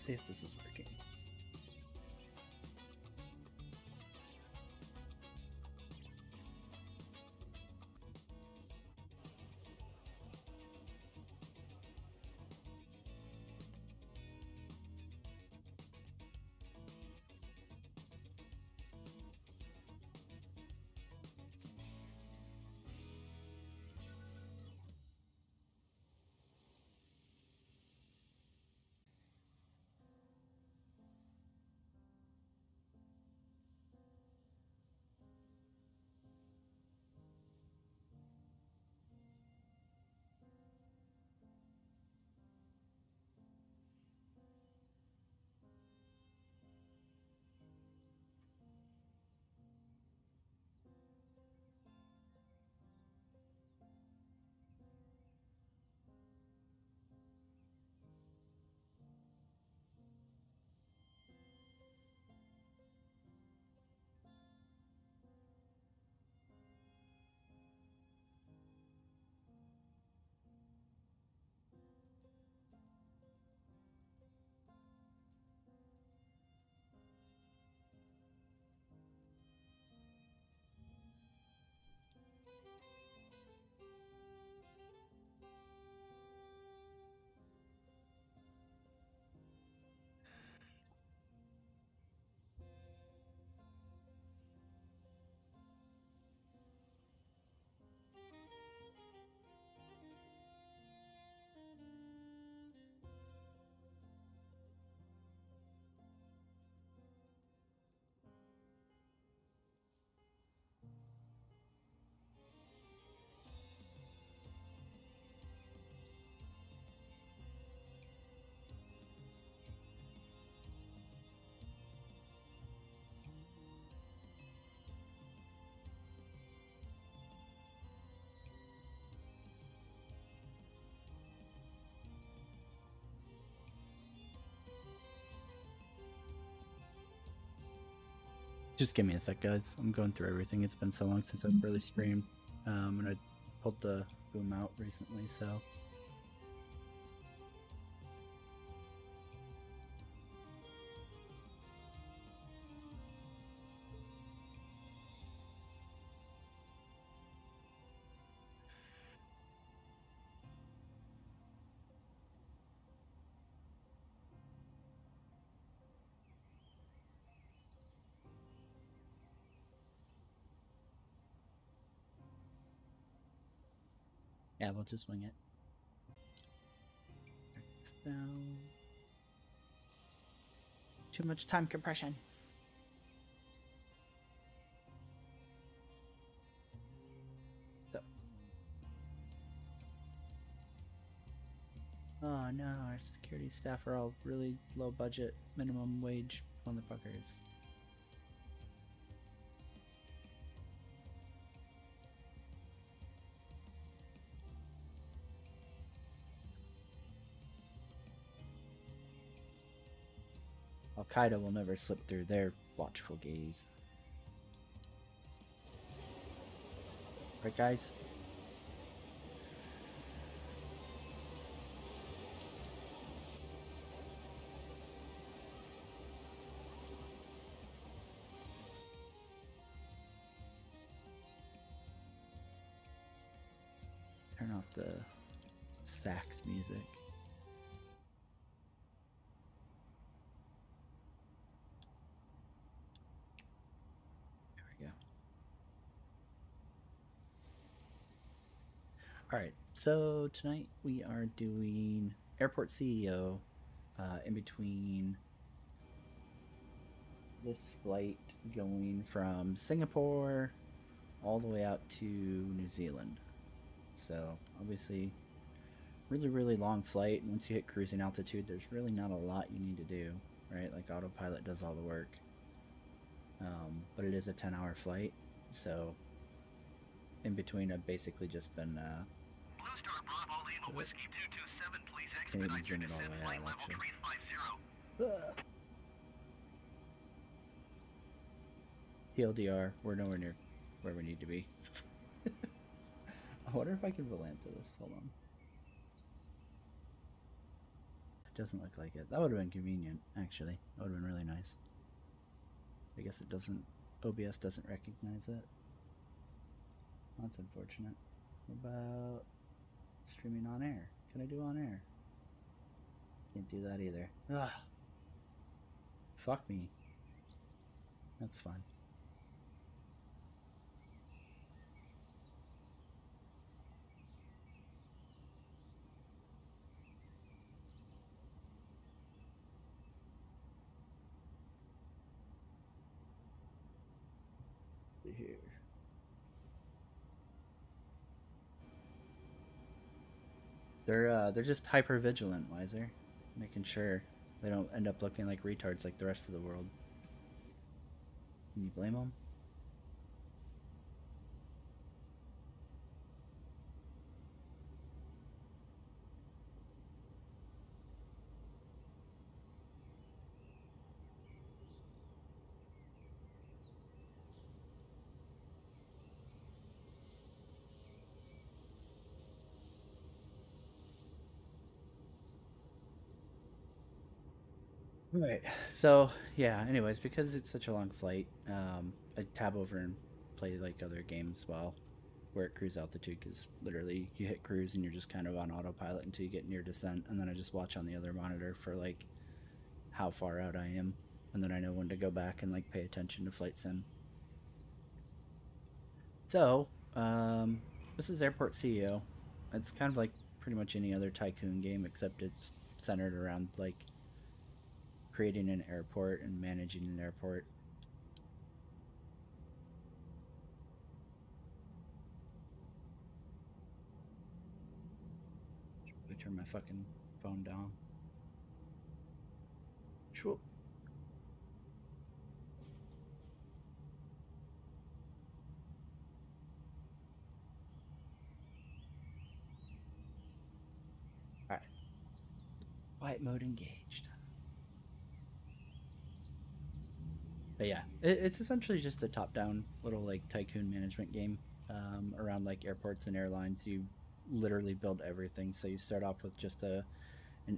see if this is working. Just give me a sec, guys. I'm going through everything. It's been so long since I've really streamed. And I pulled the boom out recently, so. Yeah, we'll just wing it. Down. Too much time compression. So. Oh no, our security staff are all really low budget, minimum wage motherfuckers. Al-Qaeda will never slip through their watchful gaze. Right, guys? Let's turn off the sax music. Alright, so tonight we are doing Airport CEO in between this flight going from Singapore all the way out to New Zealand. So obviously really long flight. Once you hit cruising altitude, there's really not a lot you need to do, right? Like autopilot does all the work. But it is a 10-hour flight, so in between I've basically just been Blue Star Bravo Lima Whiskey 227, please expedite your descent flight level 350. PLDR, we're nowhere near where we need to be. I wonder if I can Volanta this. Hold on. doesn't look like it. That would have been convenient, actually. That would have been really nice. I guess it doesn't. OBS doesn't recognize it. That's unfortunate. What about streaming on air? Can I do on air? Can't do that either. Ugh. Fuck me. That's fine. Here. They're just hyper vigilant, Wiser, making sure they don't end up looking like retards like the rest of the world. Can you blame them? Right. So yeah. Anyways, because it's such a long flight, I tab over and play like other games while we're at cruise altitude. Because literally, you hit cruise and you're just kind of on autopilot until you get near descent, and then I just watch on the other monitor for like how far out I am, and then I know when to go back and like pay attention to flight sim. So, this is Airport CEO. It's kind of like pretty much any other tycoon game, except it's centered around like creating an airport and managing an airport. I turn my fucking phone down. Sure. All right. Quiet mode engaged. But yeah, it's essentially just a top-down little like tycoon management game around like airports and airlines. You literally build everything. So you start off with just an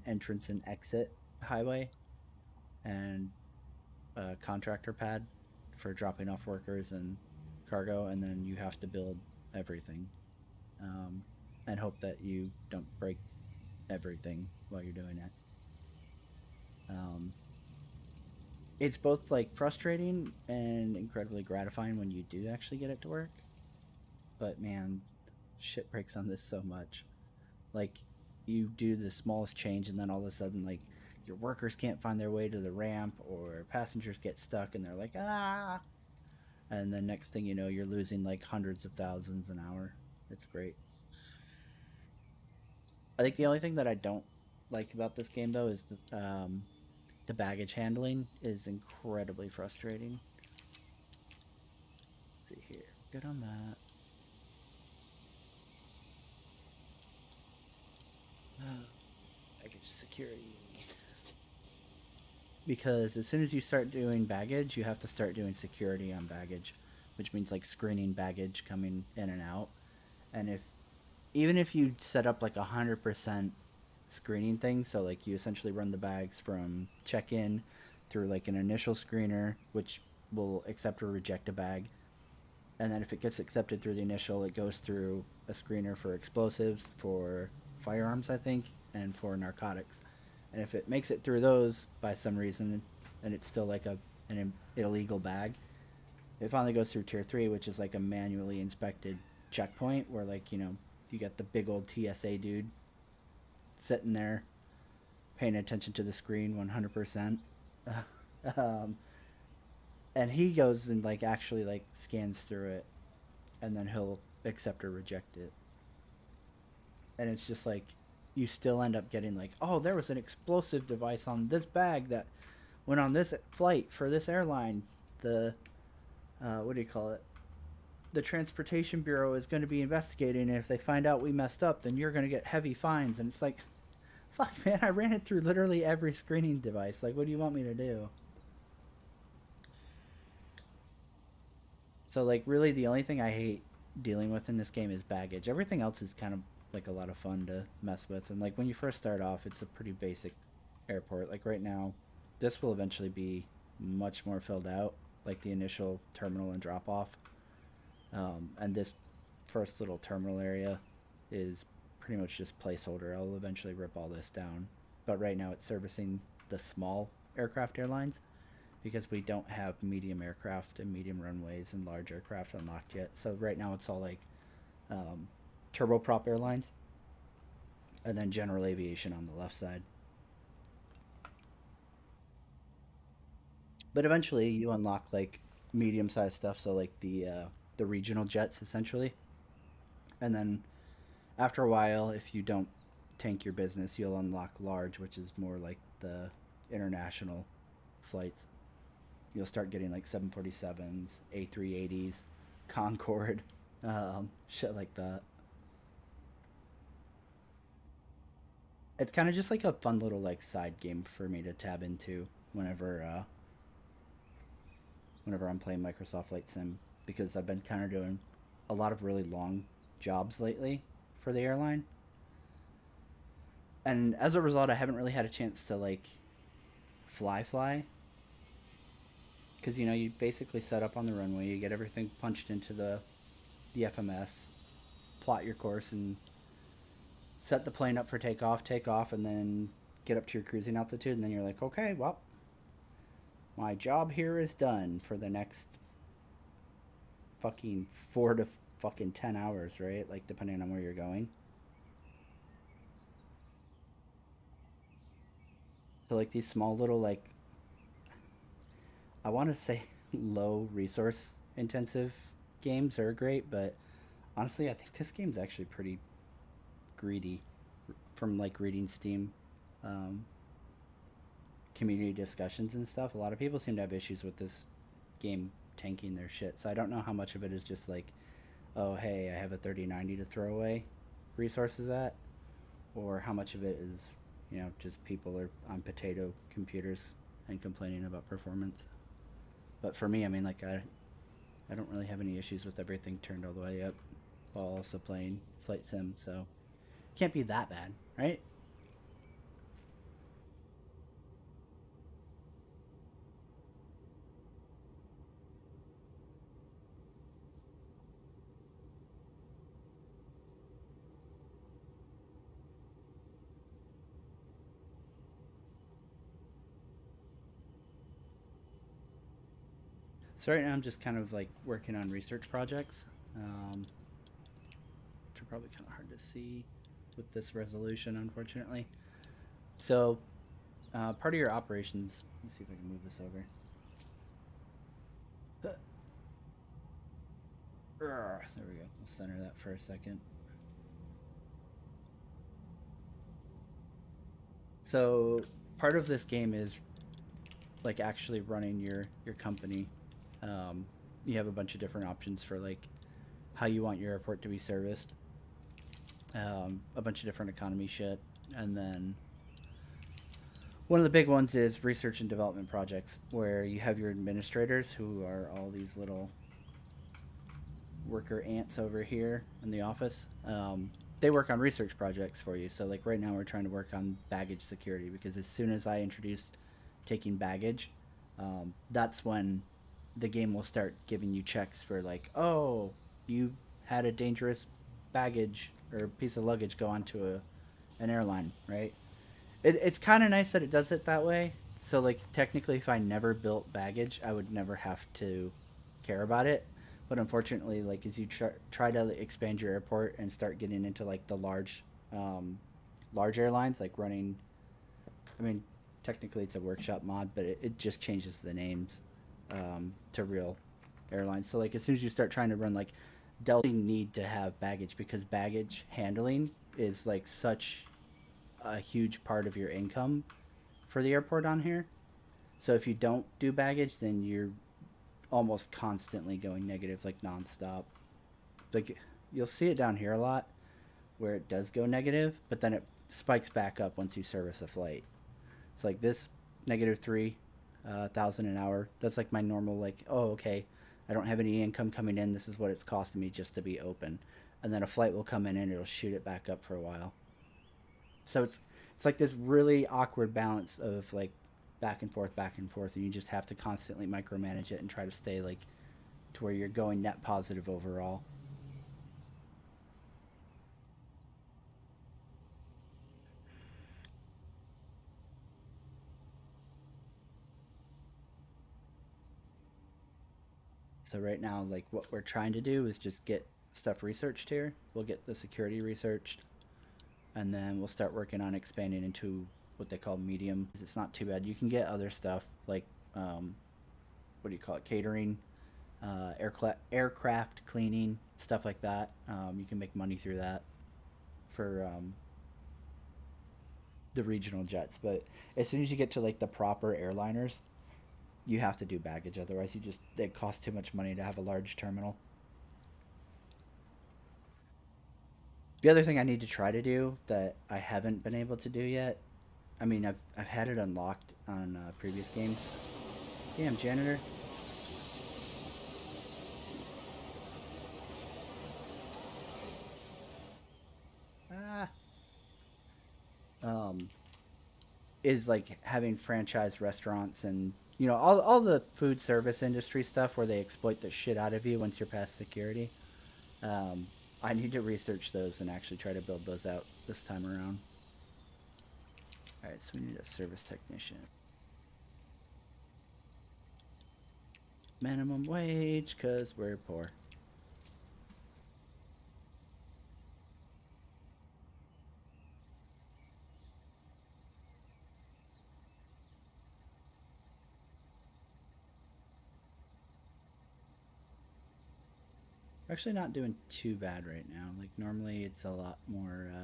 entrance and exit highway and a contractor pad for dropping off workers and cargo, and then you have to build everything um, and hope that you don't break everything while you're doing it. Um, it's both like frustrating and incredibly gratifying when you do actually get it to work. But man, shit breaks on this so much. Like you do the smallest change, and then all of a sudden, like your workers can't find their way to the ramp, or passengers get stuck, and they're like, ah. And then next thing you know, you're losing like hundreds of thousands an hour. It's great. I think the only thing that I don't like about this game though is the baggage handling is incredibly frustrating. Let's see here. Good on that. Baggage security. Because as soon as you start doing baggage, you have to start doing security on baggage, which means like screening baggage coming in and out. And if even if you set up like 100% screening thing, so like you essentially run the bags from check-in through like an initial screener, which will accept or reject a bag, and then if it gets accepted through the initial, it goes through a screener for explosives, for firearms, I think, and for narcotics. And if it makes it through those by some reason, and it's still like an illegal bag, it finally goes through tier 3, which is like a manually inspected checkpoint where like you got the big old TSA dude sitting there paying attention to the screen 100%. um, and he goes and like actually like scans through it, and then he'll accept or reject it. And it's just like you still end up getting like, oh, there was an explosive device on this bag that went on this flight for this airline. The what do you call it? The transportation bureau is going to be investigating, and if they find out we messed up, then you're going to get heavy fines. And it's like, fuck, man, I ran it through literally every screening device. Like, what do you want me to do? So like really the only thing I hate dealing with in this game is baggage. Everything else is kind of like a lot of fun to mess with, and like when you first start off, it's a pretty basic airport. Like right now, this will eventually be much more filled out, like the initial terminal and drop off. And this first little terminal area is pretty much just placeholder. I'll eventually rip all this down, but right now it's servicing the small aircraft airlines because we don't have medium aircraft and medium runways and large aircraft unlocked yet. So right now it's all like um, turboprop airlines and then general aviation on the left side. But eventually you unlock like medium sized stuff, so like the regional jets essentially, and then after a while, if you don't tank your business, you'll unlock large, which is more like the international flights. You'll start getting like 747s, A380s, Concorde, shit like that. It's kind of just like a fun little like side game for me to tab into whenever I'm playing Microsoft Flight Sim because I've been kind of doing a lot of really long jobs lately for the airline, and as a result, I haven't really had a chance to like fly because you basically set up on the runway, you get everything punched into the FMS, plot your course, and set the plane up for take off, and then get up to your cruising altitude, and then you're like, okay, well, my job here is done for the next fucking 4 to fucking 10 hours, right? Like depending on where you're going. So like these small little like I want to say low resource intensive games are great, but honestly, I think this game's actually pretty greedy from like reading Steam um, community discussions and stuff. A lot of people seem to have issues with this game tanking their shit. So I don't know how much of it is just like, oh hey, I have a 3090 to throw away resources at, or how much of it is just people are on potato computers and complaining about performance. But for me, I mean, like I don't really have any issues with everything turned all the way up while also playing flight sim, so can't be that bad, right? So right now I'm just kind of like working on research projects, which are probably kind of hard to see with this resolution, unfortunately. So part of your operations. Let me see if I can move this over. There we go. We'll center that for a second. So part of this game is like actually running your company. Um, you have a bunch of different options for like how you want your airport to be serviced, a bunch of different economy shit, and then one of the big ones is research and development projects, where you have your administrators who are all these little worker ants over here in the office. They work on research projects for you. So, like right now, we're trying to work on baggage security because as soon as I introduce taking baggage, that's when the game will start giving you checks for like, oh, you had a dangerous baggage or piece of luggage go onto an airline, right? It's kind of nice that it does it that way. So like technically, if I never built baggage, I would never have to care about it. But unfortunately, like as you try to expand your airport and start getting into like the um, large airlines, like running, I mean, technically it's a workshop mod, but it just changes the names to real airlines. So like as soon as you start trying to run like Delta, you need to have baggage because baggage handling is like such a huge part of your income for the airport on here. So if you don't do baggage, then you're almost constantly going negative, like nonstop. Like you'll see it down here a lot where it does go negative, but then it spikes back up once you service a flight. It's like this negative 3,000 an hour. That's like my normal like, oh okay, I don't have any income coming in. This is what it's costing me just to be open, and then a flight will come in and it'll shoot it back up for a while. So It's like this really awkward balance of like back and forth, and you just have to constantly micromanage it and try to stay like to where you're going net positive overall. So right now, like what we're trying to do is just get stuff researched here. We'll get the security researched, and then we'll start working on expanding into what they call medium. It's not too bad. You can get other stuff like what do you call it, catering, aircraft cleaning, stuff like that. You can make money through that for the regional jets. But as soon as you get to like the proper airliners, you have to do baggage. Otherwise, you just it costs too much money to have a large terminal. The other thing I need to try to do that I haven't been able to do yet. I mean, I've had it unlocked on previous games. Damn janitor. Ah. Um, is like having franchise restaurants and all the food service industry stuff where they exploit the shit out of you once you're past security. Um, I need to research those and actually try to build those out this time around. All right, so we need a service technician. Minimum wage, because we're poor. We're actually not doing too bad right now. Like normally it's a lot more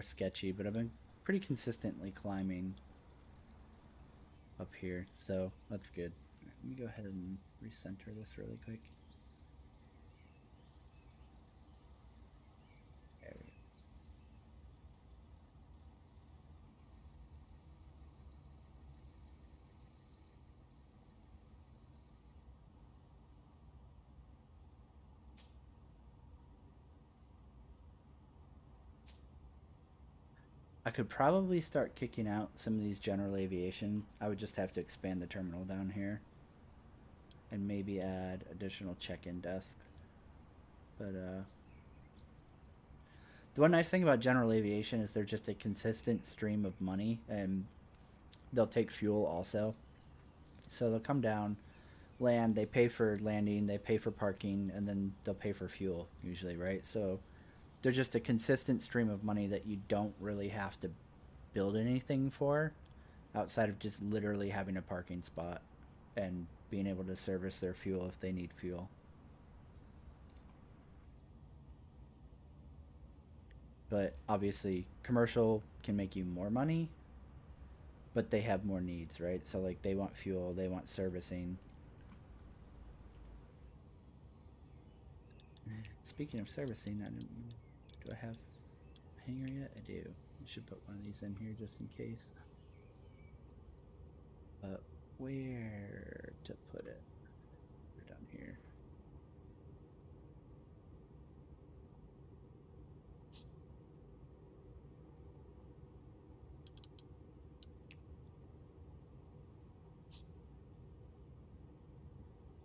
sketchy, but I've been pretty consistently climbing up here, so that's good. Right, let me go ahead and recenter this really quick. There we go. I could probably start kicking out some of these general aviation. I would just have to expand the terminal down here and maybe add additional check-in desks. But the one nice thing about general aviation is they're just a consistent stream of money, and they'll take fuel also. So they'll come down, land, they pay for landing, they pay for parking, and then they'll pay for fuel usually, right? So they're just a consistent stream of money that you don't really have to build anything for outside of just literally having a parking spot and being able to service their fuel if they need fuel. But obviously, commercial can make you more money, but they have more needs, right? So like they want fuel, they want servicing. Speaking of servicing, do I have a hanger yet? I do. I should put one of these in here just in case. But where to put it? Down here.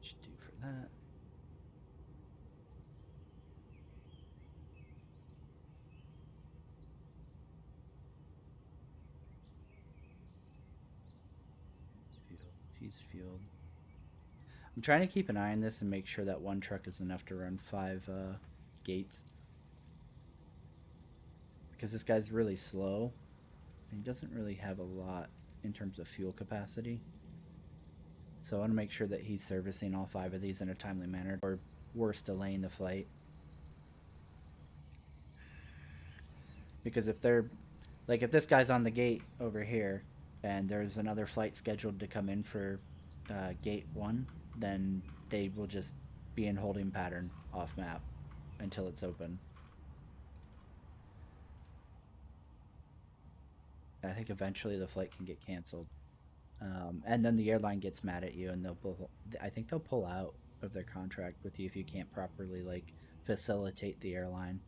Should do for that. He's fueled. I'm trying to keep an eye on this and make sure that one truck is enough to run 5 gates. Because this guy's really slow. And he doesn't really have a lot in terms of fuel capacity. So I want to make sure that he's servicing all 5 of these in a timely manner, or worse, delaying the flight. Because if they're like, if this guy's on the gate over here and there's another flight scheduled to come in for gate 1, then they will just be in holding pattern off map until it's open. I think eventually the flight can get canceled, and then the airline gets mad at you, and I think they'll pull out of their contract with you if you can't properly like facilitate the airline.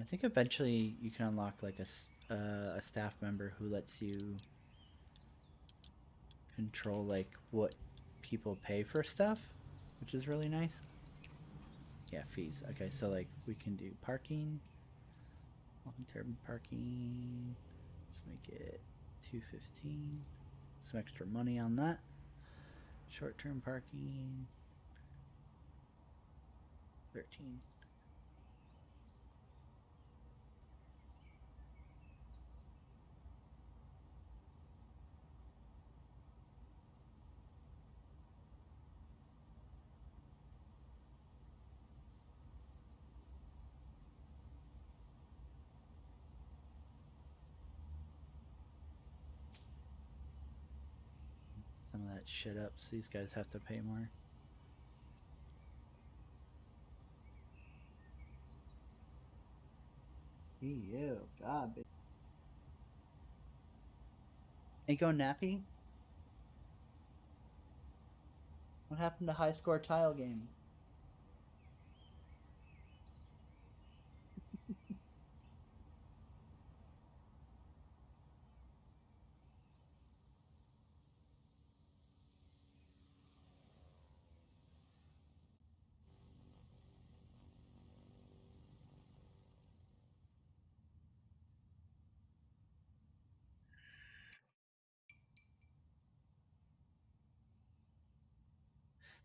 I think eventually you can unlock like a staff member who lets you control like what people pay for stuff, which is really nice. Yeah, fees. Okay, so like we can do parking, long-term parking. Let's make it 215. Some extra money on that. Short-term parking 13. Some of that shit up, so these guys have to pay more. Ew, God. Ain't going nappy? What happened to high score tile game?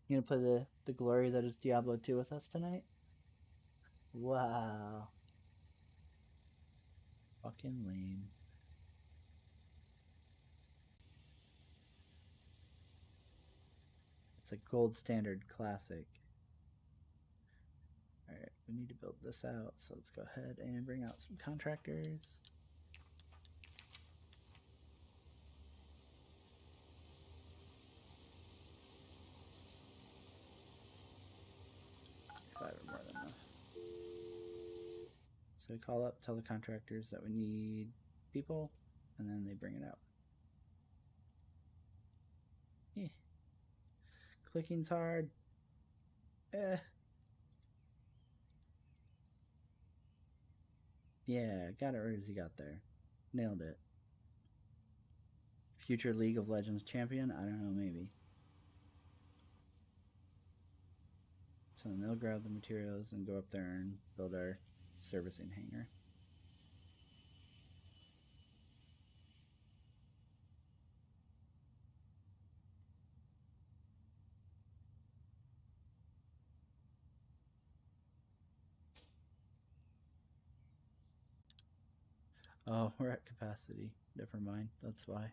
You gonna play the glory that is Diablo 2 with us tonight? Wow. Fucking lame. It's a gold standard classic. Alright, we need to build this out, so let's go ahead and bring out some contractors. Five or more than enough. So we call up, tell the contractors that we need people, and then they bring it out. Eh. Clicking's hard. Eh. Yeah, got it right as he got there. Nailed it. Future League of Legends champion? I don't know, maybe. So then they'll grab the materials and go up there and build our servicing hangar. Oh, we're at capacity. Never mind. That's why.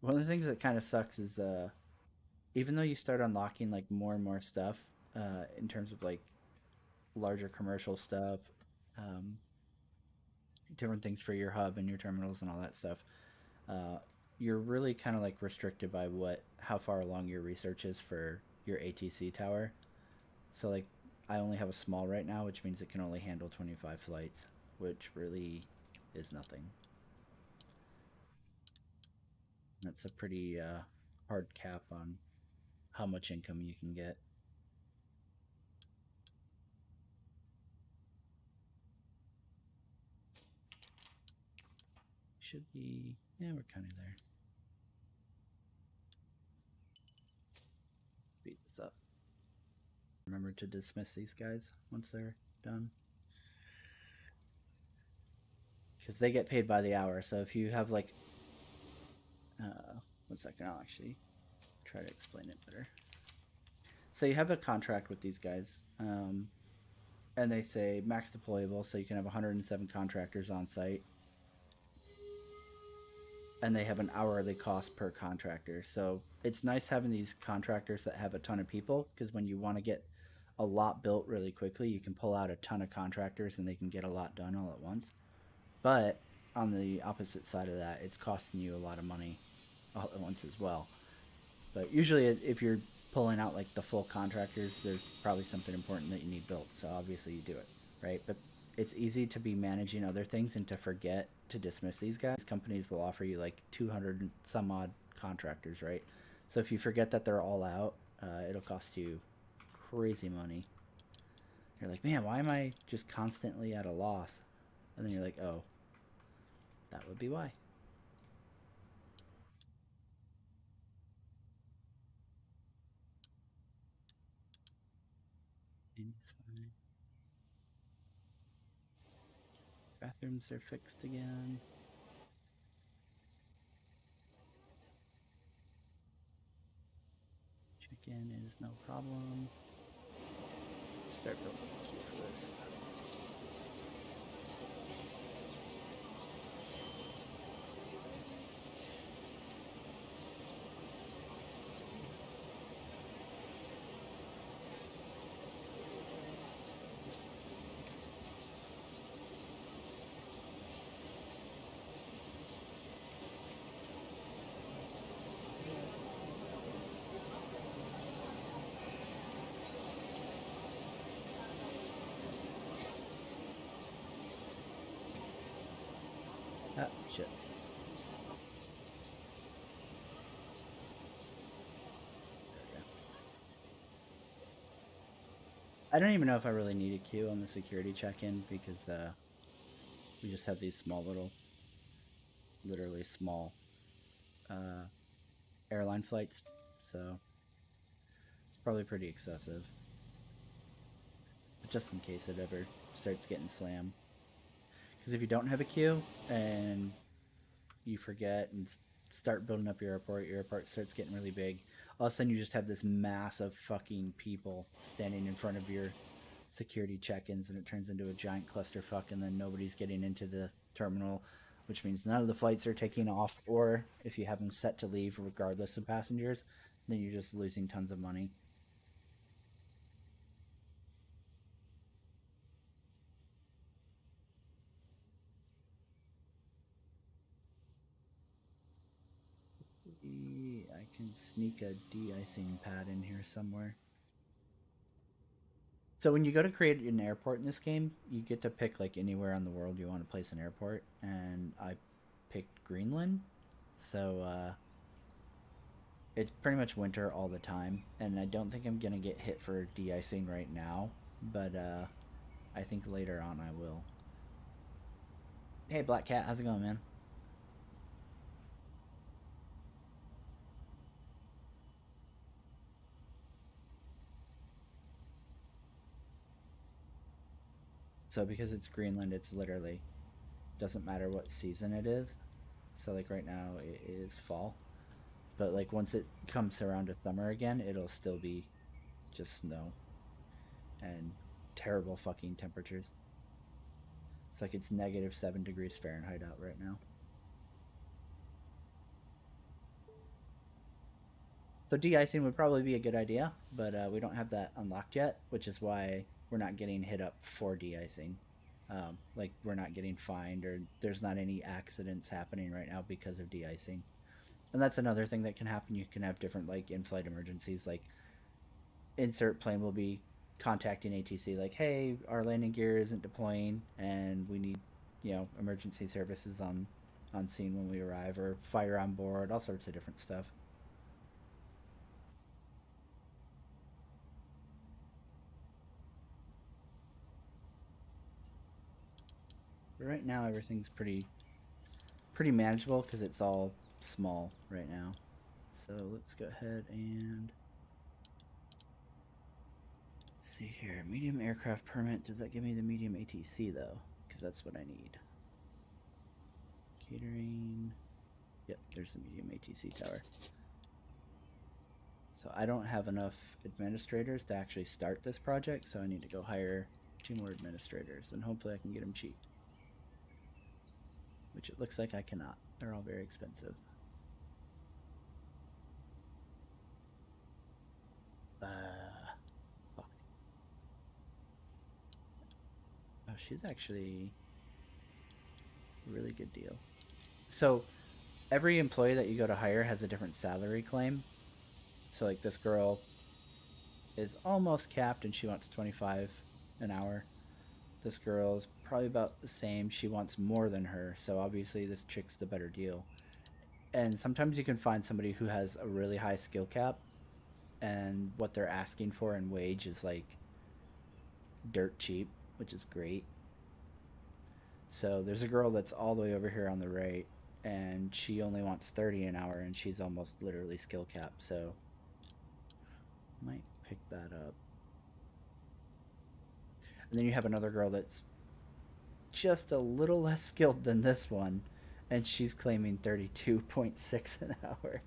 One of the things that kind of sucks is even though you start unlocking like more and more stuff in terms of like larger commercial stuff, um, different things for your hub and your terminals and all that stuff, uh, you're really kind of like restricted by how far along your research is for your ATC tower. So like I only have a small right now, which means it can only handle 25 flights, which really is nothing. That's a pretty hard cap on how much income you can get. Should be, yeah, we're kind of there. Speed this up. Remember to dismiss these guys once they're done. Because they get paid by the hour. So if you have like, 1 second, I'll actually try to explain it better. So you have a contract with these guys, and they say max deployable, so you can have 107 contractors on site, and they have an hourly cost per contractor. So it's nice having these contractors that have a ton of people, because when you want to get a lot built really quickly, you can pull out a ton of contractors and they can get a lot done all at once. But on the opposite side of that, it's costing you a lot of money all at once as well. But usually, if you're pulling out like the full contractors, there's probably something important that you need built. So obviously, you do it, right? But it's easy to be managing other things and to forget to dismiss these guys. Companies will offer you like 200 and some odd contractors, right? So if you forget that they're all out, it'll cost you crazy money. You're like, man, why am I just constantly at a loss? And then you're like, oh, that would be why. It's fine. Bathrooms are fixed again. Check-in is no problem. Start building a queue for this. Ah, shit. I don't even know if I really need a queue on the security check-in because we just have these small little, literally small uh, airline flights, so it's probably pretty excessive. But just in case it ever starts getting slammed, because if you don't have a queue and you forget and start building up your airport starts getting really big. All of a sudden, you just have this mass of fucking people standing in front of your security check-ins, and it turns into a giant clusterfuck, and then nobody's getting into the terminal, which means none of the flights are taking off, or if you have them set to leave regardless of passengers, then you're just losing tons of money. I can sneak a de-icing pad in here somewhere. So when you go to create an airport in this game, you get to pick like anywhere on the world you want to place an airport, and I picked Greenland. So it's pretty much winter all the time, and I don't think I'm gonna get hit for de-icing right now, but I think later on I will. Hey, Black Cat, how's it going, man? So because it's Greenland, it's literally doesn't matter what season it is. So like right now it is fall, but like once it comes around to summer again, it'll still be just snow and terrible fucking temperatures. It's like it's -7 degrees Fahrenheit out right now. So de-icing would probably be a good idea, but we don't have that unlocked yet, which is why we're not getting hit up for de-icing. Like we're not getting fined, or there's not any accidents happening right now because of de-icing. And that's another thing that can happen. You can have different like in-flight emergencies. Like insert plane will be contacting ATC like, hey, our landing gear isn't deploying, and we need emergency services on scene when we arrive, or fire on board, all sorts of different stuff. But right now, everything's pretty manageable because it's all small right now. So let's go ahead and see here. Medium aircraft permit. Does that give me the medium ATC though? Because that's what I need. Catering. Yep, there's the medium ATC tower. So I don't have enough administrators to actually start this project, so I need to go hire 2 more administrators, and hopefully I can get them cheap. Which it looks like I cannot. They're all very expensive. Fuck. Oh, she's actually a really good deal. So every employee that you go to hire has a different salary claim. So like this girl is almost capped and she wants 25 an hour. This girl is probably about the same. She wants more than her, so obviously this chick's the better deal. And sometimes you can find somebody who has a really high skill cap, and what they're asking for in wage is like dirt cheap, which is great. So there's a girl that's all the way over here on the right, and she only wants 30 an hour, and she's almost literally skill cap. So might pick that up. And then you have another girl that's just a little less skilled than this one, and she's claiming 32.6 an hour.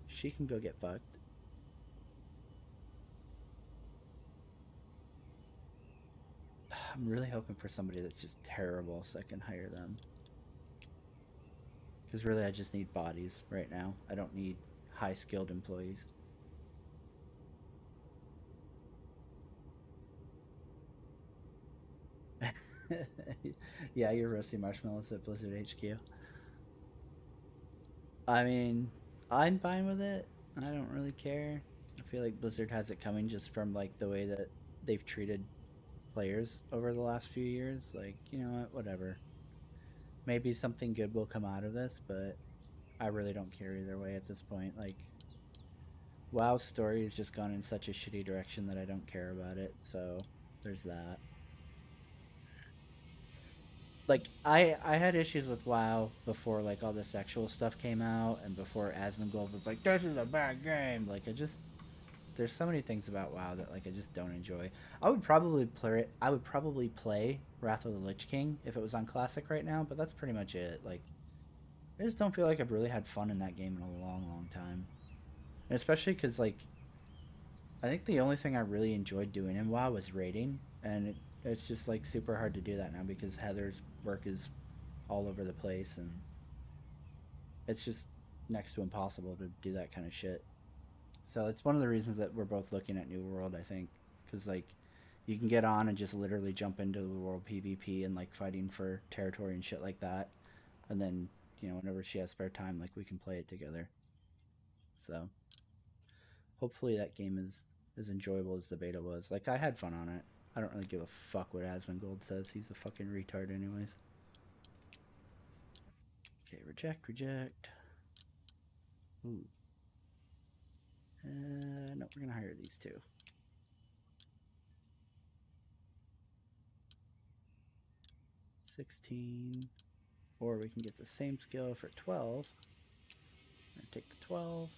She can go get fucked. I'm really hoping for somebody that's just terrible so I can hire them. Because really, I just need bodies right now. I don't need high skilled employees. Yeah, you're roasting marshmallows at Blizzard HQ. I mean, I'm fine with it. I don't really care. I feel like Blizzard has it coming just from like the way that they've treated players over the last few years. Like, you know what, whatever. Maybe something good will come out of this, but I really don't care either way at this point. Like, WoW's story has just gone in such a shitty direction that I don't care about it. So there's that. Like I had issues with WoW before like all the sexual stuff came out and before Asmongold was like this is a bad game. Like I just there's so many things about WoW that like I just don't enjoy. I would probably play it. I would probably play Wrath of the Lich King if it was on Classic right now, but that's pretty much it. Like I just don't feel like I've really had fun in that game in a long, long time. And especially because like I think the only thing I really enjoyed doing in WoW was raiding, and it's just like super hard to do that now because Heather's work is all over the place, and it's just next to impossible to do that kind of shit. So it's one of the reasons that we're both looking at New World, I think, because like you can get on and just literally jump into the world PvP and like fighting for territory and shit like that, and then whenever she has spare time, like we can play it together. So hopefully that game is as enjoyable as the beta was. Like I had fun on it. I don't really give a fuck what Asmongold says. He's a fucking retard, anyways. Okay, reject, reject. Ooh. No, we're gonna hire these two. 16. Or we can get the same skill for 12. I'm gonna take the 12.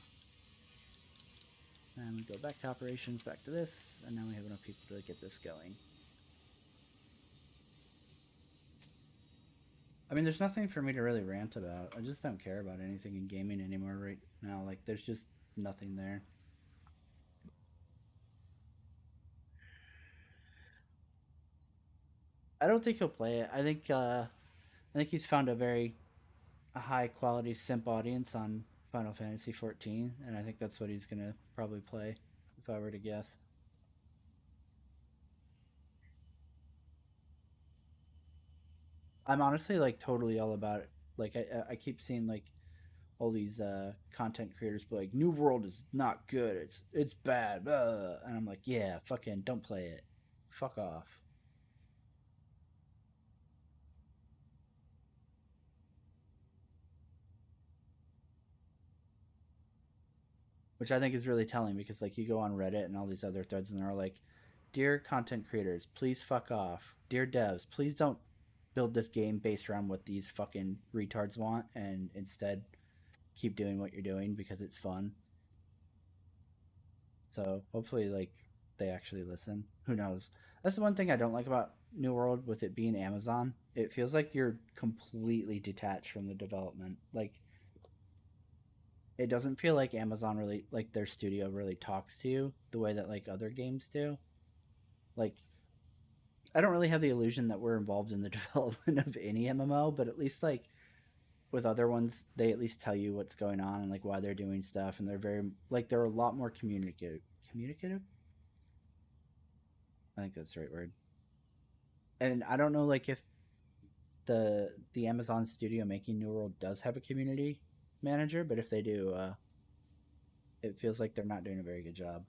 And we go back to operations, back to this, and now we have enough people to get this going. I mean, there's nothing for me to really rant about. I just don't care about anything in gaming anymore right now. Like, there's just nothing there. I don't think he'll play it. I think he's found a high quality simp audience on Final Fantasy 14, and I think that's what he's gonna probably play, if I were to guess. I'm honestly like totally all about it. Like I keep seeing like all these content creators be like, "New World is not good. It's bad," and I'm like, "Yeah, fucking don't play it. Fuck off." Which I think is really telling because like you go on Reddit and all these other threads and they're like, "Dear content creators, please fuck off. Dear devs, please don't build this game based around what these fucking retards want and instead keep doing what you're doing because it's fun." So hopefully, like they actually listen. Who knows? That's the one thing I don't like about New World with it being Amazon. It feels like you're completely detached from the development. Like it doesn't feel like Amazon really like their studio really talks to you the way that like other games do. Like I don't really have the illusion that we're involved in the development of any MMO, but at least like with other ones, they at least tell you what's going on and like why they're doing stuff, and they're very like they're a lot more communicative. Communicative? I think that's the right word. And I don't know like if the Amazon studio making New World does have a community manager, but if they do, it feels like they're not doing a very good job.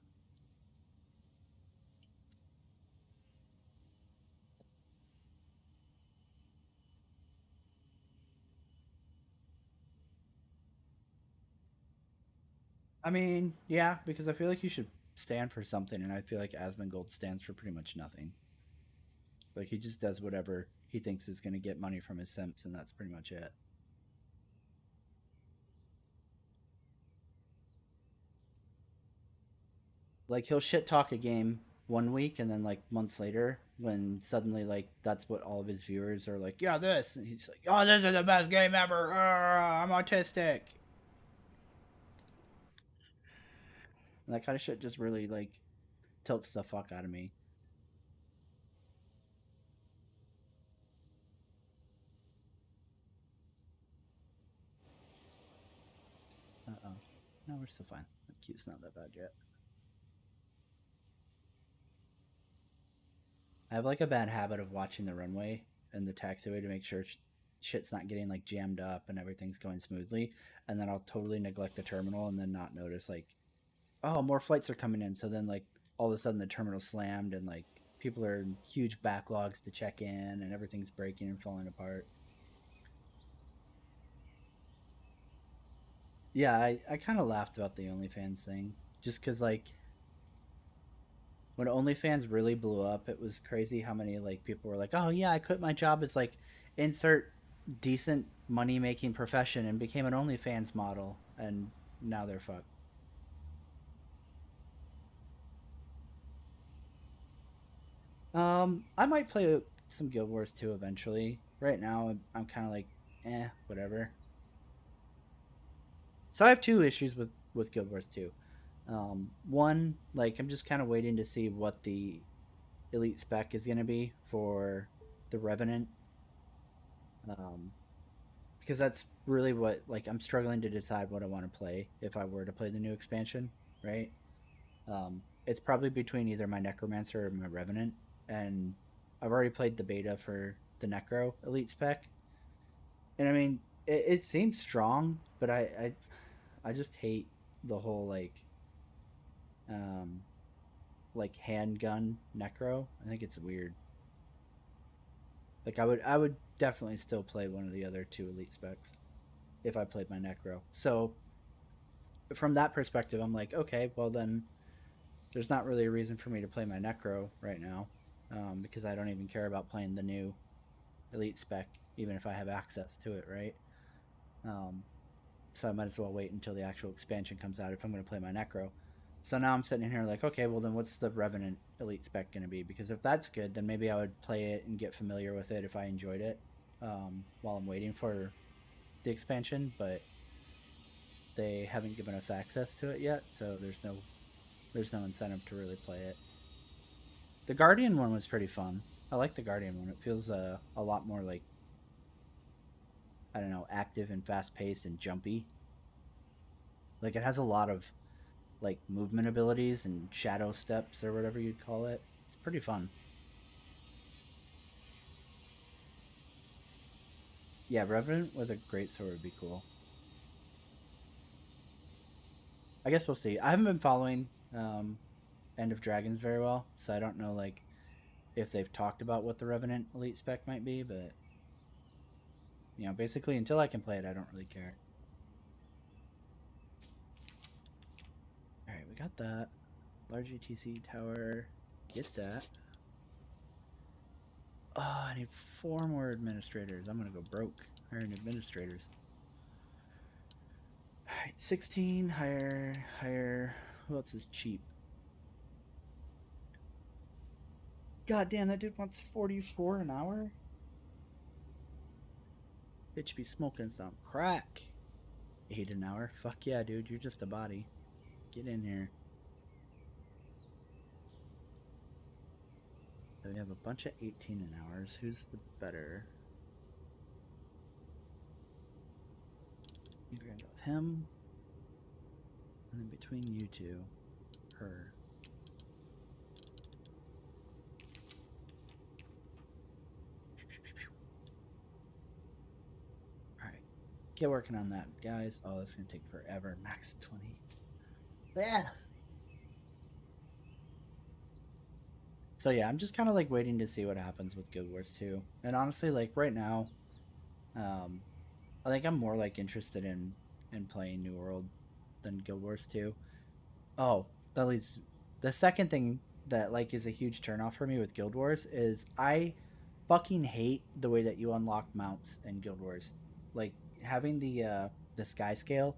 I mean, yeah, because I feel like you should stand for something, and I feel like Asmongold stands for pretty much nothing. Like he just does whatever he thinks is going to get money from his simps, and that's pretty much it. Like he'll shit talk a game 1 week, and then like months later, when suddenly like that's what all of his viewers are like, yeah, this, and he's like, oh, this is the best game ever. I'm autistic. And that kind of shit just really like tilts the fuck out of me. Uh oh. No, we're still fine. The queue's not that bad yet. I have like a bad habit of watching the runway and the taxiway to make sure shit's not getting like jammed up and everything's going smoothly. And then I'll totally neglect the terminal and then not notice like, oh, more flights are coming in. So then like all of a sudden the terminal slammed and like people are in huge backlogs to check in and everything's breaking and falling apart. Yeah, I kind of laughed about the OnlyFans thing just because like when OnlyFans really blew up, it was crazy how many like people were like, "Oh yeah, I quit my job as like insert decent money making profession and became an OnlyFans model," and now they're fucked. I might play some Guild Wars 2 eventually. Right now, I'm kind of like, whatever. So I have two issues with Guild Wars 2. One, like I'm just kind of waiting to see what the elite spec is going to be for the Revenant. Um, because that's really what like I'm struggling to decide what I want to play if I were to play the new expansion, right? It's probably between either my Necromancer or my Revenant, and I've already played the beta for the Necro Elite spec, and I mean it seems strong, but I just hate the whole um, like handgun Necro. I think it's weird. Like I would definitely still play one of the other two Elite specs if I played my Necro. So from that perspective, I'm like, okay, well then there's not really a reason for me to play my Necro right now, because I don't even care about playing the new Elite spec, even if I have access to it, right? Um, so I might as well wait until the actual expansion comes out if I'm going to play my Necro. So now I'm sitting here like, okay, well then what's the Revenant Elite spec going to be? Because if that's good, then maybe I would play it and get familiar with it if I enjoyed it, while I'm waiting for the expansion. But they haven't given us access to it yet, so there's no incentive to really play it. The Guardian one was pretty fun. I like the Guardian one. It feels a lot more like, I don't know, active and fast paced and jumpy. Like it has a lot of like movement abilities and shadow steps or whatever you'd call it. It's pretty fun. Yeah, Revenant with a great sword would be cool. I guess we'll see. I haven't been following End of Dragons very well, so I don't know like if they've talked about what the Revenant Elite spec might be, but basically until I can play it, I don't really care. All right, we got that large ATC tower. Get that. Oh, I need 4 more administrators. I'm gonna go broke hiring administrators. All right, 16 higher. Who else is cheap? God damn, that dude wants 44 an hour. Bitch be smoking some crack. 8 an hour. Fuck yeah, dude. You're just a body. Get in here. So we have a bunch of 18 an hours. Who's the better? We're gonna go with him. And then between you two, her. Alright. Get working on that, guys. Oh, that's gonna take forever. Max 20. Yeah. So yeah, I'm just kind of like waiting to see what happens with Guild Wars 2. And honestly, like right now, um, I think I'm more like interested in playing New World than Guild Wars 2. Oh, that leads. The second thing that like is a huge turnoff for me with Guild Wars is I fucking hate the way that you unlock mounts in Guild Wars. Like having the sky scale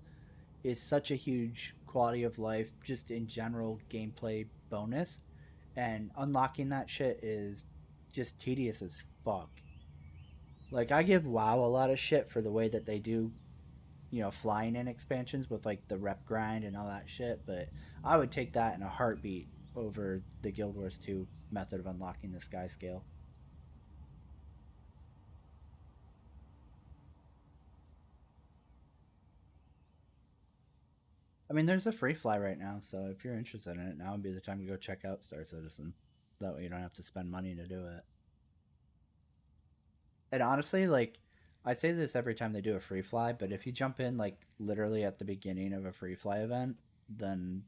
is such a huge quality of life, just in general gameplay bonus, and unlocking that shit is just tedious as fuck. Like I give WoW a lot of shit for the way that they do, flying in expansions with like the rep grind and all that shit, but I would take that in a heartbeat over the Guild Wars 2 method of unlocking the sky scale. I mean, there's a free fly right now, so if you're interested in it, now would be the time to go check out Star Citizen. That way you don't have to spend money to do it. And honestly, like, I say this every time they do a free fly, but if you jump in like literally at the beginning of a free fly event, then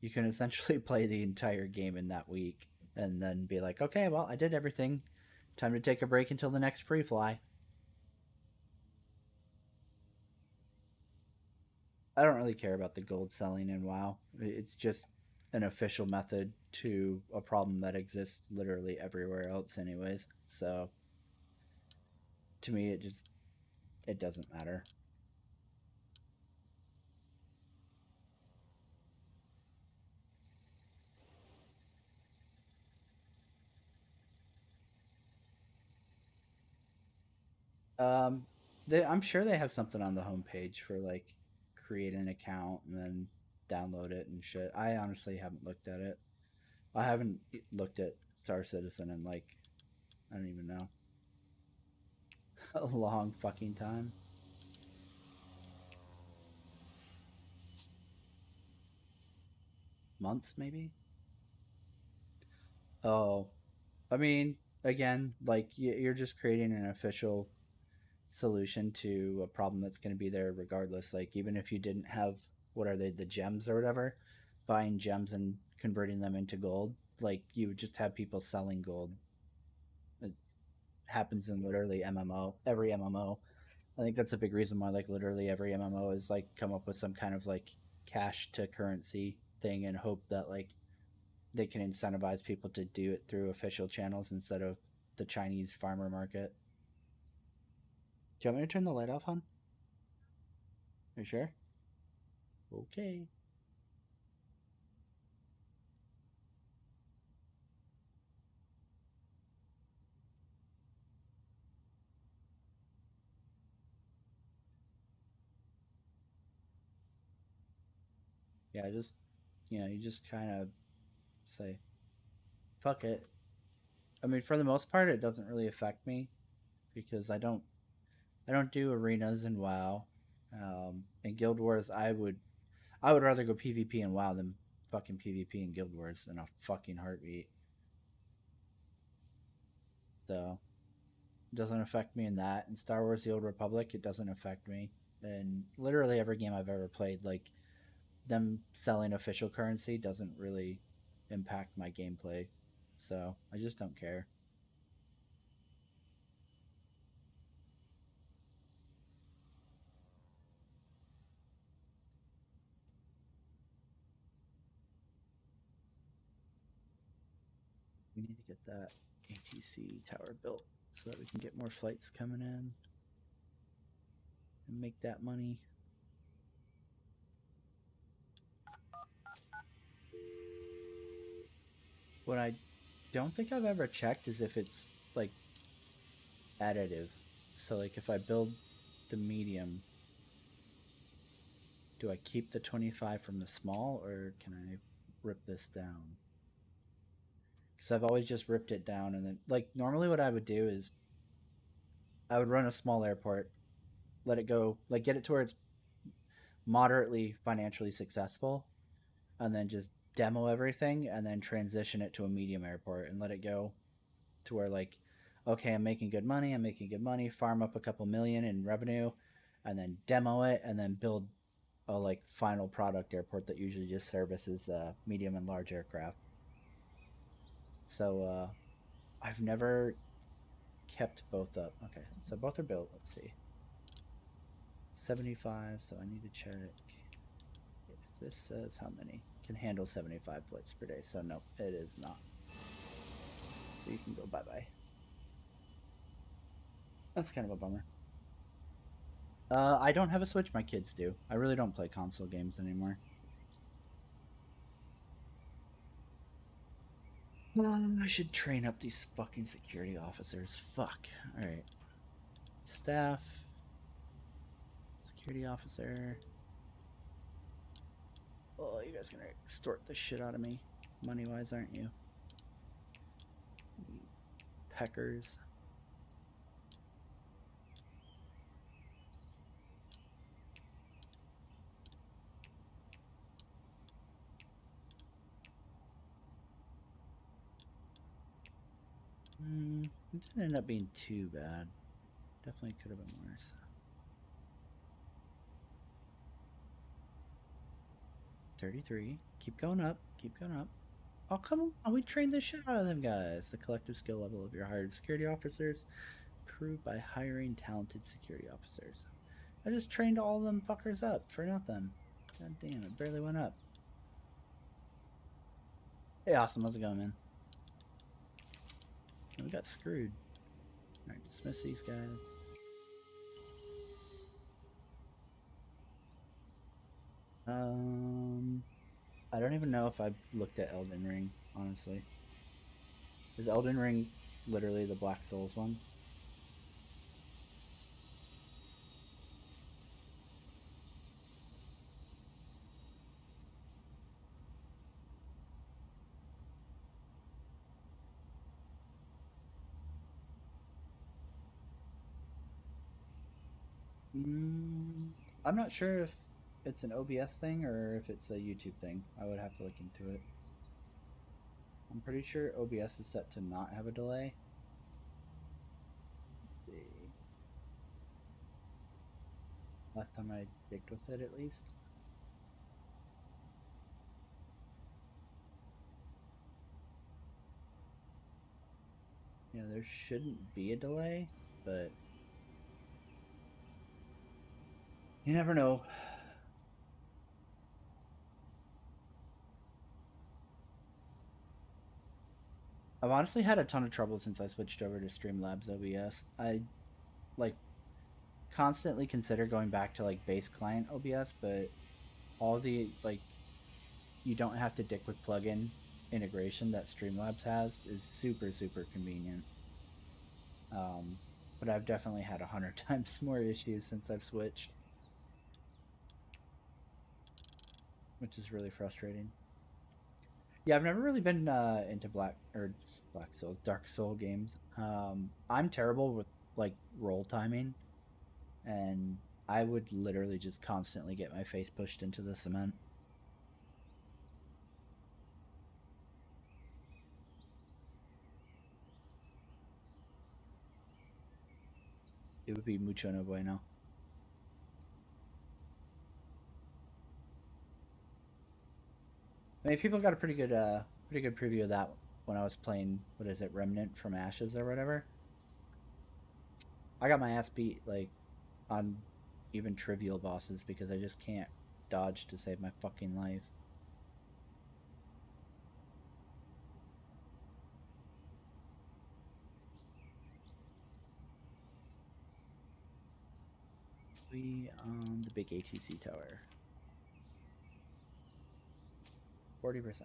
you can essentially play the entire game in that week and then be like, okay, well, I did everything. Time to take a break until the next free fly. I don't really care about the gold selling in WoW. It's just an official method to a problem that exists literally everywhere else, anyways. So to me, it doesn't matter. Um, I'm sure they have something on the homepage for like create an account and then download it and shit. I honestly haven't looked at it. I haven't looked at Star Citizen in like I don't even know a long fucking time. Months maybe. Oh, I mean, again, like you're just creating an official solution to a problem that's going to be there regardless. Like even if you didn't have what are they the gems or whatever, buying gems and converting them into gold, like you would just have people selling gold. It happens in literally MMO, every MMO. I think that's a big reason why like literally every MMO is like come up with some kind of like cash to currency thing and hope that like they can incentivize people to do it through official channels instead of the Chinese farmer market. Do you want me to turn the light off, hon? Are you sure? Okay. Yeah, just you just kind of say fuck it. I mean, for the most part, it doesn't really affect me because I don't do arenas in WoW. In Guild Wars, I would rather go PvP in WoW than fucking PvP in Guild Wars in a fucking heartbeat. So it doesn't affect me in that. In Star Wars: The Old Republic, it doesn't affect me. And literally every game I've ever played, like them selling official currency doesn't really impact my gameplay. So I just don't care. We need to get that ATC tower built so that we can get more flights coming in and make that money. What I don't think I've ever checked is if it's like additive. So like if I build the medium, do I keep the 25 from the small or can I rip this down? Because I've always just ripped it down and then like normally what I would do is I would run a small airport, let it go, like get it to where it's moderately financially successful, and then just demo everything and then transition it to a medium airport and let it go to where like okay, I'm making good money, farm up a couple million in revenue and then demo it and then build a like final product airport that usually just services medium and large aircraft. So I've never kept both up. Okay, so both are built. Let's see, 75. So I need to check if this says how many. can handle 75 flights per day. So no, it is not. So you can go bye-bye. That's kind of a bummer. I don't have a Switch. My kids do. I really don't play console games anymore. I should train up these fucking security officers. Fuck. Alright. Staff. Security officer. Oh, you guys gonna extort the shit out of me. Money-wise, aren't you? Peckers. It didn't end up being too bad. Definitely could have been worse. 33. Keep going up. Keep going up. Oh, come on. We trained the shit out of them guys. The collective skill level of your hired security officers improved by hiring talented security officers. I just trained all of them fuckers up for nothing. God damn, it barely went up. Hey, awesome. How's it going, man? We got screwed. Alright, dismiss these guys. I don't even know if I've looked at Elden Ring, honestly. Is Elden Ring literally the Black Souls one? Mm, I'm not sure if it's an OBS thing or if it's a YouTube thing. I would have to look into it. I'm pretty sure OBS is set to not have a delay. Let's see. Last time I digged with it, at least. Yeah, there shouldn't be a delay, but you never know. I've honestly had a ton of trouble since I switched over to Streamlabs OBS. I like constantly consider going back to like base client OBS, but all the like you don't have to dick with plugin integration that Streamlabs has is super convenient. But I've definitely had 100 times more issues since I've switched, which is really frustrating. Yeah, I've never really been into Black Souls, Dark Soul games. I'm terrible with like roll timing, and I would literally just constantly get my face pushed into the cement. It would be mucho no bueno. I mean, people got a pretty good preview of that when I was playing. What is it, Remnant from Ashes or whatever? I got my ass beat like on even trivial bosses because I just can't dodge to save my fucking life. We on the big ATC tower. 40%.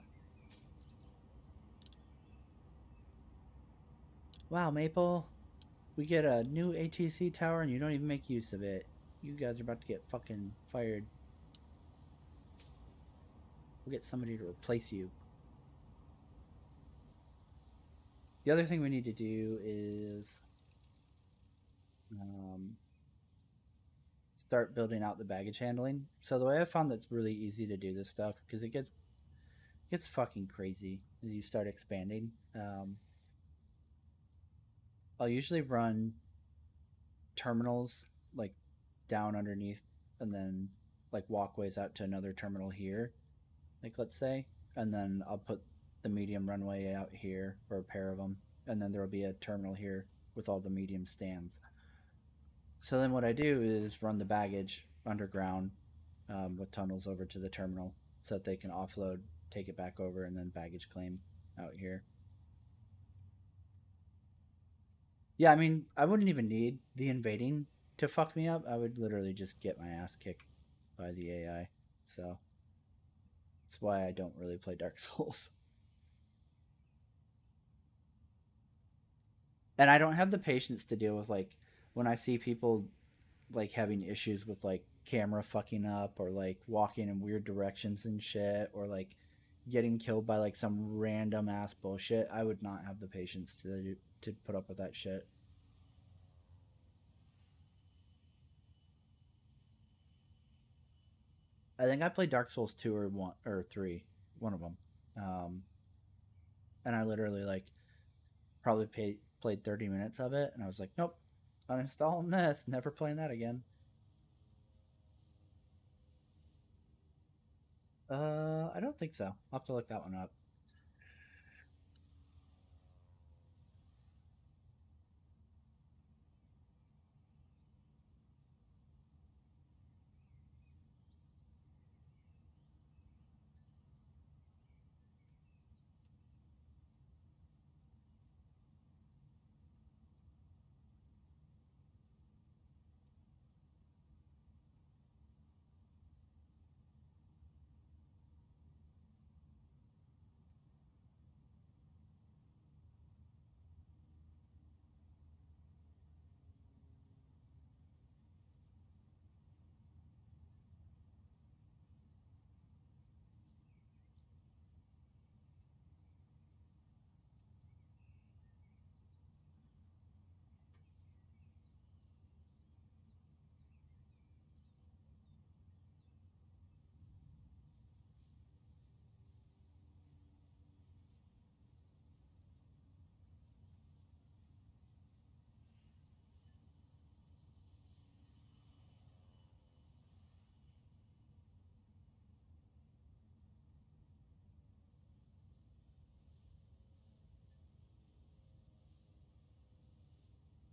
Wow, Maple, we get a new ATC tower and you don't even make use of it. You guys are about to get fucking fired. We'll get somebody to replace you. The other thing we need to do is um, start building out the baggage handling. So the way I found that's really easy to do this stuff because it gets fucking crazy as you start expanding. I'll usually run terminals like down underneath and then like walkways out to another terminal here, like let's say, and then I'll put the medium runway out here or a pair of them, and then there'll be a terminal here with all the medium stands. So then what I do is run the baggage underground with tunnels over to the terminal, so that they can offload, take it back over, and then baggage claim out here. Yeah, I mean, I wouldn't even need the invading to fuck me up. I would literally just get my ass kicked by the AI. So that's why I don't really play Dark Souls. And I don't have the patience to deal with like when I see people like having issues with like camera fucking up or like walking in weird directions and shit or like getting killed by like some random ass bullshit. I would not have the patience to put up with that shit. I think I played Dark Souls 2 or 1 or 3, one of them. Um and I literally like probably played 30 minutes of it and I was like, "Nope. Uninstalling this. Never playing that again." I don't think so. I'll have to look that one up.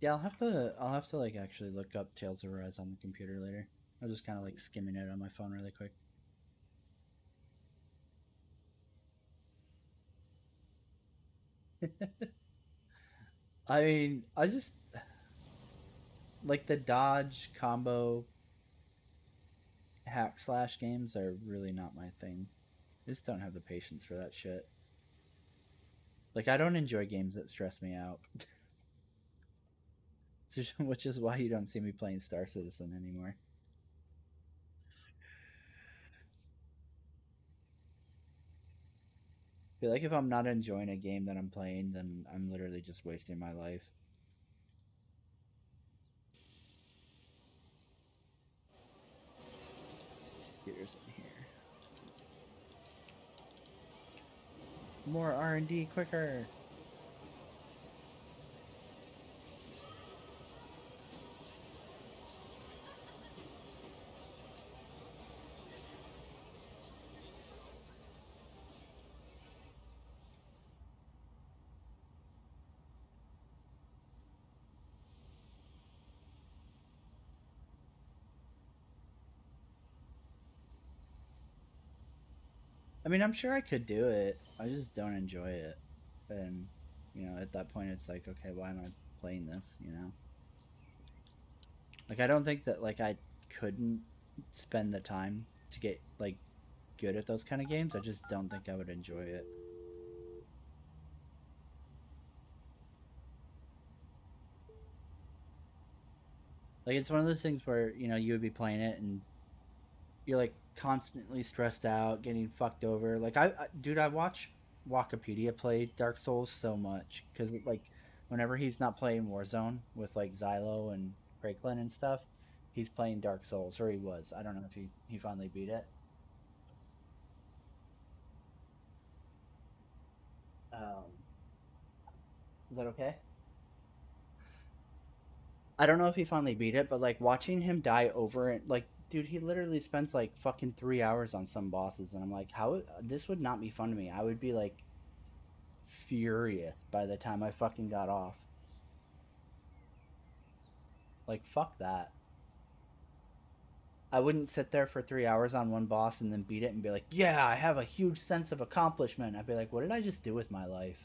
Yeah, I'll have to like actually look up Tales of Arise on the computer later. I was just kind of like skimming it on my phone really quick. I mean, I just like the dodge combo hack slash games are really not my thing. I just don't have the patience for that shit. Like I don't enjoy games that stress me out, which is why you don't see me playing Star Citizen anymore. I feel like if I'm not enjoying a game that I'm playing, then I'm literally just wasting my life. Here's in here. More R&D quicker. I mean, I'm sure I could do it. I just don't enjoy it. And, at that point, it's like, okay, why am I playing this? Like, I don't think that, like, I couldn't spend the time to get, like, good at those kind of games. I just don't think I would enjoy it. Like, it's one of those things where, you would be playing it and you're like constantly stressed out, getting fucked over. Like dude, I watch Wikipedia play Dark Souls so much because like whenever he's not playing Warzone with like Xylo and Craiglin and stuff, he's playing Dark Souls, or he was. I don't know if he finally beat it. Um, is that okay? I don't know if he finally beat it, but like watching him die over it, like dude, he literally spends like fucking 3 hours on some bosses, and I'm like, how this would not be fun to me. I would be like furious by the time I fucking got off. Like fuck that. I wouldn't sit there for 3 hours on one boss and then beat it and be like, yeah, I have a huge sense of accomplishment. I'd be like, what did I just do with my life?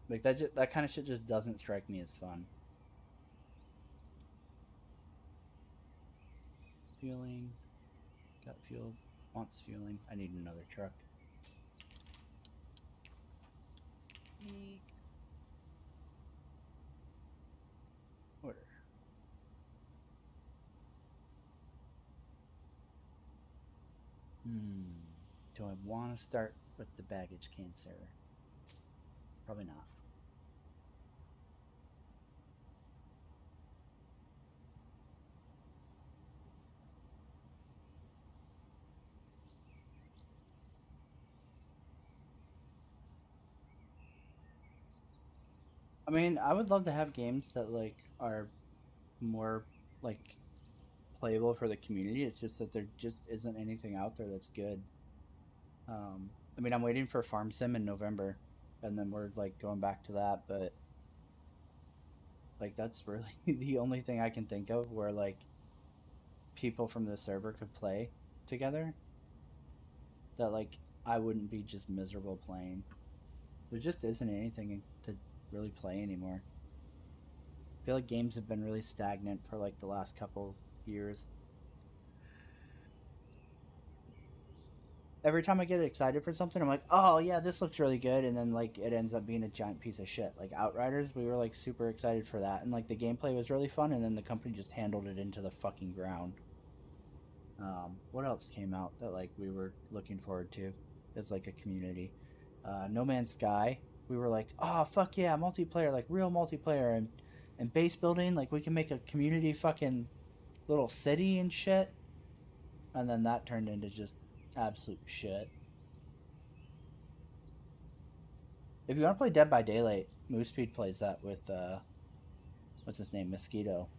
Like that kind of shit just doesn't strike me as fun. It's fueling, got fuel, wants fueling. I need another truck. Eek. Order. Hmm. Do I want to start with the baggage cancer? Probably not. I mean, I would love to have games that like are more like playable for the community. It's just that there just isn't anything out there that's good. I mean, I'm waiting for Farm Sim in November, and then we're like going back to that. But like, that's really the only thing I can think of where like people from the server could play together. That like I wouldn't be just miserable playing. There just isn't anything to really play anymore. I feel like games have been really stagnant for like the last couple years. Every time I get excited for something, I'm like, oh yeah, this looks really good, and then like it ends up being a giant piece of shit. Like Outriders, we were like super excited for that, and like the gameplay was really fun, and then the company just handled it into the fucking ground. What else came out that like we were looking forward to as like a community? No Man's Sky. We were like, oh fuck yeah, multiplayer, like real multiplayer, and base building. Like we can make a community fucking little city and shit. And then that turned into just absolute shit. If you want to play Dead by Daylight, Moosepeed plays that with what's his name, Mosquito,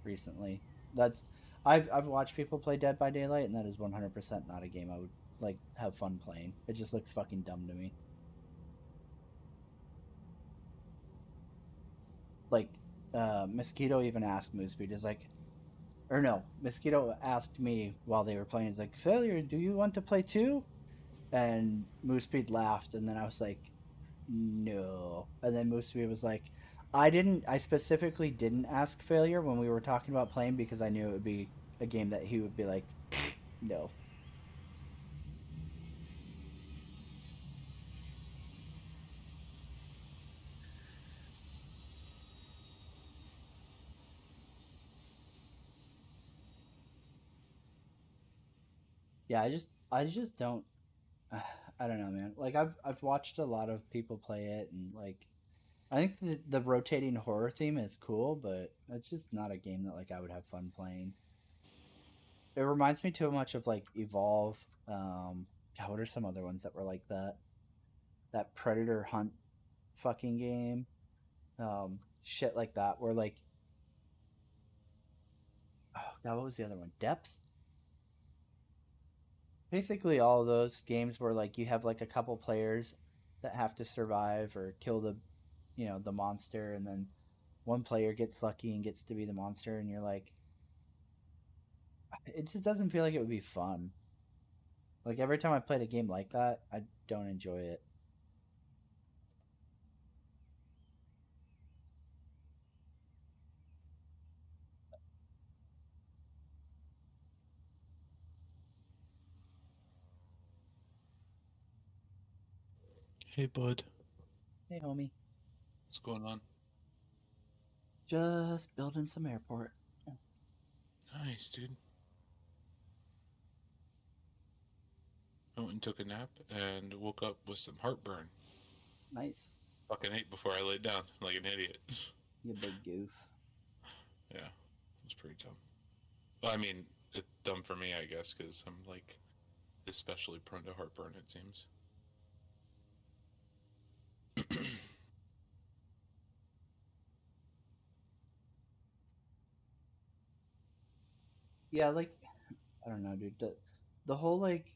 recently. That's I've watched people play Dead by Daylight, and that is 100% not a game I would like have fun playing. It just looks fucking dumb to me. Like Mosquito even asked Moosepeed, is like, or no, Mosquito asked me while they were playing, is like, Failure, do you want to play too? And Moosepeed laughed, and then I was like, no. And then Musubi was like, I specifically didn't ask Failure when we were talking about playing because I knew it would be a game that he would be like, no. Yeah, I just don't I don't know, man. Like I've watched a lot of people play it, and like I think the rotating horror theme is cool, but it's just not a game that like I would have fun playing. It reminds me too much of like Evolve. God, what are some other ones that were like that? That Predator Hunt fucking game, shit like that. Where like, oh god, what was the other one? Depth. Basically, all of those games where like you have like a couple players that have to survive or kill the, the monster, and then one player gets lucky and gets to be the monster, and you're like, it just doesn't feel like it would be fun. Like every time I played a game like that, I don't enjoy it. Hey, bud. Hey, homie, What's going on? just building some airport. Nice, dude. I went and took a nap and woke up with some heartburn. Nice, Fucking ate before I laid down like an idiot. you big goof. Yeah, it was pretty dumb. Well, I mean, it's dumb for me, I guess, because I'm like especially prone to heartburn, it seems. Yeah, like I don't know, dude. The whole like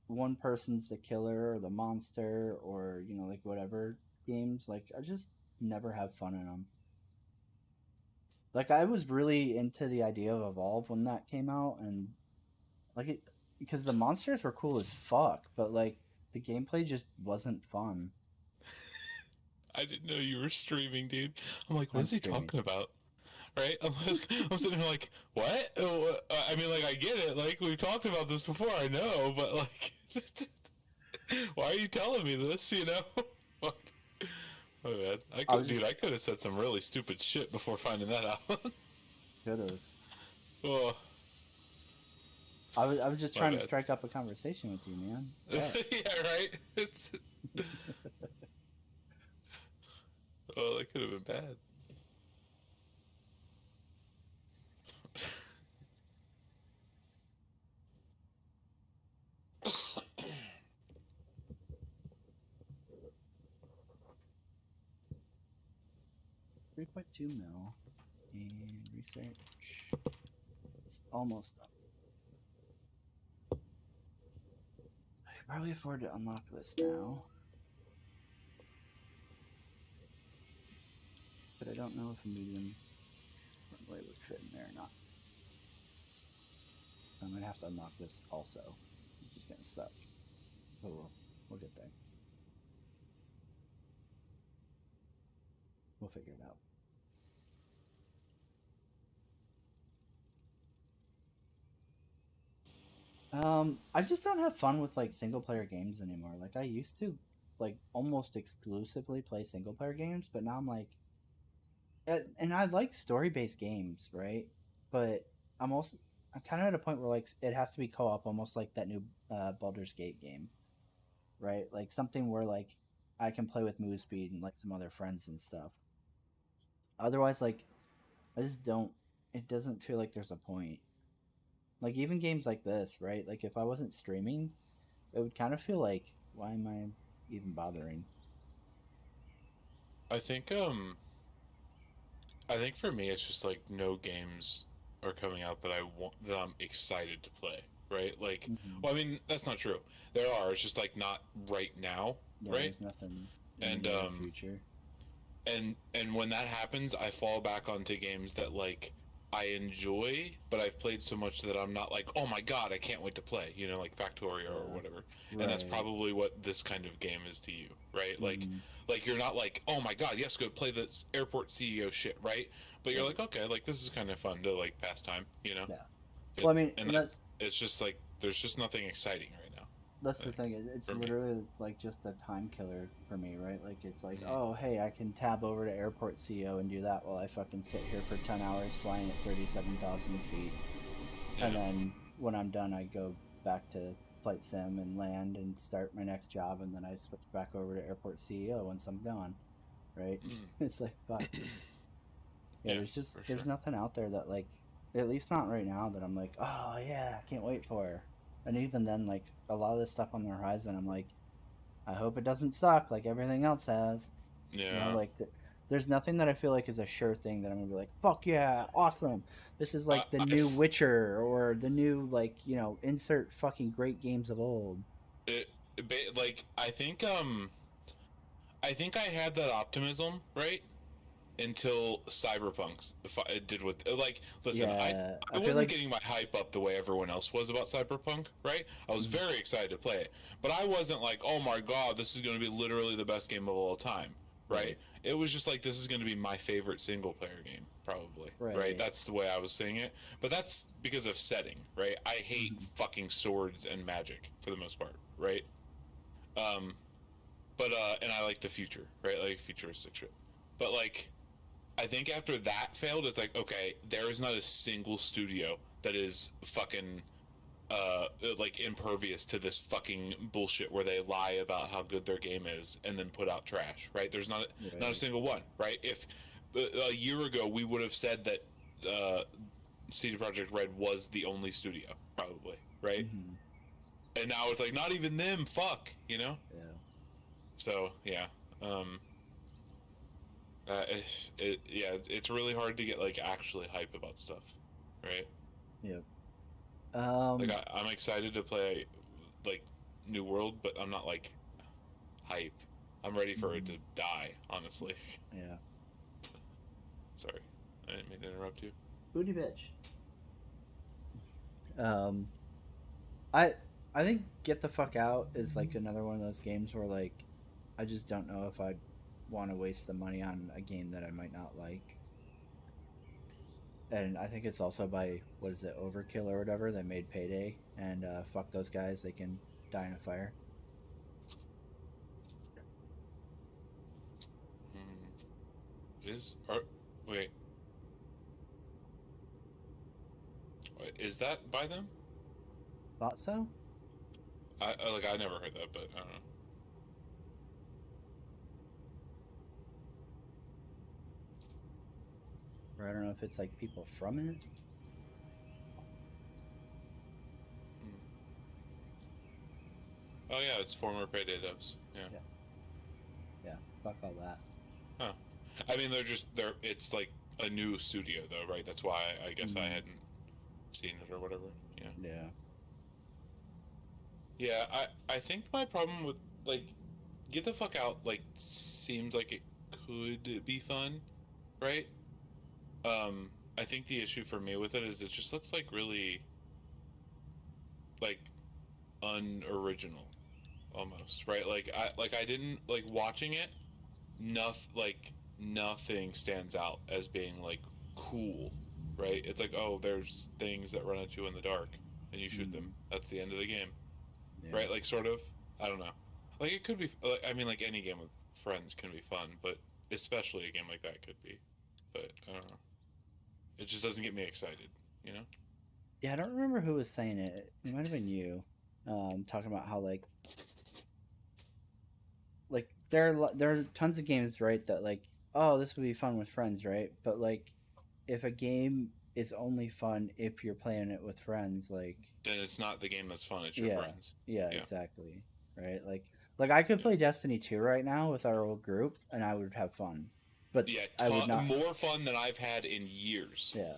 one person's the killer or the monster or like whatever games, like I just never have fun in them. Like I was really into the idea of Evolve when that came out, and like it because the monsters were cool as fuck, but like the gameplay just wasn't fun. I didn't know you were streaming, dude. I'm like, what I'm is he streaming. talking about? Right? I'm sitting here like, what? I mean, like, I get it. Like, we've talked about this before. I know, but like, why are you telling me this? You know? Fuck. My bad. I was just I could have said some really stupid shit before finding that out. could have. Oh, I was just my trying to bad. strike up a conversation with you, man. What? Yeah, right. It's oh, that could have been bad. 3.2 mil and research. It's almost done. I could probably afford to unlock this now, but I don't know if a medium runway would fit in there or not. So I'm gonna have to unlock this also, which is gonna suck. But we'll get there. We'll figure it out. I just don't have fun with like single player games anymore. Like I used to like almost exclusively play single player games, but now I'm like and I like story based games, right? But I'm kind of at a point where like it has to be co-op almost like that new Baldur's Gate game, right? Like something where like I can play with move speed and like some other friends and stuff. Otherwise like I just don't it doesn't feel like there's a point. Like even games like this, right? Like if I wasn't streaming, it would kind of feel like why am I even bothering? I think I think for me it's just like no games are coming out that I want that I'm excited to play, right? Like, Mm-hmm. well, I mean that's not true. There are. It's just like not right now, Yeah, right? there's nothing in And the near future. and when that happens, I fall back onto games that like I enjoy, but I've played so much that I'm not like, oh my god, I can't wait to play. You know, like Factorio or Yeah. whatever. And that's Right. probably what this kind of game is to you, right? Mm-hmm. Like you're not like, oh my god, yes, go play this airport CEO shit, right? But you're Right. like, okay, like this is kind of fun to like pass time, you know? Yeah. It, Well, I mean, and and that's it's just like there's just nothing exciting right now. that's I the think thing. It's for me. literally like just a time killer for me, right? Like it's like, Hmm. oh, hey, I can tab over to Airport CO and do that while I fucking sit here for 10 hours flying at 37,000 feet, and Yeah. then when I'm done, I go back to flight sim and land and start my next job, and then I switch back over to Airport CEO once I'm gone, right? Mm. It's like, fuck. Yeah, Yeah, for there's sure. nothing out there that like, at least not right now that I'm like, oh yeah, I can't wait for. And even then, like a lot of this stuff on the horizon, I'm like, I hope it doesn't suck like everything else has. You know, Yeah. like there's nothing that I feel like is a sure thing that I'm gonna be like, fuck yeah, awesome. This is I, like the I new Witcher or the new like insert fucking great games of old. it, like I think I had that optimism, right? Until Cyberpunk's did with like listen, Yeah, I I feel wasn't like getting my hype up the way everyone else was about Cyberpunk, right? I was mm, very excited to play it, but I wasn't like, "Oh my god, this is going to be literally the best game of all time." right, Right? It was just like this is going to be my favorite single player game, probably. Right? right, That's the way I was seeing it. But that's because of setting, right? I hate mhm, fucking swords and magic for the most part, right? Um but and I like the future, right? Like futuristic shit. But like I think after that failed, it's like, okay, there is not a single studio that is fucking like impervious to this fucking bullshit where they lie about how good their game is and then put out trash, right? There's not a right, single one, right? If a year ago we would have said that CD Projekt Red was the only studio, probably, right? hmm And now it's like not even them, fuck, you know? yeah, So yeah, um, yeah, it's really hard to get like actually hype about stuff, right? yeah. Like Um, I'm excited to play like New World, but I'm not like hype. I'm ready for it to mhm, die, honestly. yeah. Sorry. I didn't mean to interrupt you. Booty bitch. Um, I I think Get the Fuck Out is like another one of those games where like I just don't know if I'd want to waste the money on a game that I might not like. And I think it's also by what is it, Overkill or whatever that made Payday, and fuck those guys, they can die in a fire. Is wait, is that by them? Thought so? I never heard that, but I don't know. Or I don't know if it's like people from it. Oh yeah, it's former Payday devs. Yeah. Yeah, fuck all that. Huh. I mean, they're. It's like a new studio though, right? That's why I guess I hadn't seen it or whatever. Yeah. Yeah. Yeah. I think my problem with like Get the Fuck Out like seems like it could be fun, right? I think the issue for me with it is it just looks like really like unoriginal almost, right? I didn't like watching it. Nothing stands out as being like cool, right? It's like, oh, there's things that run at you in the dark and you shoot them. That's the end of the game, Yeah. right? Like sort of. I don't know. Like it could be. Like, I mean, like any game with friends can be fun, but especially a game like that could be. But I don't know. It just doesn't get me excited, you know? Yeah, I don't remember who was saying it. It might have been you, talking about how like there are tons of games, right, that like, oh, this would be fun with friends, right? But like if a game is only fun if you're playing it with friends, like, Then it's not the game that's fun. It's your yeah, friends. yeah, Yeah. exactly, right? Like I could play Destiny 2 right now with our old group and I would have fun, but Yeah, I would not. more fun than I've had in years. Yeah.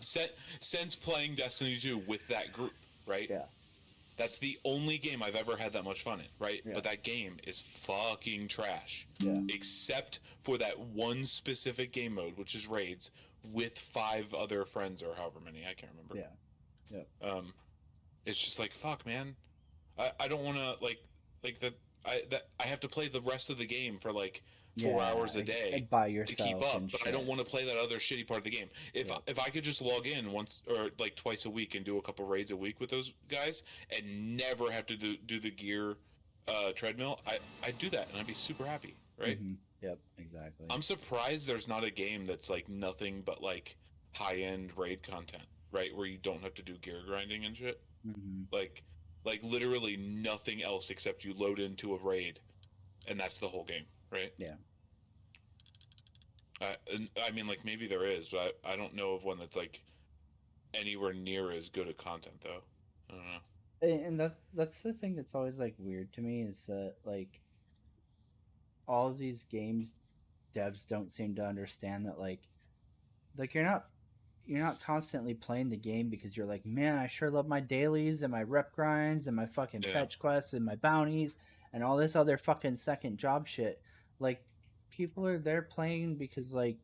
Since playing Destiny 2 with that group, right? Yeah. That's the only game I've ever had that much fun in, right? Yeah. But that game is fucking trash. Yeah. Except for that one specific game mode, which is raids with 5 other friends or however many, I can't remember. Yeah. Yeah. It's just like fuck, man. I don't want to that I have to play the rest of the game for like 4 hours a day by to yourself keep up, and but shit. I don't want to play that other shitty part of the game. If I could just log in once or like twice a week and do a couple raids a week with those guys and never have to do the gear treadmill, I'd do that and I'd be super happy, right? Mm-hmm. Yep, exactly. I'm surprised there's not a game that's like nothing but like high-end raid content, right? Where you don't have to do gear grinding and shit. Mm-hmm. Like literally nothing else except you load into a raid and that's the whole game, right? Yeah. I mean, like maybe there is, but I don't know of one that's like anywhere near as good at content, though. I don't know. And that's the thing that's always like weird to me is that like all of these games devs don't seem to understand that like you're not constantly playing the game because you're like, man, I sure love my dailies and my rep grinds and my fucking fetch quests and my bounties and all this other fucking second job shit. Like people are there playing because like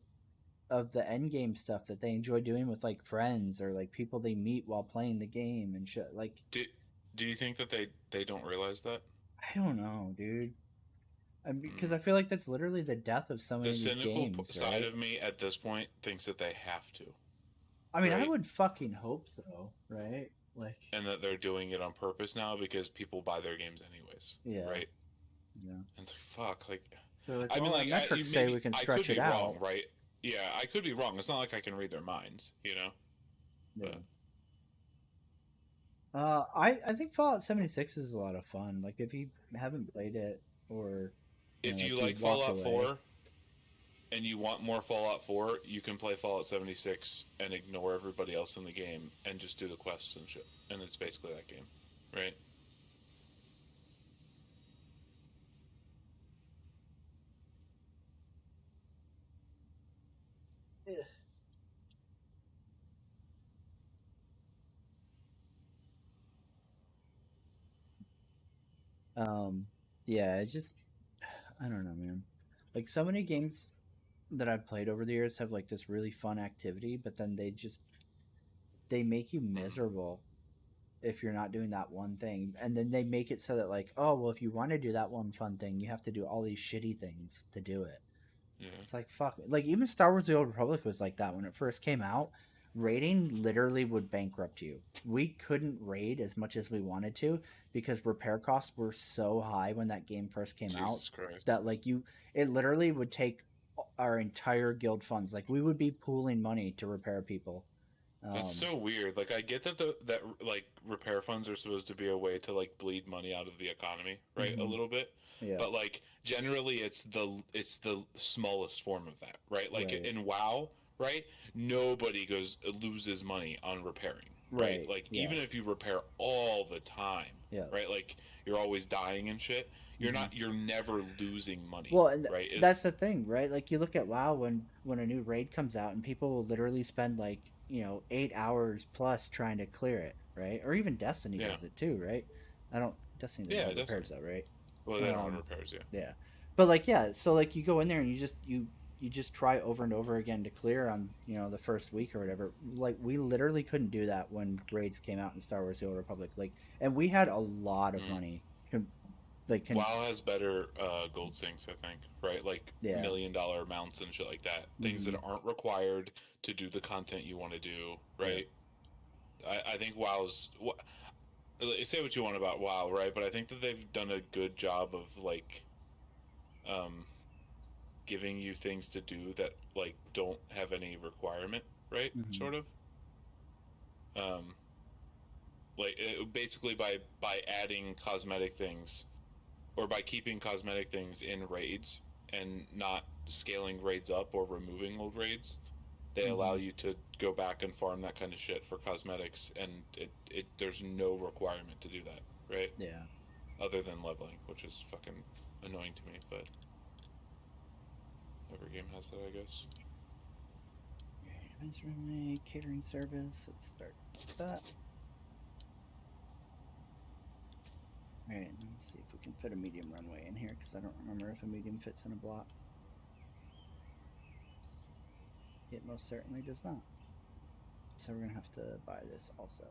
of the end game stuff that they enjoy doing with like friends or like people they meet while playing the game and shit. Like, do you think that they don't realize that? I don't know, dude. Because I feel like that's literally the death of so many of these games. The cynical side of me at this point thinks that they have to. I mean, right? I would fucking hope so, right? Like, and that they're doing it on purpose now because people buy their games anyways. Yeah. Right. Yeah. And it's like fuck. Like, like I mean, like metrics say we can stretch it out. Wrong, right? Yeah, I could be wrong. It's not like I can read their minds, you know. Yeah. But... I think Fallout 76 is a lot of fun. Like if you haven't played it or if you like Fallout 4 and you want more Fallout 4, you can play Fallout 76 and ignore everybody else in the game and just do the quests and shit. And it's basically that game, right? Yeah, it just I don't know, man. Like so many games that I've played over the years have like this really fun activity, but then they make you miserable if you're not doing that one thing. And then they make it so that like, oh well, if you want to do that one fun thing, you have to do all these shitty things to do it. Yeah. It's like fuck. Like even Star Wars: The Old Republic was like that when it first came out. Raiding literally would bankrupt you. We couldn't raid as much as we wanted to because repair costs were so high when that game first came out Jesus Christ. that like it literally would take our entire guild funds. Like we would be pooling money to repair people. That's so weird. Like I get that that like repair funds are supposed to be a way to like bleed money out of the economy, right? A Mhm. little bit. Yeah. But like generally it's the smallest form of that, right? Like Right. in WoW, right? Nobody loses money on repairing, right? Right. Like Yeah. even if you repair all the time, Yeah. right? Like you're always dying and shit. Mhm. You're never losing money, Well, and right? that's the thing, right? Like you look at WoW when a new raid comes out, and people will literally spend like 8 hours plus trying to clear it, right? Or even Destiny Yeah. does it too, right? I don't Destiny doesn't Yeah, have repairs definitely. though, right? Well, they don't have Um, repairs, yeah. yeah, but like yeah, so like you go in there and you just try over and over again to clear on the first week or whatever. Like we literally couldn't do that when raids came out in Star Wars: The Old Republic. Like, and we had a lot of Mm. money. Like WoW has better gold sinks, I think, right? Like yeah. $1 million amounts and shit like that. Things Hmm. that aren't required to do the content you want to do, Yeah. right? I think say what you want about WoW, right? But I think that they've done a good job of like um, giving you things to do that like don't have any requirement, right? Hmm. Sort of. Um, basically by adding cosmetic things or by keeping cosmetic things in raids and not scaling raids up or removing old raids, they allow Hmm. you to go back and farm that kind of shit for cosmetics, and it there's no requirement to do that, right? Yeah. Other than leveling, which is fucking annoying to me, but every game has that, I guess. Events runway, catering service. Let's start with that. Alright, let's see if we can fit a medium runway in here because I don't remember if a medium fits in a block. It most certainly does not. So we're gonna have to buy this also.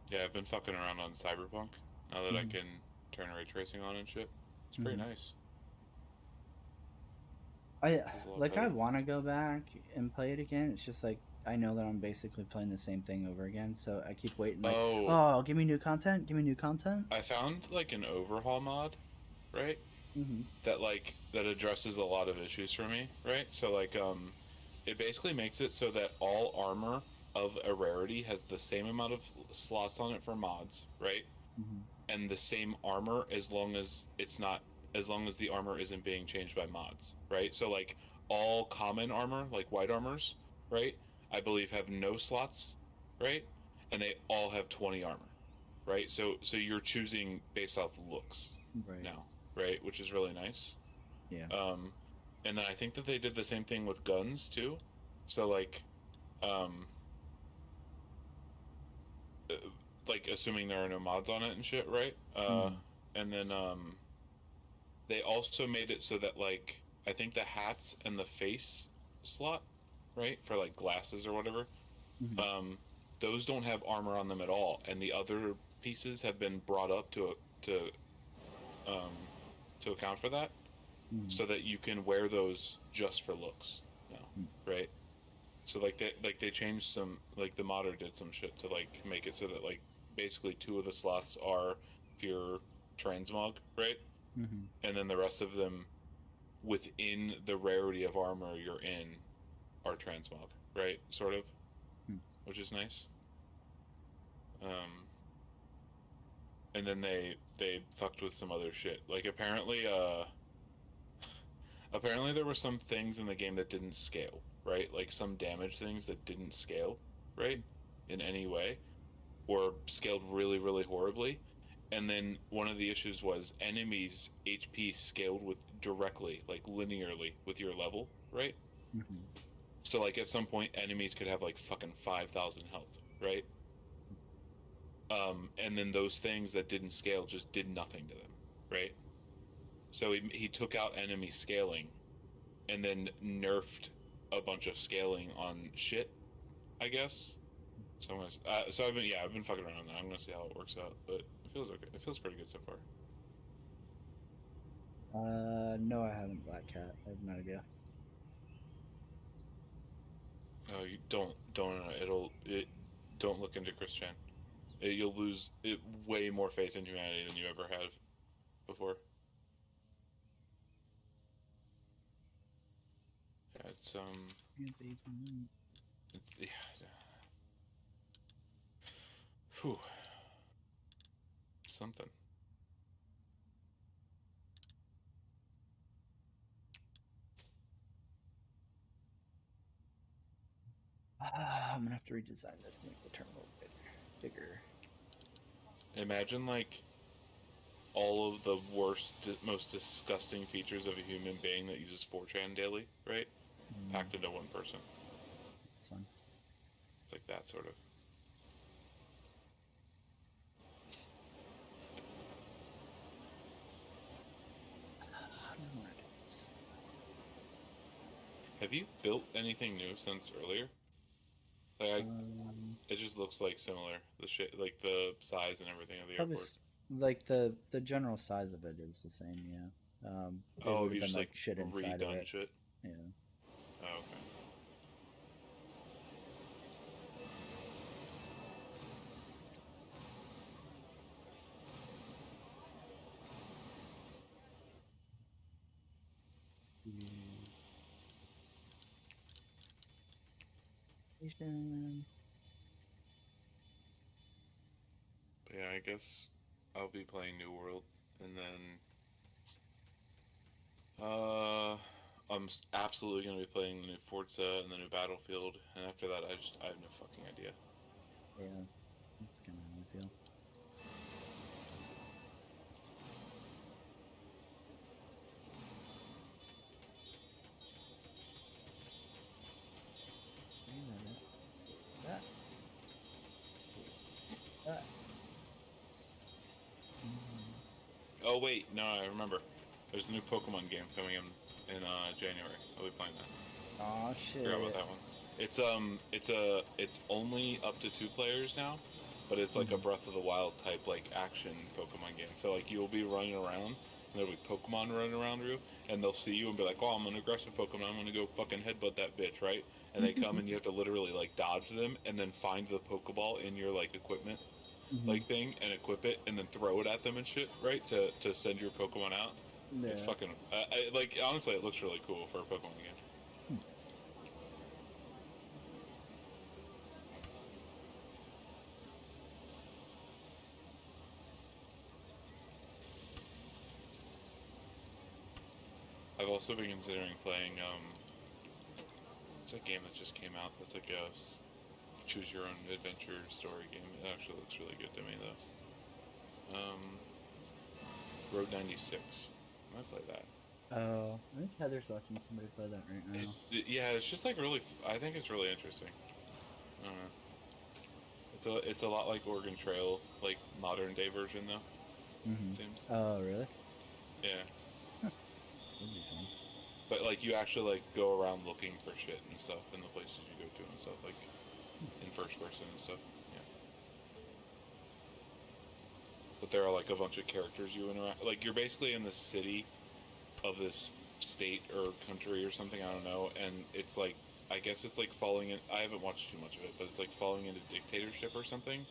Yeah, I've been fucking around on Cyberpunk now that I can turn ray tracing on and shit. It's pretty nice. I want to go back and play it again. It's just like I know that I'm basically playing the same thing over again, so I keep waiting. Like, oh, give me new content. Give me new content. I found like an overhaul mod, right? Mm-hmm. That addresses a lot of issues for me, right? So like it basically makes it so that all armor of a rarity has the same amount of slots on it for mods, right? Mm-hmm. And the same armor as long as the armor isn't being changed by mods, right? So like all common armor, like white armors, right? I believe have no slots, right? And they all have 20 armor, right? So you're choosing based off looks Right. now, right? Which is really nice. Yeah. And then I think that they did the same thing with guns too. So um, uh, like assuming there are no mods on it and shit, right? And then they also made it so that like I think the hats and the face slot, right, for like glasses or whatever, Mm-hmm. those don't have armor on them at all, and the other pieces have been brought up um, to account for that, so that you can wear those just for looks now, right? So like they changed some, like the modder did some shit to like make it so that like basically two of the slots are pure transmog, right? Mm-hmm. And then the rest of them within the rarity of armor you're in are transmog, right? Sort of, which is nice. And then they fucked with some other shit. Like apparently there were some things in the game that didn't scale, right? Like some damage things that didn't scale, right? In any way, or scaled really, really horribly. And then one of the issues was enemies' HP scaled with directly, like linearly with your level, right? Mm-hmm. So like at some point enemies could have like fucking 5,000 health, right? And then those things that didn't scale just did nothing to them, right? So he took out enemy scaling and then nerfed a bunch of scaling on shit, I guess. So I'm gonna. I've been fucking around on that. I'm gonna see how it works out, but it feels okay. It feels pretty good so far. No, I haven't. Black Cat. I have no idea. Oh, you don't. Don't look into Chris Chan. You'll lose way more faith in humanity than you ever have before. Yeah, it's yeah. Whew, something. I'm gonna have to redesign this to make the terminal bigger. Imagine like all of the worst, most disgusting features of a human being that uses 4chan daily, right? Packed into one person. That's fun. It's like that sort of. I don't know what to do this. Have you built anything new since earlier? Like, it just looks like similar. The shit, like the size and everything of the Probably airport. like the general size of it is the same. Yeah. It Oh, would have have you been just like shit inside of redone it. shit? Yeah. Oh, okay. Station. But yeah, I guess I'll be playing New World, and then absolutely gonna be playing the new Forza and the new Battlefield, and after that, I have no fucking idea. Yeah, that's kind of how I feel. That. That. Oh wait, no, I remember. There's a new Pokemon game coming in January. I'll be playing that. Aw, shit. Forgot about that one. It's only up to 2 players now, but it's like a Breath of the Wild type like action Pokemon game. So like you'll be running around, and there'll be Pokemon running around you, and they'll see you and be like, "Oh, I'm an aggressive Pokemon. I'm gonna go fucking headbutt that bitch, right?" And they come and you have to literally like dodge them, and then find the Pokeball in your like equipment like thing and equip it, and then throw it at them and shit, right? To send your Pokemon out. Yeah. It's fucking like honestly, it looks really cool for a Pokemon game. I've also been considering playing. It's a game that just came out. That's like a choose your own adventure story game. It actually looks really good to me though. Road 96. I might play that. Oh, I think Heather's watching somebody play that right now. Yeah, it's just like really. I think it's really interesting. I don't know. It's a lot like Oregon Trail, like modern day version though. It seems. Oh, really? Yeah. That'd be fun. But like you actually like go around looking for shit and stuff in the places you go to and stuff, like in first person and stuff. Yeah. But there are like a bunch of characters you interact. Like you're basically in the city of this state or country or something. I don't know. And it's like I guess it's like falling in. I haven't watched too much of it, but it's like falling into dictatorship or something,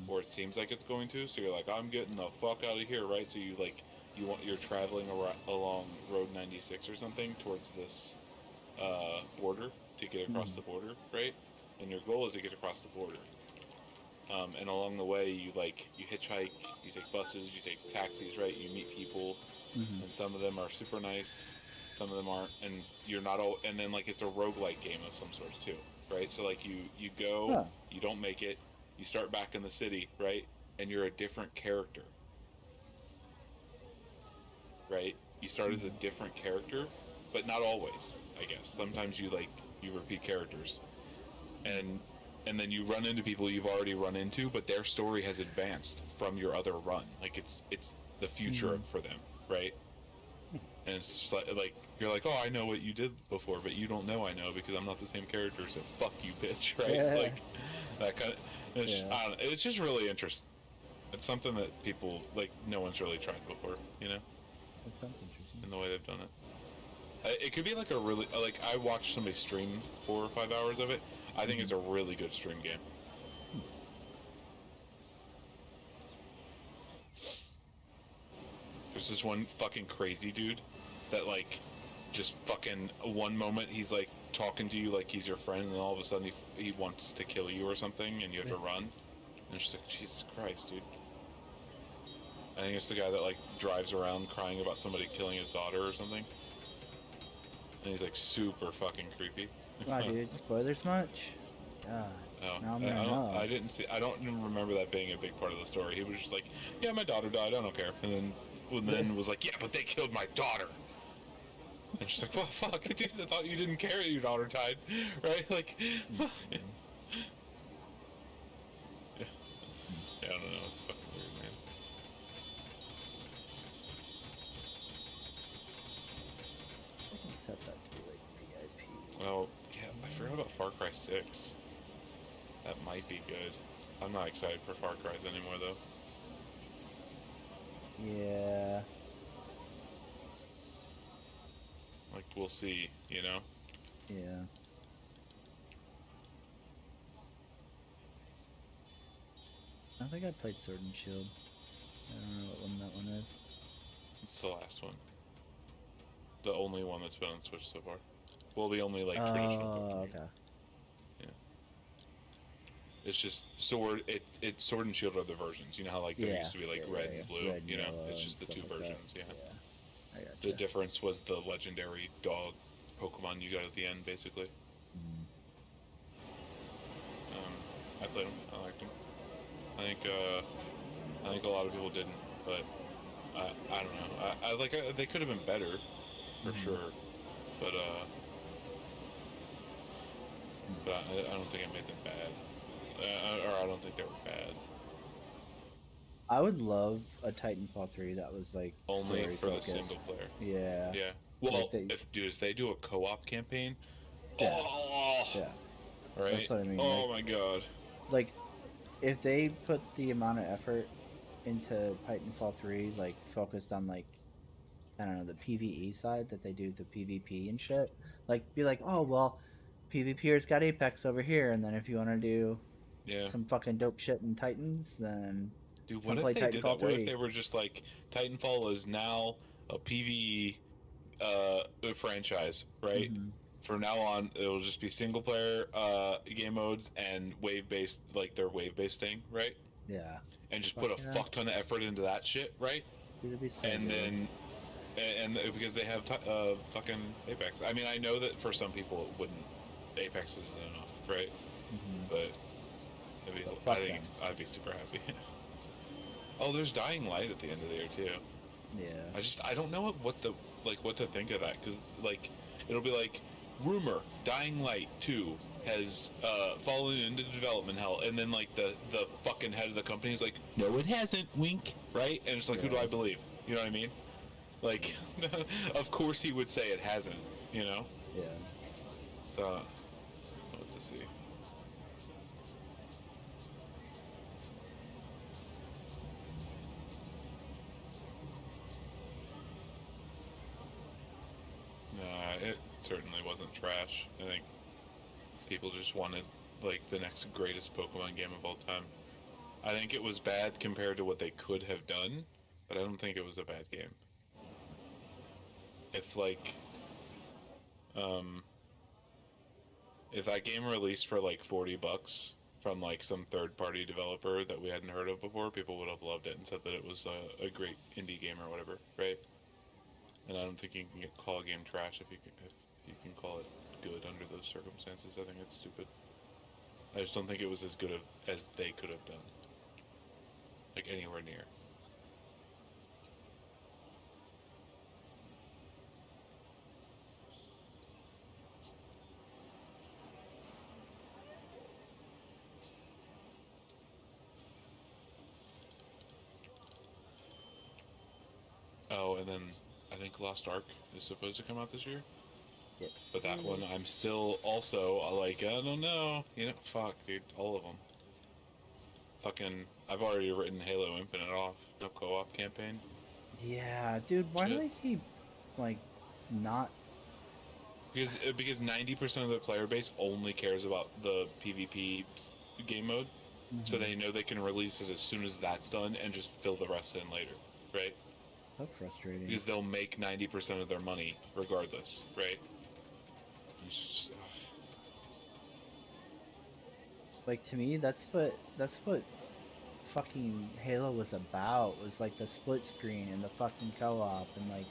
or it seems like it's going to. So you're like, I'm getting the fuck out of here, right? So you like you're traveling along Road 96 or something towards this border to get across the border, right? And your goal is to get across the border. And along the way, you hitchhike, you take buses, you take taxis, right? You meet people, and some of them are super nice, some of them aren't, and you're not all. And then like it's a roguelike game of some sort too, right? So like you go, you don't make it, you start back in the city, right? And you're a different character. Right? You start as a different character, but not always, I guess. Sometimes you repeat characters. And then you run into people you've already run into, but their story has advanced from your other run. Like it's the future for them, right? And it's just like you're like, oh, I know what you did before, but you don't know I know because I'm not the same character. So fuck you, bitch, right? Yeah. Like that kind of. It's, Yeah. I don't know, it's just really interesting. It's something that people like no one's really tried before, you know, That sounds interesting. in the way they've done it. It could be like a really like I watched somebody stream 4 or 5 hours of it. I think it's a really good stream game. There's this one fucking crazy dude that like just fucking one moment he's like talking to you like he's your friend, and then all of a sudden he wants to kill you or something, and you have to run. And it's just like, Jesus Christ, dude. I think it's the guy that like drives around crying about somebody killing his daughter or something. And he's like super fucking creepy. Wow, dude, spoilers much? God. Oh, Now I'm gonna know. I didn't see. I don't even remember that being a big part of the story. He was just like, "Yeah, my daughter died. I don't care." And then was like, "Yeah, but they killed my daughter." And she's like, "Well, fuck, dude. I thought you didn't care that your daughter died, right?" Like, yeah. Yeah, I don't know. It's fucking weird, man. I can set that to be like VIP. Oh, yeah. I forgot about Far Cry 6. That might be good. I'm not excited for Far Cry's anymore, though. Yeah. Like, we'll see, you know? Yeah. I think I played Sword and Shield. I don't know what one that one is. It's the last one. The only one that's been on Switch so far. Well, the only, like, traditional Pokemon game. Okay. Yeah. It's just Sword, it's Sword and Shield are the versions. You know how, like, there used to be, like, red and blue? Red, you know? yellow, It's just the two stuff like versions, that. yeah. I gotcha. The difference was the legendary dog Pokemon you got at the end, basically. Mm. I played them. I liked them. I think a lot of people didn't, but I don't know. I like they could have been better, for sure, but I don't think it made them bad, or I don't think they were bad. I would love a Titanfall 3 that was like Only story for focused. the single player. Yeah. Yeah. Well, Like if they do a co-op campaign, Yeah. oh, Yeah. right. That's what I mean. Oh like, my god. Like, if they put the amount of effort into Titanfall 3, like focused on like I don't know the PVE side that they do the PvP and shit, like be like, oh well, PvPers got Apex over here, and then if you want to do Yeah. some fucking dope shit in Titans, then Dude, come what play if they did Titanfall that? What 3. if they were just like Titanfall is now a PvE franchise, right? Mhm. From now on, it'll just be single player game modes and wave based, like their wave based thing, right? Yeah. And just Fuck put a yeah. fuck ton of effort into that shit, right? Dude, it'd be so And good. then, and because they have fucking Apex. I mean, I know that for some people it wouldn't. Apex isn't enough, right? Mhm. But But I think I'd be super happy. Oh, there's Dying Light at the end of the year too. Yeah. I don't know what to think of that, because like it'll be like rumor Dying Light 2 has fallen into development hell, and then like the fucking head of the company is like, no, it hasn't, wink, right? And it's like, who do I believe? You know what I mean? Like, of course he would say it hasn't, you know? Yeah. So, what to see. It certainly wasn't trash. I think people just wanted like the next greatest Pokemon game of all time. I think it was bad compared to what they could have done, but I don't think it was a bad game. If like um if that game released for like $40 from like some third party developer that we hadn't heard of before, people would have loved it and said that it was a great indie game or whatever, right? And I don't think you can call a game trash if you can call it good under those circumstances. I think it's stupid. I just don't think it was as good as they could have done. Like anywhere near. Oh, and then I think Lost Ark is supposed to come out this year. Yep. But that one, I'm still also like, I don't know. You know, fuck, dude, all of them. Fucking, I've already written Halo Infinite off. No co-op campaign. Yeah, dude. Why do Shit. they keep like not? Because 90% of the player base only cares about the PvP game mode, so they know they can release it as soon as that's done and just fill the rest in later, right? So frustrating. Because they'll make 90% of their money regardless, right? It's just, Like to me, that's what fucking Halo was about. Was like the split screen and the fucking co-op and like,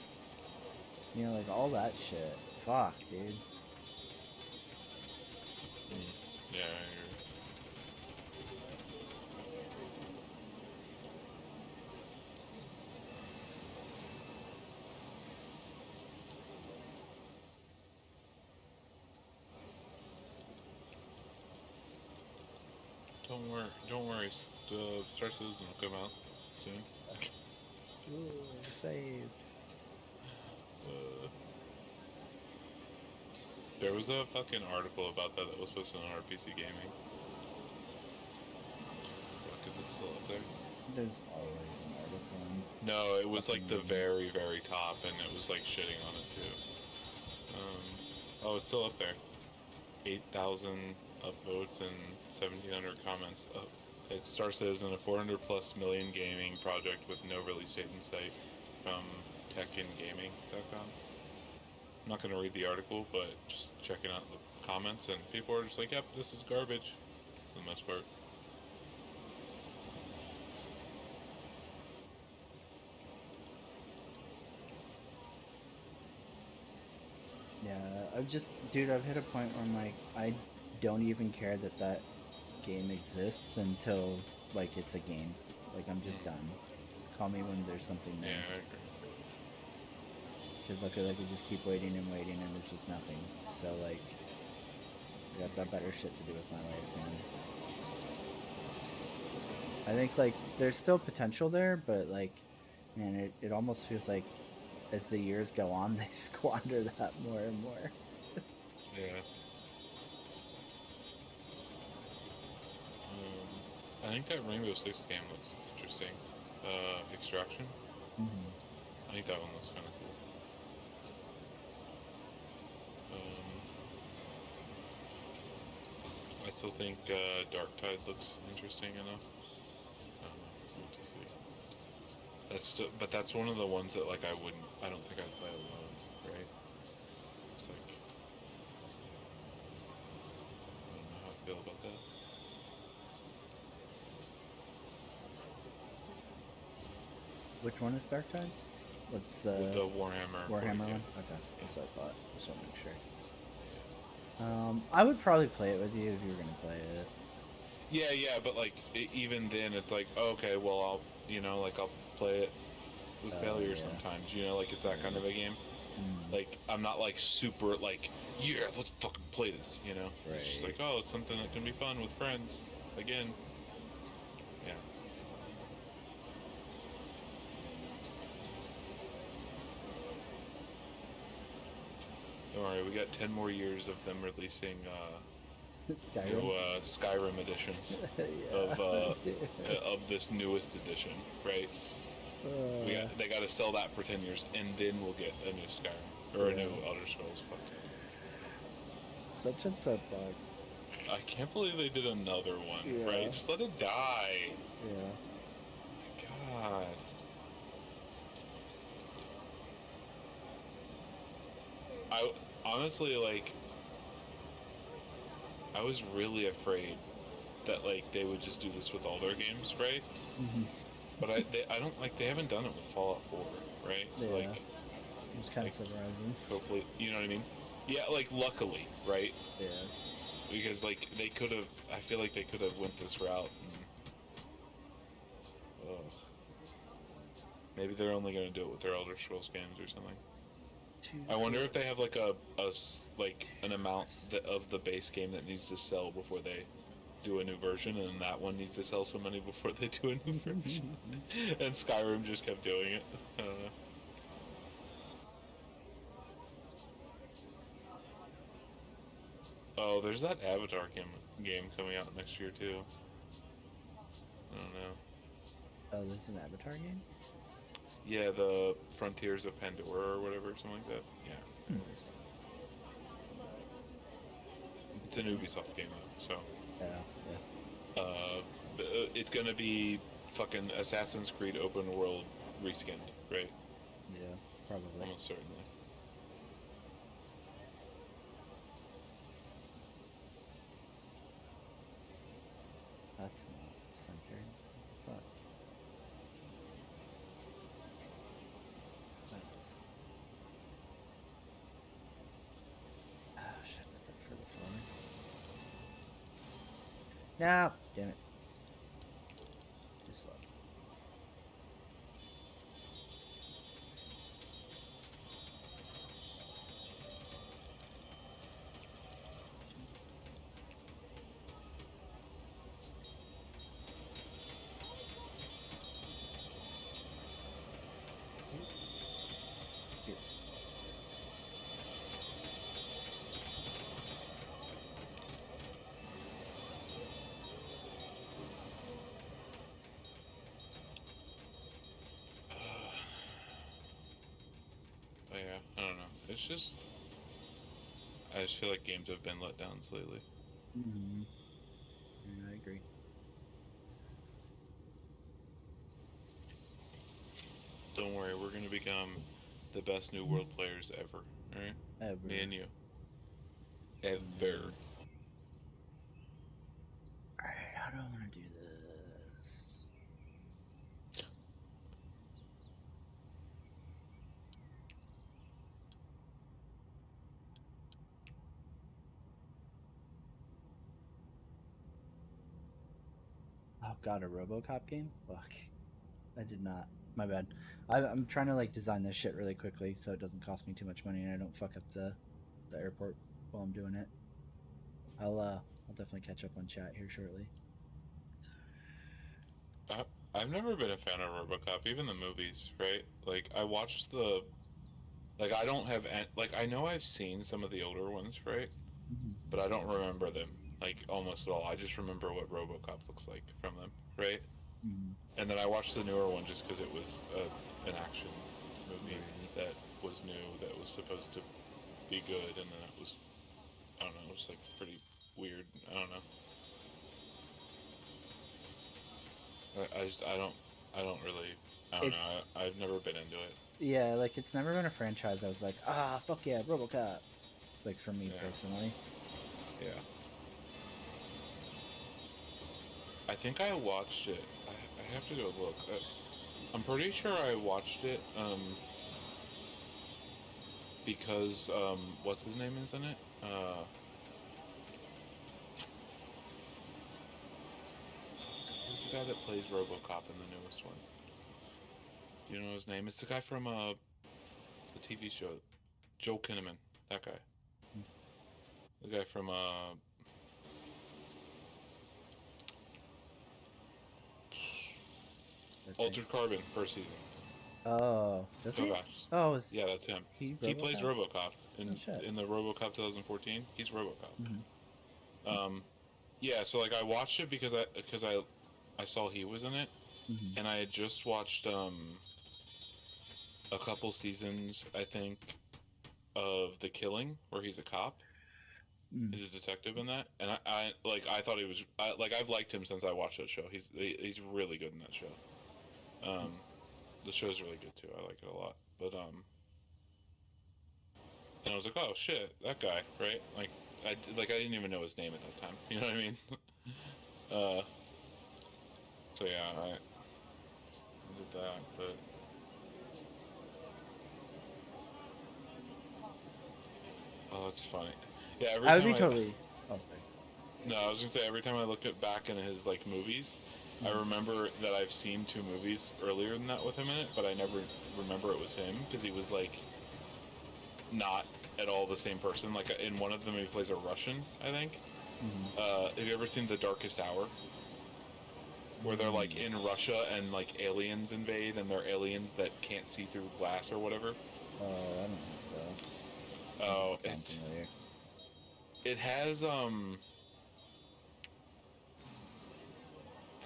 you know, like all that shit. Fuck, dude. yeah. Don't worry. Star Citizen will come out soon. Ooh, saved. There was a fucking article about that was posted on RPC Gaming. Fuck, is it still up there? There's always an article. No, it was like the Fucking- very, very top, and it was like shitting on it too. Oh, it's still up there. 8,000 upvotes and 1,700 comments. Oh, it's Star Citizen, a 400+ million gaming project with no release date in sight from techandgaming.com. I'm not going to read the article, but just checking out the comments, and people are just like, yep, this is garbage, for the most part. Yeah, dude, I've hit a point where I'm like, I don't even care that that game exists until, like, it's a game. Like, I'm just done. Call me when there's something Yeah, there. I agree. Because I feel like we just keep waiting and waiting and there's just nothing. So, like, I got better shit to do with my life, man. I think, like, there's still potential there, but, like, man, it almost feels like as the years go on, they squander that more and more. Yeah. I think that Rainbow Six game looks interesting. Extraction. Mm-hmm. I think that one looks kind of cool. I still think Dark Tide looks interesting enough. We'll have to see. But that's one of the ones that like I don't think I'd play alone, right? It's like I don't know how I feel about that. Which one is Dark Tides? What's With the Warhammer. Warhammer 40K. one? Okay, that's what I thought. Just want to make sure. I would probably play it with you if you were gonna play it. Yeah, but like even then, it's like okay, well I'll play it with failure yeah. sometimes. Like it's that kind of a game. Mm. Like I'm not like super like yeah, let's fucking play this. It's just like Right. it's something that can be fun with friends. Again, yeah. Don't worry, we got 10 more years of them releasing Skyrim. new Skyrim editions of this newest edition, right? They got to sell that for 10 years, and then we'll get a new Skyrim or a new Elder Scrolls. Fuck. That shit's so fucked. I can't believe they did another one. Yeah. Right? Just let it die. Yeah. God. I honestly I was really afraid that they would just do this with all their games, right? Mm-hmm. But I don't they haven't done it with Fallout 4, right? So Yeah. It's kind of surprising. hopefully, you know what I mean? Yeah, luckily, right? Yeah. Because they could have. I feel like they could have went this route. And, maybe they're only going to do it with their Elder Scrolls games or something. I wonder if they have an amount of the base game that needs to sell before they do a new version, and that one needs to sell so many before they do a new version. And Skyrim just kept doing it. I don't know. Oh, there's that Avatar game coming out next year too. I don't know. Oh, there's an Avatar game? Yeah, the Frontiers of Pandora or whatever, something like that. Yeah. Hmm. Anyways. It's an Ubisoft game though, so. Yeah. It's gonna be fucking Assassin's Creed open world reskinned, right? Yeah, probably. Almost certainly. That's not centered. What the fuck? That is. Oh, should I put that further forward? No! Damn it. Too slow. Here. But yeah, I don't know. It's just, I just feel like games have been let down lately. Mm-hmm. Yeah, I agree. Don't worry, we're gonna become the best New World players ever. All right, Ever. me and you. Ever. Alright, how do I want to do this? Oh god, a RoboCop game? Fuck. I did not. My bad. I'm trying to like design this shit really quickly so it doesn't cost me too much money and I don't fuck up the airport while I'm doing it. I'll definitely catch up on chat here shortly. I've never been a fan of RoboCop, even the movies, right? Like I watched like I don't have like I know I've seen some of the older ones, right? Mm-hmm. But I don't remember them like almost at all. I just remember what RoboCop looks like from them, right? Mm-hmm. And then I watched the newer one just because it was an action movie that was new, that was supposed to be good, and then it was, I don't know, it was like pretty weird. I don't know. I don't really, I don't know. I've never been into it. Yeah, like it's never been a franchise I was like, ah, fuck yeah, RoboCop. Like for me Yeah. personally. Yeah. I think I watched it. I have to go look. I'm pretty sure I watched it because what's his name is in it? Who's the guy that plays RoboCop in the newest one? Do you know his name? It's the guy from the TV show, Joel Kinnaman. That guy. The guy from Altered Carbon, first season. Oh, does he? Oh gosh. Oh, Yeah, that's him. he He plays RoboCop Oh, in the RoboCop 2014. He's RoboCop. Mm-hmm. Yeah. So like I watched it because I saw he was in it, Mm-hmm. and I had just watched a couple seasons, I think, of The Killing, where he's a cop. Mm. He's a detective in that, and I thought he was like I've liked him since I watched that show. He's really good in that show. The show's really good too. I like it a lot. But and I was like, oh shit, that guy, right? Like I didn't even know his name at that time. You know what I mean? uh, so yeah, I did that, but oh, it's funny. Yeah, every I would time be totally. Oh, sorry. no, I was gonna say every time I look at back in his like movies, I remember that I've seen two movies earlier than that with him in it, but I never remember it was him because he was like not at all the same person. Like in one of them, he plays a Russian, I think. Mm-hmm. Have you ever seen The Darkest Hour? Where they're like in Russia and like aliens invade, and they're aliens that can't see through glass or whatever. Oh, I don't think so. Oh, Sounds familiar. It has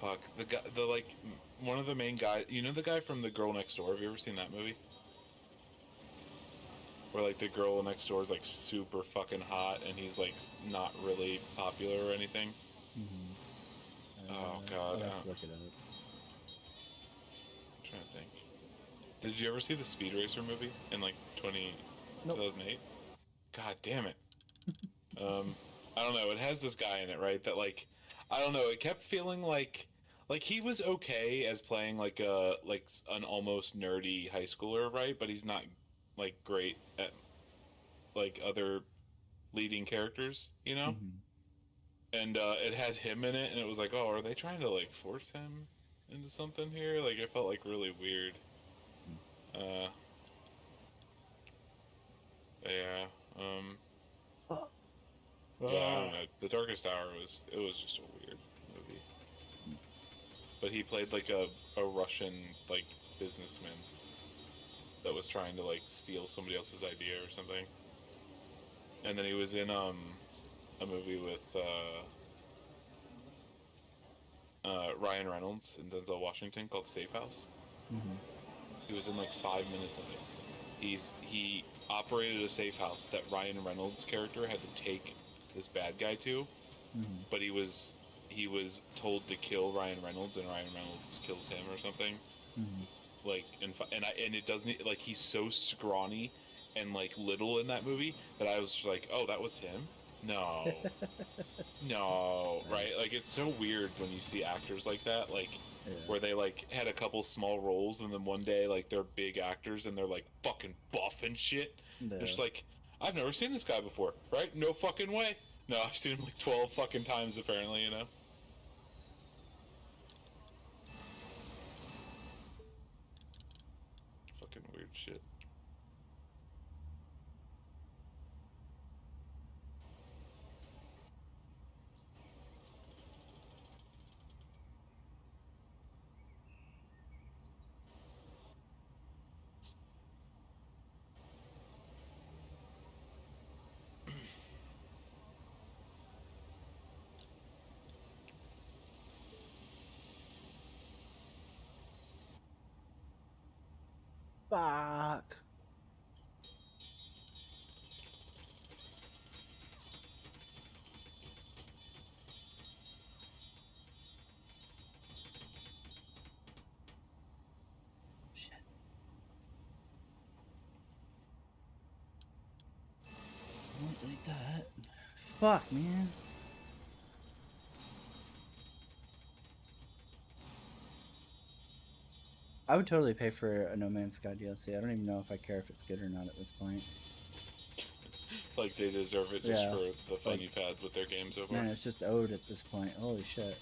fuck the guy, the like one of the main guys. You know the guy from The Girl Next Door? Have you ever seen that movie? Where like the girl next door is like super fucking hot, and he's like not really popular or anything. Mm-hmm. Oh god, I'll have to look it up. I'm trying to think. Did you ever see the Speed Racer movie in like Nope. 2008? God damn it. I don't know. It has this guy in it, right? That like, I don't know. It kept feeling like he was okay as playing like an almost nerdy high schooler, right? But he's not like great at like other leading characters, you know? Mm-hmm. And it had him in it, and it was like, oh, are they trying to like force him into something here? Like, it felt like really weird. Uh, yeah. Oh. Yeah, I don't know. The Darkest Hour was just a weird movie. But he played like a Russian like businessman that was trying to like steal somebody else's idea or something. And then he was in a movie with Ryan Reynolds and Denzel Washington called Safe House. Mm-hmm. He was in like 5 minutes of it. He operated a safe house that Ryan Reynolds' character had to take this bad guy to, Mm-hmm. but he was told to kill Ryan Reynolds, and Ryan Reynolds kills him or something. Mm-hmm. Like and it doesn't like he's so scrawny and like little in that movie that I was just like, oh, that was him. No, no, Nice. right? Like it's so weird when you see actors like that, like Yeah. where they like had a couple small roles and then one day like they're big actors and they're like fucking buff and shit. Yeah. It's like, I've never seen this guy before, right? No fucking way. No, I've seen him like 12 fucking times apparently, you know? Fucking weird shit. Fuck. Shit. Don't delete that. Fuck, man. I would totally pay for a No Man's Sky DLC. I don't even know if I care if it's good or not at this point. Like they deserve it just Yeah. for the fun Like, you've had with their games so far. Man, it's just owed at this point. Holy shit.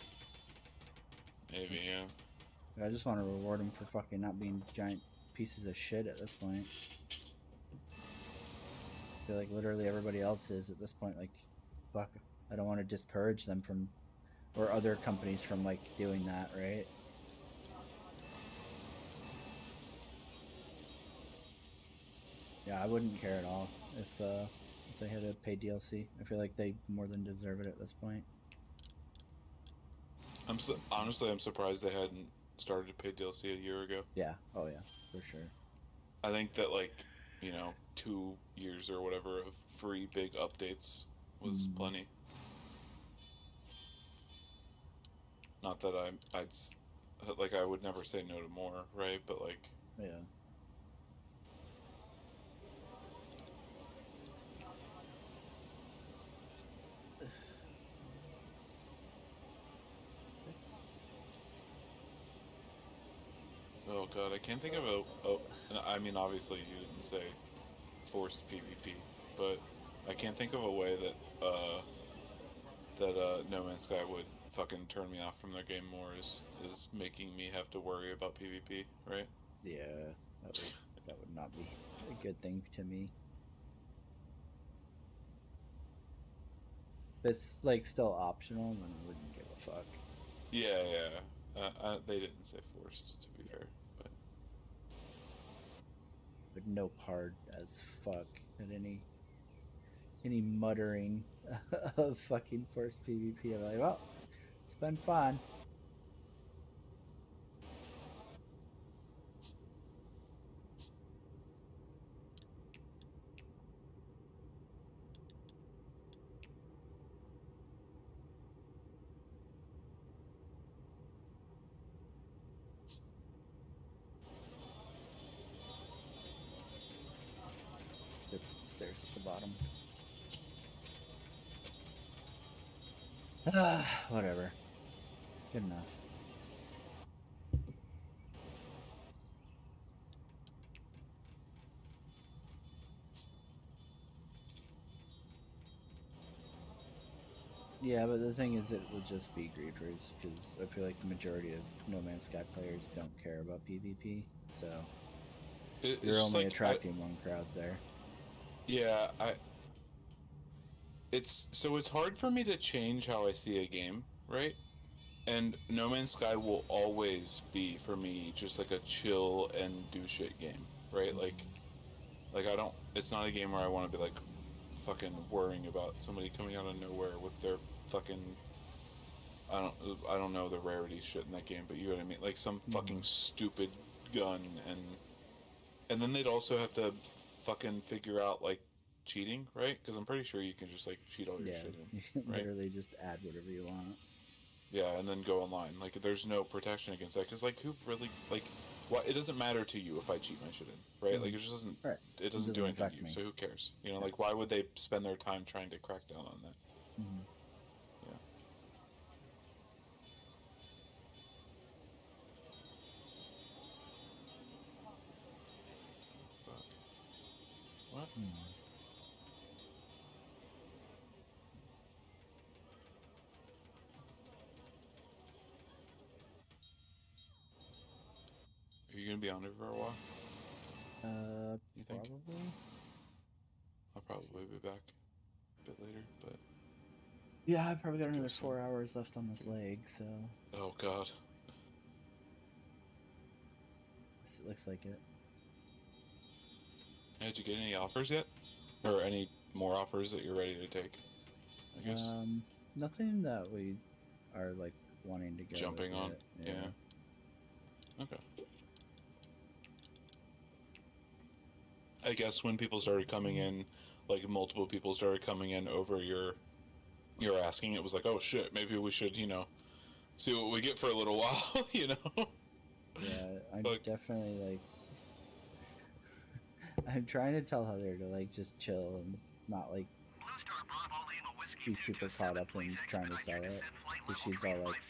Maybe, yeah. I just want to reward them for fucking not being giant pieces of shit at this point. I feel like literally everybody else is at this point. Like, fuck. I don't want to discourage them from, or other companies from, like, doing that, right? Yeah, I wouldn't care at all if they had to pay DLC. I feel like they more than deserve it at this point. Honestly, I'm surprised they hadn't started to pay DLC a year ago. Yeah. Oh yeah, for sure. I think that like, 2 years or whatever of free big updates was plenty. Not that I would never say no to more, right? But like, Yeah. oh god, I can't think of I mean, obviously you didn't say forced PvP, but I can't think of a way that No Man's Sky would fucking turn me off from their game more is making me have to worry about PvP, right? Yeah, that would not be a good thing to me. If it's like still optional, then I wouldn't give a fuck. Yeah, yeah. They didn't say forced, to be fair, but But nope hard as fuck at any any muttering of fucking forced PvP. I'm like, well, it's been fun. The stairs at the bottom. Whatever. Good enough. Yeah, but the thing is, it will just be griefers because I feel like the majority of No Man's Sky players don't care about PvP, so It's you're just only like attracting one crowd there. yeah, it's hard for me to change how I see a game, right? And No Man's Sky will always be for me just like a chill and do shit game, right? Like I don't. It's not a game where I want to be like fucking worrying about somebody coming out of nowhere with their fucking. I don't know the rarity shit in that game, but you know what I mean. Like some fucking stupid gun, and then they'd also have to fucking figure out like cheating, right? Because I'm pretty sure you can just like cheat all your Yeah, shit you in, can right? literally just add whatever you want. Yeah, and then go online. Like, there's no protection against that. Because, like, who really, like, what? It doesn't matter to you if I cheat my shit in, right? Like, it just doesn't, Right. it doesn't do anything to affect you. me. So who cares? You know, like, why would they spend their time trying to crack down on that? Mm-hmm. Yeah. But, what? Are you gonna be on it for a while? You think? Probably. I'll probably be back a bit later, but. Yeah, I probably got another Just 4 hours left on this leg, so Oh God. it looks like it. Did you get any offers yet, or any more offers that you're ready to take? I guess Nothing that we are like wanting to go jumping with on. yet. Yeah. Okay. I guess when people started coming in, like multiple people started coming in over your asking, it was like, oh shit, maybe we should, see what we get for a little while. Yeah, I'm Like, definitely like I'm trying to tell Heather to like just chill and not like Blue Star Bravo Lima Whiskey be super caught 227, up please in trying to expedite sell your it descent flight because level she's all like, 350.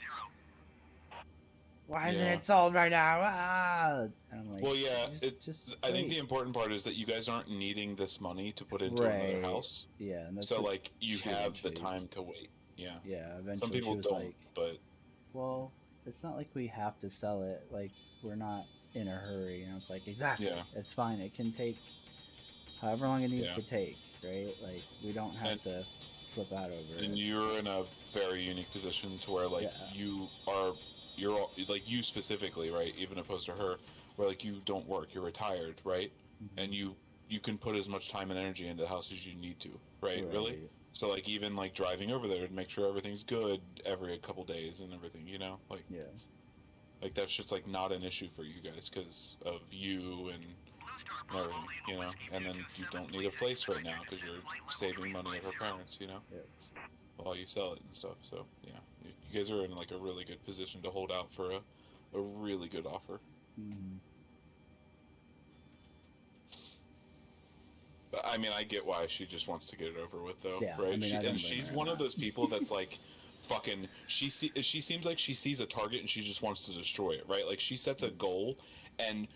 "Why isn't yeah. it sold right now?" Ah! And I'm like, Well, yeah. just I think wait. the important part is that you guys aren't needing this money to put into another Right. house. Yeah, and that's So what like you she have the eventually. time to wait. Yeah. Yeah, Some eventually she people was don't, like, but well, it's not like we have to sell it. Like, we're not in a hurry. And I was like, exactly. yeah. It's fine. It can take however long it needs Yeah. to take, right? Like, we don't have And to flip out over and it. you're in a very unique position to where like Yeah. you're like you specifically, right, even opposed to her, where like you don't work, you're retired, right? Mm-hmm. And you can put as much time and energy into the house as you need to, right? Really. Right. So like even like driving over there to make sure everything's good every couple days and everything, Yeah. like that shit's like not an issue for you guys because of you and everything. And then you don't need a place right now because you're saving money at her parents. Yeah. While you sell it and stuff. So yeah, you guys are in like a really good position to hold out for a really good offer. Mm-hmm. But I mean, I get why she just wants to get it over with, though, Yeah, right? I mean, I don't blame She's her one on of that. those people that's like, fucking. She seems like she sees a target and she just wants to destroy it, right? Like she sets a goal, and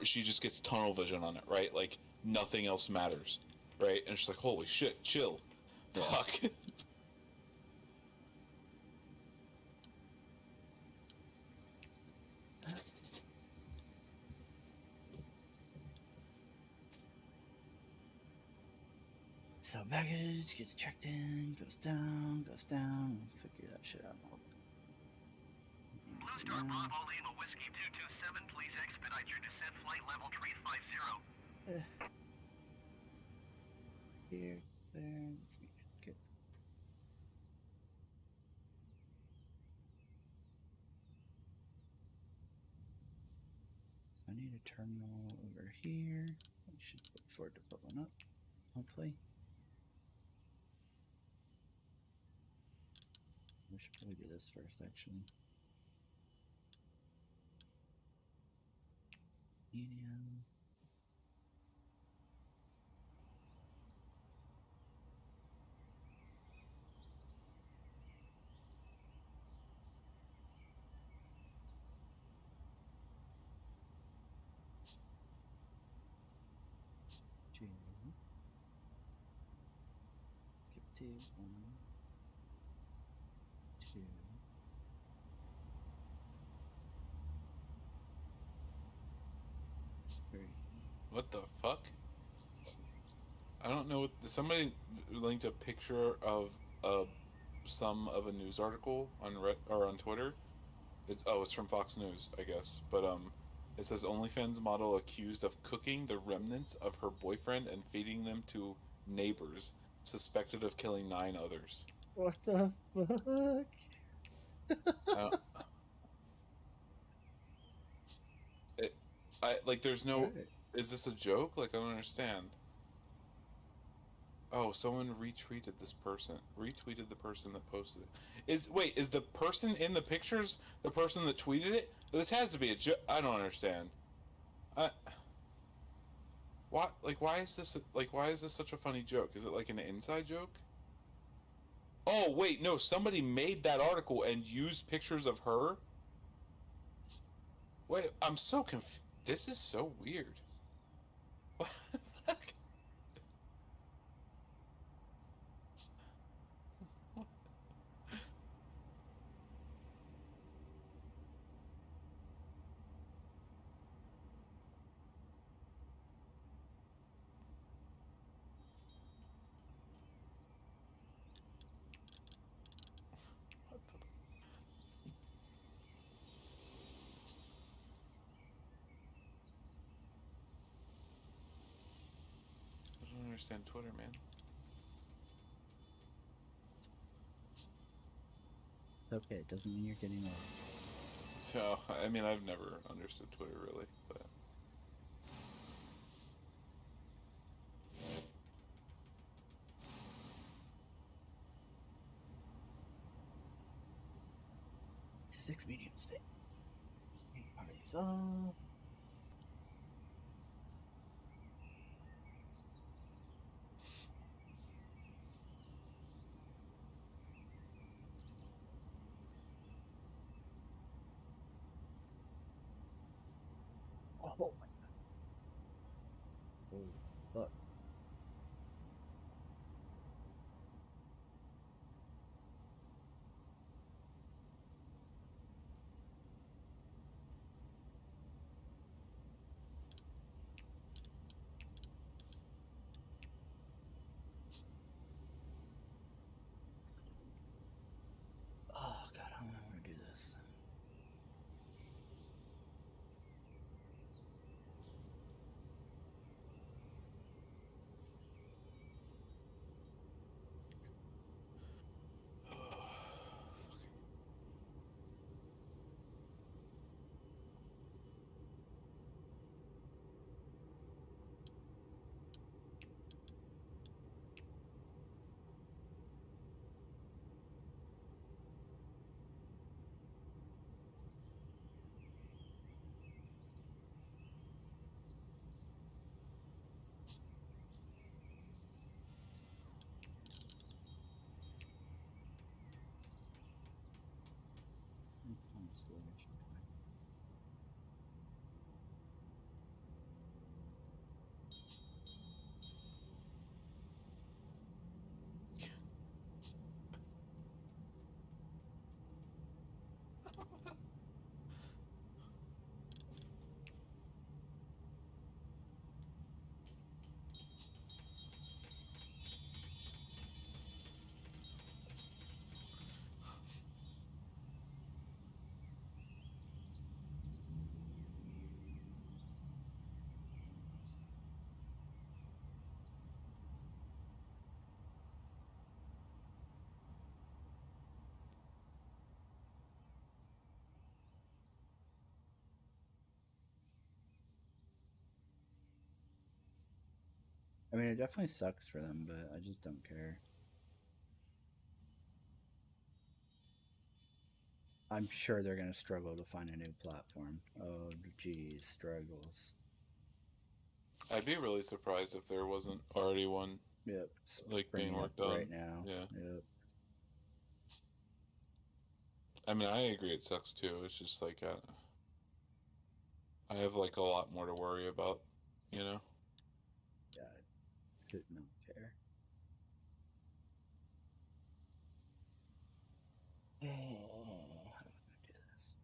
she just gets tunnel vision on it, right? Like nothing else matters, right? And she's like, holy shit, chill, Yeah. fuck. So baggage gets checked in, goes down. We'll figure that shit out. Blue Star Bravo Lima Whiskey 227, please expedite your descent flight level 350. Here. There. Let's see. Good. So I need a terminal over here. I should afford to put one up, hopefully. We should probably do this first, actually. Medium. Two. Skip two. 1, 2. 3. What the fuck? I don't know. Somebody linked a picture of a some of a news article on or on Twitter. It's from Fox News, I guess. But it says OnlyFans model accused of cooking the remnants of her boyfriend and feeding them to neighbors, suspected of killing 9 others. What the fuck? I don't, it, I like. There's no. Right. Is this a joke? Like I don't understand. Oh, someone retweeted this person. Retweeted the person that posted it. Is the person in the pictures the person that tweeted it? This has to be a joke. I don't understand. I why is this such a funny joke? Is it like an inside joke? Oh, wait, no, somebody made that article and used pictures of her? Wait, I'm so this is so weird. What the fuck? What the... I don't understand Twitter, man. Okay, it doesn't mean you're getting old. So, I mean, I've never understood Twitter really, but... Six medium steaks. Parties off. Oh my god. Holy fuck. Oh god, how do I want to do this? Almost go there, should be fine. I mean, it definitely sucks for them, but I just don't care. I'm sure they're going to struggle to find a new platform. Oh, geez, struggles. I'd be really surprised if there wasn't already one Yep, like being springing up worked on. right now. Yeah. Yep. I mean, I agree it sucks too. It's just like I have like a lot more to worry about, you know. Yeah, I could not care. Oh, how am I going to do this?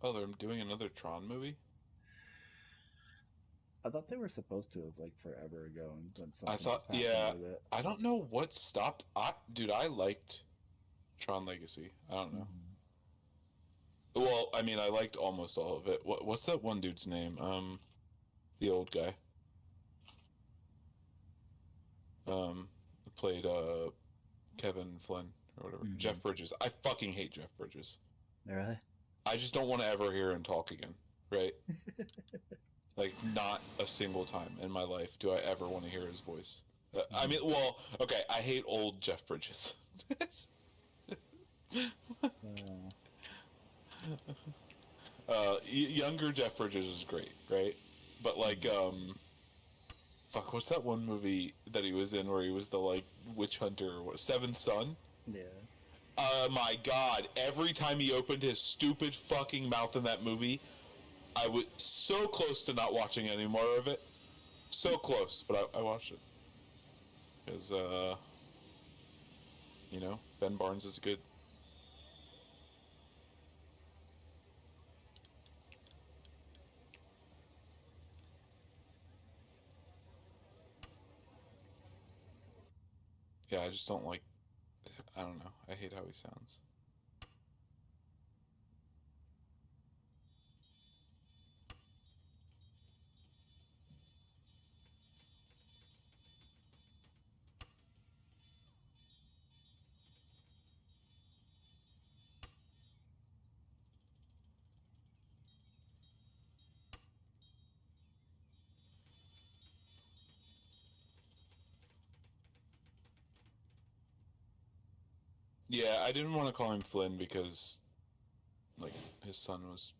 Oh, they're doing another Tron movie. I thought they were supposed to have, like, forever ago, and then I something thought, else happened yeah. with it. I don't know what stopped. Dude, I liked Tron Legacy. I don't know. Well, I mean, I liked almost all of it. What's that one dude's name? The old guy. Um, played Kevin Flynn or whatever. Mm-hmm. Jeff Bridges. I fucking hate Jeff Bridges. Really? I just don't want to ever hear him talk again. Right? Like, not a single time in my life do I ever want to hear his voice. I mean, well, okay, I hate old Jeff Bridges. Younger Jeff Bridges is great, right? But like, fuck, what's that one movie that he was in where he was the like witch hunter? What, Seventh Son? Yeah. My God! Every time he opened his stupid fucking mouth in that movie, I was so close to not watching any more of it. So close, but I watched it because you know, Ben Barnes is good. Yeah, I just don't like. I don't know. I hate how he sounds. Yeah, I didn't want to call him Flynn because, like, his son was,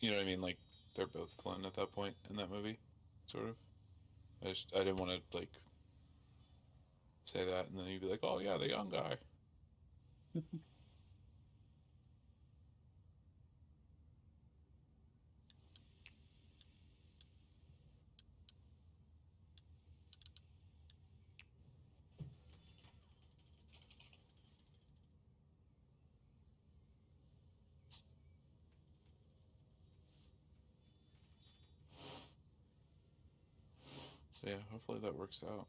you know what I mean? Like, they're both Flynn at that point in that movie, sort of. I didn't want to like say that, and then he'd be like, "Oh yeah, the young guy." So yeah, hopefully that works out.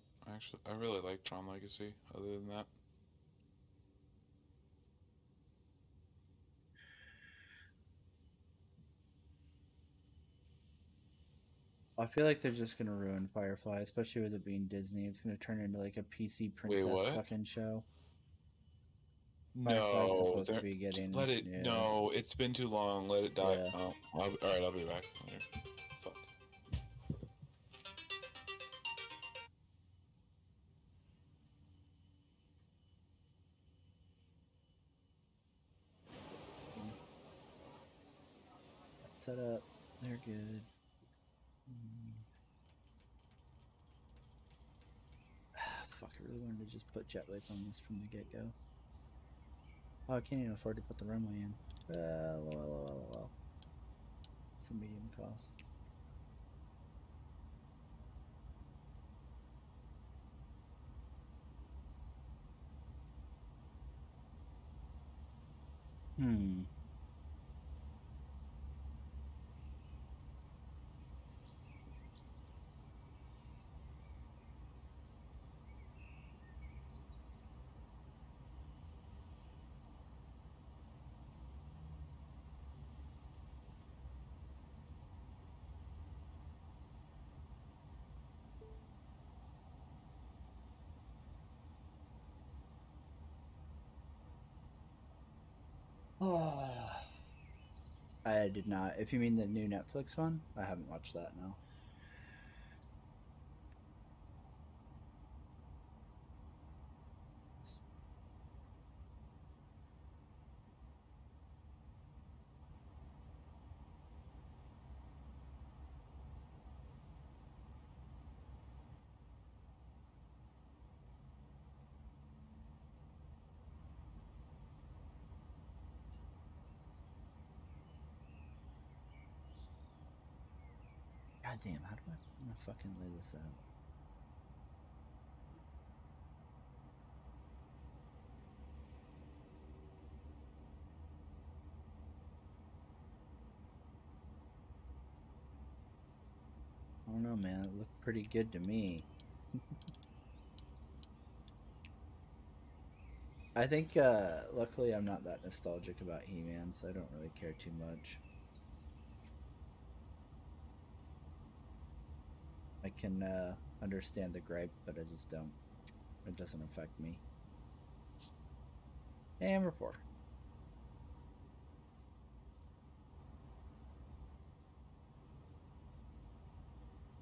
I really like Tron Legacy. Other than that, I feel like they're just gonna ruin Firefly, especially with it being Disney. It's gonna turn into like a PC wait, princess what? fucking show. Firefly's No, supposed to be getting, let it. yeah, No, it's been too long. Let it die. yeah. Oh, all right. I'll be back later. Fuck. Set up. They're good. Fuck, I really wanted to just put jetways on this from the get go. Oh, I can't even afford to put the runway in. Well. It's a medium cost. Hmm. Oh. I did not. If you mean the new Netflix one, I haven't watched that. No. God damn, how do I want to fucking lay this out? I don't know, man. It looked pretty good to me. I think, luckily, I'm not that nostalgic about He-Man, so I don't really care too much. I can understand the gripe, but I just don't. It doesn't affect me. And we're 4.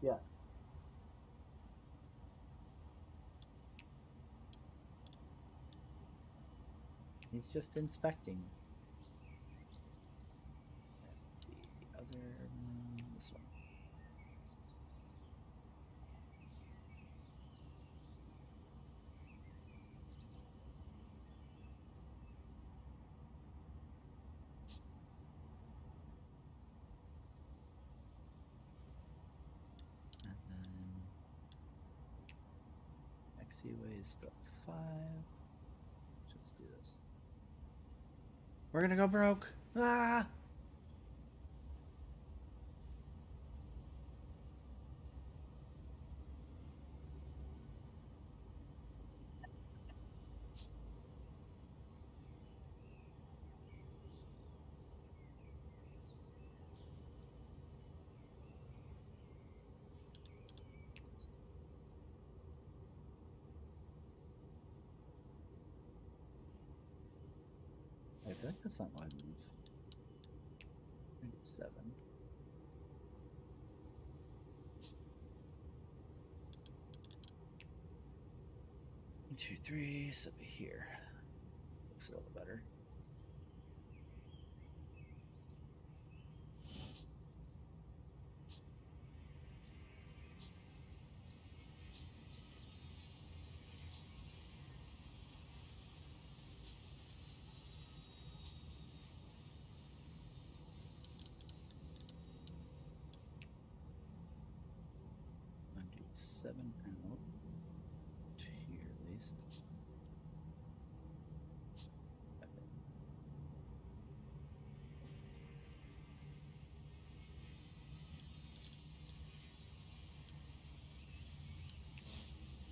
Yeah. He's just inspecting. The other one, this one. And then XUA is still 5. Let's do this. We're gonna go broke. Ah! I feel like that's not my move. 7. 1, 2, 3. So be here. Looks a little better. Undo 7 out. Here at least.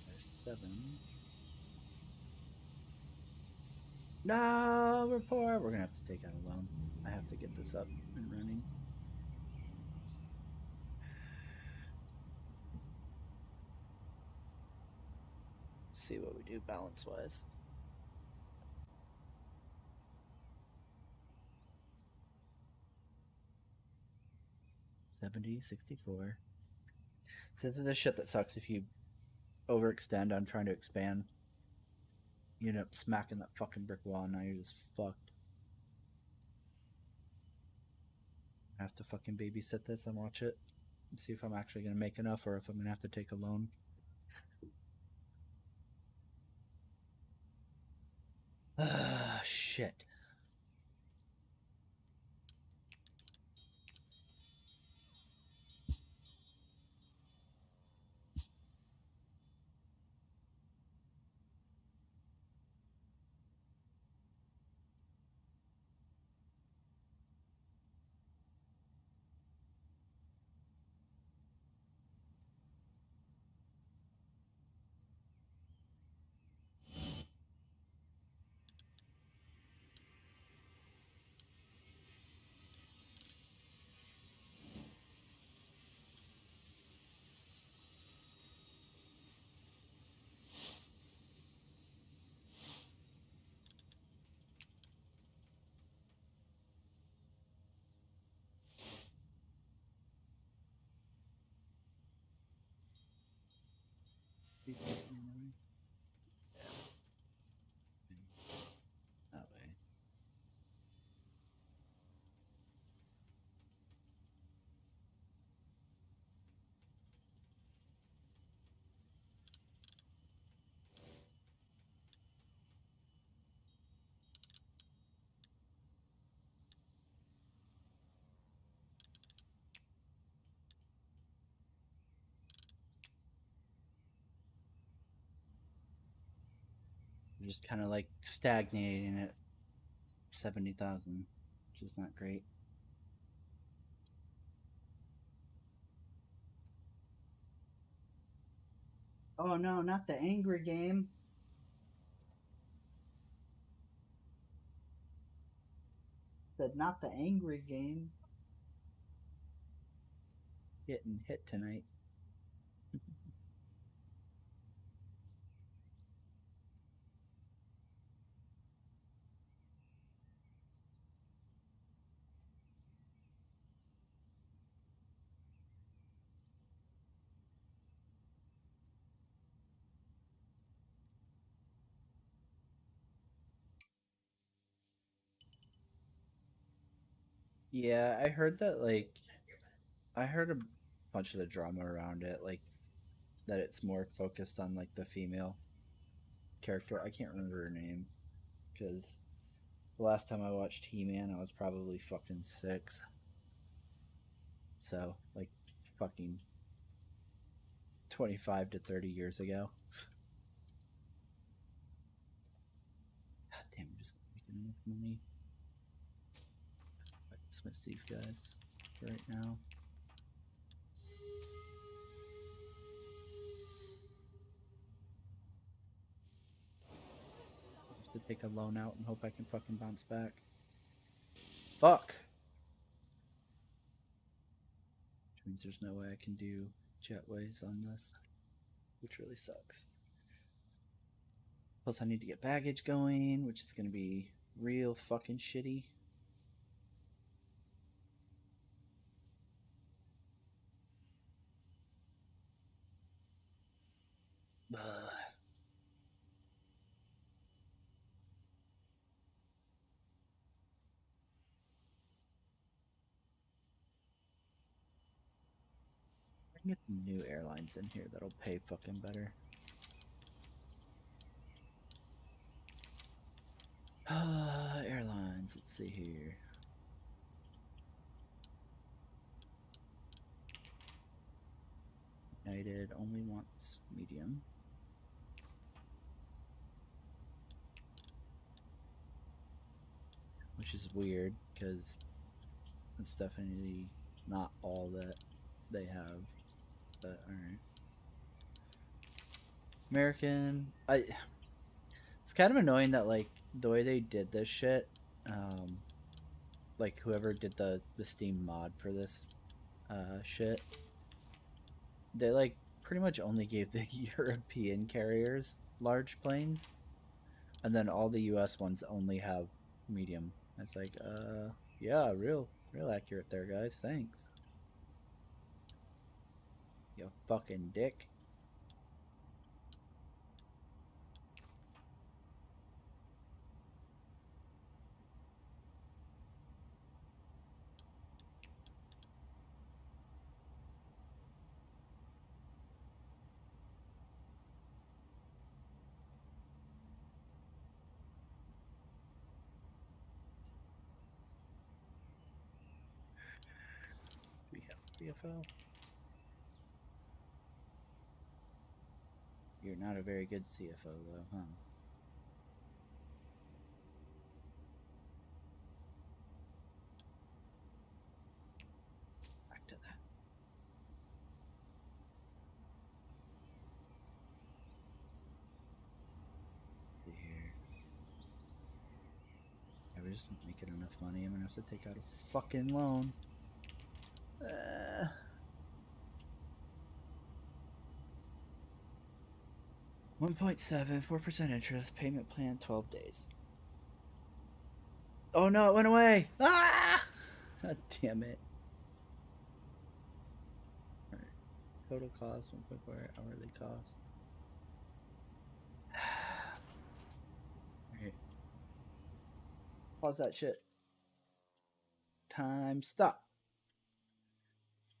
There's 7. No report. We're gonna have to take out a loan. I have to get this up and running. Let's see what we do balance wise. 70, 64. So this is the shit that sucks if you overextend on trying to expand. You end up smacking that fucking brick wall and now you're just fucked. I have to fucking babysit this and watch it. And see if I'm actually gonna make enough or if I'm gonna have to take a loan. Ah, shit. just kind of like stagnating at 70,000, which is not great. Oh no, not the angry game. Said not the angry game. Getting hit tonight. Yeah, I heard that like I heard a bunch of the drama around it, like that it's more focused on like the female character. I can't remember her name because the last time I watched He-Man, I was probably fucking 6. So, like fucking 25 to 30 years ago. God damn, I'm just not making enough money. I dismiss these guys right now. Just to take a loan out and hope I can fucking bounce back. Fuck! Which means there's no way I can do jetways on this, which really sucks. Plus, I need to get baggage going, which is going to be real fucking shitty. Ugh. I can get some new airlines in here that'll pay fucking better. Airlines, let's see here. United only wants medium. Which is weird because it's definitely not all that they have. But alright. American, it's kind of annoying that like the way they did this shit, like whoever did the Steam mod for this shit, they like pretty much only gave the European carriers large planes, and then all the US ones only have medium. It's like, yeah, real accurate there, guys. Thanks. You fucking dick. We have CFO. You're not a very good CFO, though, huh? Back to that. See here. Yeah, we're just not making enough money. I'm gonna have to take out a fucking loan. 1.7, 4% interest, payment plan 12 days. Oh no, it went away! Ah! God damn it. Alright. Total cost 1.4, hourly cost. Alright. Pause that shit. Time stop.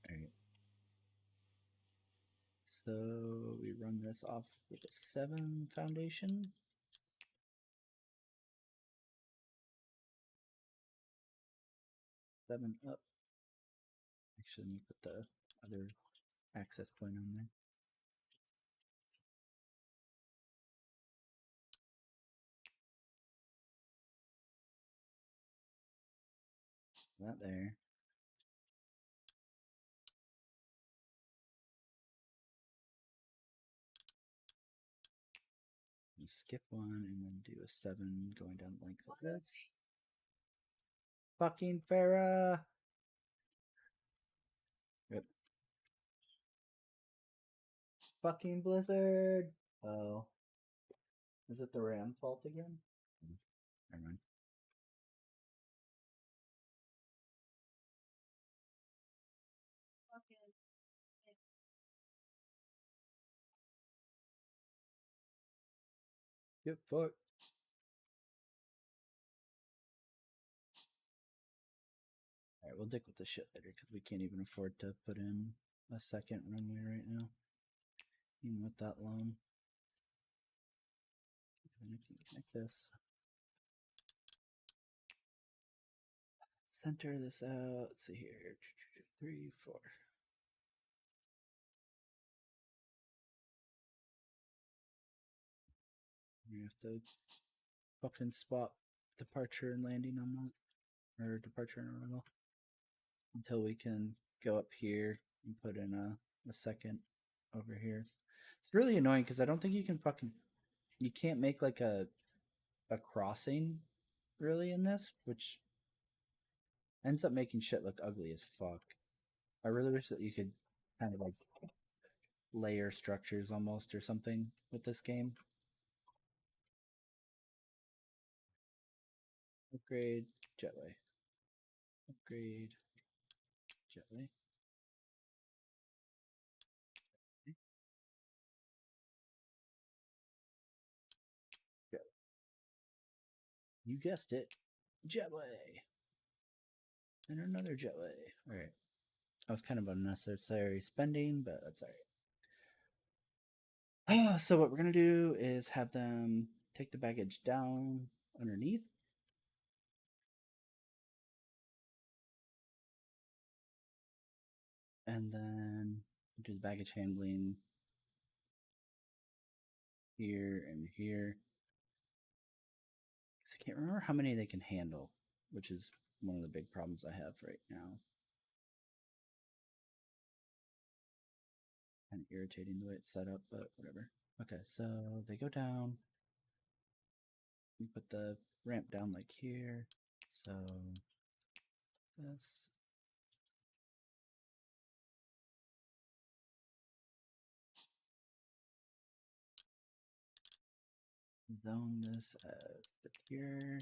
Alright. So we run this off with a 7 foundation. 7 up. Actually, let me put the other access point on there. That there. And skip one and then do a 7 going down the length like this. Fucking Farah! Yep. Fucking Blizzard! Oh. Is it the Ram fault again? Never mind. Get fucked. Alright, we'll dick with the shit later because we can't even afford to put in a second runway right now. Even with that loan. Then I can connect this. Center this out. Let's see here. 3, 4. You have to fucking spot departure and landing on that. Or departure and arrival. Until we can go up here and put in a second over here. It's really annoying because I don't think you can fucking. You can't make like a crossing really in this, which ends up making shit look ugly as fuck. I really wish that you could kind of like layer structures almost or something with this game. Upgrade jetway. Upgrade jetway. Jetway. You guessed it, jetway. And another jetway. All right. That was kind of unnecessary spending, but that's all right. So what we're gonna do is have them take the baggage down underneath. And then do the baggage handling here and here. Because I can't remember how many they can handle, which is one of the big problems I have right now. Kind of irritating the way it's set up, but whatever. Okay, so they go down. We put the ramp down like here. So this. Zone this as secure.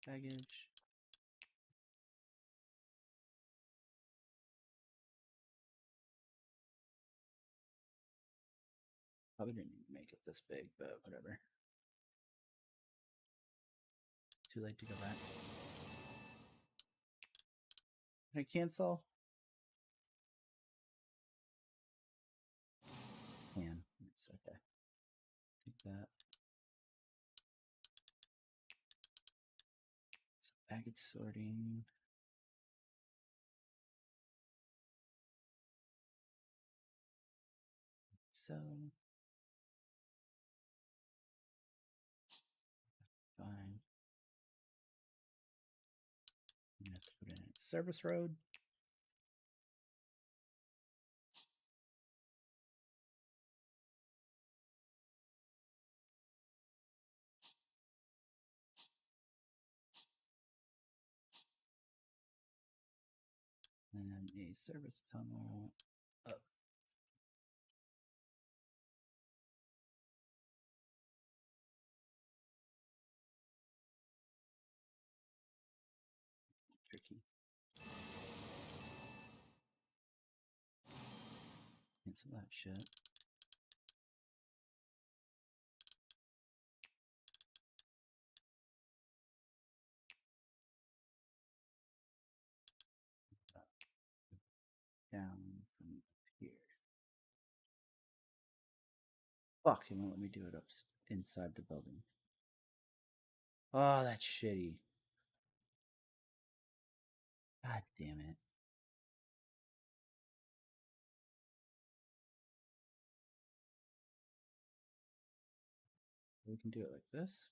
Baggage. Probably didn't make it this big, but whatever. Too late to go back. Can I cancel? Can. It's okay. Take that. Some baggage sorting. So fine. I'm gonna have to put in a service road. And a service tunnel up. Tricky. Cancel that shit. Down from here. Fuck, it won't let me do it up inside the building. Oh, that's shitty. God damn it. we can do it like this.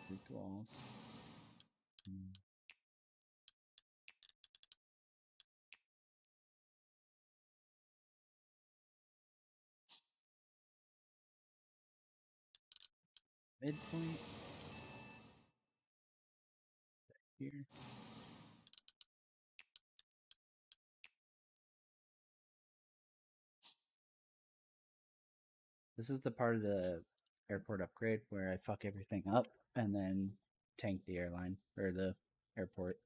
Root the walls. Midpoint. Here. This is the part of the airport upgrade where I fuck everything up and then tank the airline or the airport.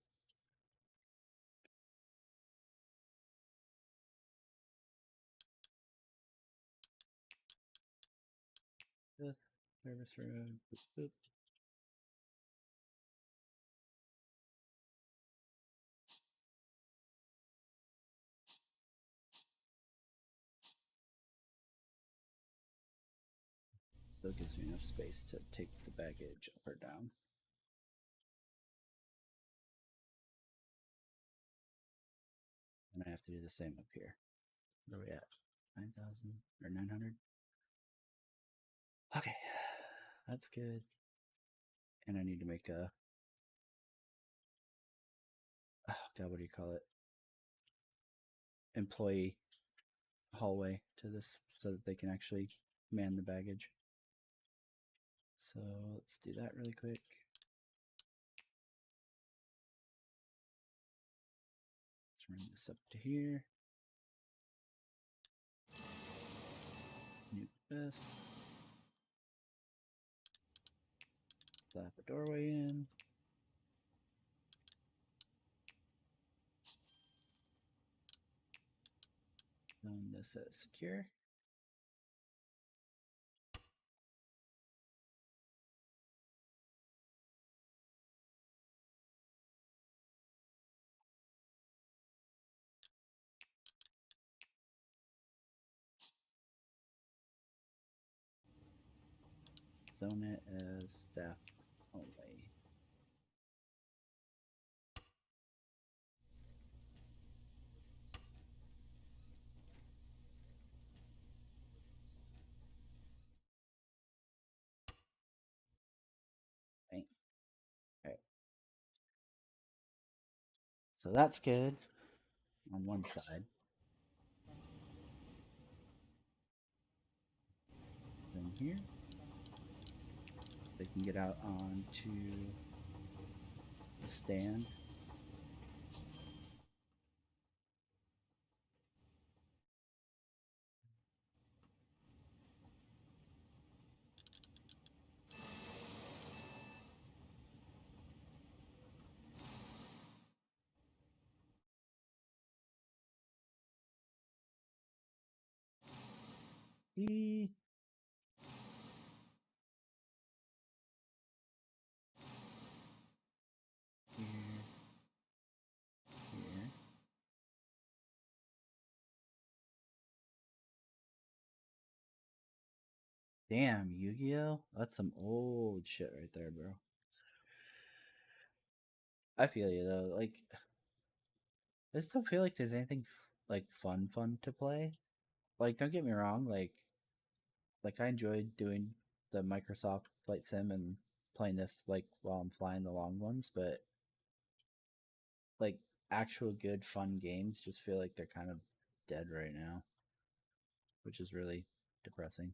Service road. Boop, boop. So it gives me enough space to take the baggage up or down. And I have to do the same up here. Where are we at? 9,000 or 900? Okay, that's good. And I need to make a, oh God, what do you call it? Employee hallway to this so that they can actually man the baggage. So let's do that really quick. Let's run this up to here. New this. Slap a doorway in. Run this as secure. Zone it as staff only. Bang. All right. So that's good on one side. Then here, they can get out onto the stand. E. Here. Here. Damn, Yu-Gi-Oh! That's some old shit right there, bro. I feel you though. Like, I just don't feel like there's anything like fun to play. Like, don't get me wrong. Like I enjoyed doing the Microsoft Flight Sim and playing this like while I'm flying the long ones, but like actual good fun games just feel like they're kind of dead right now, which is really depressing.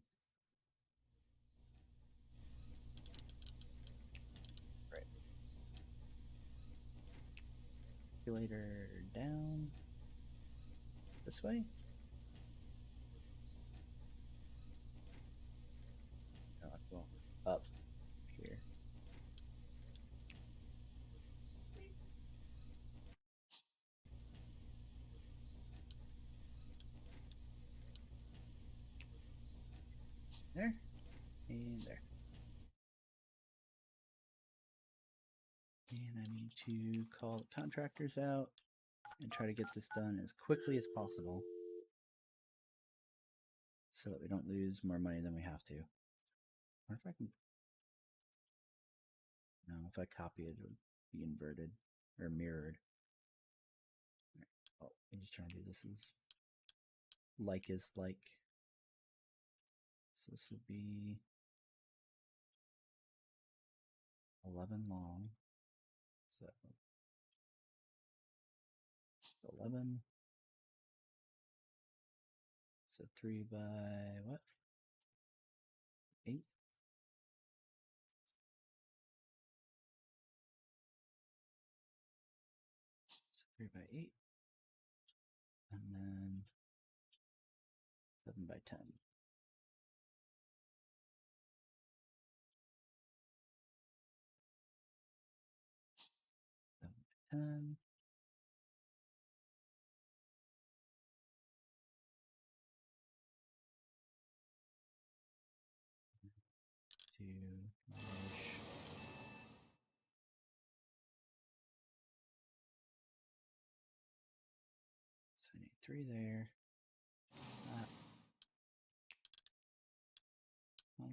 Right. Calculator down this way. No, well, up here. There and there. And I need to call the contractors out and try to get this done as quickly as possible so that we don't lose more money than we have to. Or if I can... No, if I copy it, it would be inverted or mirrored. Oh, I'm just trying to do this as like. So this would be 11 long. So 11. So 3 by what? 8. So 3 by 8. And then 7 by 10. 7 by 10. To merge 73 there. That all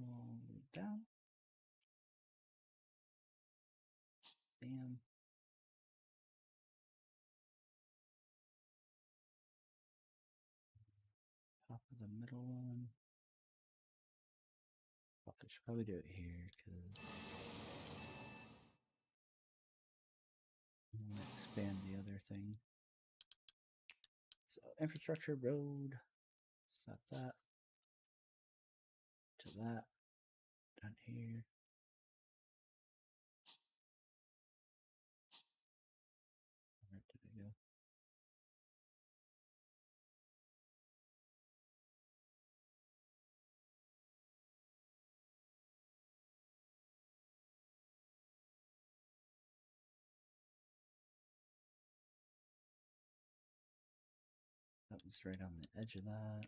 down. Bam. Top of the middle one. Fuck, I should probably do it here because I want to expand the other thing. So infrastructure road. Stop that. To that. Down here. Where did I go? That was right on the edge of that.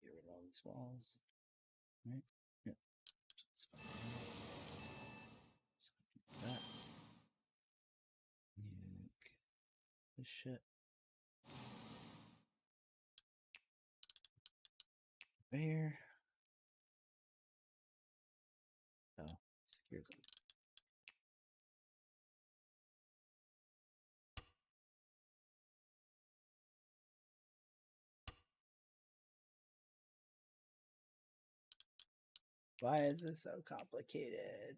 Get rid of all these walls. Right? Yep. Just fine. So that. Nuke this shit. There. Oh, secure them. Why is this so complicated?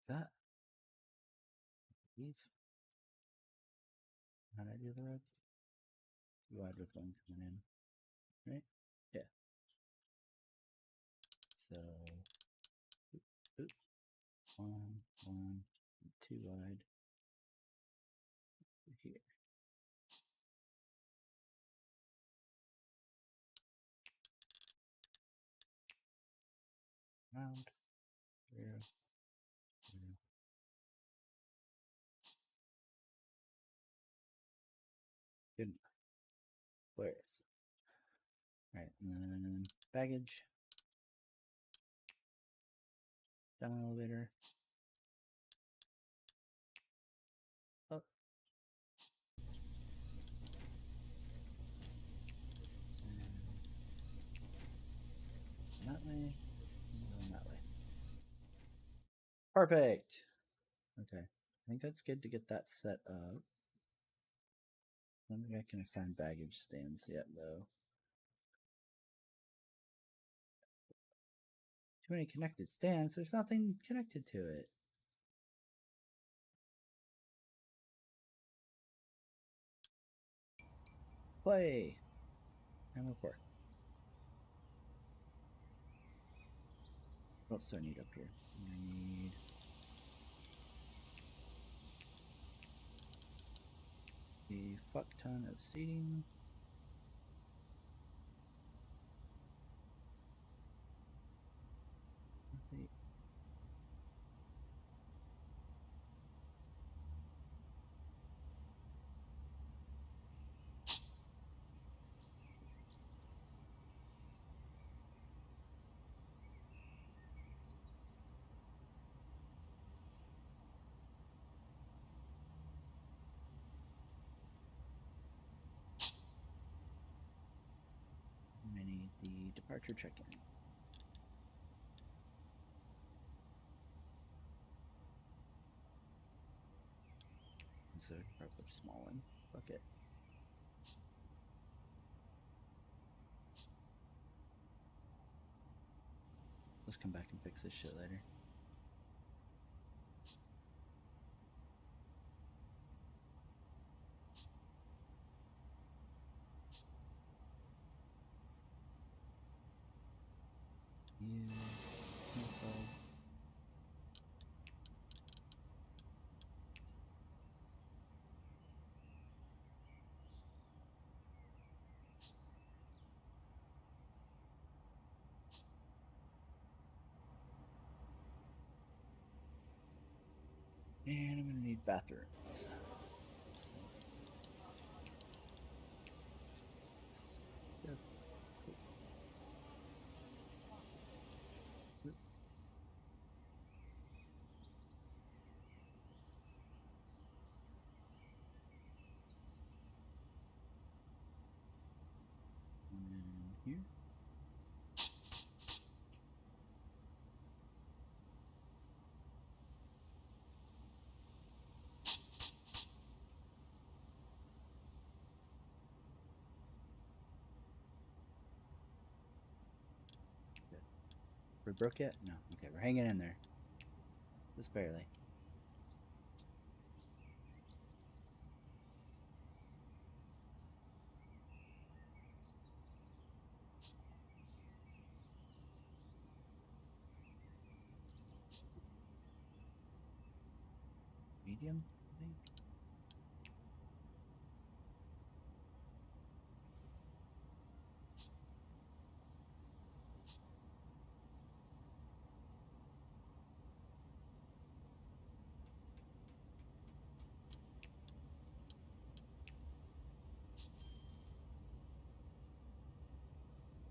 That. Leave. How did I do the road? Wide with one coming in. Right? Yeah. So oop, 1, 1, 2 wide. Here. Round. 0, 0. Good. Glorious. Alright, and then baggage. Down elevator. Up. And that way. And that way. Perfect. Okay. I think that's good to get that set up. I don't think I can assign baggage stands yet, though. Too many connected stands. There's nothing connected to it. Play. And report. What else do I need up here? I need a fuck ton of seating. Okay. I need the departure check-in. so I can probably put a small one. Fuck it. Let's come back and fix this shit later. Yeah, cancel. And I'm gonna need bathrooms. So, yeah, cool. Oop. And then here. Good. We broke yet? No. Okay, we're hanging in there. Just barely. Medium, I think.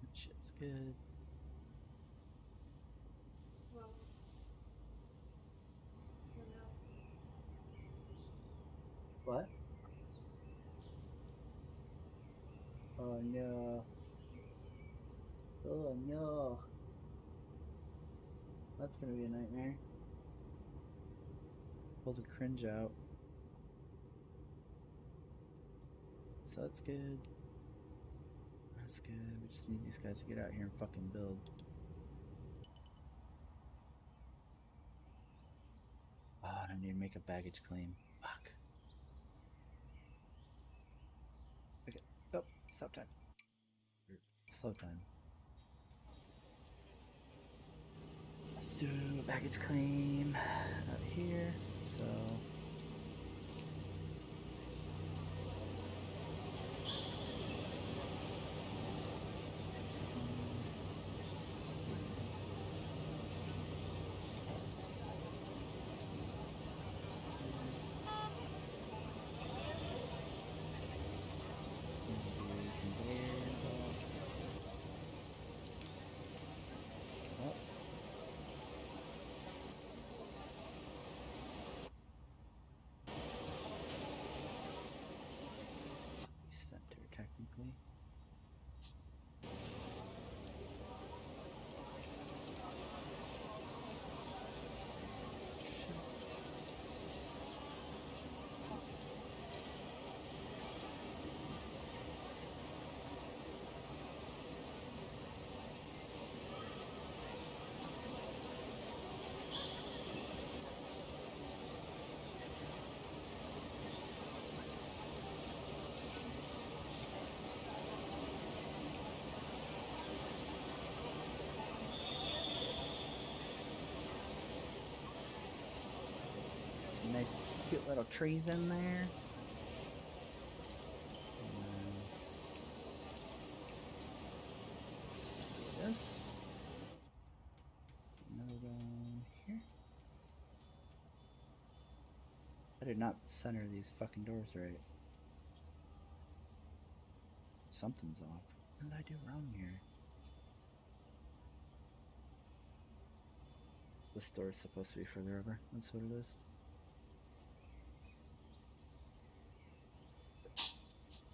That shit's good. What? Oh no. Oh no. That's gonna be a nightmare. Pull the cringe out. So that's good. That's good. We just need these guys to get out here and fucking build. Oh, I need to make a baggage claim. Fuck. Okay. Oh, stop time. Slow time. Let's do a baggage claim out here. So. Center, technically. Some nice, cute little trees in there. This. Another one here. I did not center these fucking doors right. Something's off. What did I do wrong here? This door is supposed to be further over. That's what it is.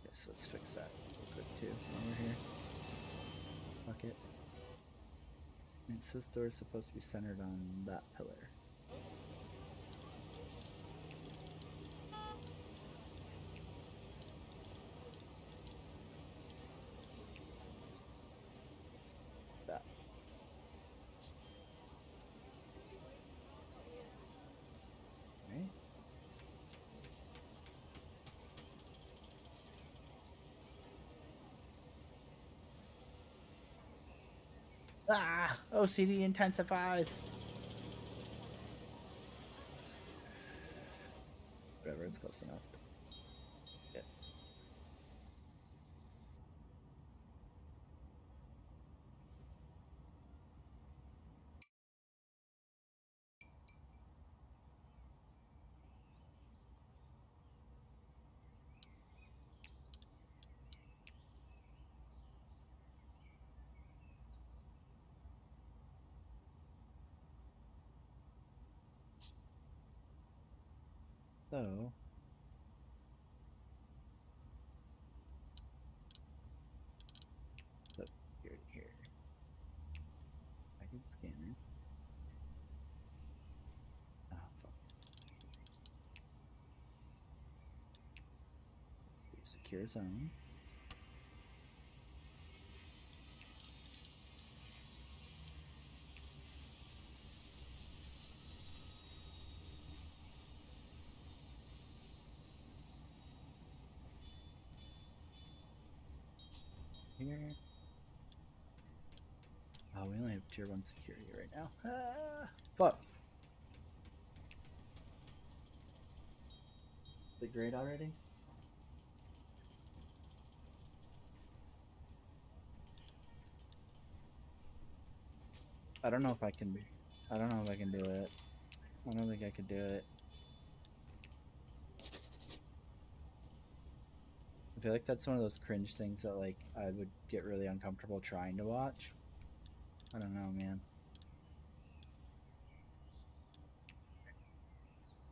Yes, let's fix that real quick too while we're here. Fuck it. And so this door is supposed to be centered on that pillar. Ah! OCD intensifies! Whatever, it's close enough. Yeah. So, here. Package scanner. Oh, fuck. Let's do secure zone. Here. Oh, we only have tier 1 security right now. Ah, fuck. Is it great already? I don't know if I can do it. I don't think I could do it. I feel like that's one of those cringe things that like I would get really uncomfortable trying to watch. I don't know, man.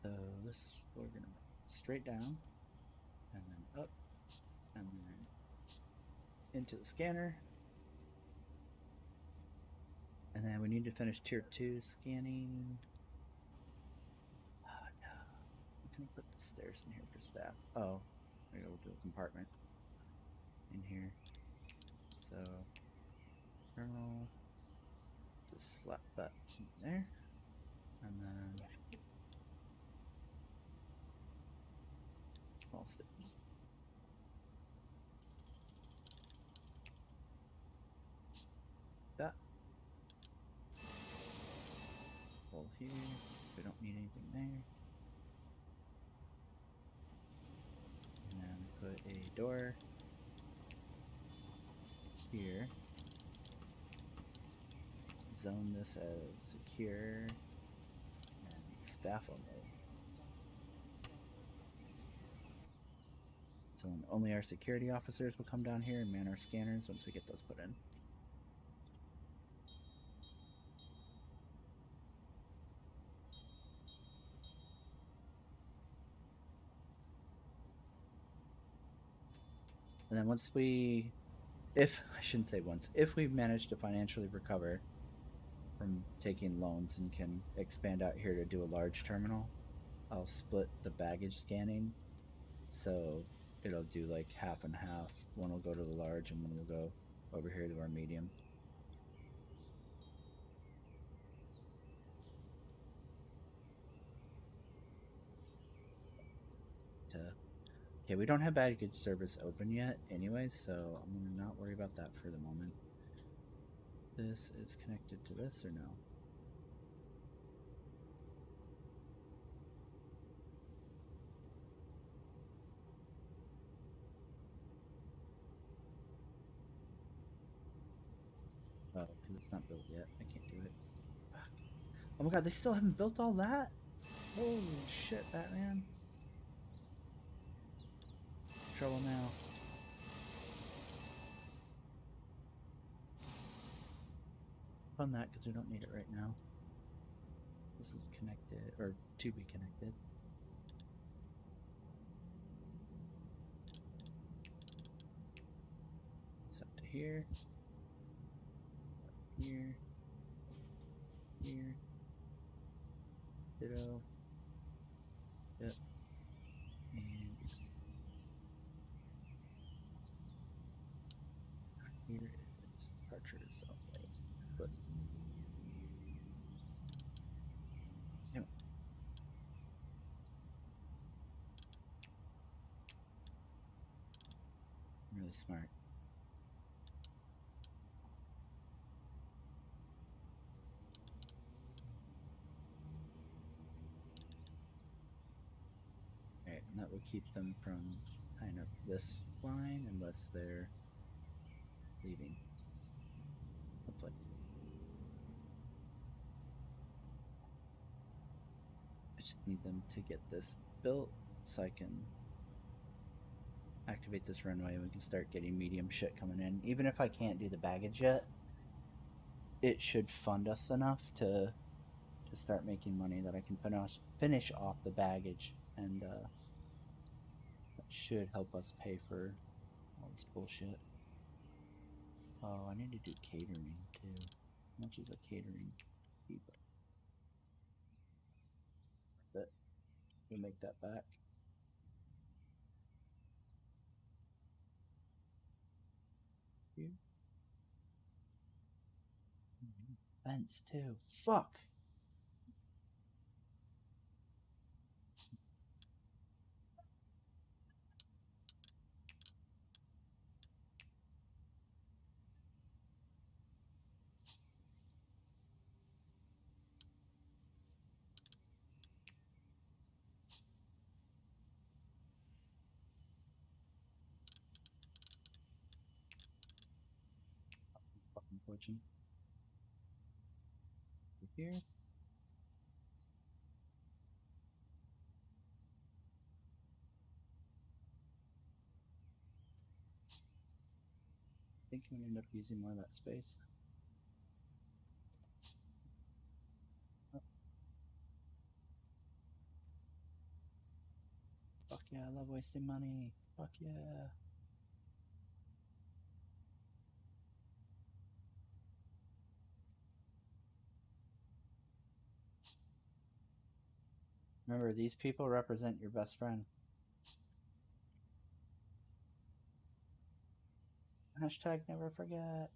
So this we're gonna straight down and then up and then into the scanner. And then we need to finish tier 2 scanning. Oh no. I'm gonna put the stairs in here for staff. Oh, we'll do a compartment in here. So terminal, just slap that in there. And then small stairs. That. Pull here, so we don't need anything there. And then put a door here. Zone this as secure and staff only. So only our security officers will come down here and man our scanners once we get those put in. And then once we, if we manage to financially recover from taking loans and can expand out here to do a large terminal, I'll split the baggage scanning. So it'll do like half and half. One will go to the large and one will go over here to our medium. Okay, we don't have baggage service open yet anyway, so I'm going to not worry about that for the moment. This is connected to this or no? Oh, because it's not built yet. I can't do it. Fuck. Oh my god, they still haven't built all that? Holy shit, Batman. It's in trouble now. On that, because we don't need it right now. This is connected, or to be connected. It's up to here. Here. Here. Ditto. Yep. And yes. Here is departures only. But damn it. I'm really smart. keep them from tying up this line unless they're leaving. Hopefully. I just need them to get this built so I can activate this runway and we can start getting medium shit coming in. Even if I can't do the baggage yet, it should fund us enough to start making money that I can finish off the baggage, and that should help us pay for all this bullshit. Oh, I need to do catering too. How much is a catering fee? But we'll make that back. Here. Fence too. Fuck. Fucking fortune. Here. I think I'm gonna end up using more of that space. Oh. Fuck yeah, I love wasting money. Fuck yeah. Remember, these people represent your best friend. Hashtag never forget.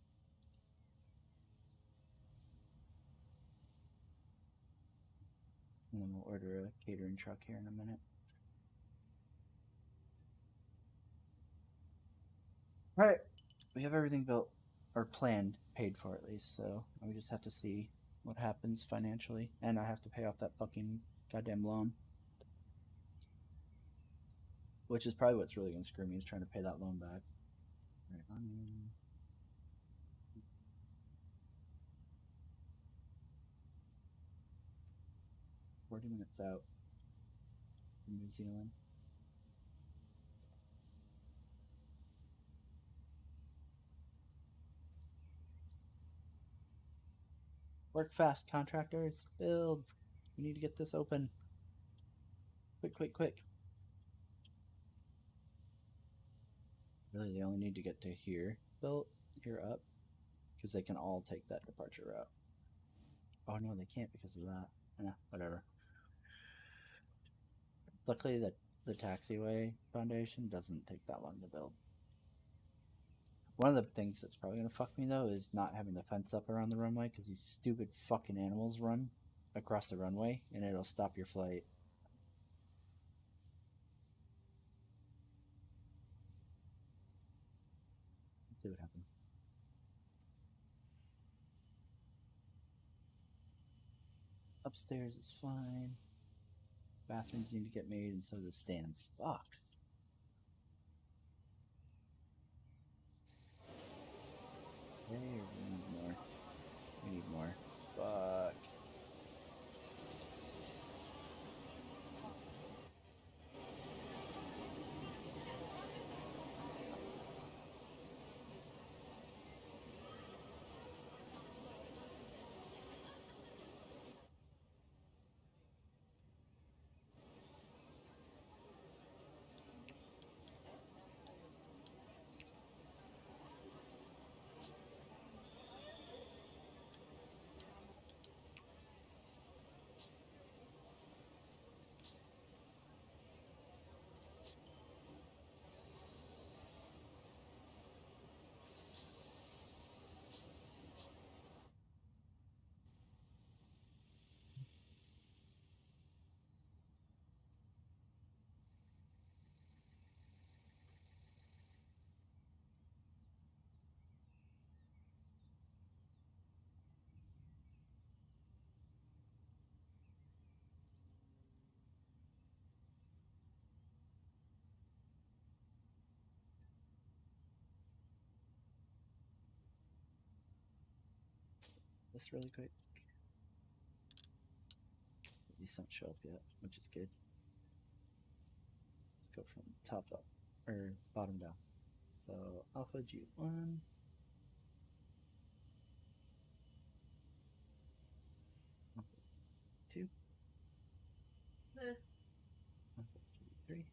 And then we'll order a catering truck here in a minute. Alright, we have everything built, or planned, paid for at least, so we just have to see what happens financially. And I have to pay off that fucking goddamn loan. Which is probably what's really gonna screw me, is trying to pay that loan back. Right, 40 minutes out from New Zealand. Work fast, contractors. Build. We need to get this open. Quick, quick, quick. Really, they only need to get to here built, here up, because they can all take that departure route. Oh no, they can't because of that. Whatever. Luckily, the taxiway foundation doesn't take that long to build. One of the things that's probably going to fuck me, though, is not having the fence up around the runway, because these stupid fucking animals run across the runway, and it'll stop your flight. Let's see what happens. Upstairs is fine. Bathrooms need to get made, and so do stands. Fuck. Okay, we need more. We need more. Fuck. this really quick. These don't show up yet, which is good. Let's go from top up, or bottom down. So alpha G1. Alpha G2. Alpha G3.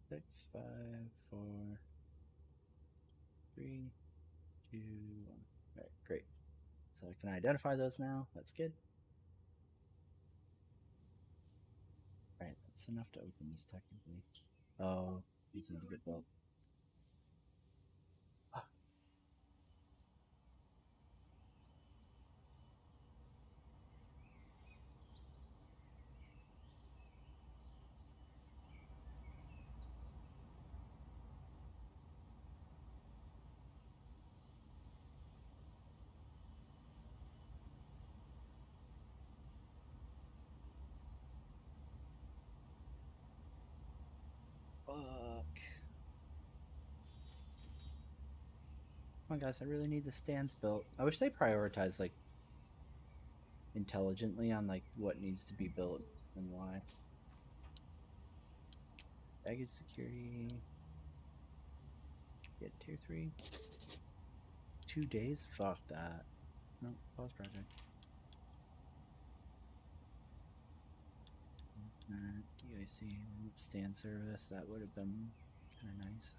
Six, 5, 4, 3, 2, 1. Alright, great. So I can identify those now. That's good. Alright, that's enough to open these technically. Oh, these need to get built. Ah. Fuck. Come on, guys, I really need the stands built. I wish they prioritized, like, intelligently on, like, what needs to be built and why. Baggage security. Get tier 3. 2 days? Fuck that. No, pause project. UAC stand service, that would have been kind of nice.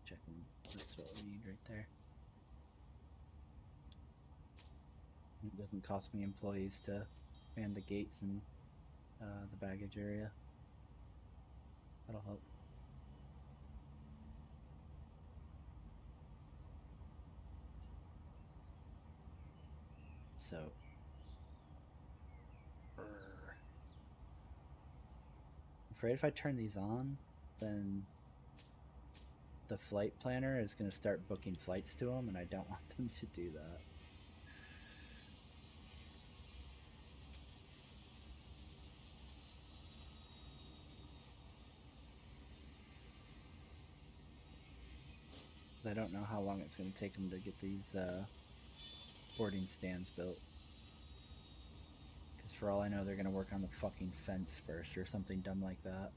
Checking, that's what we need right there. It doesn't cost me employees to man the gates and the baggage area. That'll help. So, I'm afraid if I turn these on, then the flight planner is going to start booking flights to them, and I don't want them to do that. I don't know how long it's going to take them to get these boarding stands built. Because for all I know, they're going to work on the fucking fence first or something dumb like that.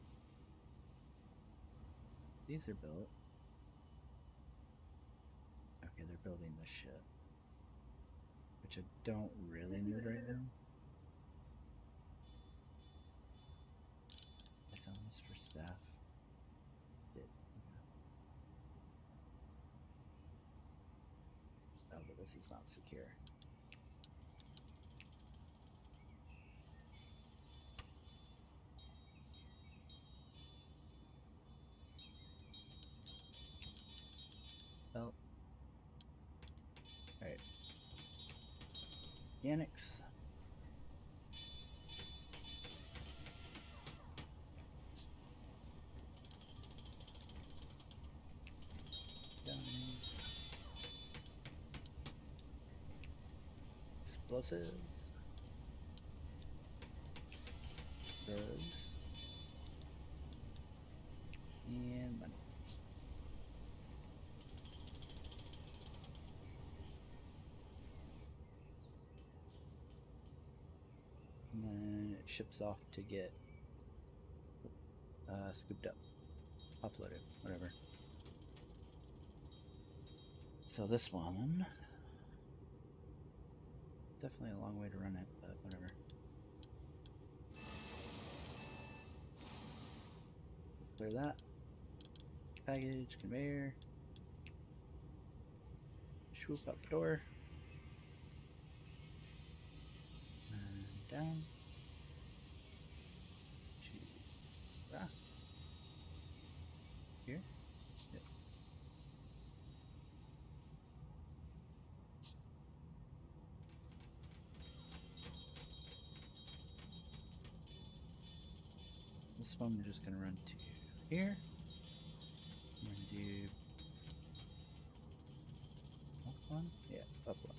These are built. Okay, they're building this shit. Which I don't really need right now. I sell this for staff. Did. Oh, but this is not secure. Well. Alright. Organics. Guns. Explosives. Drugs. And money. And then it ships off to get scooped up, uploaded, whatever. So this one, definitely a long way to run it, but whatever. Clear that. Baggage, conveyor. Swoop out the door. And down. Here? Yep. this one we're just gonna run to here. I'm gonna do up one? Yeah, up one.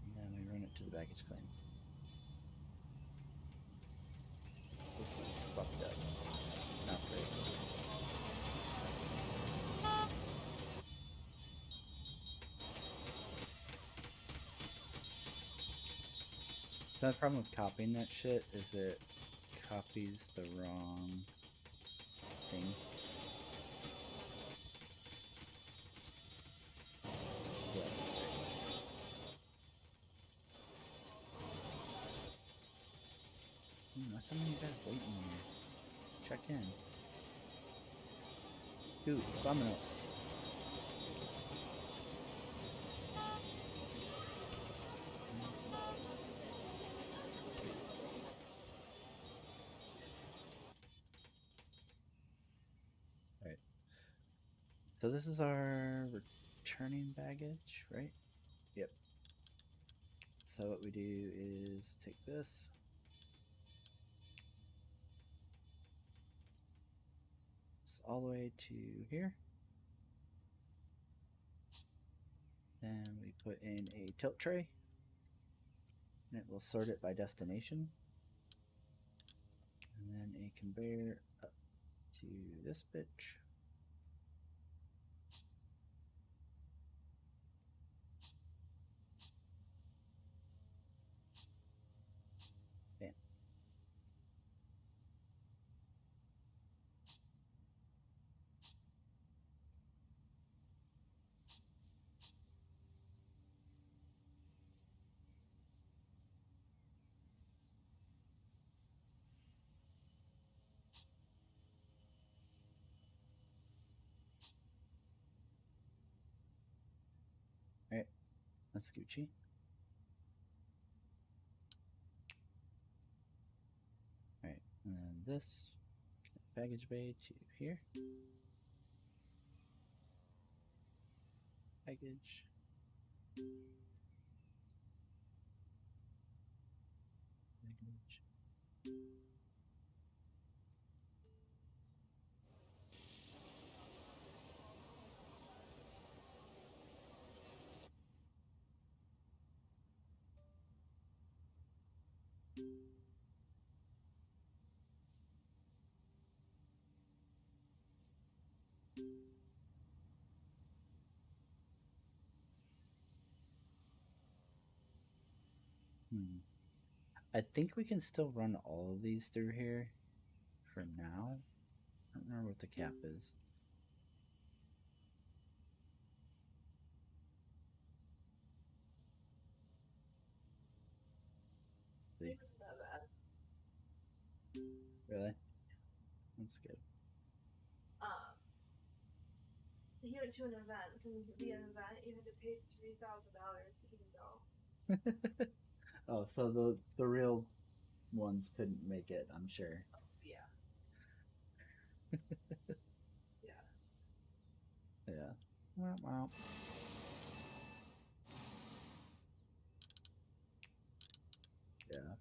And then we run it to the baggage claim. This is fucked up. Not great. The problem with copying that shit is it copies the wrong thing. Yeah. Why so many guys waiting here? Check in. Dude, vámonos. Alright. So this is our returning baggage, right? Yep. So what we do is take this. All the way to here. Then we put in a tilt tray. And it will sort it by destination. And then a conveyor up to this bitch. Bam. Alright, that's Gucci. Alright, and then this baggage bay to here. Baggage. Baggage. I think we can still run all of these through here for now. I don't remember what the cap is. See? It's not bad. Really? That's good. He went to an event, and to be an event, you had to pay $3,000 to even go. Oh, so the real ones couldn't make it, I'm sure. Yeah. Yeah. Yeah. Well. Yeah.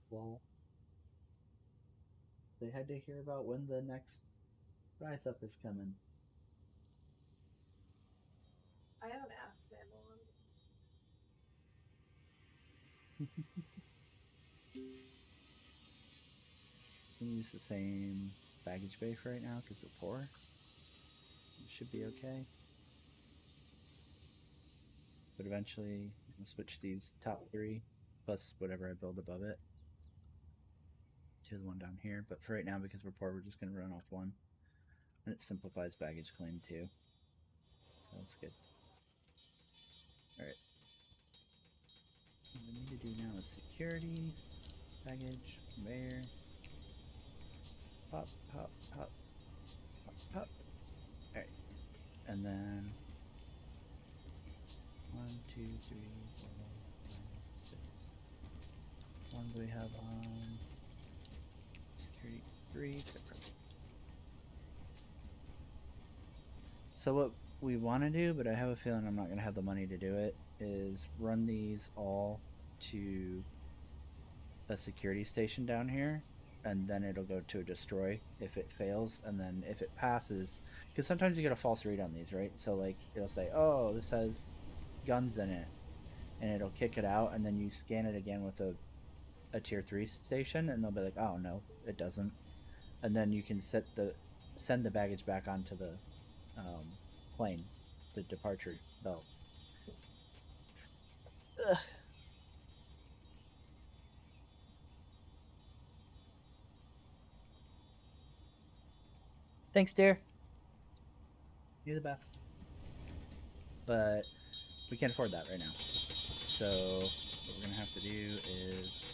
Well, they had to hear about when the next rise up is coming. I haven't asked Sam on. We use the same baggage bay for right now because we're poor. It should be okay. But eventually, I'll switch these top three, plus whatever I build above it, to the one down here. But for right now, because we're poor, we're just going to run off one. And it simplifies baggage claim too. So that's good. Alright. What we need to do now is security, baggage, conveyor. Pop, pop, pop, pop, pop. Alright. And then 1, 2, 3, 4, 5, 6. One do we have on security 3? So what we want to do, but I have a feeling I'm not going to have the money to do it, is run these all to a security station down here, and then it'll go to a destroy if it fails, and then if it passes, because sometimes you get a false read on these, right? So like it'll say, oh, this has guns in it, and it'll kick it out, and then you scan it again with a tier 3 station, and they'll be like, oh no, it doesn't, and then you can send the baggage back onto the plane, the departure belt. Ugh. Thanks, dear. You're the best. But we can't afford that right now. So what we're gonna have to do is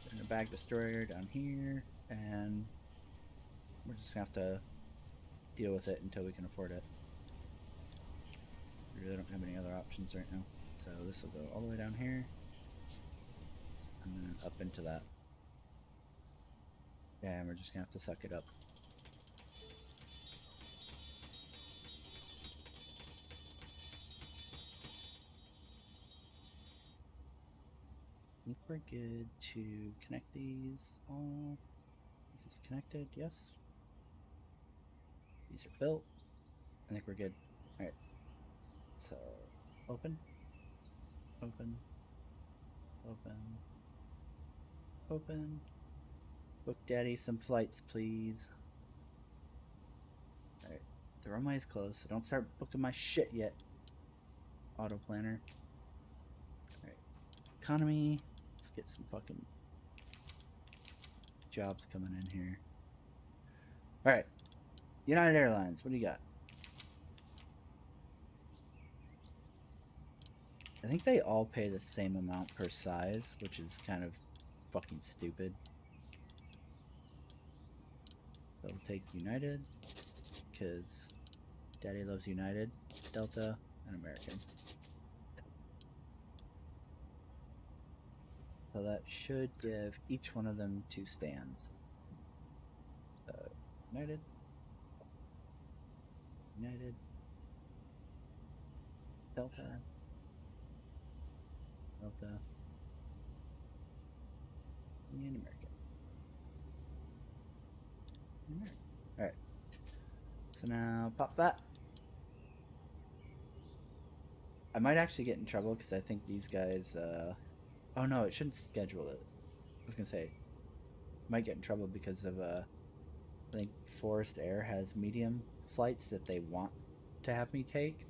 put in a bag destroyer down here, and we're just gonna have to deal with it until we can afford it. We really don't have any other options right now. So this will go all the way down here, and then up into that. Yeah, and we're just gonna have to suck it up. I think we're good to connect these all. This is connected, yes. These are built. I think we're good. Alright. So, open. Open. Open. Open. Book Daddy some flights, please. Alright. The runway is closed, so don't start booking my shit yet. Auto planner. Alright. Economy. Let's get some fucking jobs coming in here. Alright. United Airlines, what do you got? I think they all pay the same amount per size, which is kind of fucking stupid. So we'll take United, because Daddy loves United, Delta, and American. So that should give each one of them 2 stands. So United, United, Delta, Delta, and American. American. Alright. So now pop that. I might actually get in trouble because I think these guys, oh no, it shouldn't schedule it. I was gonna say, might get in trouble because of, I think Forest Air has medium flights that they want to have me take.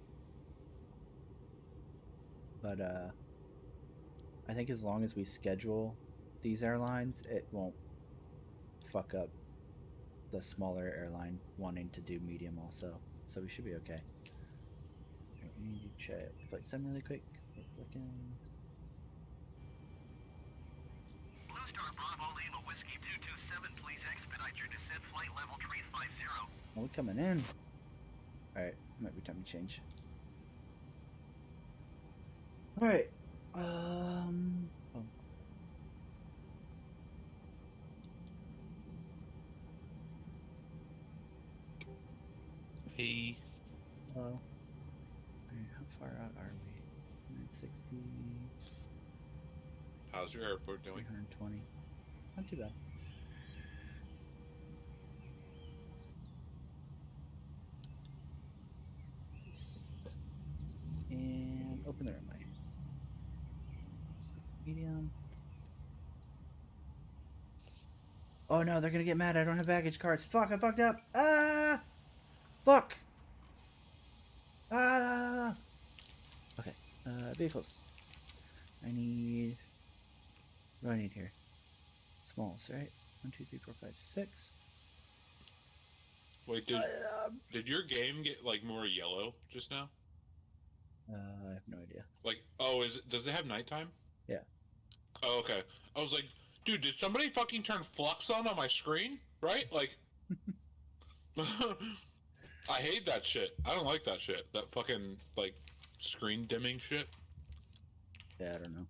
But, I think as long as we schedule these airlines, it won't fuck up the smaller airline wanting to do medium also. So we should be okay. Right, we need to check flight sim really quick. We're looking. Blue Star Bravo Lima Whiskey 227, please expedite your descent flight level 350. Oh, we're coming in. Alright, might be time to change. Alright. Oh. Hey. Hello. Alright, how far out are we? 160. How's your airport doing? 320. Not too bad. And open the runway. Medium. Oh no, they're gonna get mad. I don't have baggage cards. Fuck, I fucked up. Ah! Fuck! Ah! Okay, vehicles. I need. What do I need here? Smalls, right? 1, 2, 3, 4, 5, 6. Wait, did your game get like more yellow just now? I have no idea. Like, does it have nighttime? Yeah. Oh, okay. I was like, dude, did somebody fucking turn flux on my screen? Right? Like, I hate that shit. I don't like that shit. That fucking, like, screen dimming shit. Yeah, I don't know.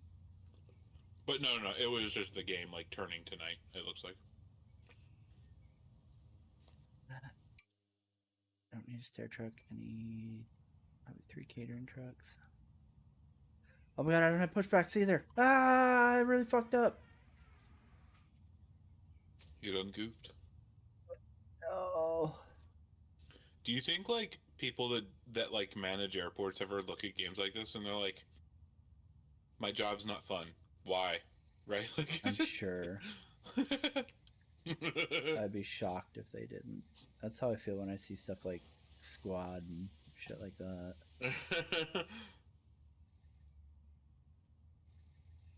But no, it was just the game, like, turning to night, it looks like. need a stair truck. I need probably 3 catering trucks. Oh my god, I don't have pushbacks either. Ah, I really fucked up. You done goofed. Oh. Do you think like people that like manage airports ever look at games like this and they're like, my job's not fun. Why? Right? Like, I'm sure. I'd be shocked if they didn't. That's how I feel when I see stuff like Squad and shit like that.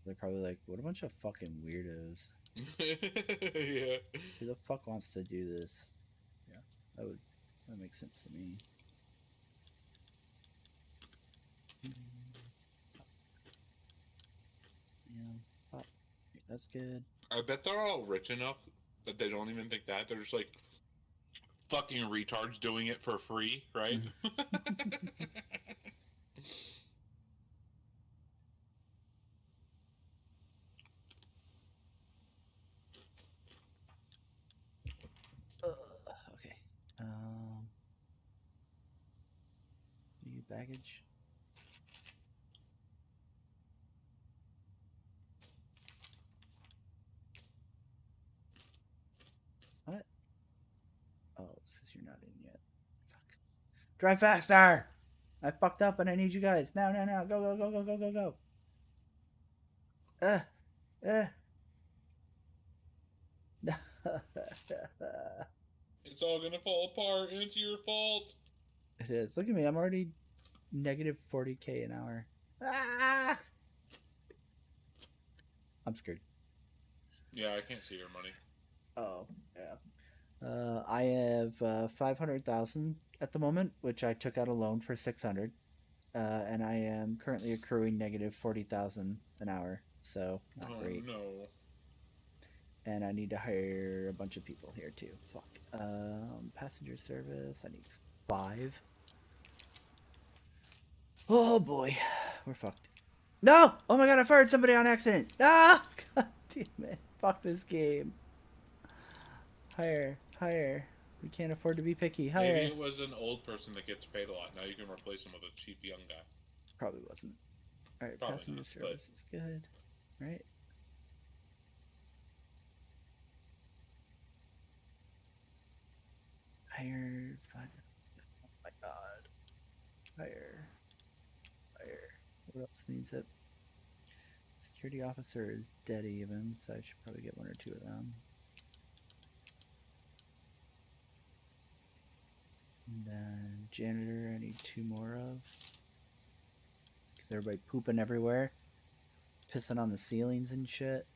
They're probably like, what a bunch of fucking weirdos. Yeah. Who the fuck wants to do this? Yeah, that makes sense to me. Yeah, pop. That's good. I bet they're all rich enough that they don't even think that. They're just like fucking retards doing it for free, right? Okay. New baggage. What? Oh, it's because you're not in yet. Fuck. Drive faster! I fucked up and I need you guys. Now, now, now. Go, go, go, go, go, go, go. It's all gonna fall apart, and it's your fault. It is. Look at me. I'm already negative 40k an hour. Ah! I'm scared. Yeah, I can't see your money. Oh, yeah. I have 500,000 at the moment, which I took out a loan for 600. And I am currently accruing negative 40,000 an hour. So, not great. No. And I need to hire a bunch of people here too. Fuck. Passenger service. I need 5. Oh boy, we're fucked. No! Oh my god, I fired somebody on accident. Ah! God damn it. Fuck this game. Hire. We can't afford to be picky. Hire. Maybe it was an old person that gets paid a lot. Now you can replace him with a cheap young guy. Probably wasn't. Alright, passenger service is good. Right? Hire. Oh my god. Hire. What else needs it? Security officer is dead even, so I should probably get 1 or 2 of them. And then janitor, I need 2 more of. Because everybody pooping everywhere. Pissing on the ceilings and shit.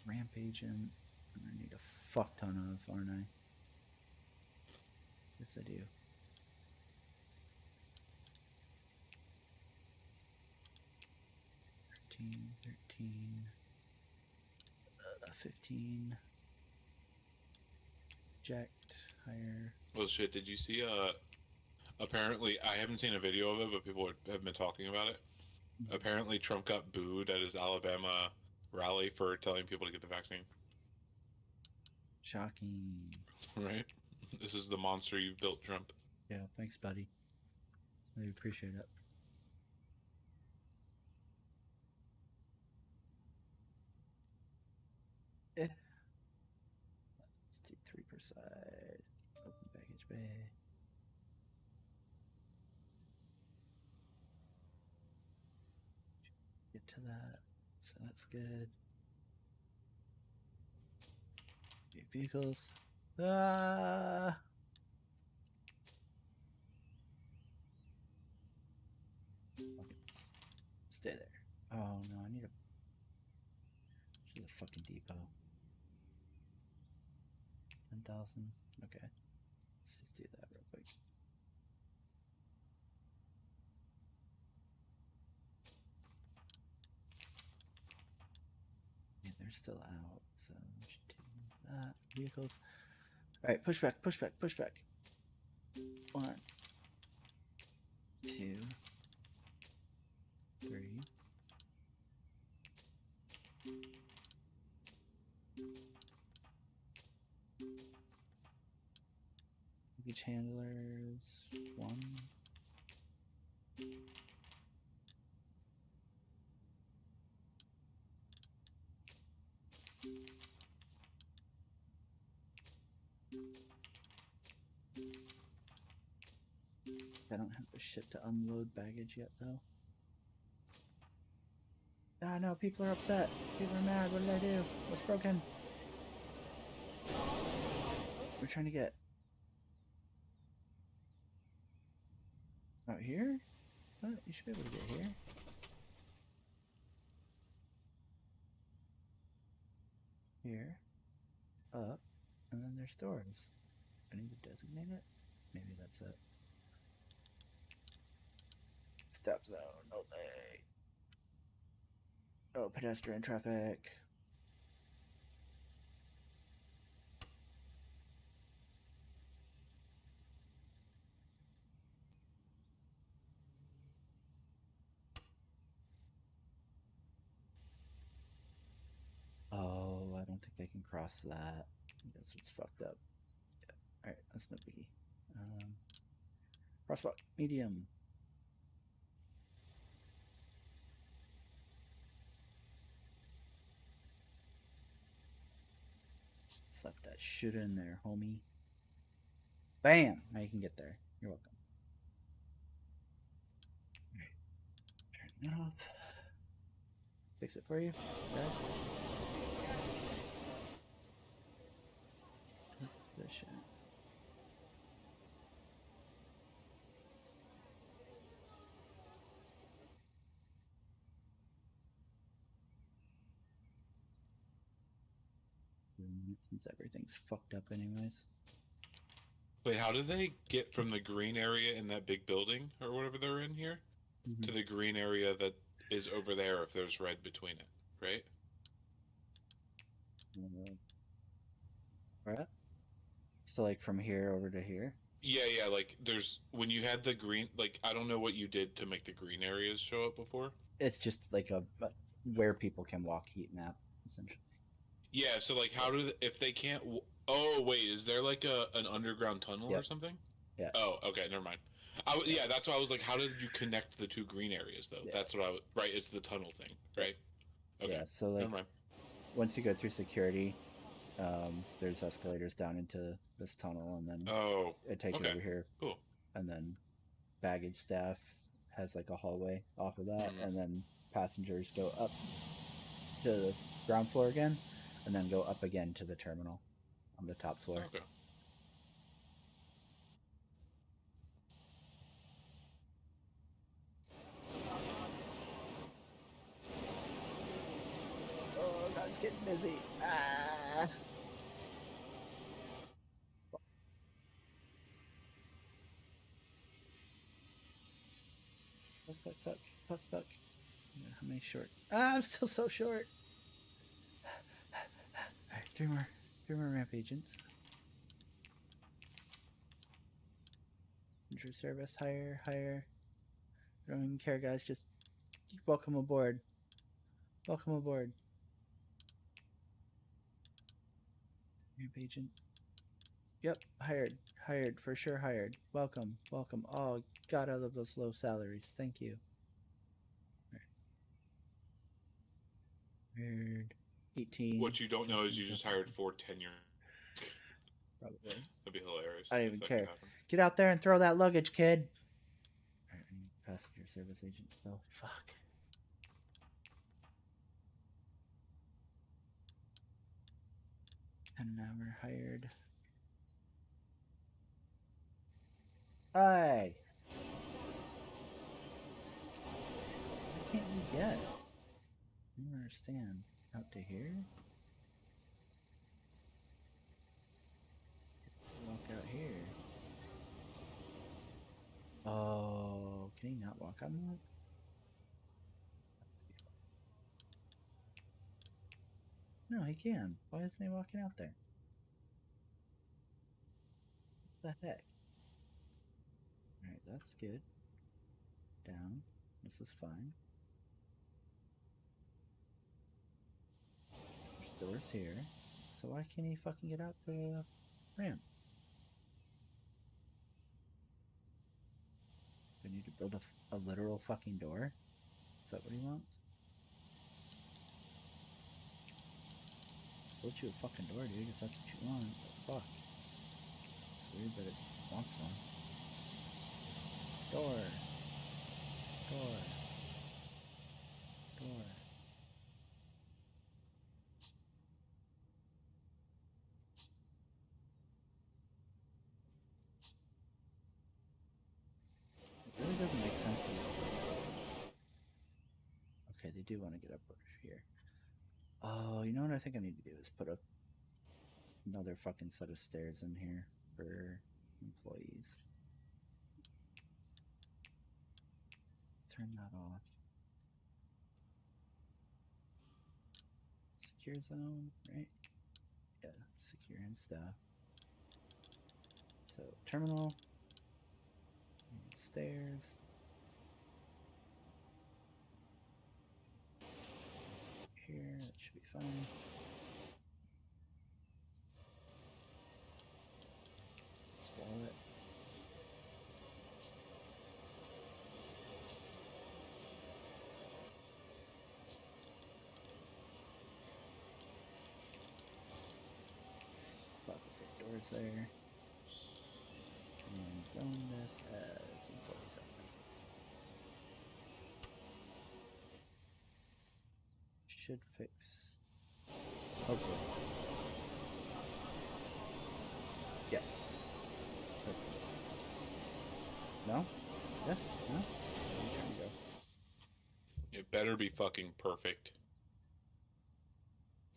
Ramp agent. I'm gonna need a fuck ton of, aren't I? Yes, I do. 13, 15. Jacked, higher. Oh shit, did you see apparently I haven't seen a video of it, but people have been talking about it. Mm-hmm. Apparently Trump got booed at his Alabama rally for telling people to get the vaccine. Shocking. Right? This is the monster you've built, Trump. Yeah, thanks, buddy. I appreciate it. Let's do 3 per side. Open baggage bay. Get to that. So that's good. Vehicles. Ah! Stay there. Oh no, I need a fucking depot. 10,000. Okay. Let's just do that real quick. Yeah, they're still out, so we should do that. Vehicles. Alright, push back. 1, 2, 3. handlers. 1. I don't have the shit to unload baggage yet, though. Ah, no, people are upset. People are mad. What did I do? What's broken? We're trying to get... out here? What? You should be able to get here. Here. Up. And then there's doors. I need to designate it? Maybe that's it. Stop zone. Okay. Oh, pedestrian traffic. Oh, I don't think they can cross that. I guess it's fucked up. Yeah. Alright, that's no biggie. Crosswalk. Medium. Slap that shit in there, homie. Bam! Now you can get there. You're welcome. Turn it off. Fix it for you, guys. This shit. Since everything's fucked up anyways. Wait, how did they get from the green area in that big building or whatever they're in here to the green area that is over there if there's red between it, right? Right? So like from here over to here? Yeah, like there's when you had the green, like I don't know what you did to make the green areas show up before. It's just like a where people can walk heat map, essentially. Yeah, so like how do if they can't oh wait, is there like an underground tunnel or something? Yeah. Oh, okay, never mind. Yeah, that's why I was like, how did you connect the two green areas though? Yeah. That's what right, it's the tunnel thing, right? Okay. Yeah, so like never mind. once you go through security, there's escalators down into this tunnel, and then it takes you over here. Cool. And then baggage staff has like a hallway off of that, and then passengers go up to the ground floor again, and then go up again to the terminal on the top floor. Okay. Oh, God, it's getting busy. Ah. Fuck. How many short? Ah, I'm still so short. Alright, three more ramp agents. Passenger service, higher. I don't even care, guys. Just welcome aboard. Welcome aboard. Ramp agent. Yep, hired for sure. Hired. Welcome. Oh God, I love those low salaries. Thank you. Hired 18. What you don't know is you just hired 4 tenure. Probably. That'd be hilarious. I don't even care. Get out there and throw that luggage, kid. Alright, I need passenger service agents. Oh, fuck. An hour hired. Hi. What can't you get? I don't understand. Out to here? Walk out here. Oh, can he not walk on that? No, he can. Why isn't he walking out there? What the heck? Alright, that's good. Down. This is fine. There's doors here. So why can't he fucking get out the ramp? I need to build a literal fucking door? Is that what he wants? Build you a fucking door, dude, if that's what you want. But fuck. It's weird, but it wants one. Door. Door. Door. It really doesn't make sense. Okay, they do want to get up here. Oh, you know what I think I need to do is put another fucking set of stairs in here for employees. Let's turn that off. Secure zone, right? Yeah, secure and stuff. So, terminal. Stairs. Here, that should be fine. Swallow it. Slap the same doors there. And zone this as employees only. Should fix. Hopefully. Yes. Perfect. No? Yes? No? Where are you trying to go? It better be fucking perfect.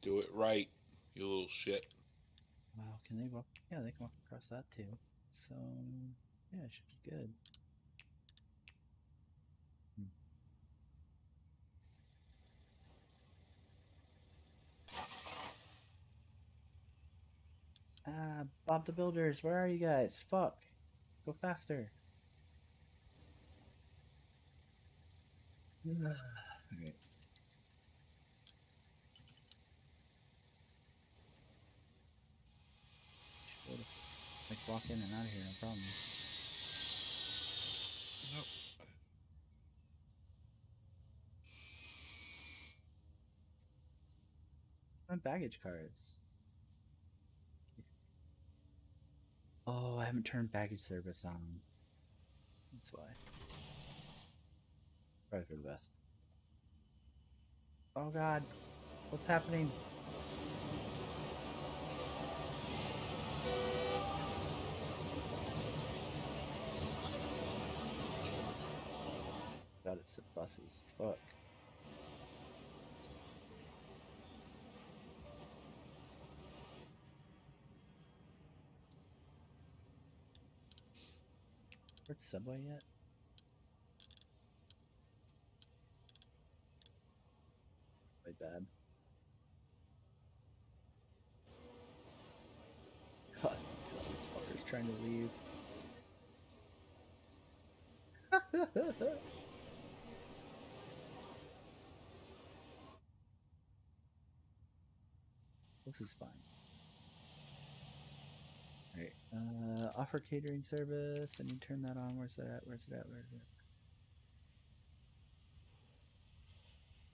Do it right, you little shit. Wow, can they walk? Yeah, they can walk across that too. So, yeah, it should be good. Bob the Builders, where are you guys? Fuck. Go faster. Alright. Like walk in and out of here, no problem. Nope. My baggage cards. Oh, I haven't turned baggage service on. That's why. Probably for the best. Oh god. What's happening? God, it's the buses. Fuck. Where's Subway yet? It's really bad. God, this fucker's trying to leave. This is fine. Alright, offer catering service. I need to turn that on. Where's it at? Where's it at? Where's it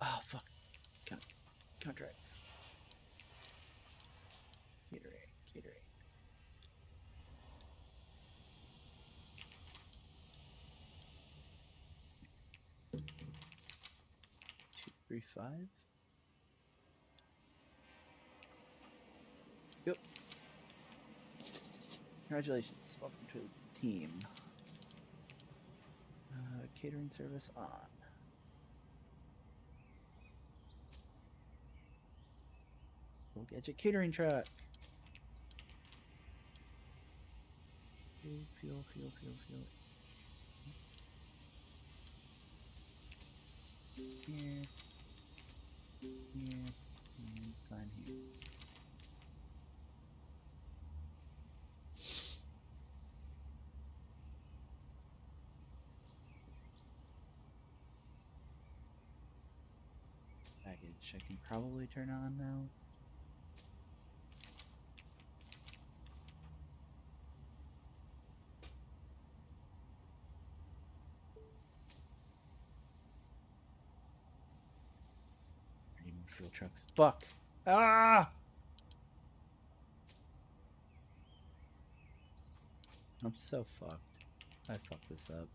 at? Oh, fuck. Contracts. Catering. 235. Yep. Congratulations. Welcome to the team. Catering service on. We'll get your catering truck. Fuel. Here. And sign here. Package I can probably turn on now. fuel trucks. Fuck. Ah! I'm so fucked. I fucked this up.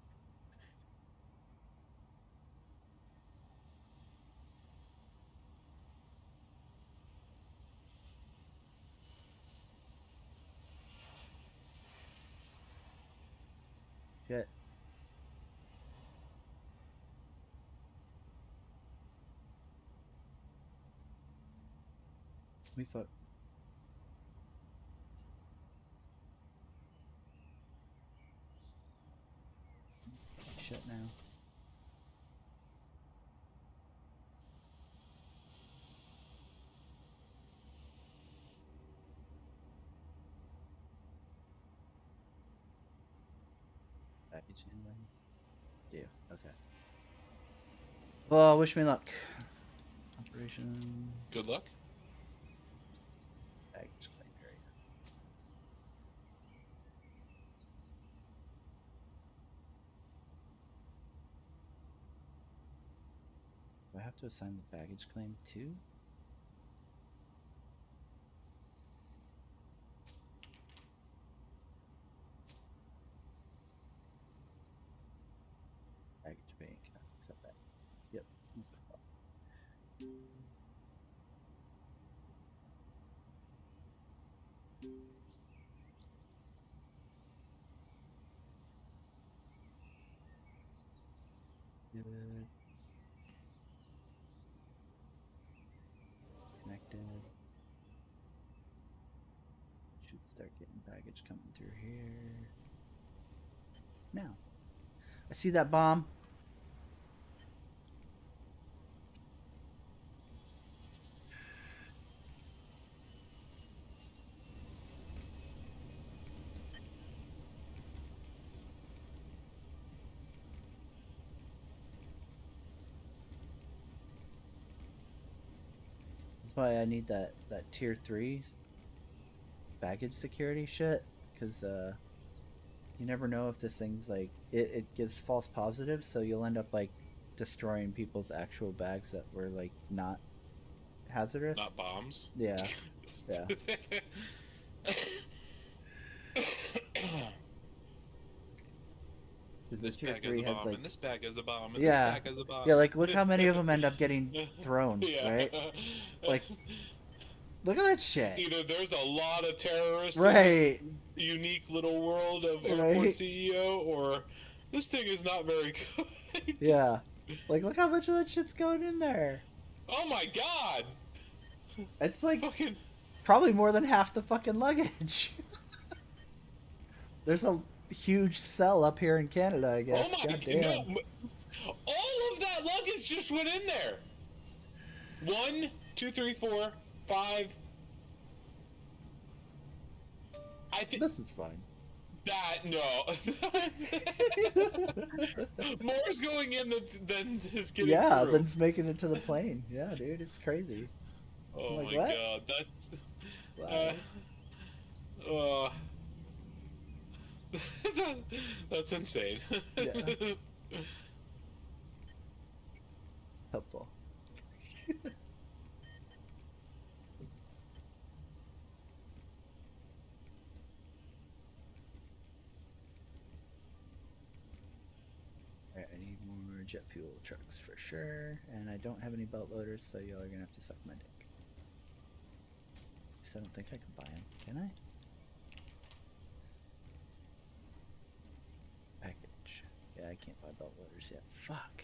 Shit. We fuck. Shit now. Package handling. Yeah. Okay. Well, wish me luck. Operation. Good luck. Baggage claim area. Do I have to assign the baggage claim to? Baggage bank. Accept that. Yep. That's what I thought. Good. It's connected. Should start getting baggage coming through here. Now. I see that bomb. That's why I need that tier 3 baggage security shit, because you never know if this thing's like it gives false positives, so you'll end up like destroying people's actual bags that were like not hazardous. Not bombs. Yeah. Yeah. This bag has a bomb, and this bag has a bomb, and yeah, this bag has a bomb. yeah, like look how many of them end up getting thrown, Yeah. right? Like, look at that shit. Either there's a lot of terrorists Right. in this unique little world of airport Right. CEO, or this thing is not very good. Yeah. Like, look how much of that shit's going in there. Oh my god! It's like Fucking... probably more than half the fucking luggage. There's a huge cell up here in Canada, I guess. Oh my God damn. no! All of that luggage just went in there. 1, 2, 3, 4, 5. I think This is fine. that more's going in than is getting Yeah, through. than's making it to the plane. Yeah, dude, it's crazy. Oh like, my what? god, that's Wow. that's insane. Yeah. Helpful. Alright, I need more jet fuel trucks for sure. And I don't have any belt loaders, so y'all are gonna have to suck my dick. I don't think I can buy them. Can I? Package. Yeah, I can't buy belt loaders yet. Fuck.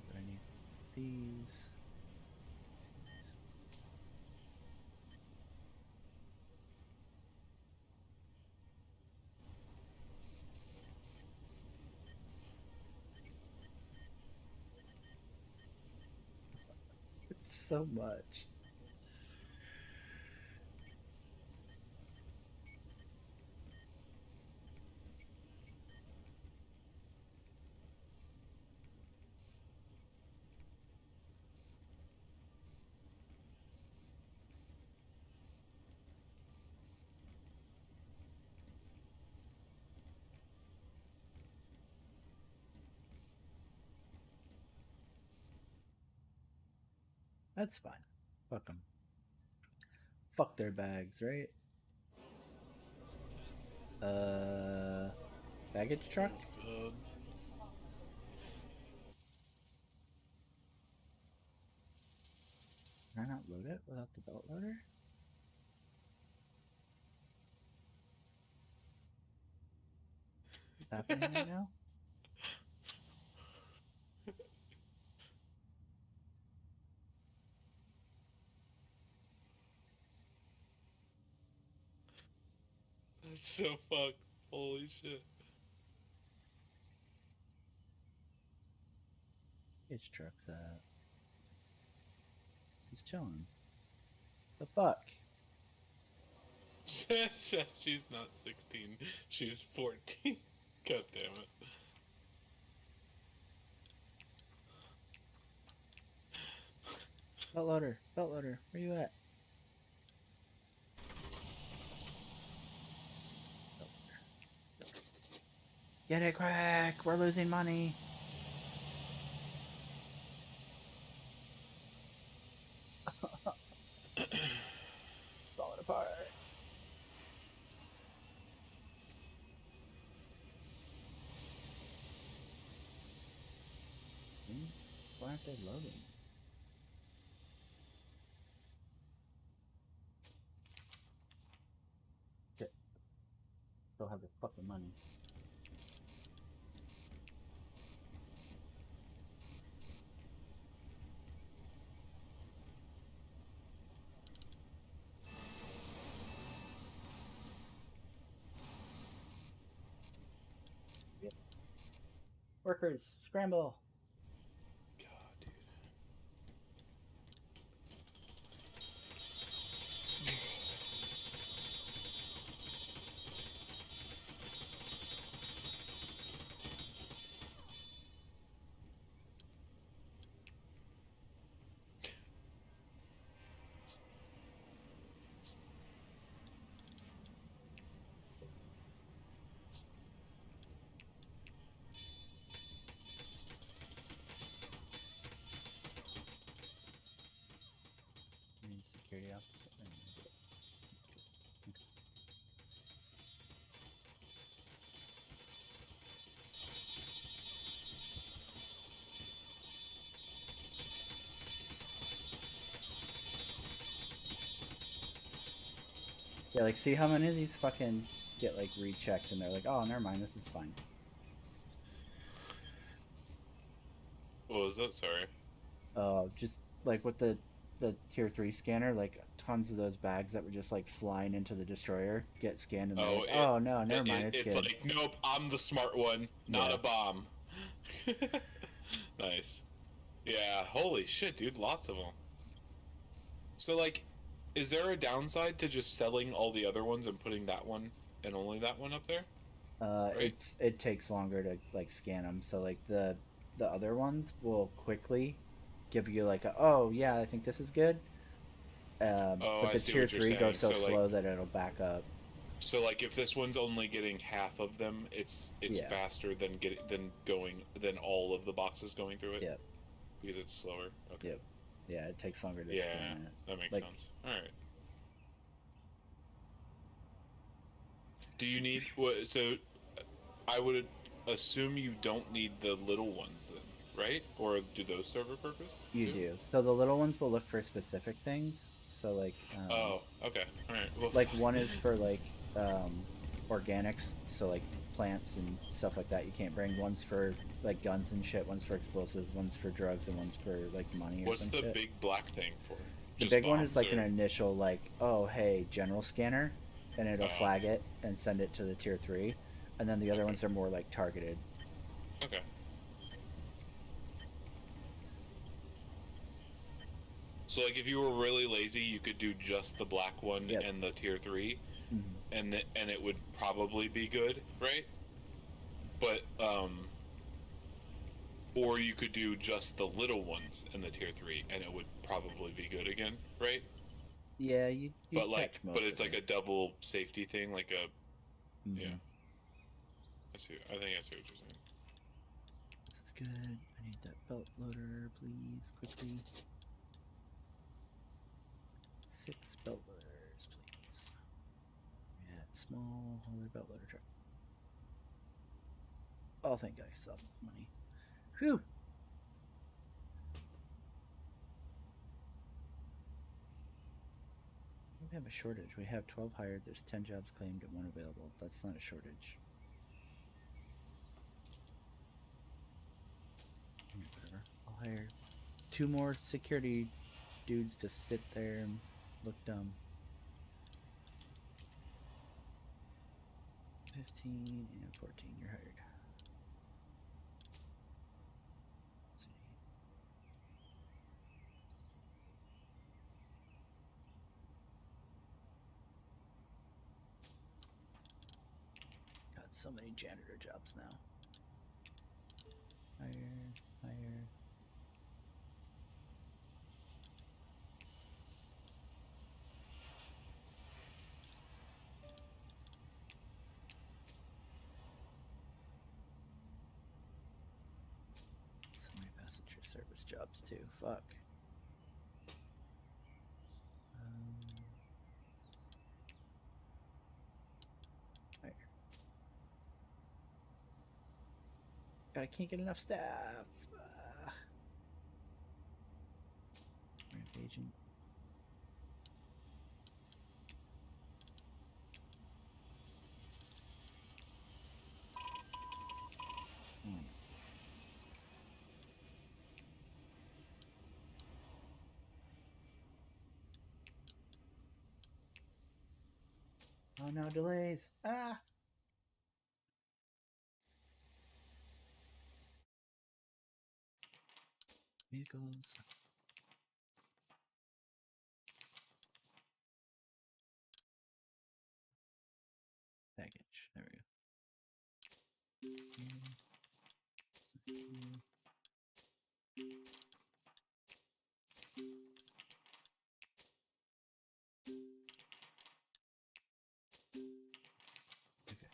But I need these. It's so much. That's fine. Fuck them. Fuck their bags, right? Baggage truck? Oh, Can I not load it without the belt loader? What's happening right now? That's so fucked. Holy shit. Baggage truck's at. He's chilling. The fuck? She's not 16. She's 14. God damn it. Belt loader, where you at? Belt loader. Let's go. Get it quick! We're losing money. It's falling apart. Why aren't they loading? Shit. Still have the fucking money. Yep. Workers, scramble! God, dude. I need security officer. Yeah, like, see how many of these fucking get, like, rechecked and they're like, oh, never mind, this is fine. What was that? Sorry. Just, like, with the tier 3 scanner, like, tons of those bags that were just, like, flying into the destroyer get scanned and they're like, oh, no, never mind, it's It's good. like, nope, I'm the smart one, not Yeah. a bomb. Nice. Yeah, holy shit, dude, lots of them. So, like, is there a downside to just selling all the other ones and putting that one and only that one up there? Right? It takes longer to, like, scan them, so, like, the other ones will quickly give you, like, oh, yeah, I think this is good. Oh, But I the see tier what you're 3 goes saying. so So, like, slow that it'll back up. so like if this one's only getting half of them, it's Yeah. faster than than all of the boxes going through it. Yep. Because it's slower. Okay. Yep. Yeah, it takes longer to Yeah, scan it. that makes Like, sense. All right. Do you need what? So, I would assume you don't need the little ones then, right? Or do those serve a purpose? you too? do. So the little ones will look for specific things. So, like, Oh, okay. All right. Well, like fuck. one is for, like, organics, so, like, plants and stuff like that you can't bring. One's for, like, guns and shit. One's for explosives. One's for drugs, and one's for, like, money or What's some the shit. big black thing for? The Just big one is bombs, like or- an initial, like, oh, hey, general scanner, and it'll Oh. flag it and send it to the tier 3. And then the other Okay. ones are more, like, targeted. Okay. So, like, if you were really lazy, you could do just the black one Yep. and the tier 3, Mhm. and it would probably be good, right? But or you could do just the little ones in the tier 3, and it would probably be good again, right? Yeah, you But catch like, most but it's of like it. a double safety thing, like a Mhm. yeah. I see. I think I see what you're saying. This is good. I need that belt loader, please, quickly. 6 belt loaders, please. Yeah, small hauler belt loader truck. Oh, thank God I still have money. Whew. We have a shortage. We have 12 hired. There's 10 jobs claimed and 1 available. That's not a shortage. Yeah, whatever. I'll hire 2 more security dudes to sit there and look dumb. 15 and 14, you're hired. Let's see. Got so many janitor jobs now. Hire, hire. So many passenger service jobs too. Fuck. Hire. God, I can't get enough staff. Rampaging. Oh, no. Oh no, delays. Ah! Vehicles. Package. There we go. Okay.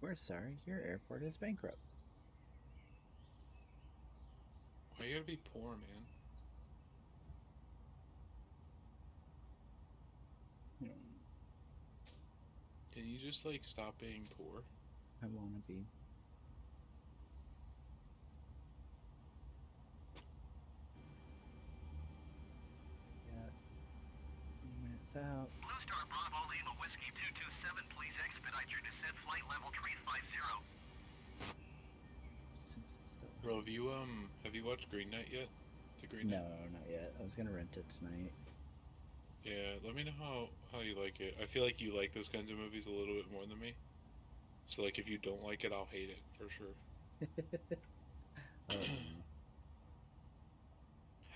We're sorry, your airport is bankrupt. Why you gotta be poor, man? Can you just like stop being poor? I wanna be. Yeah. 3 minutes out. Blue Star Bravo Lima Whiskey 227, please expedite your descent flight level 350. Since it's still Bro, have you watched Green Knight yet? The Green No, Knight? not yet. I was gonna rent it tonight. Yeah, let me know how you like it. I feel like you like those kinds of movies a little bit more than me. So like if you don't like it, I'll hate it for sure. I don't know.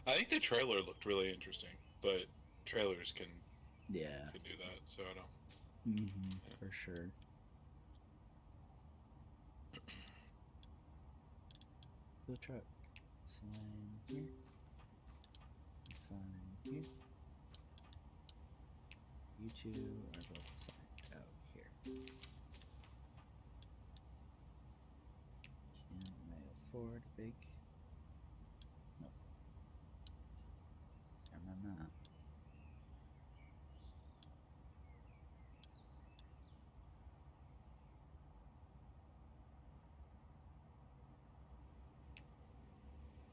I think the trailer looked really interesting, but trailers can Yeah. do that, so I don't. Mm-hmm. Yeah. For sure. The truck. Sign here. Sign here. You two are both assigned out here. Can I afford a big? Nope. Am I not?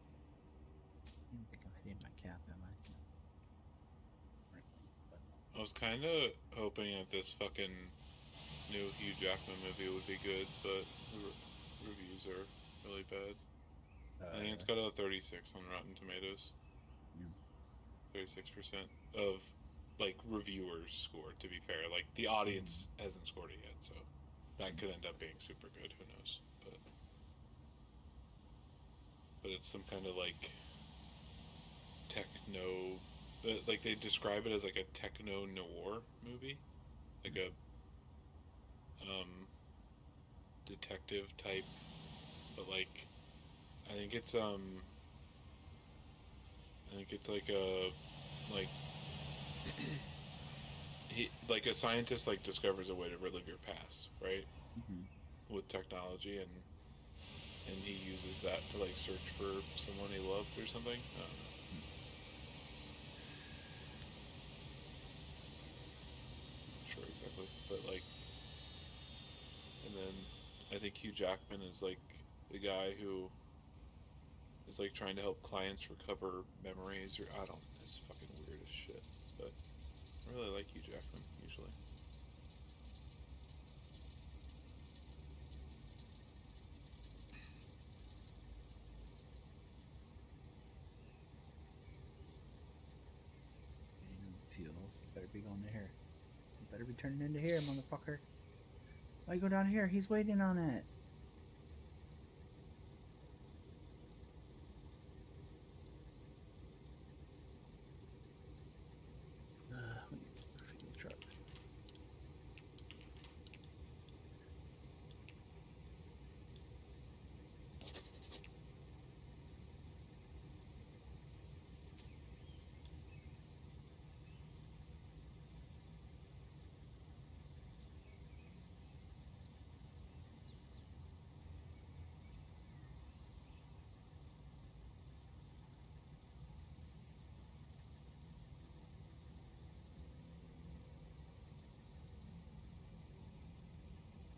I don't think I'm hitting my cap, am I? No. Right one, but I was kind of hoping that this fucking new Hugh Jackman movie would be good, but the reviews are really bad. I think it's got a 36 on Rotten Tomatoes. yeah. 36% of like reviewers scored. To be fair, like the audience hasn't scored it yet, so that could end up being super good. Who knows? But it's some kind of like techno. Like they describe it as like a techno noir movie, like a detective type, but like I think it's like a like he like a scientist like discovers a way to relive your past, right? Mm-hmm. With technology, and and he uses that to like search for someone he loved or something. I don't know. Not sure exactly, but like, and then I think Hugh Jackman is like the guy who is like trying to help clients recover memories, or I don't. It's fucking weird as shit, but I really like Hugh Jackman usually. Fuel. You better be going to here. You better be turning into here, motherfucker. Why you go down here? He's waiting on it. We need a fuel truck.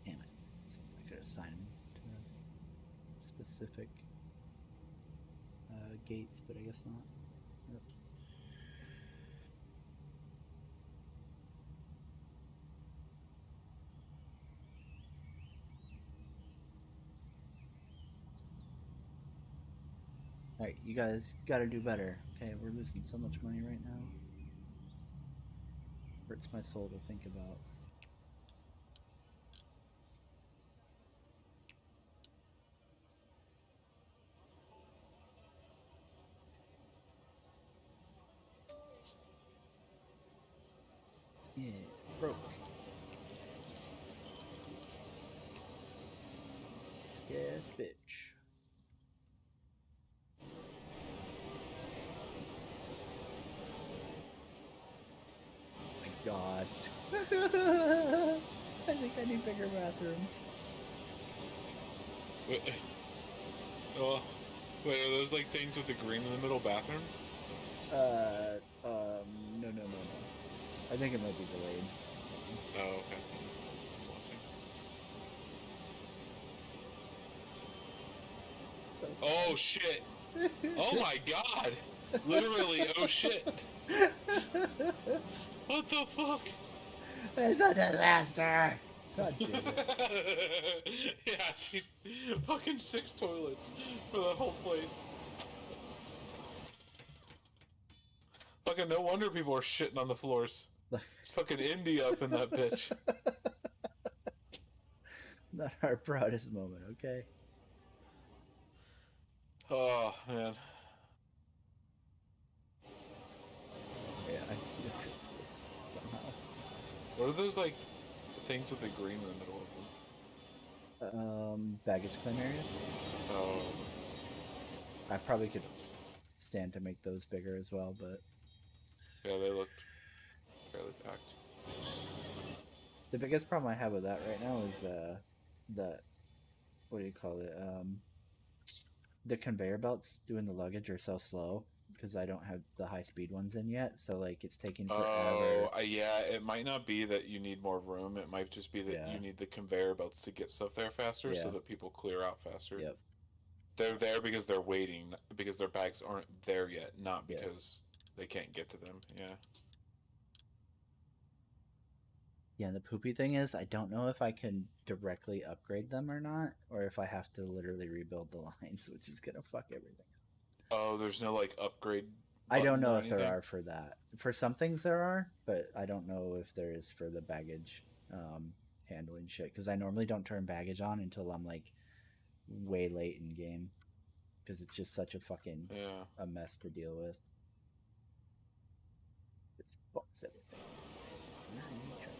Damn it. Seems like I could assign him to specific gates, but I guess not. Yep. Alright, you guys gotta do better. Okay, we're losing so much money right now. Hurts my soul to think about. Yeah, broke. Yes, bitch. Oh my god. I think I need bigger bathrooms. Wait, oh, wait, are those like things with the green in the middle bathrooms? No. I think it might be delayed. Oh, okay. I'm watching. Oh shit! Oh my god! Literally, oh shit! What the fuck? It's a disaster! God damn it. Yeah, dude. Fucking 6 toilets for the whole place. Fucking no wonder people are shitting on the floors. It's fucking Indy up in that bitch. Not our proudest moment, okay? Oh, man. Yeah, I need to fix this somehow. What are those, like, things with the green in the middle of them? Baggage claim areas? Oh. I probably could stand to make those bigger as well, but... Yeah, they looked fairly packed. The biggest problem I have with that right now is, what do you call it? The conveyor belts doing the luggage are so slow because I don't have the high speed ones in yet, so like it's taking forever. Oh, yeah, it might not be that you need more room. It might just be that Yeah. you need the conveyor belts to get stuff there faster so Yeah. that people clear out faster. Yep. They're there because they're waiting, because their bags aren't there yet, not Yeah. because they can't get to them. Yeah. Yeah, and the poopy thing is I don't know if I can directly upgrade them or not, or if I have to literally rebuild the lines, which is gonna fuck everything up. Oh, there's no like upgrade. I don't know or if there anything? are for that. For some things there are, but I don't know if there is for the baggage handling shit. Because I normally don't turn baggage on until I'm like way late in game, because it's just such a fucking Yeah. a mess to deal with. It fucks everything. Where are you trying?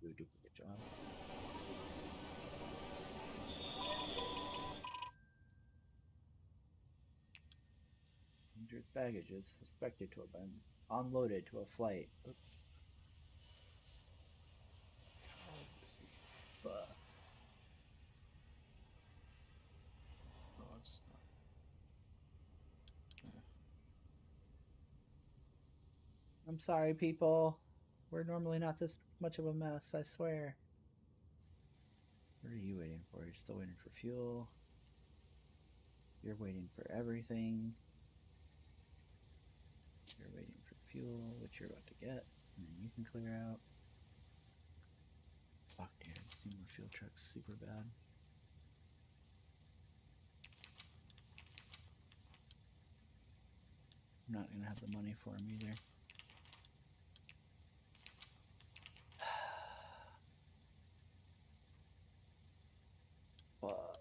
Do a duplicate job. $100,000. baggage is suspected to have been unloaded to a flight. Oops. How busy? But No, it's not. I'm sorry, people. We're normally not this much of a mess, I swear. What are you waiting for? You're still waiting for fuel. You're waiting for everything. You're waiting for fuel, which you're about to get, and then you can clear out. Fuck, dude, I see more fuel trucks super bad. I'm not gonna have the money for them either. Fuck.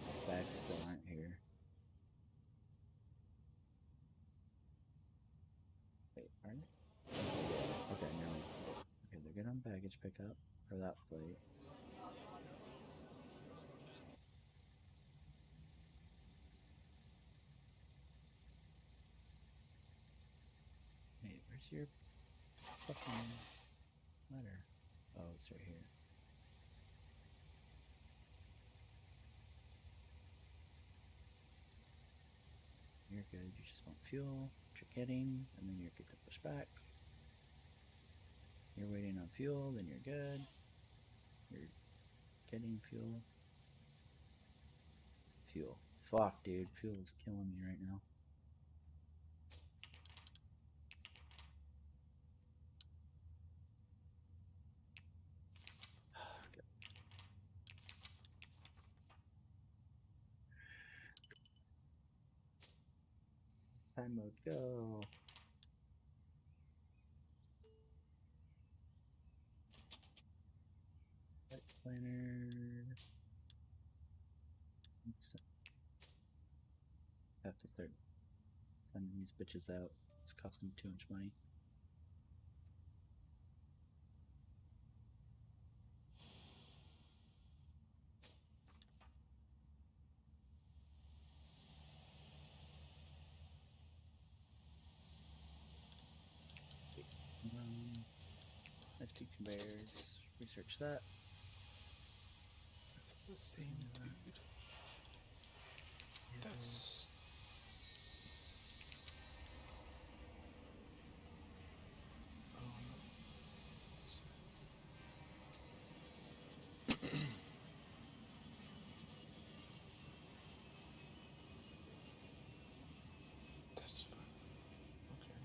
These bags still aren't here. Wait, are they? Okay, no. Okay, they're good on baggage pickup for that flight. Wait, where's your fucking letter? Oh, it's right here. You're good. You just want fuel, which you're getting, and then you're good to push back. You're waiting on fuel, then you're good. You're getting fuel. Fuel. Fuck, dude. Fuel is killing me right now. Good. Time mode, go. Flight planner. Have to start sending these bitches out. It's costing too much money. Nice peak conveyors. Research that. Is it the same dude? Yeah, That's. Oh, no. That's fine. Okay.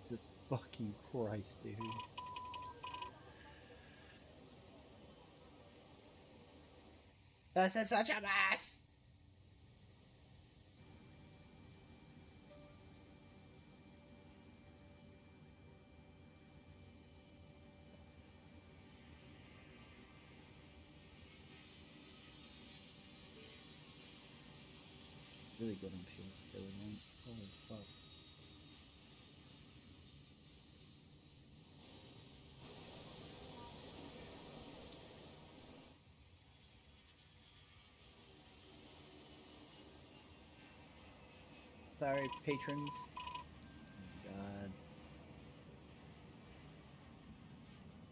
Jesus fucking Christ, dude. This is such a mess! Really good on fuel killer once. Holy fuck. Sorry, patrons. Oh my god.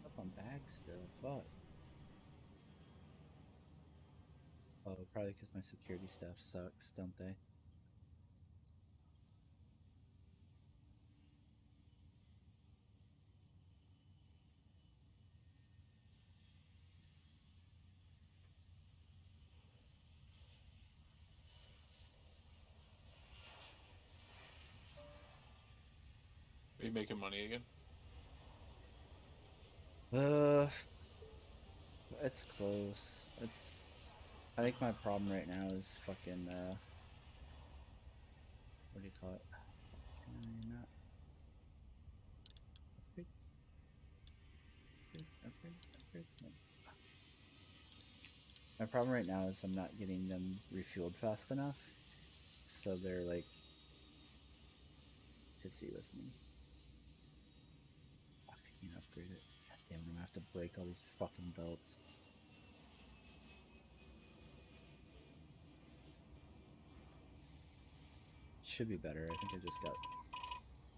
Up on bags still. Fuck. Oh, probably because my security staff sucks, don't they? Are you making money again? It's close. It's. I think my problem right now is fucking, what do you call it? Fuck, can I not? My problem right now is I'm not getting them refueled fast enough, so they're like pissy with me. Fuck, I can't upgrade it. God damn it, I'm gonna have to break all these fucking belts. Should be better. I think I just got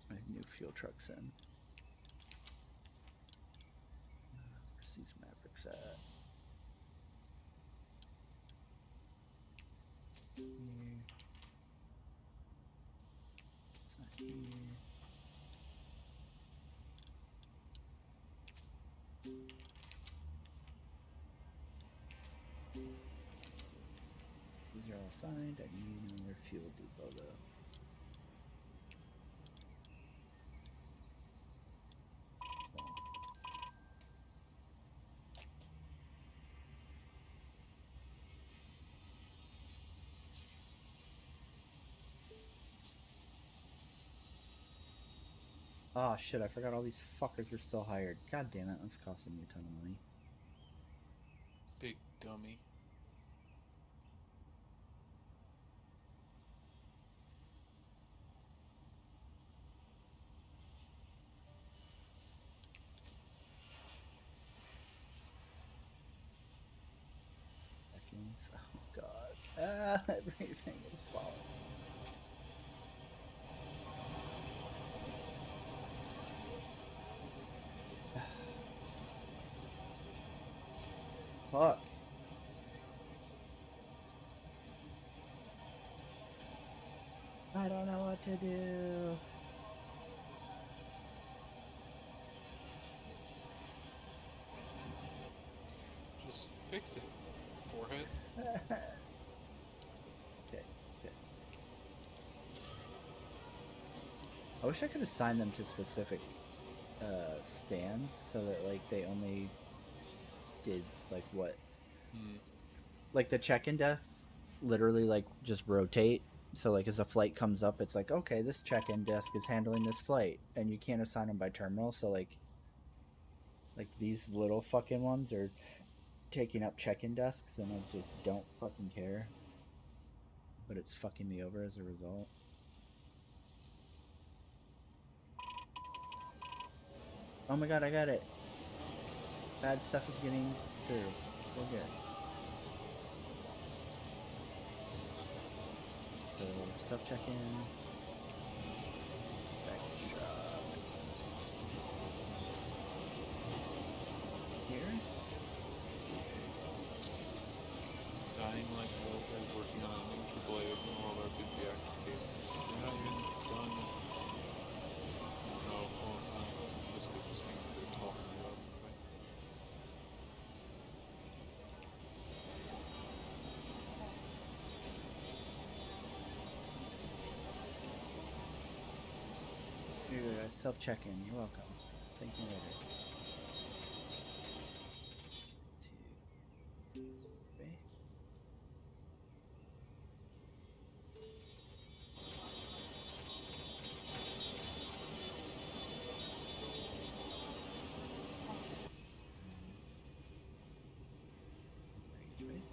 my new fuel trucks in. Where's these Mavericks at? Here. It's not here. These are all signed. I need another fuel depot though. So. Oh shit, I forgot all these fuckers are still hired. God damn it, that's costing me a ton of money. Big dummy. Seconds. Oh god. Ah, everything is falling. Fuck. I don't know what to do. Just fix it, forehead. Okay. I wish I could assign them to specific stands so that like they only did like what like the check-in desks literally like just rotate, so like as a flight comes up it's like, okay, this check-in desk is handling this flight, and you can't assign them by terminal, so like these little fucking ones are taking up check-in desks and I just don't fucking care, but it's fucking me over as a result. Oh my god, I got it. Bad stuff is getting through. We're good. So, self-check-in. Back to shop. Here? Dying like hell is working on a new AAA and all our big deactivated. We're not even done. No, this could just mean they're talking about something. Here, self-check-in. You're welcome. Thank you later. Okay. Right.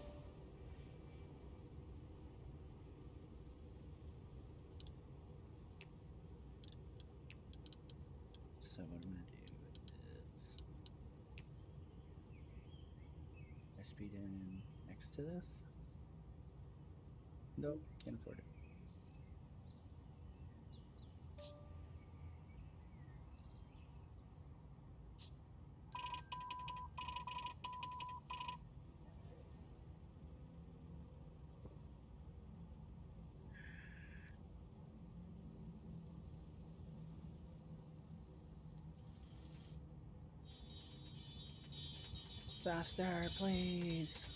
So what I'm gonna do is I speed in next to this. Nope, can't afford it. Faster, please.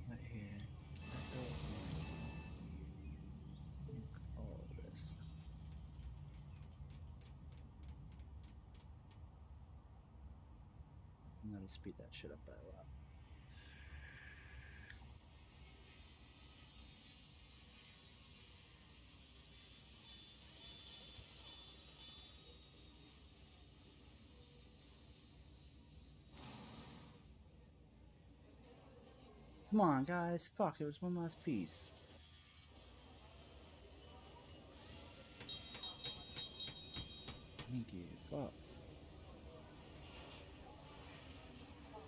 Right here. All of this. And that'll speed that shit up by a lot. Come on, guys. Fuck, it was one last piece. Thank you. Fuck.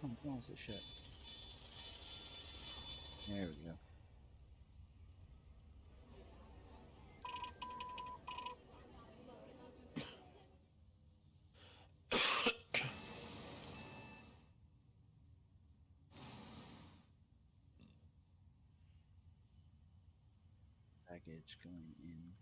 Come on, this shit. There we go. Package going in.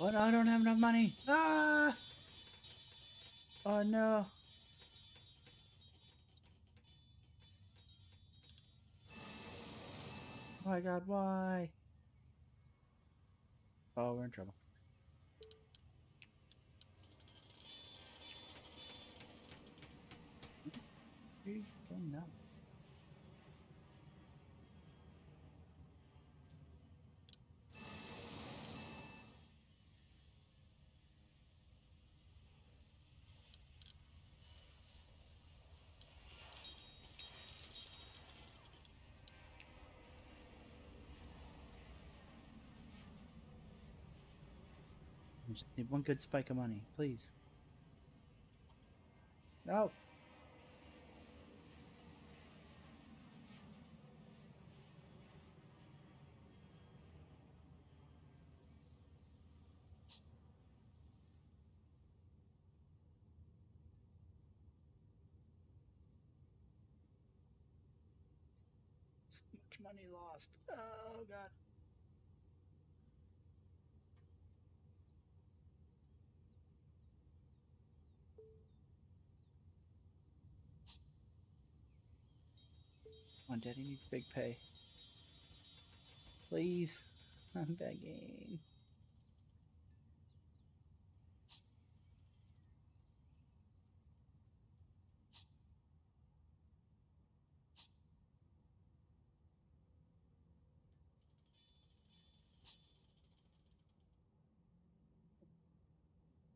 Oh no, I don't have enough money. Ah! Oh no. Oh my god, why? Oh, we're in trouble. Where are you going now? I just need one good spike of money, please. No. So much money lost. Oh god. Come on, Daddy needs big pay. Please. I'm begging.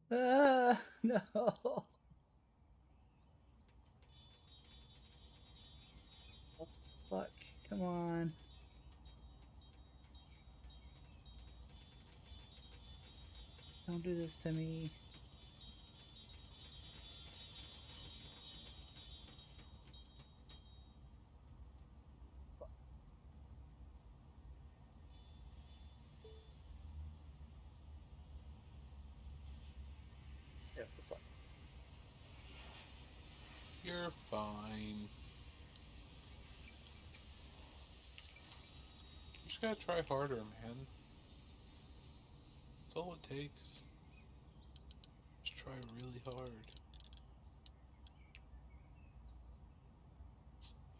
Ah, no. Oh, fuck. Come on. Don't do this to me. Yeah, fuck. You're fine. You just gotta try harder, man. That's all it takes. Just try really hard.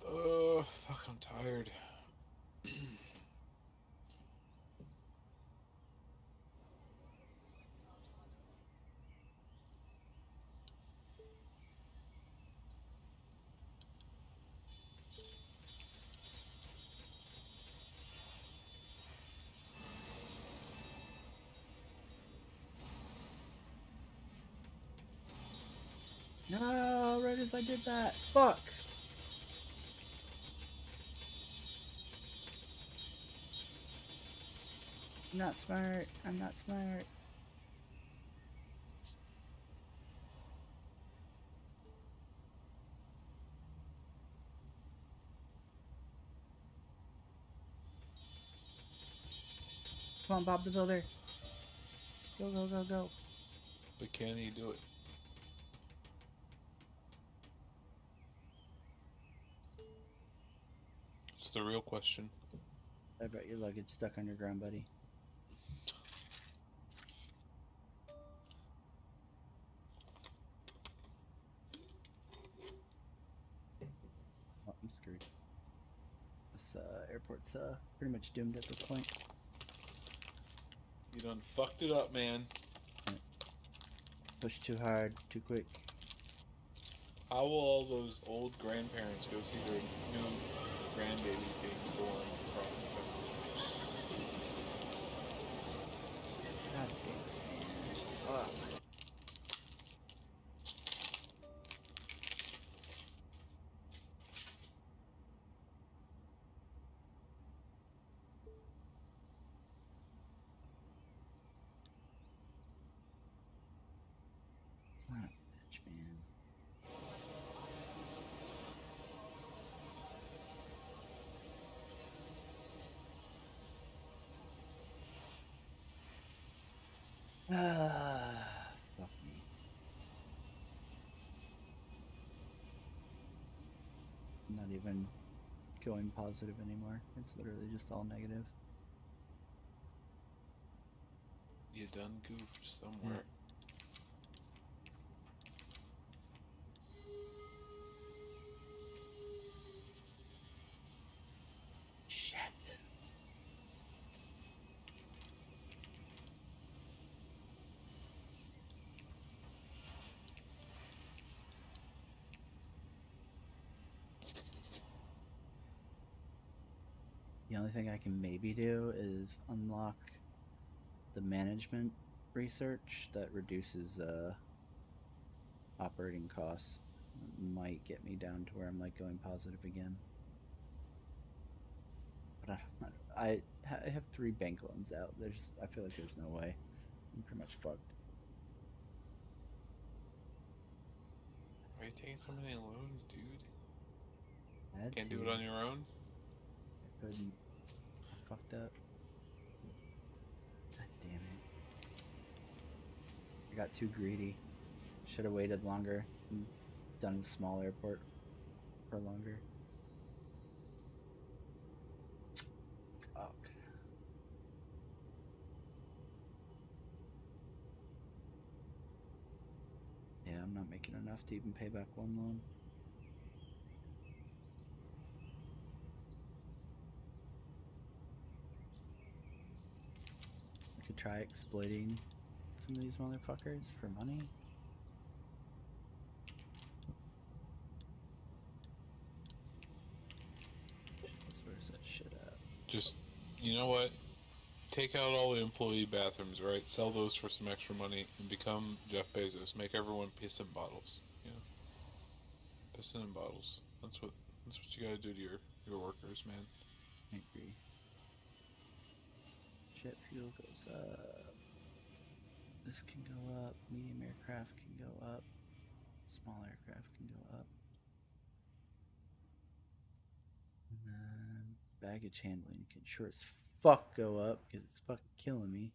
Oh, fuck, I'm tired. No, right as I did that. Fuck. I'm not smart. I'm not smart. Come on, Bob the Builder. Go, go, go, go. But can he do it? It's the real question. I bet your luggage stuck underground, buddy. Oh, I'm screwed. This airport's pretty much doomed at this point. You done fucked it up, man. Push too hard, too quick. How will all those old grandparents go see their new grandbabies being born across the country? God damn it, man. Ugh. Son of a bitch, man. Fuck me. I'm not even going positive anymore. It's literally just all negative. You done goofed somewhere. Shit. The only thing I can maybe do is unlock the management research that reduces operating costs. It might get me down to where I'm like going positive again. But I have 3 bank loans out. I feel like there's no way. I'm pretty much fucked. Why are you taking so many loans, dude? I had Can't to. do it on your own? I couldn't. I fucked up. God damn it. I got too greedy. Should have waited longer and done a small airport for longer. Fuck. Yeah, I'm not making enough to even pay back one loan. I could try exploiting some of these motherfuckers for money. Where's that shit at? Just, you know what? Take out all the employee bathrooms, right? Sell those for some extra money and become Jeff Bezos. Make everyone piss in bottles. You know, pissing in bottles. That's what you gotta do to your workers, man. I agree. Jet fuel goes up. This can go up. Medium aircraft can go up. Small aircraft can go up. And then baggage handling can sure as fuck go up because it's fucking killing me.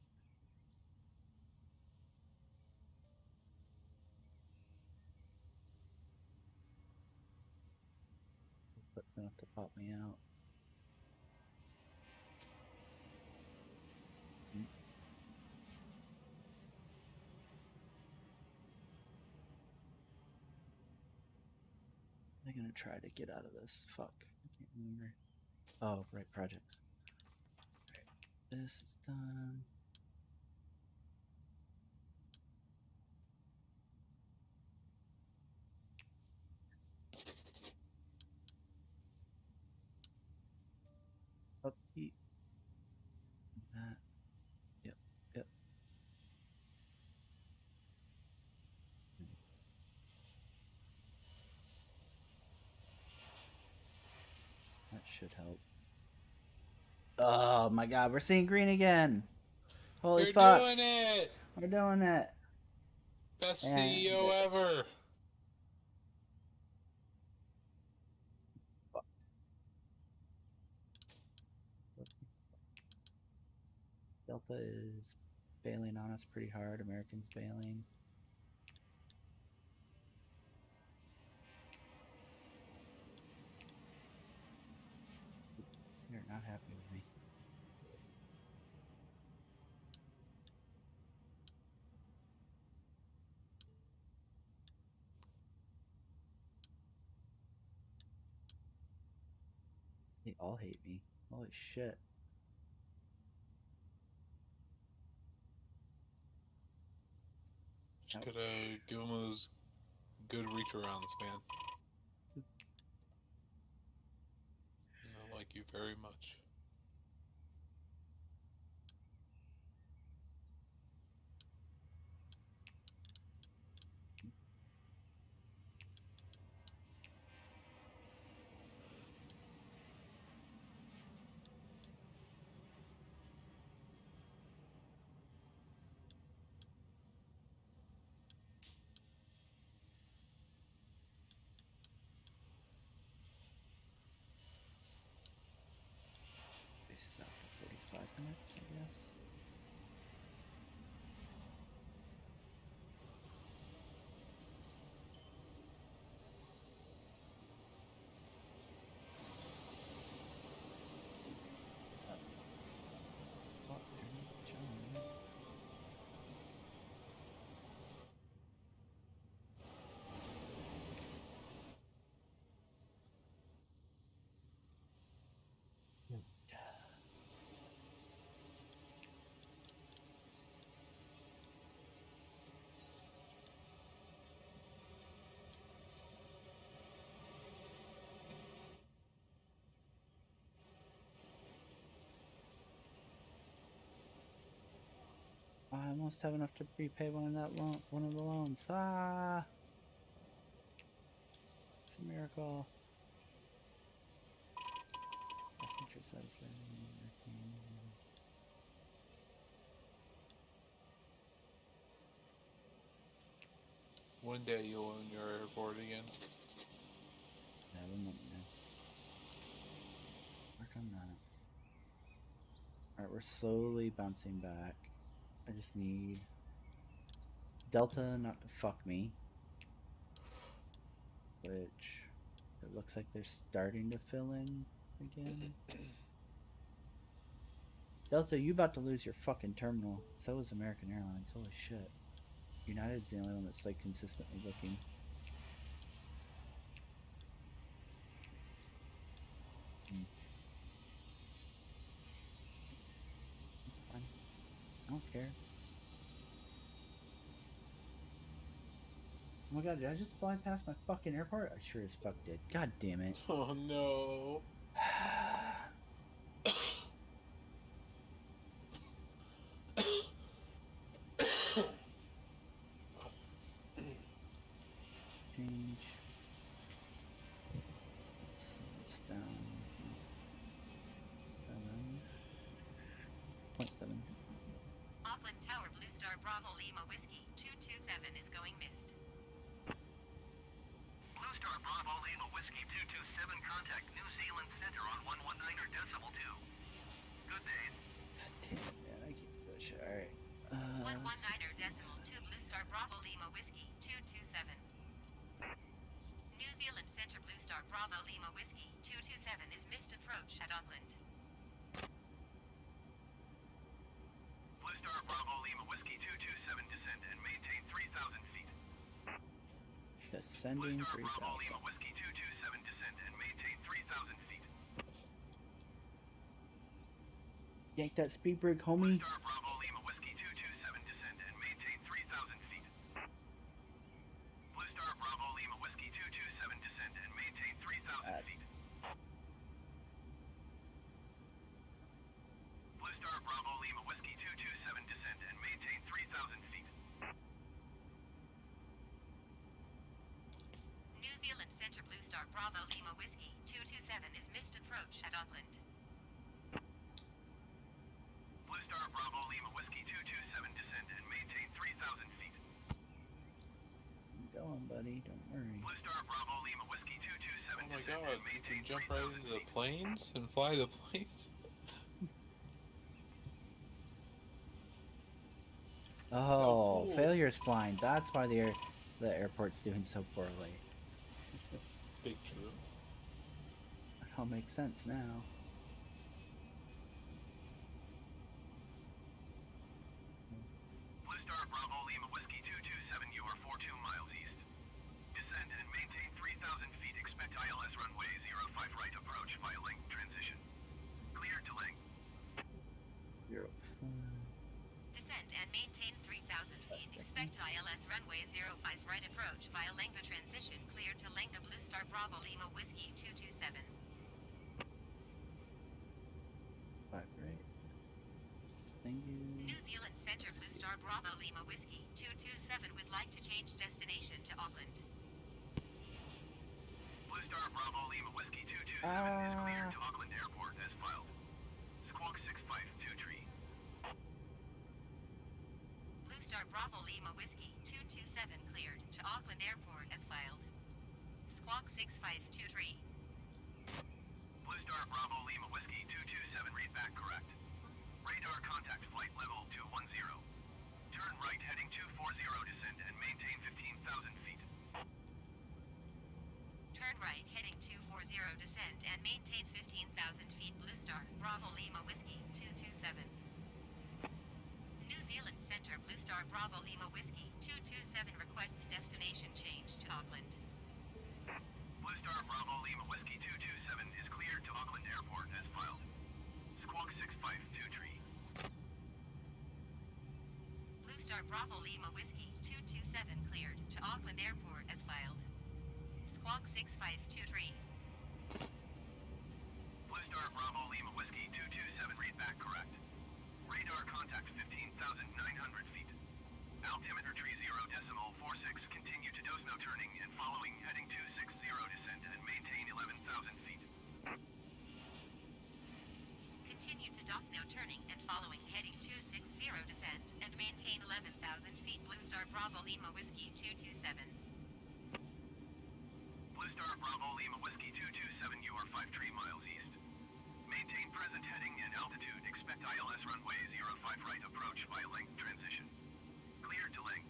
That's enough to pop me out. I'm gonna try to get out of this. Fuck. I can't remember. Oh, right, projects. Right. This is done. Upkeep. That. Yep. Yep. Should help. Oh my god, we're seeing green again. Holy You're fuck. doing it! We're doing it. Best And CEO it's- ever. Delta is bailing on us pretty hard. Americans bailing. They're not happy with me. They all hate me. Holy shit. Just gotta give them those good reach arounds, man. I like you very much. This is after 45 minutes, I guess. I almost have enough to prepay one of the loans. Ah, it's a miracle. Best interest satisfied. One day you'll own your airport again. Never mind this. Work on that. Alright, we're slowly bouncing back. I just need Delta not to fuck me. Which it looks like they're starting to fill in again. Delta, you about to lose your fucking terminal. So is American Airlines. Holy shit. United's the only one that's like consistently booking. Fine. I don't care. Oh my god, did I just fly past my fucking airport? I sure as fuck did. God damn it. Oh no. Change. It's down. 7.7. Auckland Tower Blue Star Bravo Lima Whiskey 227 is going missed. Blue Star Bravo Lima Whiskey 227, contact New Zealand Center on 119 or decimal 2. Good day. God damn it, man. I keep that shit. Alright. 119er decimal 2 Blue Star Bravo Lima Whiskey 227. New Zealand Center Blue Star Bravo Lima Whiskey 227 is missed approach at Auckland. Blue Star Bravo Lima Whiskey 227, descend and maintain 3,000 feet. Descending Blue Star Bravo 3,000. Lima Whiskey 227, descend and maintain 3,000 feet. Yank that speed brake, homie. Blue Star Bravo Lima Whiskey 227, descend and maintain 3,000 feet. Blue Star Bravo Lima Whiskey 227, descend and maintain 3,000 feet. Blue Star Bravo Lima Whiskey 227, descend and maintain 3,000 feet. New Zealand Center Blue Star Bravo Lima Whiskey 227 is missed approach approach at Auckland. Blue Star Bravo Lima Whiskey 227 descend and maintain 3,000 feet. Keep going, buddy. Don't worry. Blue Star Bravo Lima Whiskey 227 Oh my descend god, and you maintain can jump right 3,000 into the feet. planes and fly the planes. Oh, cool. failure's flying. That's why the airport's doing so poorly. Big true. It all makes sense now. Blue Star Bravo Lima Whiskey 227, you are 42 miles east. Descend and maintain 3,000 feet. Expect ILS runway 05 right approach via link transition. Cleared to link. 0. Descend and maintain 3,000 feet. Expect ILS runway 05 right approach via Lenga transition. Cleared to Lenga Blue Star Bravo Lima Whiskey 227. 5 right. Thank you. New Zealand Center Blue Star Bravo Lima Whiskey 227 would like to change destination to Auckland. Blue Star Bravo Lima Whiskey 227 is cleared to Auckland Airport as filed. Squawk 652 tree. Blue Star Bravo Lima Whiskey 227 cleared to Auckland Airport as filed. Squawk 6523. Blue Star Bravo Lima Whiskey 227, read back correct. Radar contact flight level 210. Turn right heading 240, descend and maintain 15,000 feet. Turn right heading 240, descend and maintain 15,000 feet. Blue Star Bravo Lima Whiskey 227. New Zealand Center Blue Star Bravo Lima Whiskey 227 requests destination change to Auckland. Blue Star Bravo Lima Whiskey 227 is cleared to Auckland Airport as filed. Squawk 652 tree. Blue Star Bravo Lima Whiskey 227 cleared to Auckland Airport as filed. Squawk 6523. Blue Star Bravo Lima Whiskey 227, read back correct. Radar contact 15,900 feet. Altimeter tree 0.46, continue to Dosno turning and following heading 260, descend and maintain 11,000 feet. Continue to Dosno turning and following heading 260, descend and maintain 11,000 feet. Blue Star Bravo Lima Whiskey 227. Blue Star Bravo Lima Whiskey 227, you are 53 miles east. Maintain present heading and altitude. Expect ILS runway 05 right approach via link transition. Cleared to link.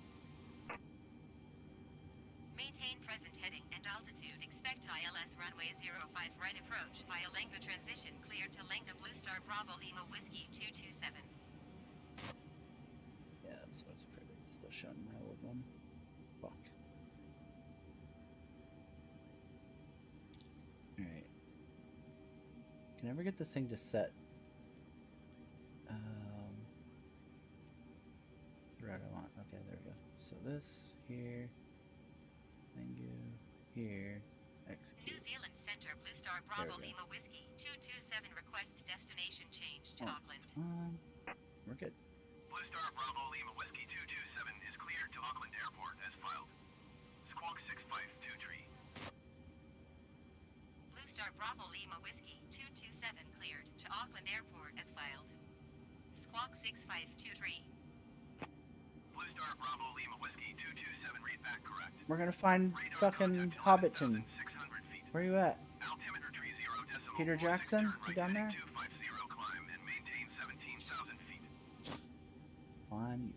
Maintain present heading and altitude. Expect ILS runway 05 right approach via Lenga transition. Cleared to Lenga Blue Star Bravo Lima Whiskey 227. Yeah, that's what I was afraid of. It's still showing my old one. Fuck. Alright. Can I ever get this thing to set the route I want? Okay, there we go. So this here, thank you, here, New execute. Zealand Center Blue Star Bravo we go. Lima Whiskey 227 requests destination change to Oh, Auckland. we're good. Blue Star Bravo Lima Whiskey 227 is cleared to Auckland Airport as filed. Squawk 652 tree. Blue Star Bravo Lima Whiskey 227 cleared to Auckland Airport as filed. Squawk 6523. Blue Star Bravo Lima Whiskey 227, read back correct. We're gonna find Radar fucking contact Hobbiton. 11,600 feet. Where you at? Altimeter tree 0.46, Peter Jackson? turn You right down heading there? 250, climb and maintain 17,000 feet. One.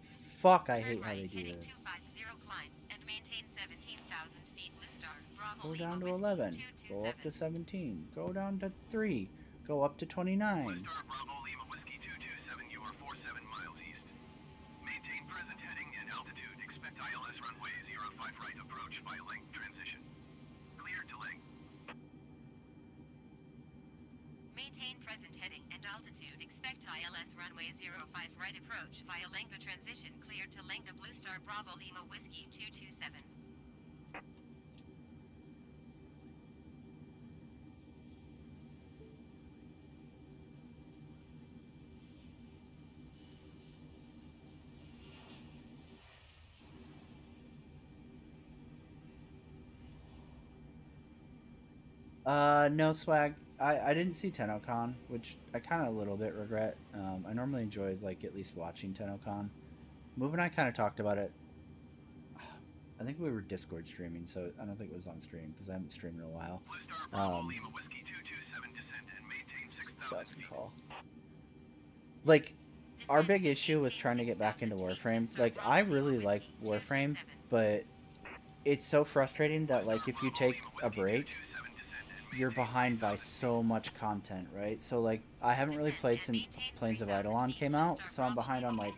Fuck, I Turn hate how right they do heading this. 250 climb and maintain 17,000 feet. Blue Star Bravo Go Lima down to Whiskey 11. Go up to 227. 17. Go down to 3. Go up to 29. Blue Star Bravo Lima Whiskey 227, you are 47 miles east. Maintain present heading and altitude. Expect ILS runway 05 right approach by link transition. Cleared to link. Maintain present heading and altitude. Expect ILS runway 05 right approach via Lenga transition. Cleared to Lenga Blue Star Bravo Lima Whiskey 227. No swag. I didn't see TennoCon, which I kind of a little bit regret. I normally enjoy like at least watching TennoCon. Move and I kind of talked about it. I think we were Discord streaming, so I don't think it was on stream because I haven't streamed in a while. Blue Star Bravo Lima Whiskey 227 descent and maintain 6,000 Assassin feet. call. Like, our Descent big and issue with maintain trying to get back 6,000 into feet. Warframe, Blue Star like, I Bravo really Lima like Whiskey Warframe, 227. but it's so frustrating that, like, if you take a break, 227 descent and you're maintain behind by 3,000 feet. so much content, right? So, like, I haven't really played since Plains of Eidolon came out, so I'm behind on, like,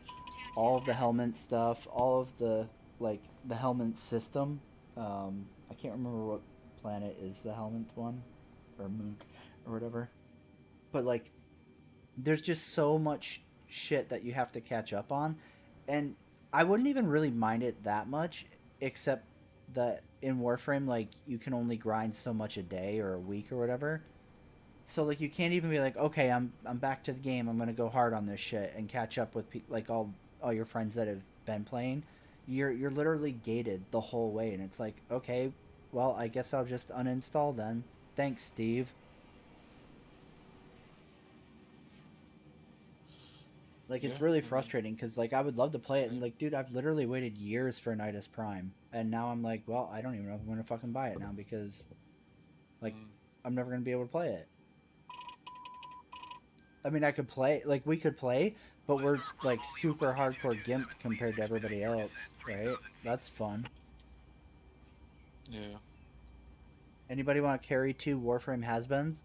all of the helmet stuff, all of the, like, the helmet system. I can't remember what planet is the helmet one, or moon, or whatever. But, like, there's just so much shit that you have to catch up on, and I wouldn't even really mind it that much, except that in Warframe, like, you can only grind so much a day or a week or whatever. So like you can't even be like, okay, I'm back to the game. I'm gonna go hard on this shit and catch up with like all your friends that have been playing. You're literally gated the whole way, and it's like, okay, well, I guess I'll just uninstall then. Thanks, Steve. Like Yeah, it's really I mean, frustrating because like I would love to play it, and right. like, dude, I've literally waited years for Nidus Prime, and now I'm like, well, I don't even know if I'm gonna fucking buy it now because like Mm, I'm never gonna be able to play it. I mean, I could play, like, we could play, but we're, like, super hardcore gimp compared to everybody else, right? That's fun. yeah. Anybody want to carry two Warframe has-beens?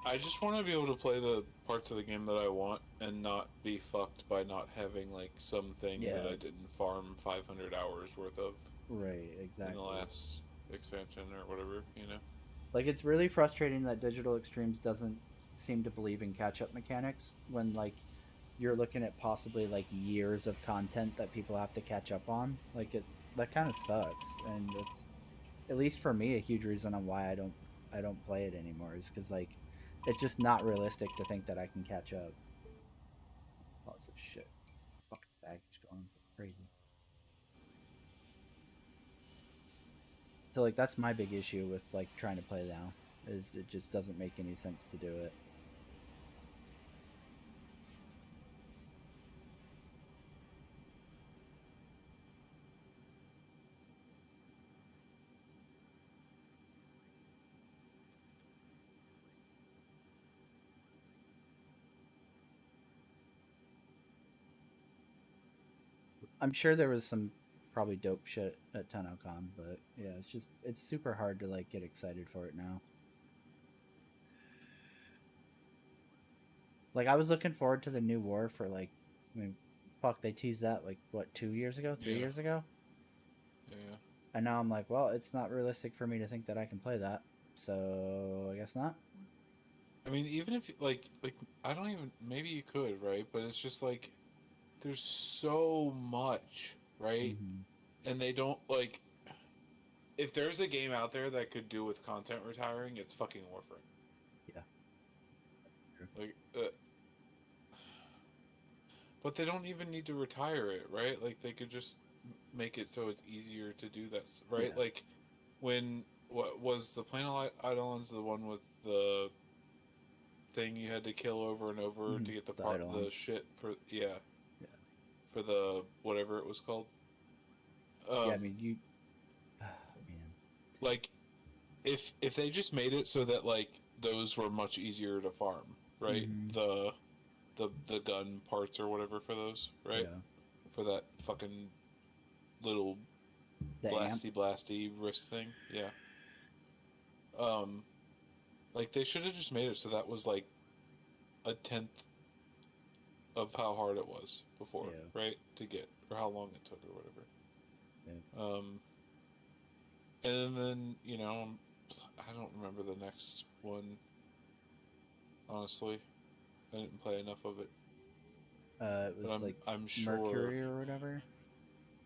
I just want to be able to play the parts of the game that I want and not be fucked by not having like something that Yeah, I didn't farm 500 hours worth of right, in the exactly. last expansion or whatever, you know. Like, it's really frustrating that Digital Extremes doesn't seem to believe in catch-up mechanics when, like, you're looking at possibly, like, years of content that people have to catch up on. Like, that kind of sucks, and it's, at least for me, a huge reason on why I don't play it anymore is because like it's just not realistic to think that I can catch up. Lots of shit, fucking baggage going crazy. So like that's my big issue with like trying to play now is it just doesn't make any sense to do it. I'm sure there was some probably dope shit at TennoCon, but yeah, it's super hard to like get excited for it now. Like I was looking forward to the new war for like, I mean, fuck, they teased that like what 2 years ago, three Yeah, years ago, yeah. and now I'm like, well, it's not realistic for me to think that I can play that, so I guess not. I mean, even if like I don't even maybe you could, right? But it's just like there's so much, right? Mm-hmm. And they don't like if there's a game out there that could do with content retiring, it's fucking Warframe. Yeah. True. Like but they don't even need to retire it, right? Like they could just make it so it's easier to do that, right? Yeah. Like when what was the Planet Eidolons the one with the thing you had to kill over and over Mm-hmm. to get The Eidolon. the shit for yeah Yeah. for the whatever it was called. Yeah. I Um, mean, you. Man. like if they just made it so that like those were much easier to farm, right? Mm-hmm. The gun parts or whatever for those, right? Yeah. For that fucking little The amp. blasty wrist thing, yeah. Um, like they should have just made it so that was like a tenth of how hard it was before, Yeah. right? To get or how long it took or whatever. Yeah. And then you know, I don't remember the next one. Honestly, I didn't play enough of it, It but was like I'm sure. Mercury or whatever.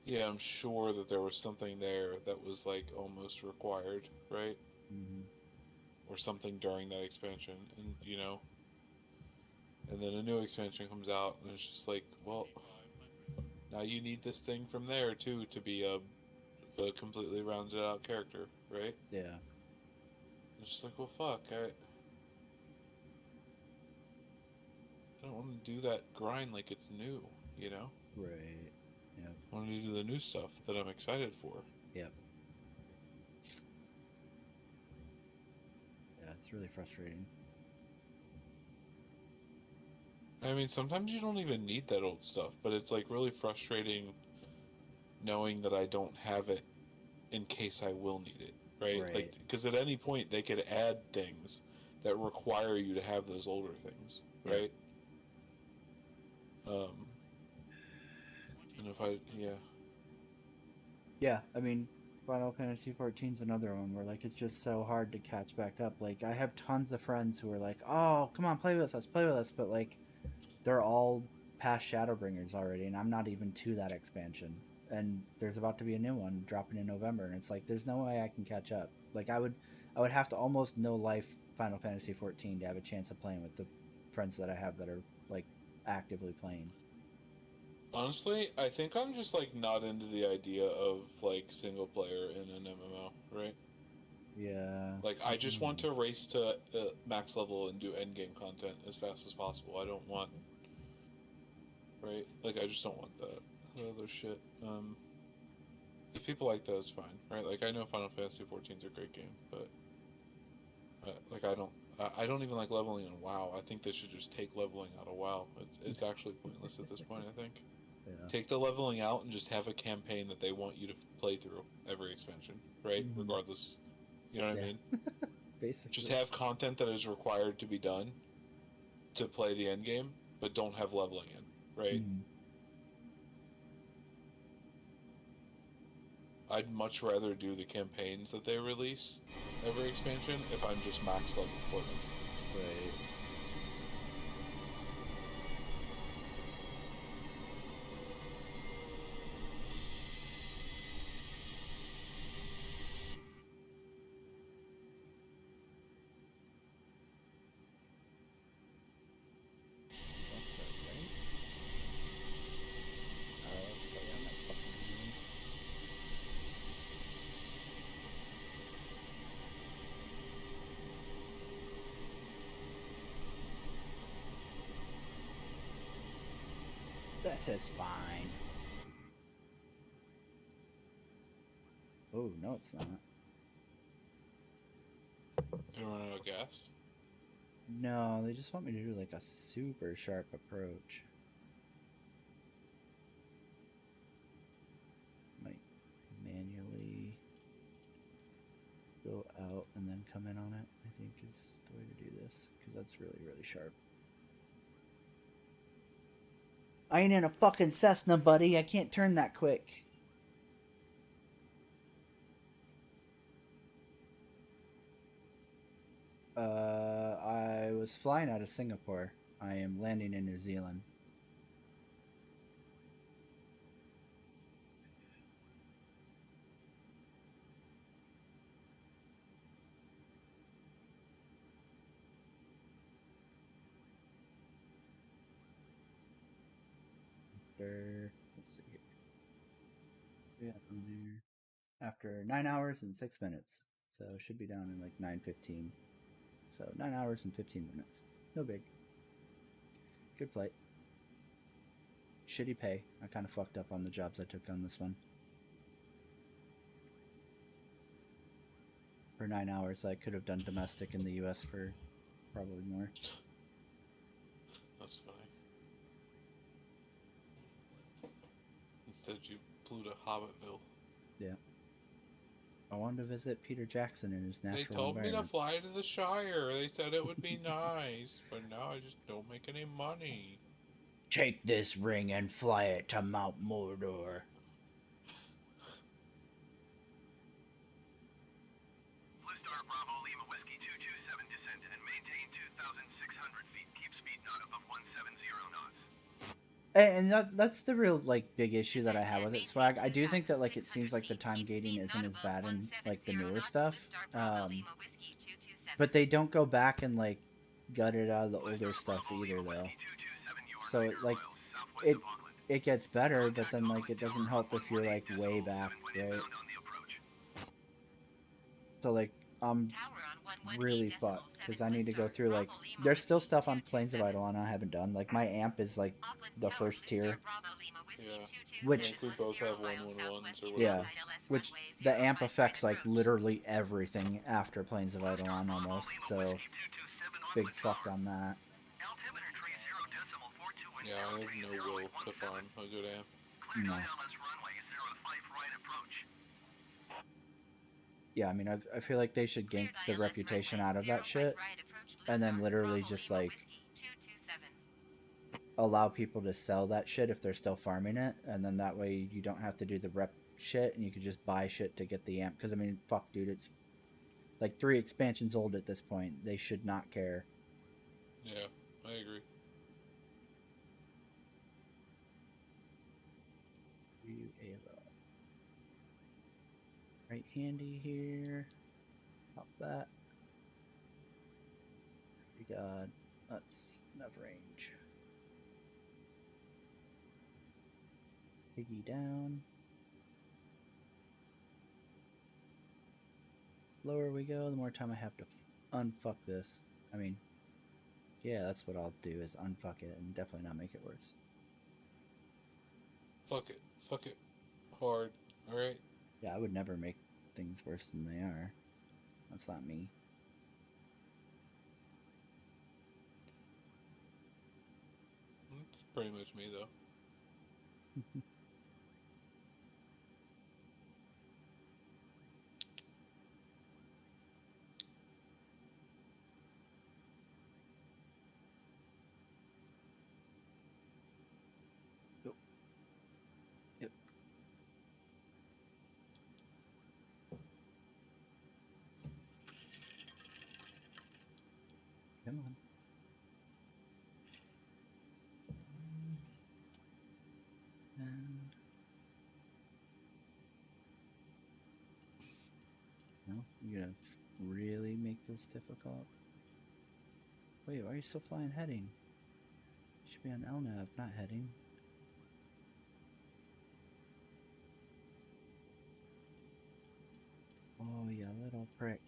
Yeah, I'm sure that there was something there that was like almost required, right? Mm-hmm. Or something during that expansion, and you know, and then a new expansion comes out, and it's just like, well, now you need this thing from there too to be a completely rounded out character, right? Yeah. It's just like, well, fuck, I don't want to do that grind like it's new, you know? Right. Yep. I want to do the new stuff that I'm excited for. Yep. Yeah, it's really frustrating. I mean, sometimes you don't even need that old stuff, but it's like really frustrating knowing that I don't have it in case I will need it, right? Like, Right. because at any point they could add things that require you to have those older things, Yep. right? And if I, yeah, Yeah, I mean, Final Fantasy 14 is another one where like it's just so hard to catch back up. Like I have tons of friends who are like, "Oh, come on, play with us, play with us," but like they're all past Shadowbringers already, and I'm not even to that expansion. And there's about to be a new one dropping in November, and it's like there's no way I can catch up. Like I would have to almost know life Final Fantasy 14 to have a chance of playing with the friends that I have that are like actively playing. honestly, I think I'm just like not into the idea of like single player in an MMO, right? Yeah. Like, I just want to race to max level and do end game content as fast as possible. I don't want, right? Like, I just don't want that other shit. If people like that, it's fine, right? Like, I know Final Fantasy 14 is a great game, but like, I don't even like leveling in WoW. I think they should just take leveling out of WoW. It's actually pointless at this point. I think Yeah. take the leveling out and just have a campaign that they want you to play through every expansion, right? Mhm. Regardless, you know what I mean? Basically. Just have content that is required to be done to play the end game, but don't have leveling in, right? Mhm. I'd much rather do the campaigns that they release every expansion if I'm just max level for them. Right. That's right. Let's play on that fucking game. This is fine. Oh, no, it's not. You run out of gas? No, they just want me to do like a super sharp approach. Might manually go out and then come in on it, I think is the way to do this, because that's really, really sharp. I ain't in a fucking Cessna, buddy. I can't turn that quick. I was flying out of Singapore. I am landing in New Zealand. Let's see here. Yeah, on there. After 9 hours and 6 minutes. So should be down in like 9:15. So 9 hours and 15 minutes. No big. Good flight. Shitty pay. I kind of fucked up on the jobs I took on this one. For 9 hours, I could have done domestic in the US for probably more. That's funny. Instead, you flew to Hobbitville. Yeah. I wanted to visit Peter Jackson in his natural They told me to environment. fly to the Shire. They said it would be nice, but now I just don't make any money. Take this ring and fly it to Mount Mordor. Blue Star Bravo Lima Whiskey 227 descent and maintain 2,600 feet. Keep speed not above 170 knots. And that's the real like big issue that I have with it, Swag. I do think that like it seems like the time gating isn't as bad in like the newer stuff, but they don't go back and like gut it out of the older stuff either, though. So like it gets better, but then like it doesn't help if you're like way back, right? So like really fucked because I need to go through like there's still stuff on Plains of Eidolon I haven't done. Like my amp is like the first tier, Yeah. which I think we both have 111s or whatever. yeah, which the amp affects like literally everything after Plains of Eidolon almost. So big fuck on that. Altimeter tree 0.42 Yeah, I have no will to farm a good amp. Clear No. ILS runway 05 right approach. Yeah, I mean I feel like they should gank the reputation out of that shit, and then literally just like allow people to sell that shit if they're still farming it, and then that way you don't have to do the rep shit and you could just buy shit to get the amp. Because I mean, fuck, dude, it's like 3 expansions old at this point. They should not care. Yeah, I agree. Right handy here. Pop that. We got that's enough range. Piggy down. Lower we go, the more time I have to unfuck this. I mean, yeah, that's what I'll do is unfuck it and definitely not make it worse. Fuck it. Fuck it. Hard. Alright? Yeah, I would never make things worse than they are. That's not me. That's pretty much me, though. Yep. Yep. Come on. And no, you're gonna really make this difficult. Wait, why are you still flying heading? You should be on LNAV, not heading. Oh, you little prick.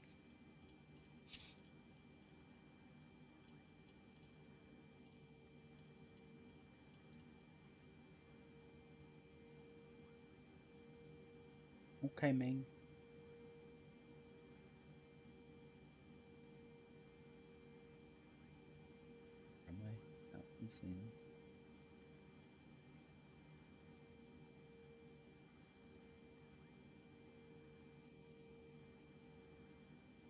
Okay, Ming. Runway. Oh, I'm seeing him.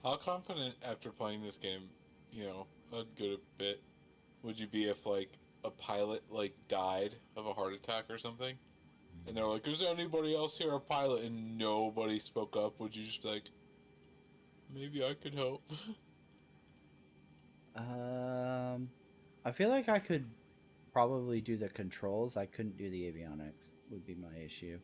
How confident after playing this game, you know, a good bit, would you be if, like, a pilot, like, died of a heart attack or something? And they're like, is there anybody else here a pilot? And nobody spoke up. Would you just be like, maybe I could help? I feel like I could probably do the controls. I couldn't do the avionics. Would be my issue.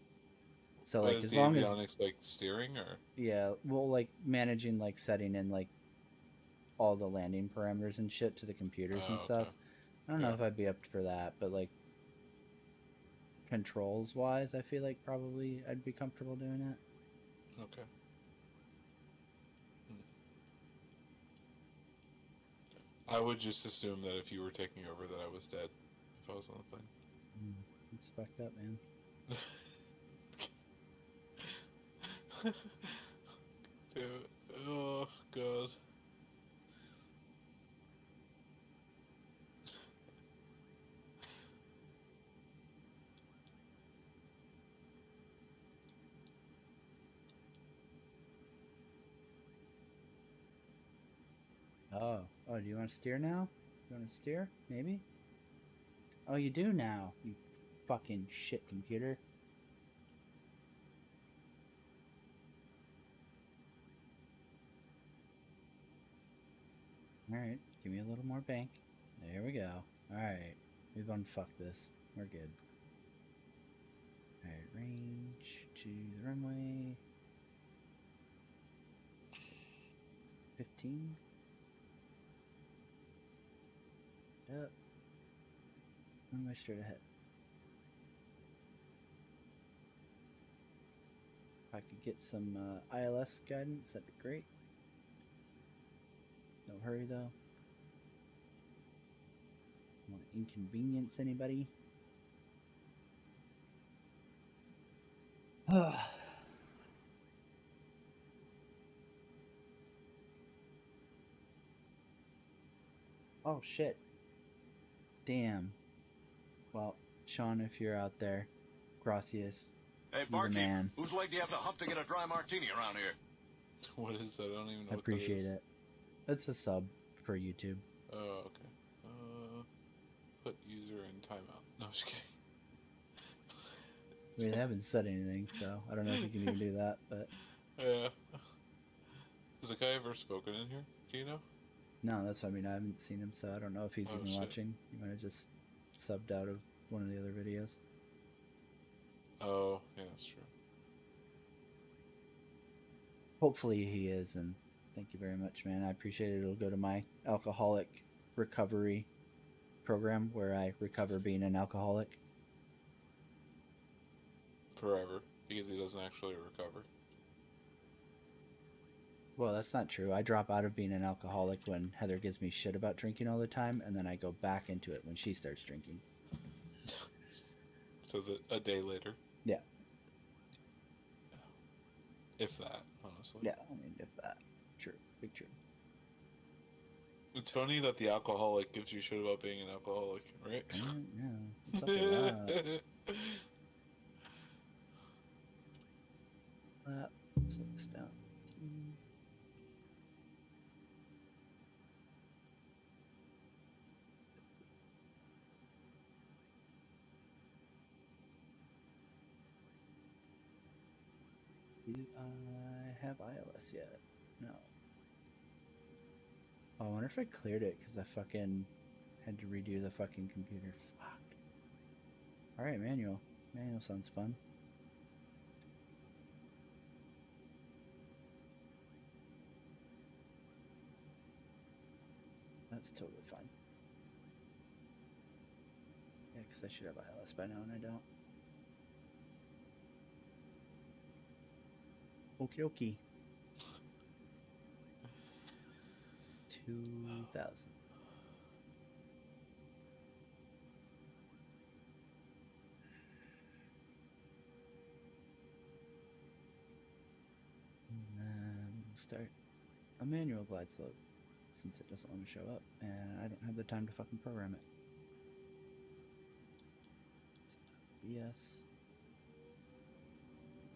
So What like is as the long as avionics, like, steering, or? yeah, well like managing like setting in like all the landing parameters and shit to the computers and Oh, stuff. okay. I don't know Yeah. if I'd be up for that, but like controls wise, I feel like probably I'd be comfortable doing it. Okay. I would just assume that if you were taking over that I was dead if I was on the plane. It's fucked up, man. Dude, oh god. Oh, do you want to steer now? You want to steer? Maybe? Oh, you do now, you fucking shit computer. Alright, give me a little more bank. There we go. Alright, we've unfucked this. We're good. Alright, range to the runway. 15. Up. Runway straight ahead. If I could get some ILS guidance, that'd be great. hurry though. Don't want to inconvenience anybody. Oh shit. Damn. Well, Sean, if you're out there, gracias. Hey, You're the barkeep, man. whose leg do you have to hump to get a dry martini around here? What is that? I don't even know I what that appreciate is. it. It's a sub for YouTube. Oh, okay. Put user in timeout. No, I'm just kidding. I mean, they haven't said anything, so I don't know if you can even do that, but Yeah. Has the guy ever spoken in here? Do you know? no, that's what I mean. I haven't seen him, so I don't know if he's Oh, even shit. watching. He might have just subbed out of one of the other videos. Oh, yeah, that's true. Hopefully he is, and thank you very much, man. I appreciate it. It'll go to my alcoholic recovery program where I recover being an alcoholic. Forever, because he doesn't actually recover. Well, that's not true. I drop out of being an alcoholic when Heather gives me shit about drinking all the time, and then I go back into it when she starts drinking. So a day later. Yeah. If that, honestly. Yeah, I mean, if that. True. Big true. It's funny that the alcoholic gives you shit about being an alcoholic, right? Yeah. What's up with that? Slow this down. Do I have ILS yet? No. Oh, I wonder if I cleared it because I fucking had to redo the fucking computer. Fuck. Alright, manual. Manual sounds fun. That's totally fine. Yeah, because I should have ILS by now and I don't. Okie dokie. 2000. Start a manual glide slope since it doesn't want to show up and I don't have the time to fucking program it. So, BS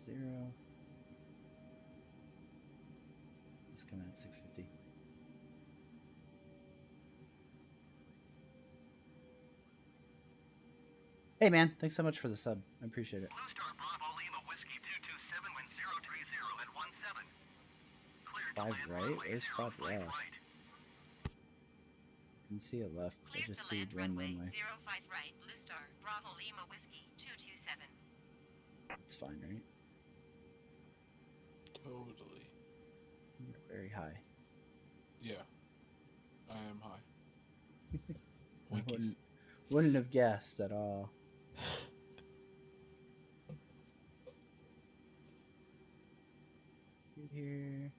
0. It's coming at 650. Hey man, thanks so much for the sub. I appreciate it. Blue Star Bravo Lima Whiskey 227 when 030 at 17. Cleared to 5 land right? runway Where's 0, 5 flight left? right. I can see it left. I Cleared just to see land one runway runway. 05 right, Blue Star, Bravo Lima Whiskey 227. It's fine, right? Totally. You're very high. Yeah. I am high. I Winkies. wouldn't have guessed at all. Get here.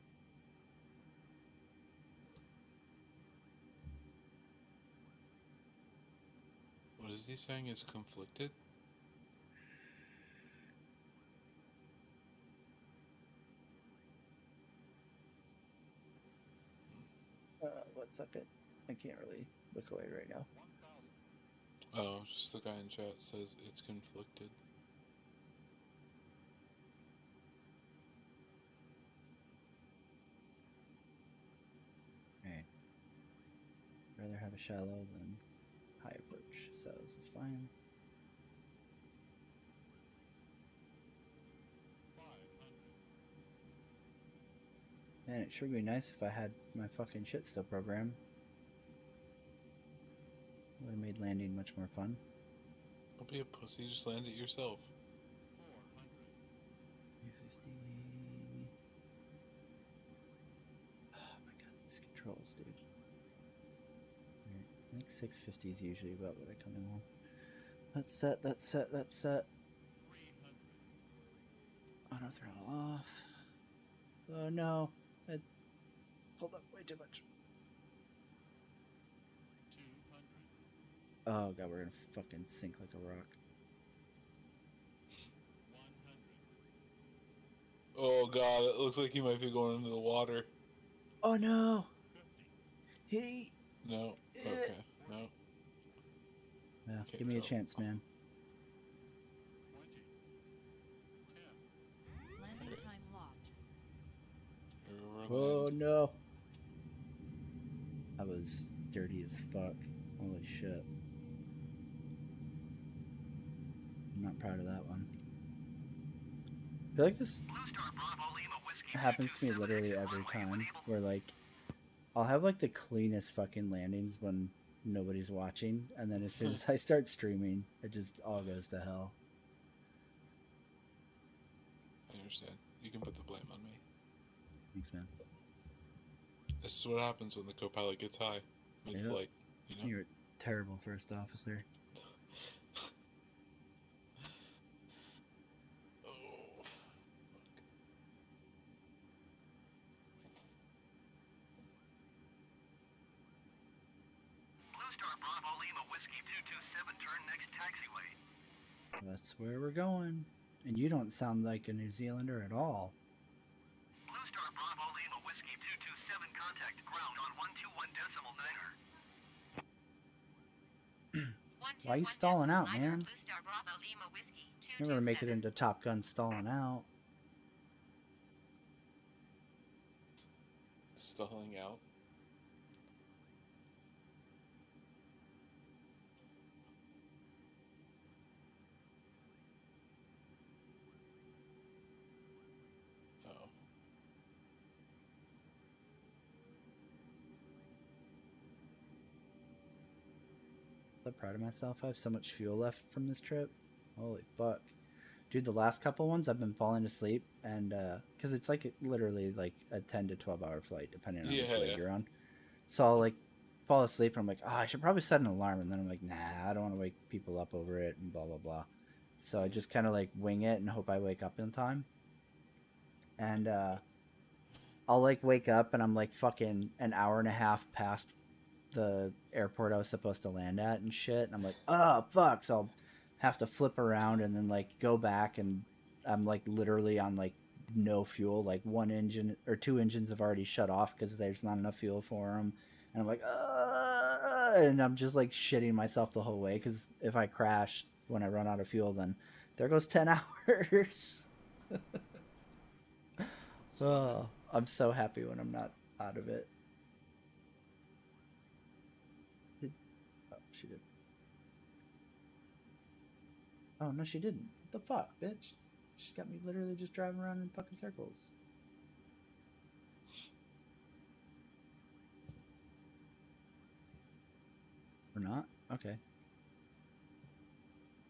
What is he saying is conflicted? One second. I can't really look away right now. Oh, just the guy in chat says it's conflicted. Alright. Rather have a shallow than high approach, so this is fine. Man, it sure would be nice if I had my fucking shit still programmed. Would have made landing much more fun. Don't be a pussy, just land it yourself. 350. Oh my god, these controls, dude. I think 650 is usually about what I come in on. That's set, that's set, that's set. Auto throttle off. Oh no, I pulled up way too much. Oh god, we're gonna fucking sink like a rock. Oh god, it looks like he might be going into the water. Oh no! He. No. Okay. No. Yeah, Can't give me a tell. chance, man. Landing time logged. We're Oh land. no! I was dirty as fuck. Holy shit! I'm not proud of that one. I feel like this Blue Star Bravo Lima Whiskey happens to me 227 literally exit every runway when time. able. Where like, I'll have like the cleanest fucking landings when nobody's watching, and then as soon as I start streaming, it just all goes to hell. I understand. You can put the blame on me. Thanks, man. This is what happens when the co-pilot gets high mid-flight. You know. You're a terrible first officer. Oh. Blue Star Bravo Lima Whiskey 227, turn next taxiway. That's where we're going. And you don't sound like a New Zealander at all. Blue Star Bravo Lima Whiskey 227, contact ground on 121.9er. Why are you stalling out, man? Blue Star Bravo Lima Whiskey You're gonna make it 227. into Top Gun stalling out. Stalling out. Oh. So proud of myself. I have so much fuel left from this trip. Holy fuck. Dude, the last couple ones I've been falling asleep, and because it's like literally like a 10 to 12 hour flight depending on the flight you're on. So I'll like fall asleep and I'm like, oh, I should probably set an alarm, and then I'm like, nah, I don't want to wake people up over it and blah blah blah. So I just kind of like wing it and hope I wake up in time. And I'll like wake up and I'm like fucking an hour and a half past the airport I was supposed to land at and shit, and I'm like, oh fuck, so I'll have to flip around and then like go back, and I'm like literally on like no fuel, like one engine or two engines have already shut off because there's not enough fuel for them, and I'm like, and I'm just like shitting myself the whole way because if I crash when I run out of fuel, then there goes 10 hours. Oh, I'm so happy when I'm not out of it. Oh, she did. Oh, no, she didn't. What the fuck, bitch? She got me literally just driving around in fucking circles. Or not? Okay.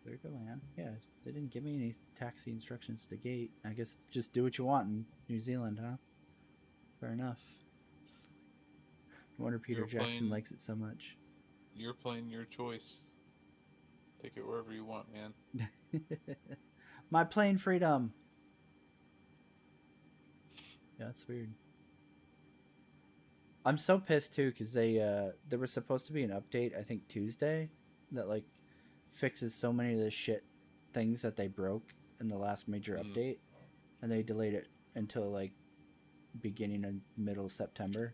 There you go, man. Yeah, they didn't give me any taxi instructions to gate. I guess just do what you want in New Zealand, huh? Fair enough. No wonder Peter Jackson likes it so much. You're playing your choice. Take it wherever you want, man. My plane freedom. Yeah, that's weird. I'm so pissed too because there was supposed to be an update, I think Tuesday, that like fixes so many of the shit things that they broke in the last major update, and they delayed it until like beginning of middle September.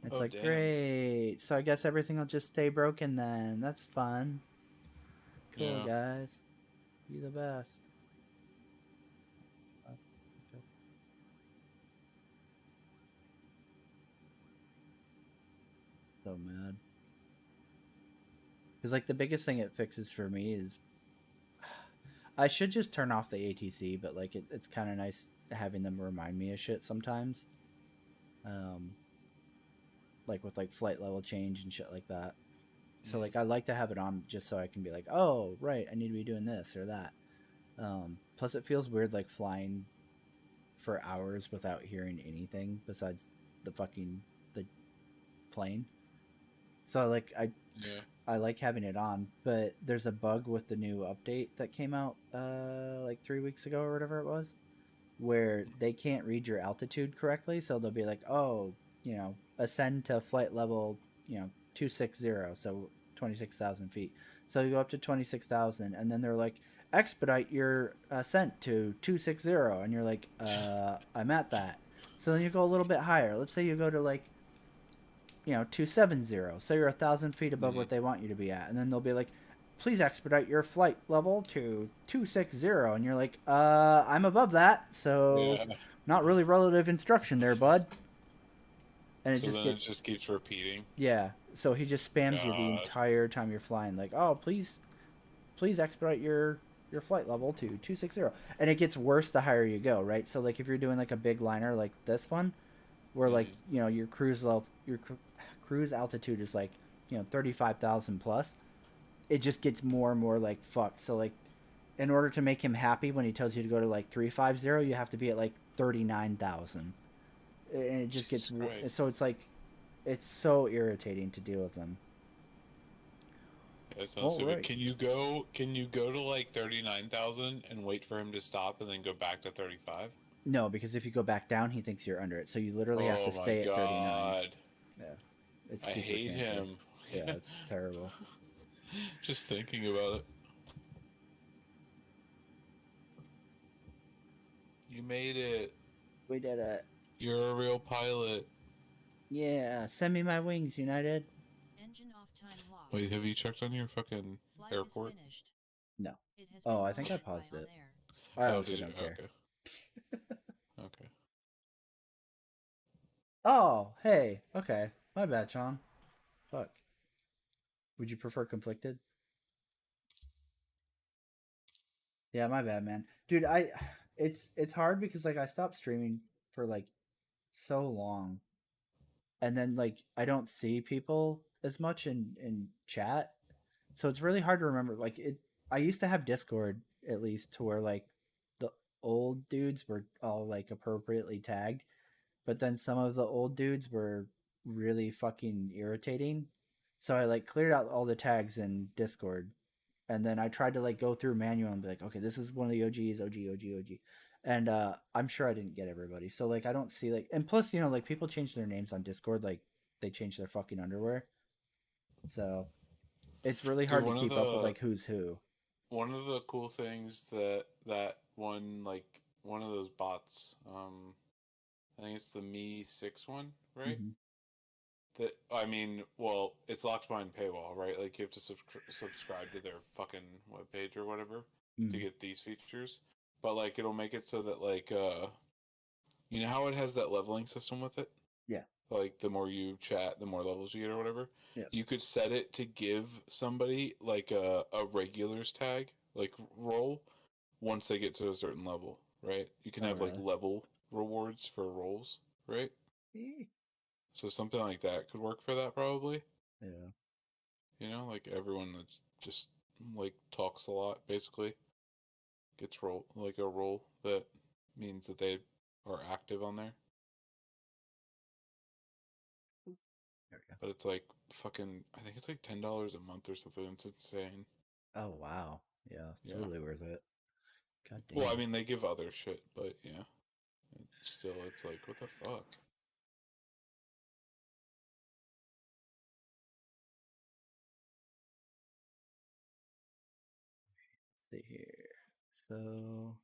It's like, damn. Great, so I guess everything will just stay broken then. That's fun. Cool, guys. You the best. Okay. So mad. Because like the biggest thing it fixes for me is I should just turn off the ATC, but like it's kind of nice having them remind me of shit sometimes. Like with like flight level change and shit like that. So like I like to have it on just so I can be like, oh right, I need to be doing this or that. Plus it feels weird like flying for hours without hearing anything besides the plane. So like I like having it on, but there's a bug with the new update that came out like 3 weeks ago or whatever it was, where they can't read your altitude correctly. So they'll be like, oh, ascend to flight level, 260. So 26,000 feet. So you go up to 26,000, and then they're like, expedite your ascent to 260, and you're like, I'm at that. So then you go a little bit higher. Let's say you go to like, 270. So you're 1,000 feet above what they want you to be at, and then they'll be like, please expedite your flight level to 260, and you're like, I'm above that, so not really relative instruction there, bud. And it it just keeps repeating. Yeah, so he just spams you the entire time you're flying, like, oh, please expedite your flight level to 260, and it gets worse the higher you go, right? So like if you're doing like a big liner like this one, where like your cruise altitude is like 35,000 plus, it just gets more and more like fuck. So like in order to make him happy when he tells you to go to like 350, you have to be at like 39,000, and it just gets so it's like it's so irritating to deal with them. That sounds stupid. Right. Can you go to like 39,000 and wait for him to stop and then go back to 35? No, because if you go back down, he thinks you're under it. So you literally have to stay at 39. Yeah, it's I hate him. Yeah, it's terrible. Just thinking about it. You made it. We did it. You're a real pilot. Yeah, send me my wings, United. Engine off, time locked. Wait, have you checked on your fucking Flight airport? No. Oh, I think I paused it. I honestly don't care. Okay. Oh, hey. Okay. My bad, Sean. Fuck. Would you prefer conflicted? Yeah, my bad, man. Dude, it's hard because like I stopped streaming for like so long. And then like I don't see people as much in chat. So it's really hard to remember. Like I used to have Discord at least to where like the old dudes were all like appropriately tagged, but then some of the old dudes were really fucking irritating. So I like cleared out all the tags in Discord, and then I tried to like go through manual and be like, okay, this is one of the OGs, OG, and I'm sure I didn't get everybody. So like I don't see like, and plus like people change their names on Discord, like they change their fucking underwear, so it's really hard to keep up with like who's who. One of the cool things that one of those bots, I think it's the Me 6 one, right? Mm-hmm. It's locked behind paywall, right? Like you have to subscribe to their fucking webpage or whatever to get these features. But like it'll make it so that like you know how it has that leveling system with it? Yeah. Like the more you chat, the more levels you get or whatever. Yeah. You could set it to give somebody like a regulars tag, like role, once they get to a certain level, right? You can have like level rewards for roles, right? So something like that could work for that probably. Yeah. Like everyone that's just like talks a lot basically gets a role that means that they are active on there. There we go. But it's like fucking, I think it's like $10 a month or something. It's insane. Oh wow. Yeah. Totally worth it. God damn. Well, I mean they give other shit, but yeah. Still, it's like, what the fuck? Let's see here. So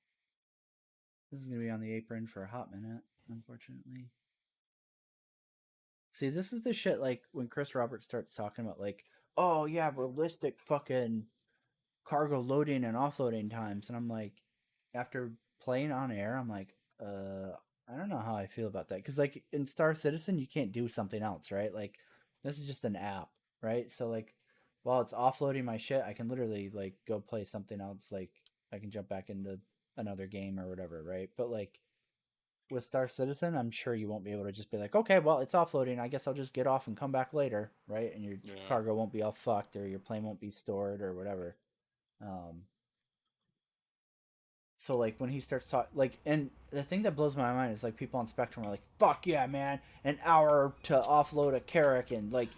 this is gonna be on the apron for a hot minute, unfortunately. See, this is the shit like when Chris Roberts starts talking about like, oh yeah, realistic fucking cargo loading and offloading times, and I'm like, after playing on air, I'm like, I don't know how I feel about that, because like in Star Citizen you can't do something else, right? Like this is just an app, right? So like while it's offloading my shit, I can literally like go play something else, like I can jump back into another game or whatever, right? But like with Star Citizen, I'm sure you won't be able to just be like, okay, well, it's offloading, I guess I'll just get off and come back later, right? And your cargo won't be all fucked, or your plane won't be stored or whatever. So like when he starts talking, like, and the thing that blows my mind is like people on Spectrum are like, fuck yeah, man, an hour to offload a Carrack and like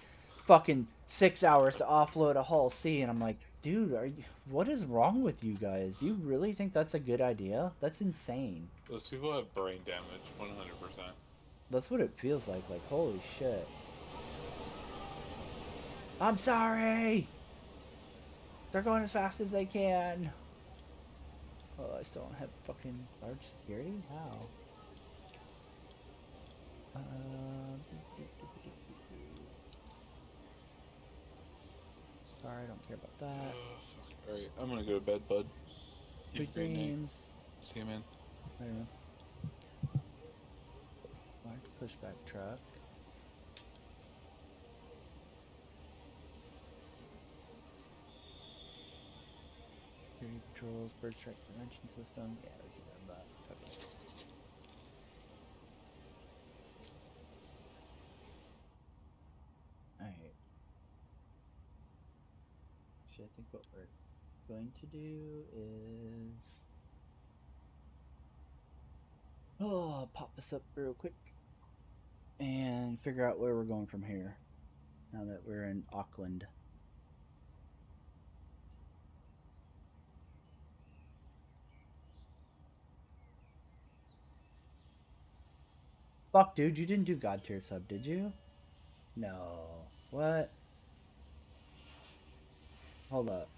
fucking 6 hours to offload a Hull C, and I'm like, dude, what is wrong with you guys? Do you really think that's a good idea? That's insane. Those people have brain damage, 100%. That's what it feels like. Like, holy shit. I'm sorry! They're going as fast as they can. Oh, I still don't have fucking large security? How? Uh, Star, I don't care about that. Fuck. Alright, I'm gonna go to bed, bud. You have Sweet a great night. dreams. See you, man. I don't know. Large pushback truck. Security patrols, bird strike prevention system. Yeah, we can have that. Okay. Alright. Actually, I think what we're going to do is... Oh, pop this up real quick and figure out where we're going from here now that we're in Auckland. Fuck, dude, you didn't do God tier sub, did you? No. What? Hold up.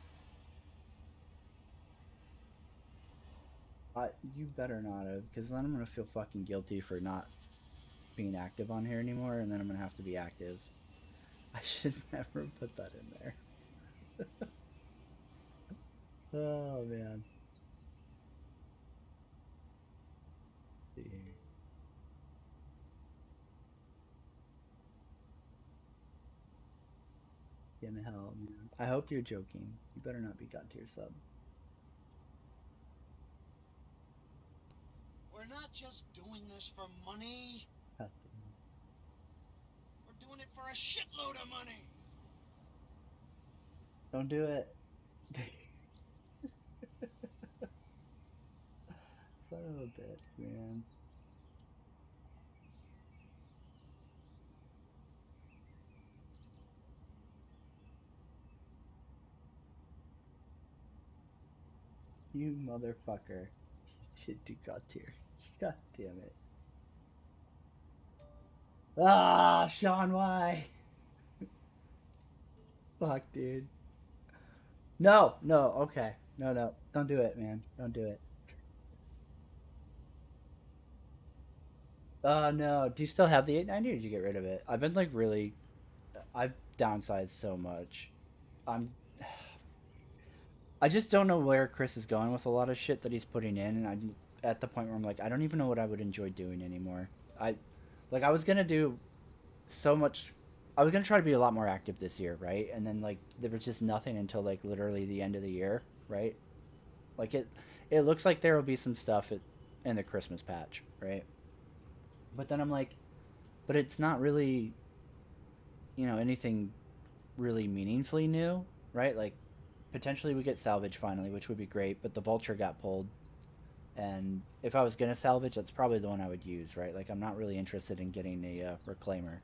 You better not have, because then I'm gonna feel fucking guilty for not being active on here anymore, and then I'm gonna have to be active. I should never put that in there. Oh man. Let's see here. In hell, man. I hope you're joking. You better not be God tier sub. We're not just doing this for money. God damn We're doing it for a shitload of money. it. Don't do it. Son of a bitch, man. You motherfucker. You should do God tier. God damn it. Ah, Sean, why? Fuck, dude. No, no, okay. No, no. Don't do it, man. Don't do it. No. Do you still have the 890 or did you get rid of it? I've been like really. I've downsized so much. I'm. I just don't know where Chris is going with a lot of shit that he's putting in, and I'm at the point where I'm like, I don't even know what I would enjoy doing anymore. I was gonna do so much. I was gonna try to be a lot more active this year, right? And then like there was just nothing until like literally the end of the year, right? Like it looks like there will be some stuff in the Christmas patch, right? But then I'm like, but it's not really, anything really meaningfully new, right? Like potentially we get salvage finally, which would be great, but the vulture got pulled. And if I was gonna salvage, that's probably the one I would use, right? Like I'm not really interested in getting a reclaimer.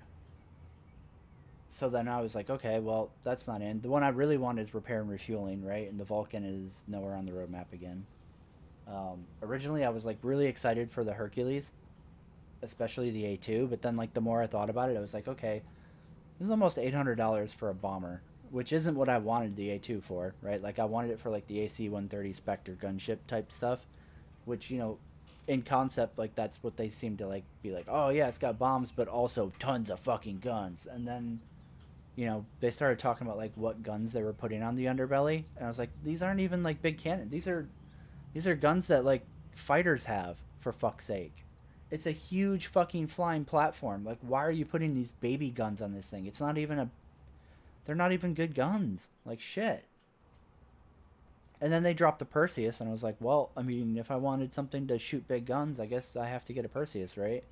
So then I was like, okay, well that's not in. The one I really want is repair and refueling, right? And the Vulcan is nowhere on the roadmap again. Originally, I was like really excited for the Hercules, especially the A2. But then like the more I thought about it, I was like, okay, this is almost $800 for a bomber, which isn't what I wanted the A2 for, right? Like I wanted it for like the AC-130 Spectre gunship type stuff, which in concept like that's what they seem to like be like. Oh yeah, it's got bombs, but also tons of fucking guns. And then they started talking about like what guns they were putting on the underbelly, and I was like, these aren't even like big cannon. These are guns that like fighters have, for fuck's sake. It's a huge fucking flying platform. Like, why are you putting these baby guns on this thing? It's not even a. They're not even good guns. Like shit. And then they dropped the Perseus, and I was like, well, I mean, if I wanted something to shoot big guns, I guess I have to get a Perseus, right?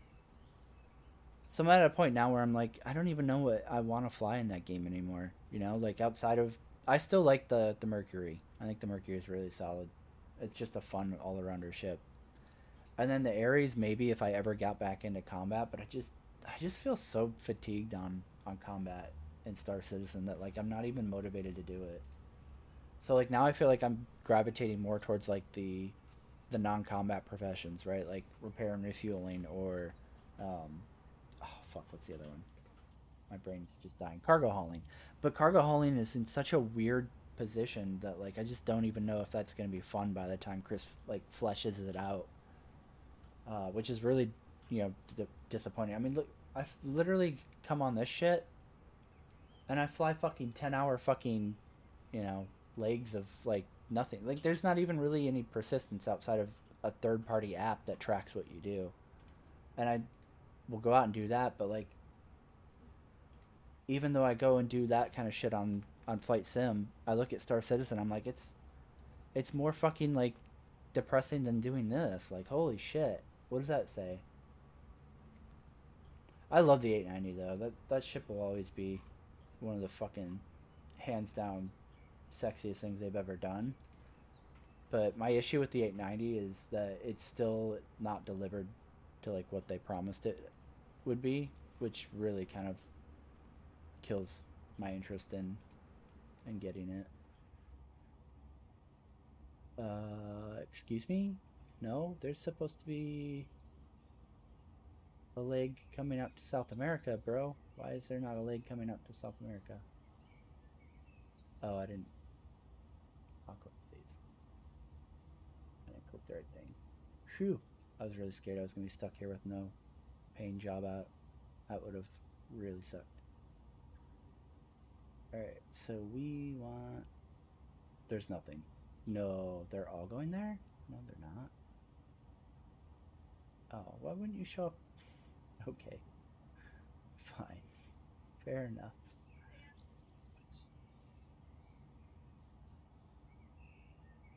So I'm at a point now where I'm like, I don't even know what I want to fly in that game anymore. Like outside of, I still like the Mercury. I think the Mercury is really solid. It's just a fun all-arounder ship. And then the Ares, maybe if I ever got back into combat, but I just feel so fatigued on combat in Star Citizen that like I'm not even motivated to do it. So like now I feel like I'm gravitating more towards like the non-combat professions, right? Like repair and refueling or oh fuck, what's the other one? my brain's just dying. Cargo hauling, but cargo hauling is in such a weird position that like I just don't even know if that's gonna be fun by the time Chris like fleshes it out, which is really disappointing. I mean, look, I've literally come on this shit, and I fly fucking 10-hour fucking, legs of like nothing. Like there's not even really any persistence outside of a third party app that tracks what you do, and I will go out and do that, but like even though I go and do that kind of shit on Flight Sim, I look at Star Citizen, I'm like it's more fucking like depressing than doing this. Like holy shit, what does that say? I love the 890 though. That ship will always be one of the fucking hands down sexiest things they've ever done. But my issue with the 890 is that it's still not delivered to like what they promised it would be, which really kind of kills my interest in getting it. Excuse me? No, there's supposed to be a leg coming up to South America, bro. Why is there not a leg coming up to South America? Oh, I didn't. I'll click these. I didn't click the right thing. Phew. I was really scared I was going to be stuck here with no paying job out. That would have really sucked. Alright, so we want... There's nothing. No, they're all going there? No, they're not. Oh, why wouldn't you show up? Okay. Fine. Fair enough.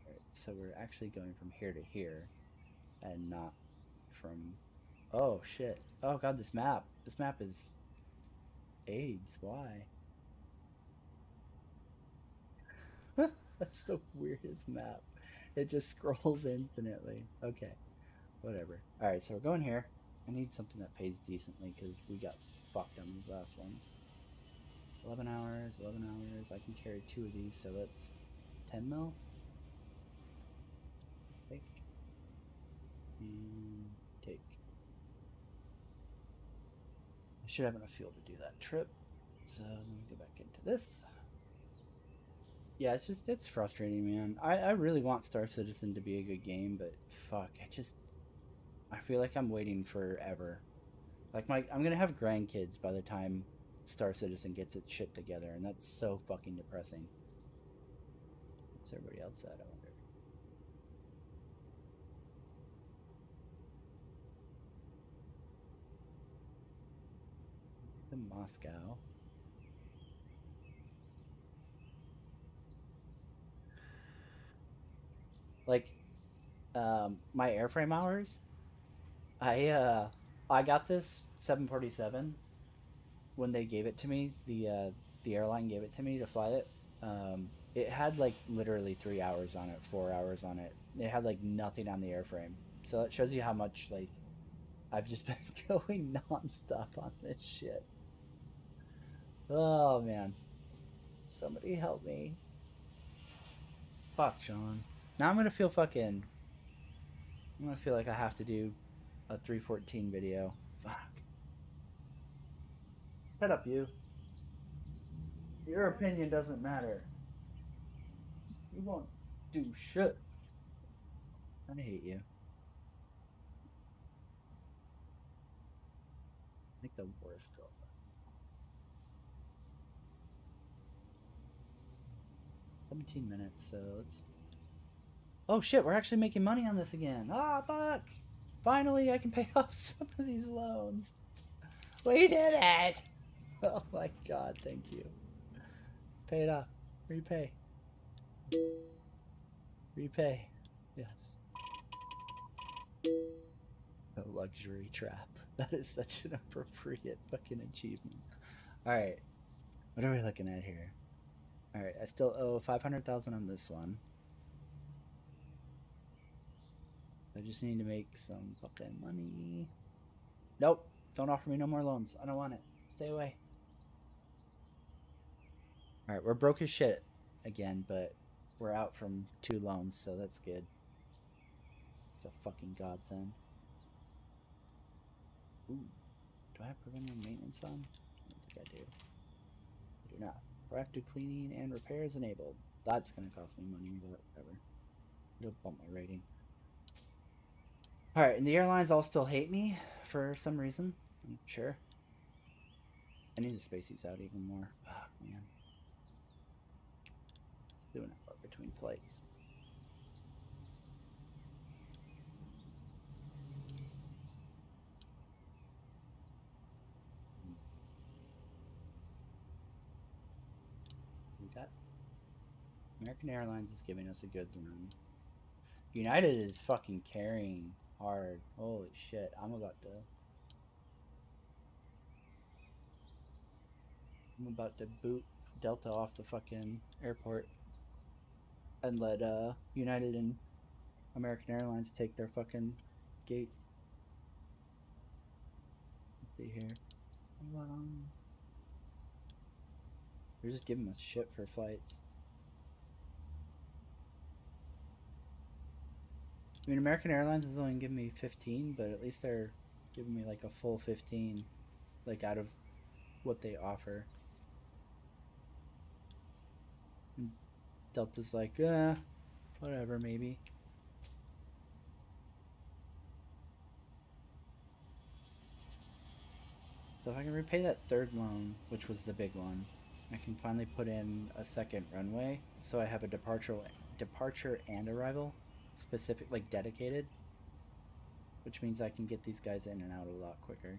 Alright, so we're actually going from here to here and not from... Oh, shit. Oh, God, this map. This map is... AIDS. Why? That's the weirdest map. It just scrolls infinitely. Okay. Whatever. Alright, so we're going here. I need something that pays decently because we got fucked on these last ones. 11 hours, 11 hours. I can carry 2 of these, so that's 10 mil. Take. And take. I should have enough fuel to do that trip. So let me go back into this. Yeah, it's frustrating, man. I really want Star Citizen to be a good game, but fuck, I feel like I'm waiting forever. Like I'm gonna have grandkids by the time Star Citizen gets its shit together, and that's so fucking depressing. What's everybody else at, I wonder? To Moscow. Like, my airframe hours. I got this 747 when they gave it to me. The airline gave it to me to fly it. It had like literally 3 hours on it, 4 hours on it. It had like nothing on the airframe. So that shows you how much like I've just been going nonstop on this shit. Oh man, somebody help me! Fuck, Sean. Now I'm gonna feel fucking. I'm gonna feel like I have to do a 314 video. Fuck. Shut up, you. Your opinion doesn't matter. You won't do shit. I hate you. Like the worst girlfriend. 17 minutes, so let's... Oh shit, we're actually making money on this again. Ah, fuck! Finally, I can pay off some of these loans. We did it! Oh my god, thank you. Pay it off. Repay. Repay. Yes. A luxury trap. That is such an appropriate fucking achievement. Alright. What are we looking at here? Alright, I still owe 500,000 on this one. I just need to make some fucking money. Nope. Don't offer me no more loans. I don't want it. Stay away. Alright, we're broke as shit again, but we're out from 2 loans, so that's good. It's a fucking godsend. Ooh. Do I have preventative maintenance on? think I do. I do not. Proactive cleaning and repairs enabled. That's gonna cost me money, but whatever. It'll bump my rating. Alright, and the airlines all still hate me for some reason. I'm sure. I need to space these out even more. Fuck, man. Let's do an hour between flights. We got American Airlines is giving us a good run. United is fucking carrying hard. Holy shit. I'm about to boot Delta off the fucking airport and let United and American Airlines take their fucking gates. Let's see here. They're just giving us shit for flights. I mean, American Airlines is only giving me 15, but at least they're giving me like a full 15, like out of what they offer. And Delta's like, whatever, maybe. So if I can repay that third loan, which was the big one, I can finally put in a second runway, so I have a departure and arrival, specific, like dedicated, which means I can get these guys in and out a lot quicker.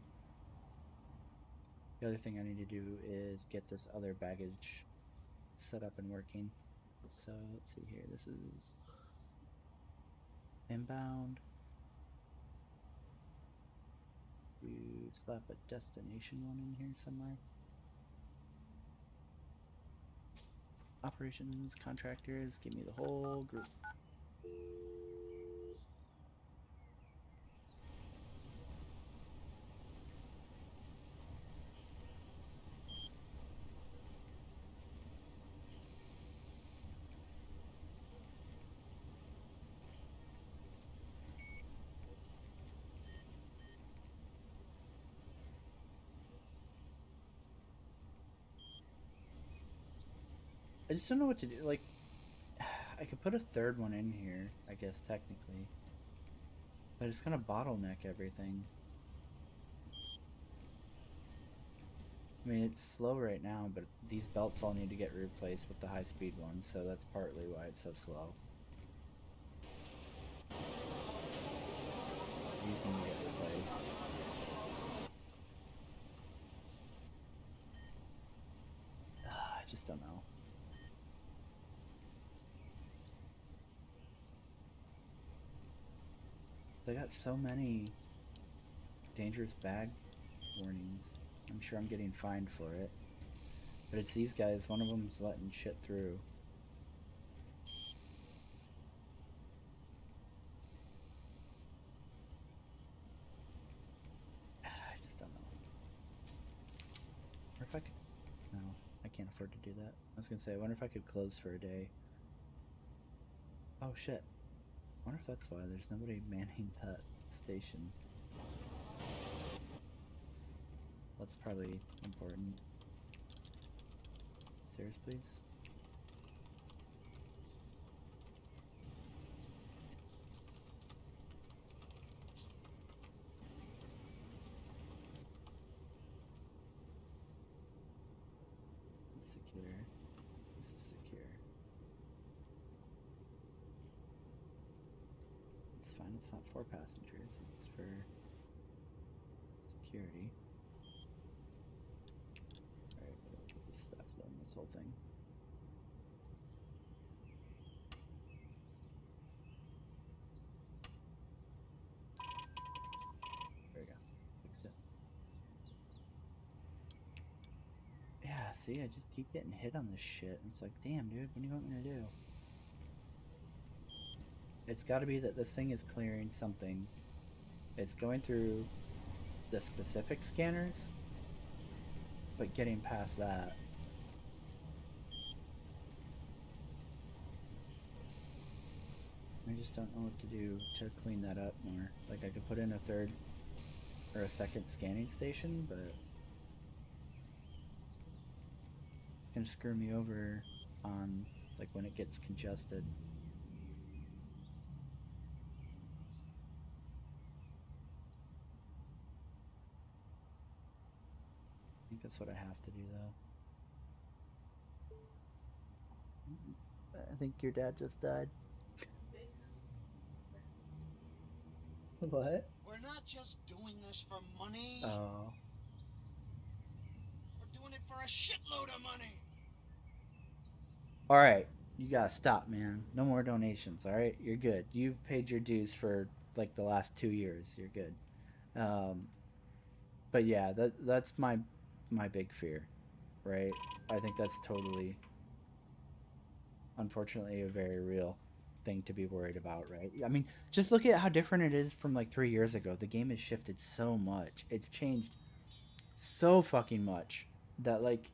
The other thing I need to do is get this other baggage set up and working. So let's see here. This is inbound. You slap a destination one in here somewhere. Operations, contractors, give me the whole group. I just don't know what to do. Like, I could put a third one in here, I guess, technically. But it's gonna bottleneck everything. I mean, it's slow right now, but these belts all need to get replaced with the high-speed ones, so that's partly why it's so slow. These need to get replaced. I just don't know. They got so many dangerous bag warnings. I'm sure I'm getting fined for it. But it's these guys, one of them's letting shit through. I just don't know. Or if I could... No, I can't afford to do that. I was gonna say, I wonder if I could close for a day. Oh shit. I wonder if that's why there's nobody manning that station. That's probably important. Stairs, please. It's secure. This is secure. It's fine, it's not for passengers, it's for security. Alright, we'll put this stuff in this whole thing. There we go. Fix it. Yeah, see, I just keep getting hit on this shit. It's like, damn, dude, what do you want me to do? It's gotta be that this thing is clearing something. It's going through the specific scanners, but getting past that. I just don't know what to do to clean that up more. Like, I could put in a third or a second scanning station, but gonna screw me over on like when it gets congested. I think that's what I have to do though. I think your dad just died. What? We're not just doing this for money. Oh. We're doing it for a shitload of money. All right, you gotta stop, man. No more donations. All right, you're good. You've paid your dues for like the last 2 years. You're good. Um, but yeah, that's my big fear, right? I think that's totally, unfortunately, a very real thing to be worried about, right? I mean, just look at how different it is from like 3 years ago. The game has shifted so much. It's changed so fucking much that like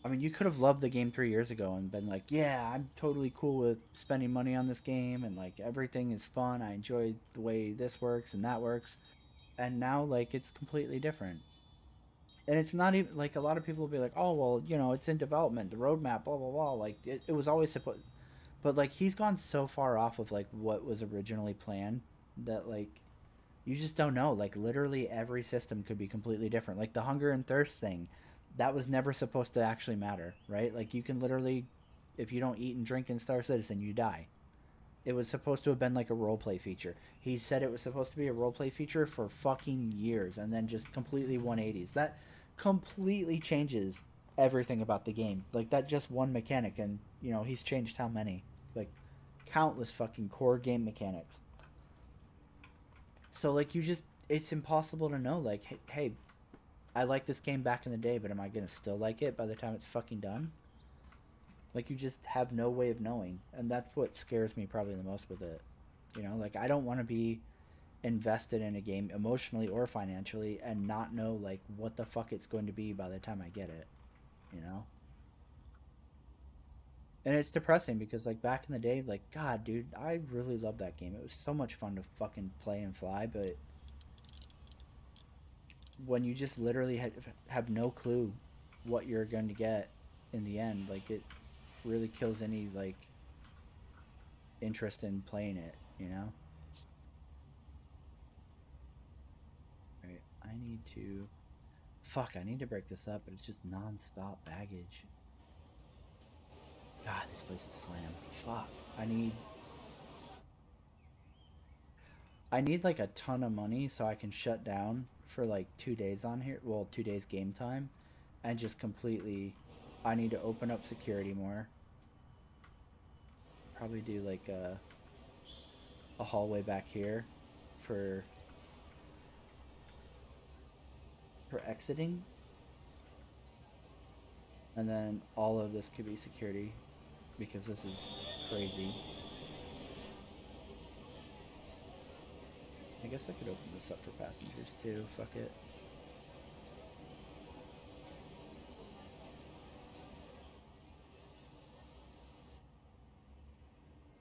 I mean, you could have loved the game 3 years ago and been like, yeah, I'm totally cool with spending money on this game and like everything is fun. I enjoy the way this works and that works. And now, like, it's completely different. And it's not even like a lot of people will be like, oh, well, it's in development, the roadmap, blah, blah, blah. Like, it was always supposed, but like, he's gone so far off of like what was originally planned that like, you just don't know. Like literally every system could be completely different. Like the hunger and thirst thing, that was never supposed to actually matter, right? Like you can literally, if you don't eat and drink in Star Citizen, you die. It was supposed to have been like a roleplay feature. He said it was supposed to be a roleplay feature for fucking years, and then just completely 180s. That completely changes everything about the game. Like that just one mechanic, and he's changed how many? Like countless fucking core game mechanics. So like it's impossible to know like hey, I liked this game back in the day, but am I going to still like it by the time it's fucking done? Like you just have no way of knowing, and that's what scares me probably the most with it. Like I don't want to be invested in a game emotionally or financially and not know like what the fuck it's going to be by the time I get it, you know? And it's depressing because like back in the day, like god, dude, I really loved that game. It was so much fun to fucking play and fly, but when you just literally have no clue what you're going to get in the end, like it really kills any like interest in playing it, you know? Right. I need to break this up, but it's just non-stop baggage. God, this place is slammed. Fuck. I need like a ton of money so I can shut down for like 2 days on here. Well, 2 days game time, and just completely. I need to open up security more. Probably do like a hallway back here for exiting, and then all of this could be security because this is crazy. I guess I could open this up for passengers too. Fuck it.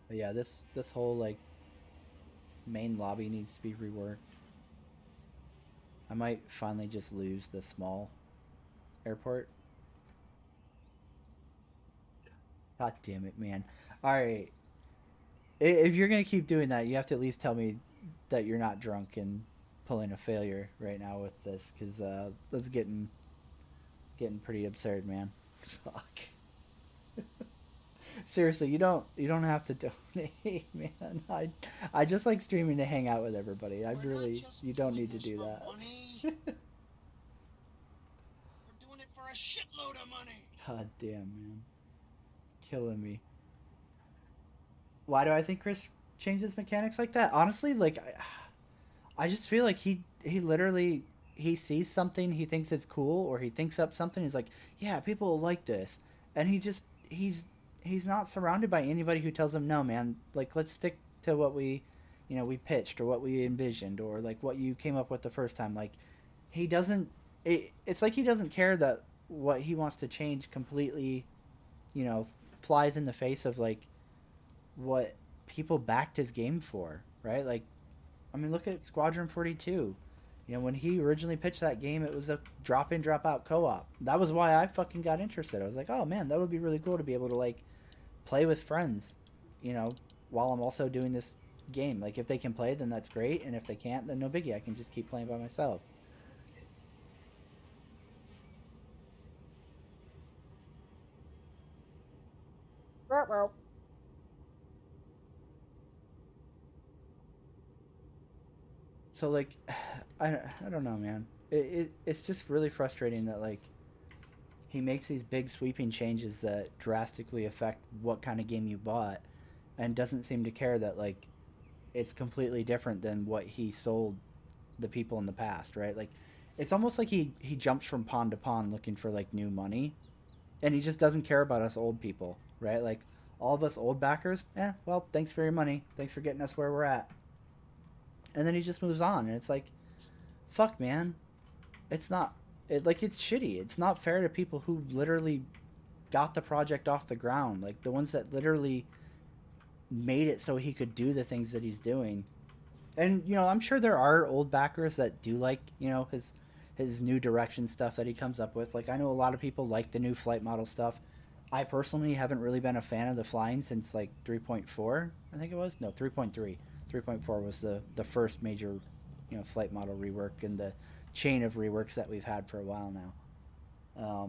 But yeah, this whole like main lobby needs to be reworked. I might finally just lose the small airport. God damn it, man. All right. If you're gonna keep doing that, you have to at least tell me that you're not drunk and pulling a failure right now with this, because that's getting pretty absurd, man. Fuck. Seriously, you don't have to donate, man. I just like streaming to hang out with everybody. You don't need to do that. We're doing it for a shitload of money. God damn, man. Killing me. Why do I think Chris changes mechanics like that? Honestly, like I just feel like he literally he sees something, he thinks it's cool, or he thinks up something, he's like, yeah, people will like this. And he's not surrounded by anybody who tells him, no, man, like let's stick to what we pitched or what we envisioned or like what you came up with the first time. Like he doesn't it's like he doesn't care that what he wants to change completely, you know, flies in the face of like what people backed his game for, right? Like I mean, look at Squadron 42. You know, when he originally pitched that game, it was a drop in, drop out co op. That was why I fucking got interested. I was like, oh man, that would be really cool to be able to like play with friends, you know, while I'm also doing this game. Like if they can play, then that's great, and if they can't, then no biggie. I can just keep playing by myself. So like, I don't know, man. It's just really frustrating that like he makes these big sweeping changes that drastically affect what kind of game you bought, and doesn't seem to care that like it's completely different than what he sold the people in the past, right? Like it's almost like he jumps from pond to pond looking for like new money, and he just doesn't care about us old people, right? Like all of us old backers, well, thanks for your money, thanks for getting us where we're at, and then he just moves on, and it's like, fuck, man, it's not like it's shitty. It's not fair to people who literally got the project off the ground, like the ones that literally made it so he could do the things that he's doing. And you know, I'm sure there are old backers that do like, you know, his new direction stuff that he comes up with. Like I know a lot of people like the new flight model stuff. I personally haven't really been a fan of the flying since like 3.4, I think it was. No, 3.3. 3.4 was the first major, you know, flight model rework in the chain of reworks that we've had for a while now.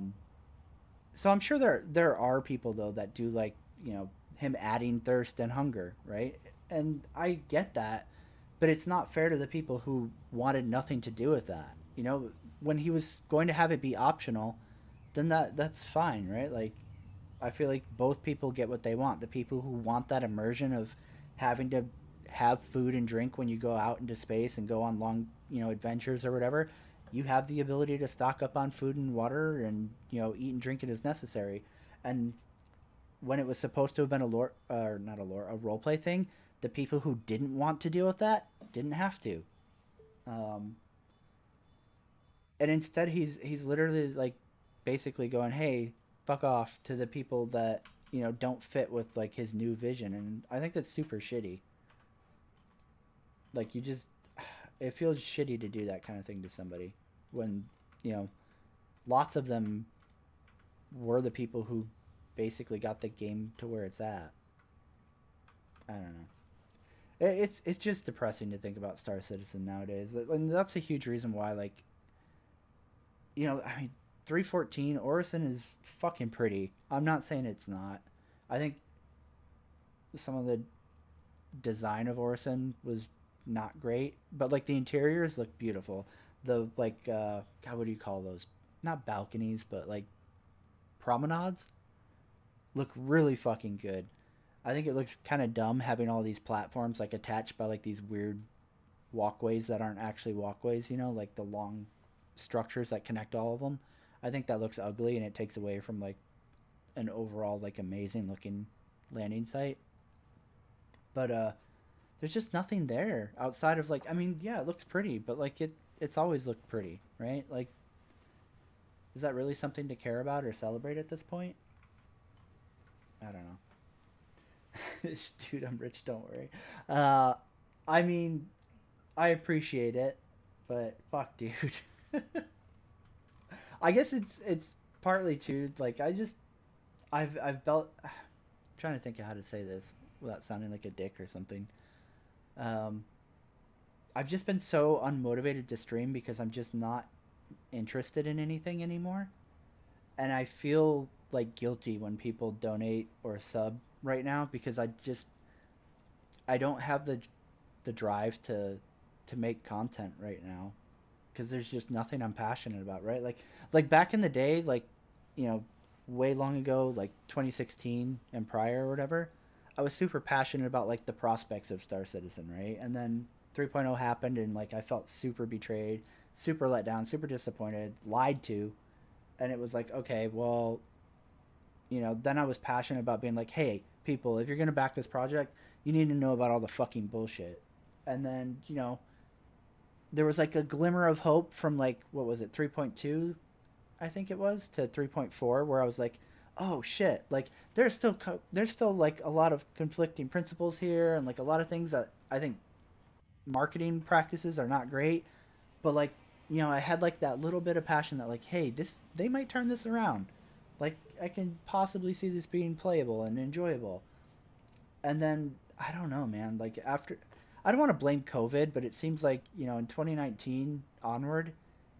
So I'm sure there are people though that do like, you know, him adding thirst and hunger, right? And I get that, but it's not fair to the people who wanted nothing to do with that. You know, when he was going to have it be optional, then that's fine, right? Like I feel like both people get what they want. The people who want that immersion of having to have food and drink when you go out into space and go on long, you know, adventures or whatever, you have the ability to stock up on food and water and, you know, eat and drink it as necessary. And when it was supposed to have been a lore, or not a lore, a role play thing, the people who didn't want to deal with that didn't have to. Um, and instead, he's literally like basically going, "Hey, fuck off" to the people that, you know, don't fit with like his new vision, and I think that's super shitty. Like you just, it feels shitty to do that kind of thing to somebody when, you know, lots of them were the people who basically got the game to where it's at. I don't know. It's just depressing to think about Star Citizen nowadays, and that's a huge reason why. Like, you know, I mean, 314 Orison is fucking pretty. I'm not saying it's not. I think some of the design of Orison was not great, but like the interiors look beautiful. The like, God, what do you call those? Not balconies, but like promenades look really fucking good. I think it looks kind of dumb having all these platforms like attached by like these weird walkways that aren't actually walkways, you know, like the long structures that connect all of them. I think that looks ugly and it takes away from like an overall like amazing looking landing site. But there's just nothing there outside of like, I mean, yeah, it looks pretty, but like it's always looked pretty, right? Like is that really something to care about or celebrate at this point? I don't know. Dude, I'm rich, don't worry. Uh I mean, I appreciate it, but fuck, dude. I guess it's partly too like I've felt I'm trying to think of how to say this without sounding like a dick or something. Um, I've just been so unmotivated to stream because I'm just not interested in anything anymore, and I feel like guilty when people donate or sub right now because I don't have the drive to make content right now because there's just nothing I'm passionate about, right? Like back in the day, like, you know, way long ago, like 2016 and prior or whatever, I was super passionate about like the prospects of Star Citizen, right? And then 3.0 happened and like I felt super betrayed, super let down, super disappointed, lied to, and it was like, okay, well, you know, then I was passionate about being like, hey, people, if you're going to back this project, you need to know about all the fucking bullshit. And then, you know, there was like a glimmer of hope from like what was it 3.2 I think it was to 3.4 where I was like, oh shit, like there's still like a lot of conflicting principles here and like a lot of things that I think marketing practices are not great, but like, I had like that little bit of passion that like, hey, they might turn this around. Like I can possibly see this being playable and enjoyable. And then I don't know, man. Like after, I don't want to blame COVID, but it seems like in 2019 onward,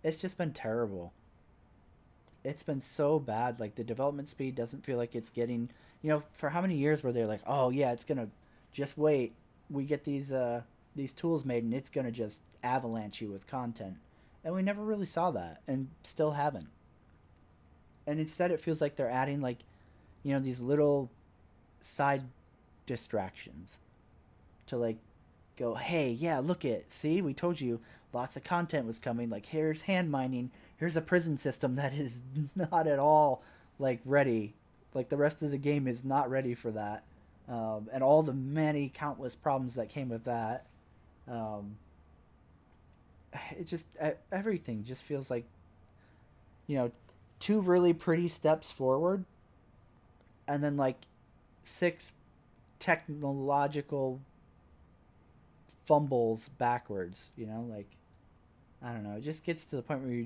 it's just been terrible. It's been so bad. Like the development speed doesn't feel like it's getting. For how many years were they like, oh yeah, it's gonna just wait. We get these tools made, and it's gonna just avalanche you with content, and we never really saw that, and still haven't. And instead, it feels like they're adding like, these little side distractions to like go, hey, yeah, look it, see, we told you lots of content was coming. Like here's hand mining, here's a prison system that is not at all like ready. Like the rest of the game is not ready for that, and all the many countless problems that came with that. Um, it just everything just feels like you know two really pretty steps forward, and then like six technological fumbles backwards. Like I don't know. It just gets to the point where you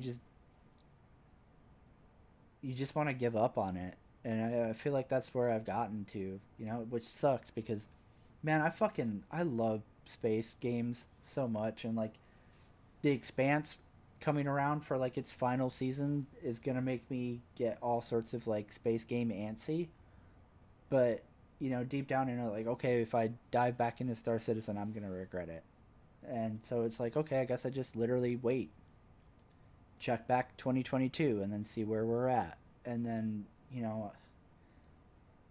just want to give up on it, and I feel like that's where I've gotten to. Which sucks because, man, I love space games so much, and like the Expanse coming around for like its final season is gonna make me get all sorts of like space game antsy. But deep down like, okay, if I dive back into Star Citizen, I'm gonna regret it. And so it's like, okay, I guess I just literally wait, check back 2022, and then see where we're at. And then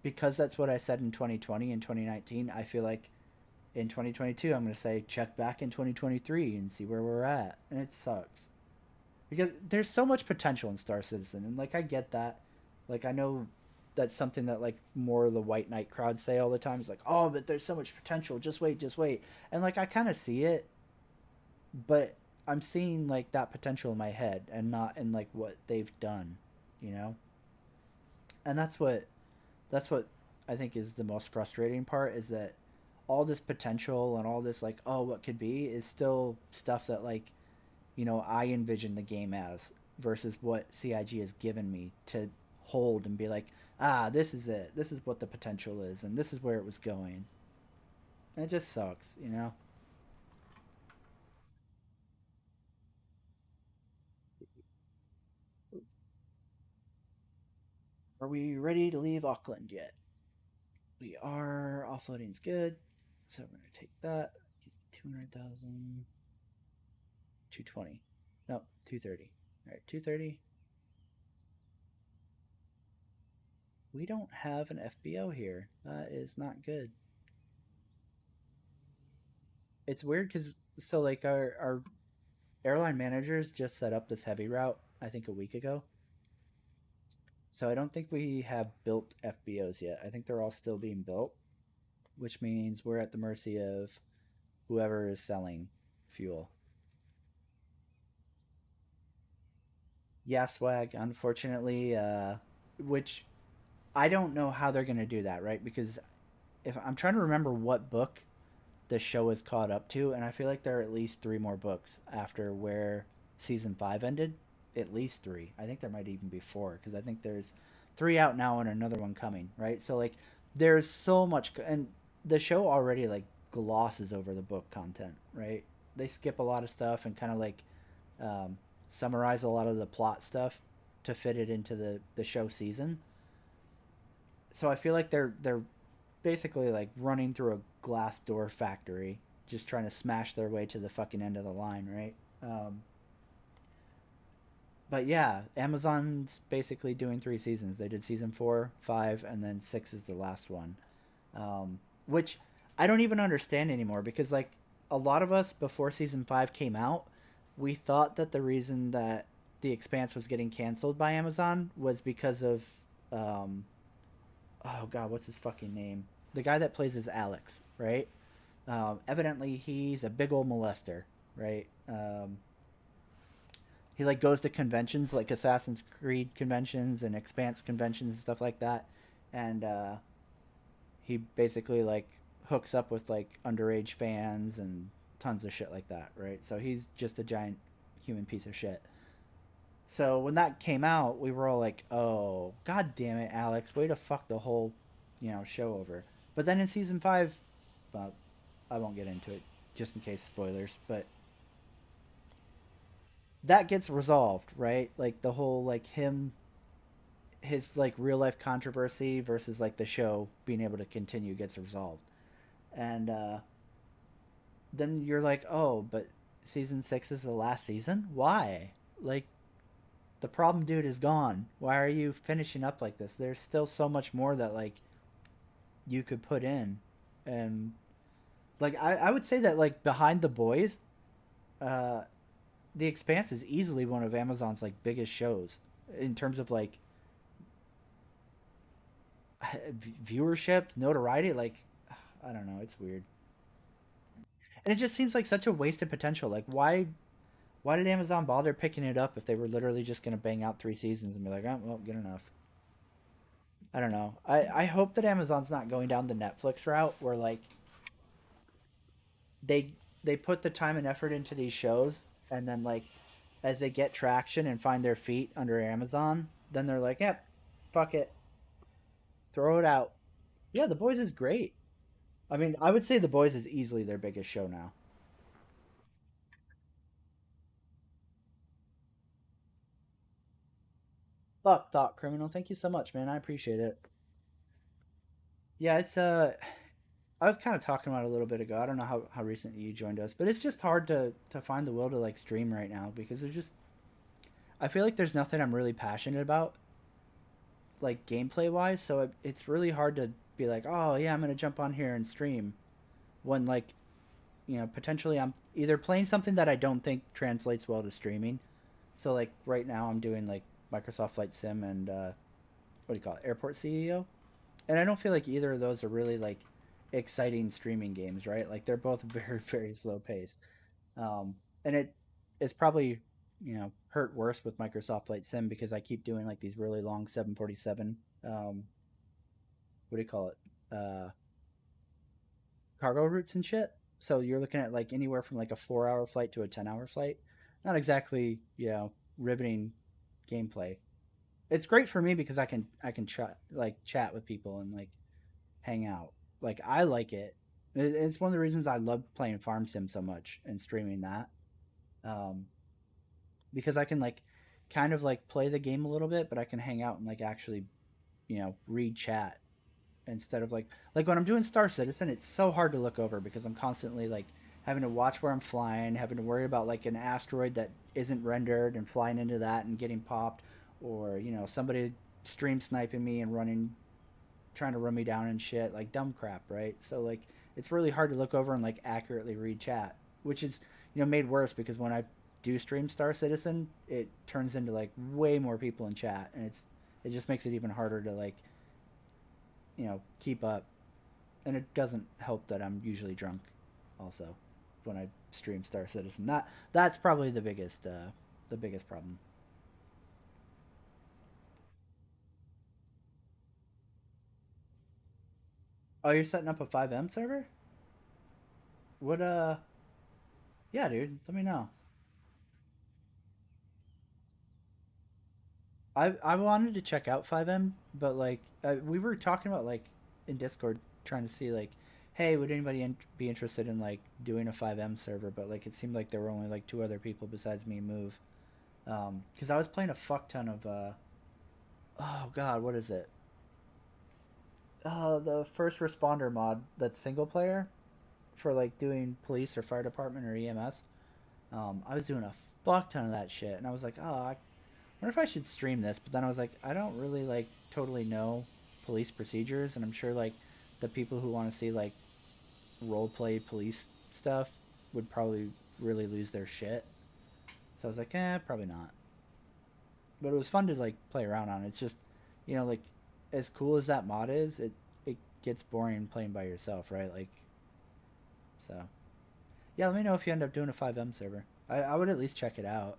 because that's what I said in 2020 and 2019, I feel like in 2022 I'm going to say check back in 2023 and see where we're at. And it sucks because there's so much potential in Star Citizen, and like I get that. Like I know that's something that like more of the white knight crowd say all the time. It's like, oh, but there's so much potential, just wait, just wait. And like I kind of see it, but I'm seeing like that potential in my head and not in like what they've done, you know? And that's what I think is the most frustrating part, is that all this potential and all this like, oh, what could be, is still stuff that like, I envision the game as, versus what CIG has given me to hold and be like, ah, this is it. This is what the potential is, and this is where it was going. And it just sucks. Are we ready to leave Auckland yet? We are. Offloading's good. So we're going to take that. 200,000. 220. No, 230. All right, 230. We don't have an FBO here. That is not good. It's weird because, so like our airline managers just set up this heavy route, I think a week ago. So I don't think we have built FBOs yet. I think they're all still being built, which means we're at the mercy of whoever is selling fuel. Yeah, swag, unfortunately, which I don't know how they're going to do that, right? Because if I'm trying to remember what book the show is caught up to, and I feel like there are at least three more books after where season 5 ended. At least three. I think there might even be four, because I think there's three out now and another one coming, right? So like, there's so much, and the show already like glosses over the book content, right? They skip a lot of stuff and kind of like um, summarize a lot of the plot stuff to fit it into the show season. So I feel like they're basically like running through a glass door factory, just trying to smash their way to the fucking end of the line, right? But yeah, Amazon's basically doing three seasons. They did season 4, 5, and then 6 is the last one. Which I don't even understand anymore, because like a lot of us before season 5 came out, we thought that the reason that The Expanse was getting canceled by Amazon was because of um, oh god, what's his fucking name? The guy that plays as Alex, right? Evidently, he's a big old molester, right? He like goes to conventions like Assassin's Creed conventions and Expanse conventions and stuff like that, and he basically like hooks up with like underage fans and tons of shit like that, right? So he's just a giant human piece of shit. So when that came out, we were all like, "Oh, god damn it, Alex, way to fuck the whole, show over." But then in season 5, well, I won't get into it just in case spoilers, but that gets resolved, right? Like the whole like his like real life controversy versus like the show being able to continue gets resolved. And then you're like, "Oh, but season 6 is the last season? Why?" Like the problem dude is gone. Why are you finishing up like this? There's still so much more that like you could put in. And like I would say that like behind the boys, uh the Expanse is easily one of Amazon's like biggest shows in terms of like viewership, notoriety. Like I don't know, it's weird, and it just seems like such a wasted potential. Like why did Amazon bother picking it up if they were literally just gonna bang out 3 seasons and be like, oh well, good enough. I don't know. I hope that Amazon's not going down the Netflix route where like they they put the time and effort into these shows and then like as they get traction and find their feet under Amazon, then they're like, yep, fuck it, throw it out. Yeah, The Boys is great. I mean, I would say The Boys is easily their biggest show now. Fuck Thought Criminal, thank you so much, man. I appreciate it. Yeah, it's I was kind of talking about it a little bit ago. I don't know how recently you joined us, but it's just hard to find the will to like stream right now because there's just I feel like there's nothing I'm really passionate about like gameplay wise, so it's really hard to be like, oh yeah, I'm gonna jump on here and stream when like potentially I'm either playing something that I don't think translates well to streaming. So like right now I'm doing like Microsoft Flight Sim and what do you call it, Airport CEO, and I don't feel like either of those are really like exciting streaming games, right? Like they're both very slow paced, and it's probably hurt worse with Microsoft Flight Sim because I keep doing like these really long 747 what do you call it, cargo routes and shit. So you're looking at like anywhere from like a 4 hour flight to a 10 hour flight. Not exactly riveting gameplay. It's great for me because I can chat with people and like hang out. Like I like it. It's one of the reasons I love playing Farm Sim so much and streaming that. Um, because I can like kind of like play the game a little bit, but I can hang out and like actually read chat instead of like when I'm doing Star Citizen, it's so hard to look over because I'm constantly like having to watch where I'm flying, having to worry about like an asteroid that isn't rendered and flying into that and getting popped, or somebody stream sniping me and running, trying to run me down and shit, like dumb crap, right? So like it's really hard to look over and like accurately read chat, which is made worse because when I do stream Star Citizen, it turns into like way more people in chat, and it just makes it even harder to like keep up, and it doesn't help that I'm usually drunk also when I stream Star Citizen. That's probably the biggest problem. Oh, you're setting up a 5M server? What yeah, dude, let me know. I wanted to check out 5M, but like we were talking about like in Discord trying to see like, hey, would anybody be interested in like doing a 5M server? But like it seemed like there were only like two other people besides me and Move. Because I was playing a fuck ton of oh god, what is it? The first responder mod that's single player for like doing police or fire department or EMS. I was doing a fuck ton of that shit, and I was like, oh, I wonder if I should stream this. But then I was like, I don't really like totally know police procedures, and I'm sure like the people who want to see like role play police stuff would probably really lose their shit. So I was like, probably not. But it was fun to like play around on. It's just, like as cool as that mod is, it gets boring playing by yourself, right? Like, so yeah. Let me know if you end up doing a 5M server. I would at least check it out.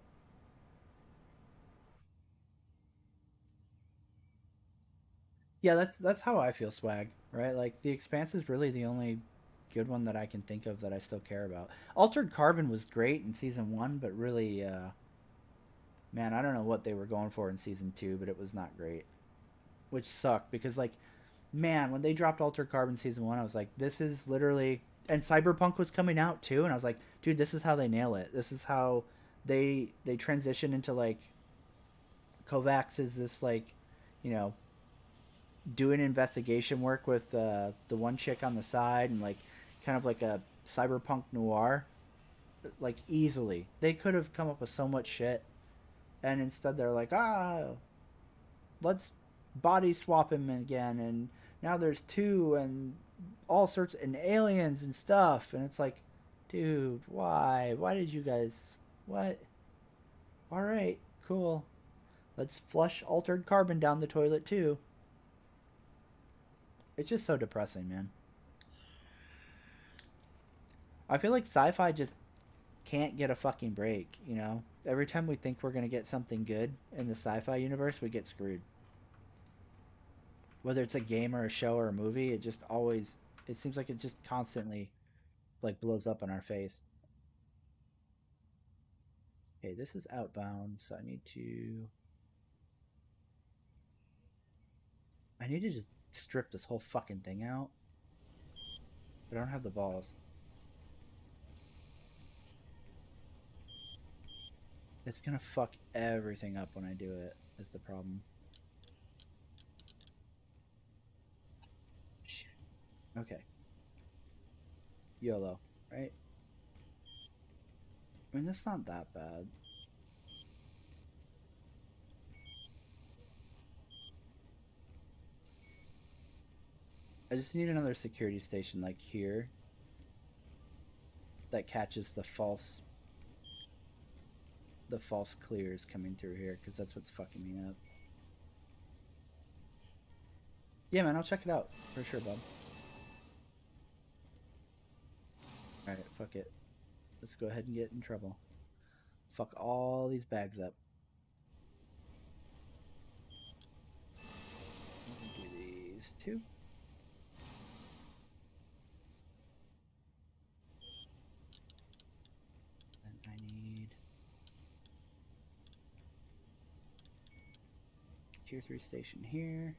Yeah, that's how I feel, swag. Right? Like the Expanse is really the only good one that I can think of that I still care about. Altered Carbon was great in season 1, but really, man, I don't know what they were going for in season 2, but it was not great. Which sucked because, like, man, when they dropped Altered Carbon season 1, I was like, this is literally. And Cyberpunk was coming out too, and I was like, dude, this is how they nail it. This is how they transition into, like, Kovacs is this, like, you know, doing investigation work with the one chick on the side, and like kind of like a cyberpunk noir, like easily. They could have come up with so much shit, and instead they're like, let's body swap him again, and now there's two and all sorts and aliens and stuff, and it's like, dude, why did you guys, what? All right, cool, let's flush Altered Carbon down the toilet too. It's just so depressing, man. I feel like sci-fi just can't get a fucking break, you know? Every time we think we're going to get something good in the sci-fi universe, we get screwed. Whether it's a game or a show or a movie, it just always, it seems like it just constantly, like, blows up in our face. Okay, this is outbound, so I need to just strip this whole fucking thing out. But I don't have the balls. It's gonna fuck everything up when I do it, is the problem. Shit. Okay. YOLO, right? I mean, that's not that bad. I just need another security station, like here, that catches the false clears coming through here, because that's what's fucking me up. Yeah, man, I'll check it out for sure, bub. Alright, fuck it. Let's go ahead and get in trouble. Fuck all these bags up. Do these two. And I need tier 3 station here.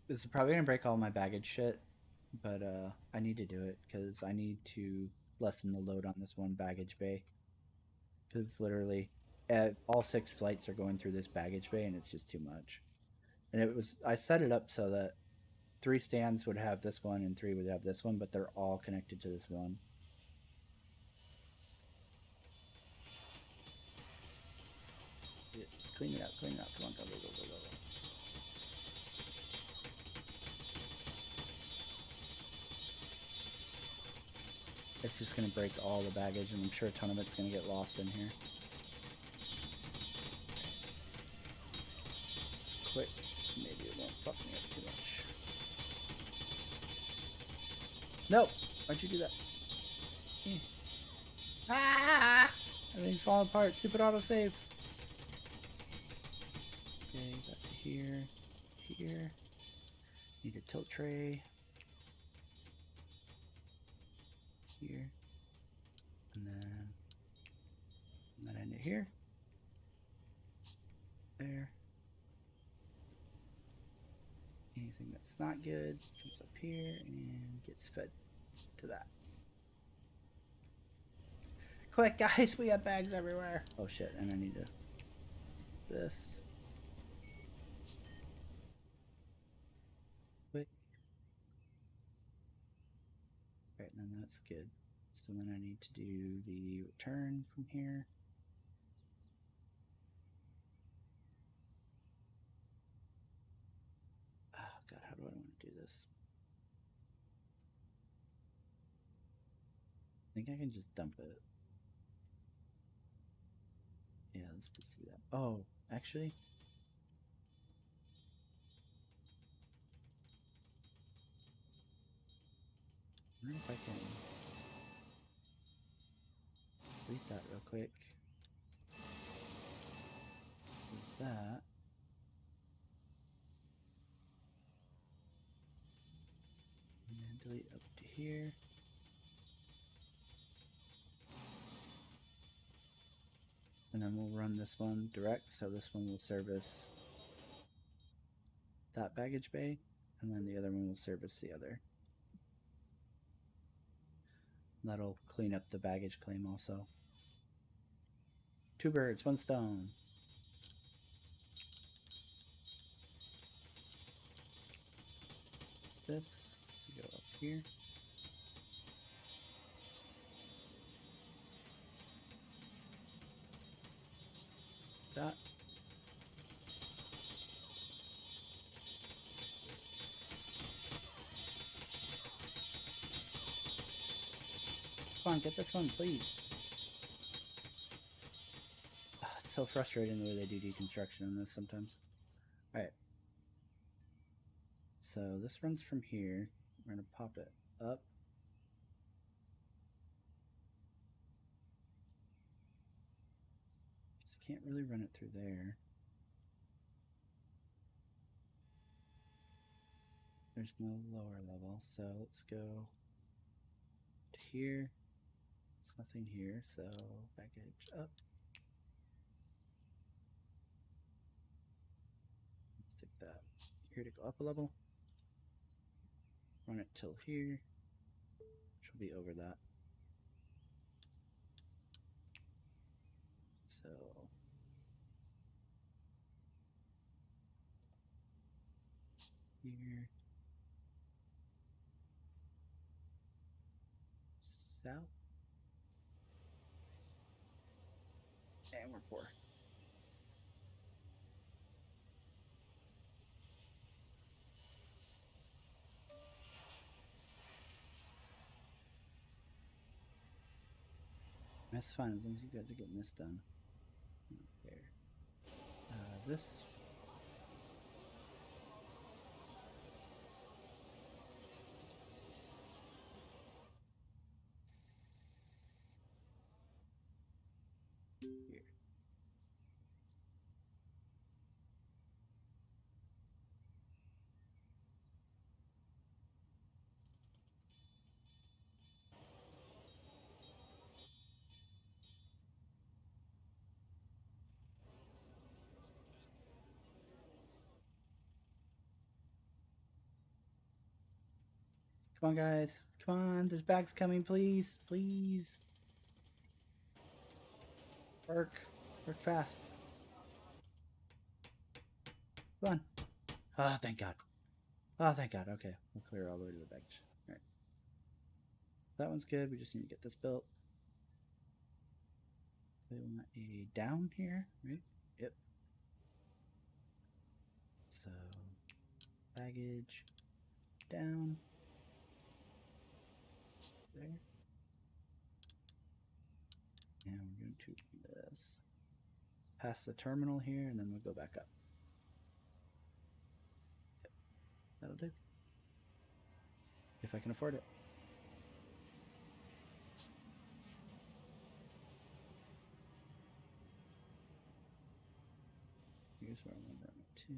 This is probably gonna break all my baggage shit, but I need to do it because I need to lessen the load on this one baggage bay. Because literally, all 6 flights are going through this baggage bay, and it's just too much. And I set it up so that 3 stands would have this one and 3 would have this one, but they're all connected to this one. Clean it up, clean it up. Come on, go, go, go, go, go. It's just gonna break all the baggage, and I'm sure a ton of it's gonna get lost in here. Just quick, maybe it won't fuck me up too much. Nope! Why'd you do that? Ah! Everything's falling apart. Stupid autosave. Okay, got to here. Here. Need a tilt tray. Here. And then end it here. There. Anything that's not good comes up here and gets fed to that. Quick, guys, we have bags everywhere. Oh shit, and I need to this. Quick. Right, and then that's good. So then I need to do the return from here. Oh god, how do I want to do this? I think I can just dump it. Yeah, let's just do that. Oh, actually, wonder if I can delete that real quick. Do that. And delete up to here. And then we'll run this one direct, so this one will service that baggage bay, and then the other one will service the other. That'll clean up the baggage claim also. 2 birds, 1 stone. This, go up here. That. Come on, get this one, please. It's so frustrating the way they do deconstruction on this sometimes. Alright. So this runs from here. We're going to pop it up. Just can't really run it through there. There's no lower level, so let's go to here. There's nothing here, so baggage up. Let's take that here to go up a level. Run it till here, which will be over that. So here, south, and we're poor. That's fine as long as you guys are getting this done. There. This. Here. Come on, guys. Come on. There's bags coming, please. Please. Work. Work fast. Come on. Ah, oh, thank God. Oh, thank God. Okay. We'll clear all the way to the baggage. Alright. So that one's good. We just need to get this built. We want a down here, right? Yep. So, baggage down. There. And we're going to do this. Past the terminal here, and then we'll go back up. Yep. That'll do. If I can afford it. Here's where I want to run it to.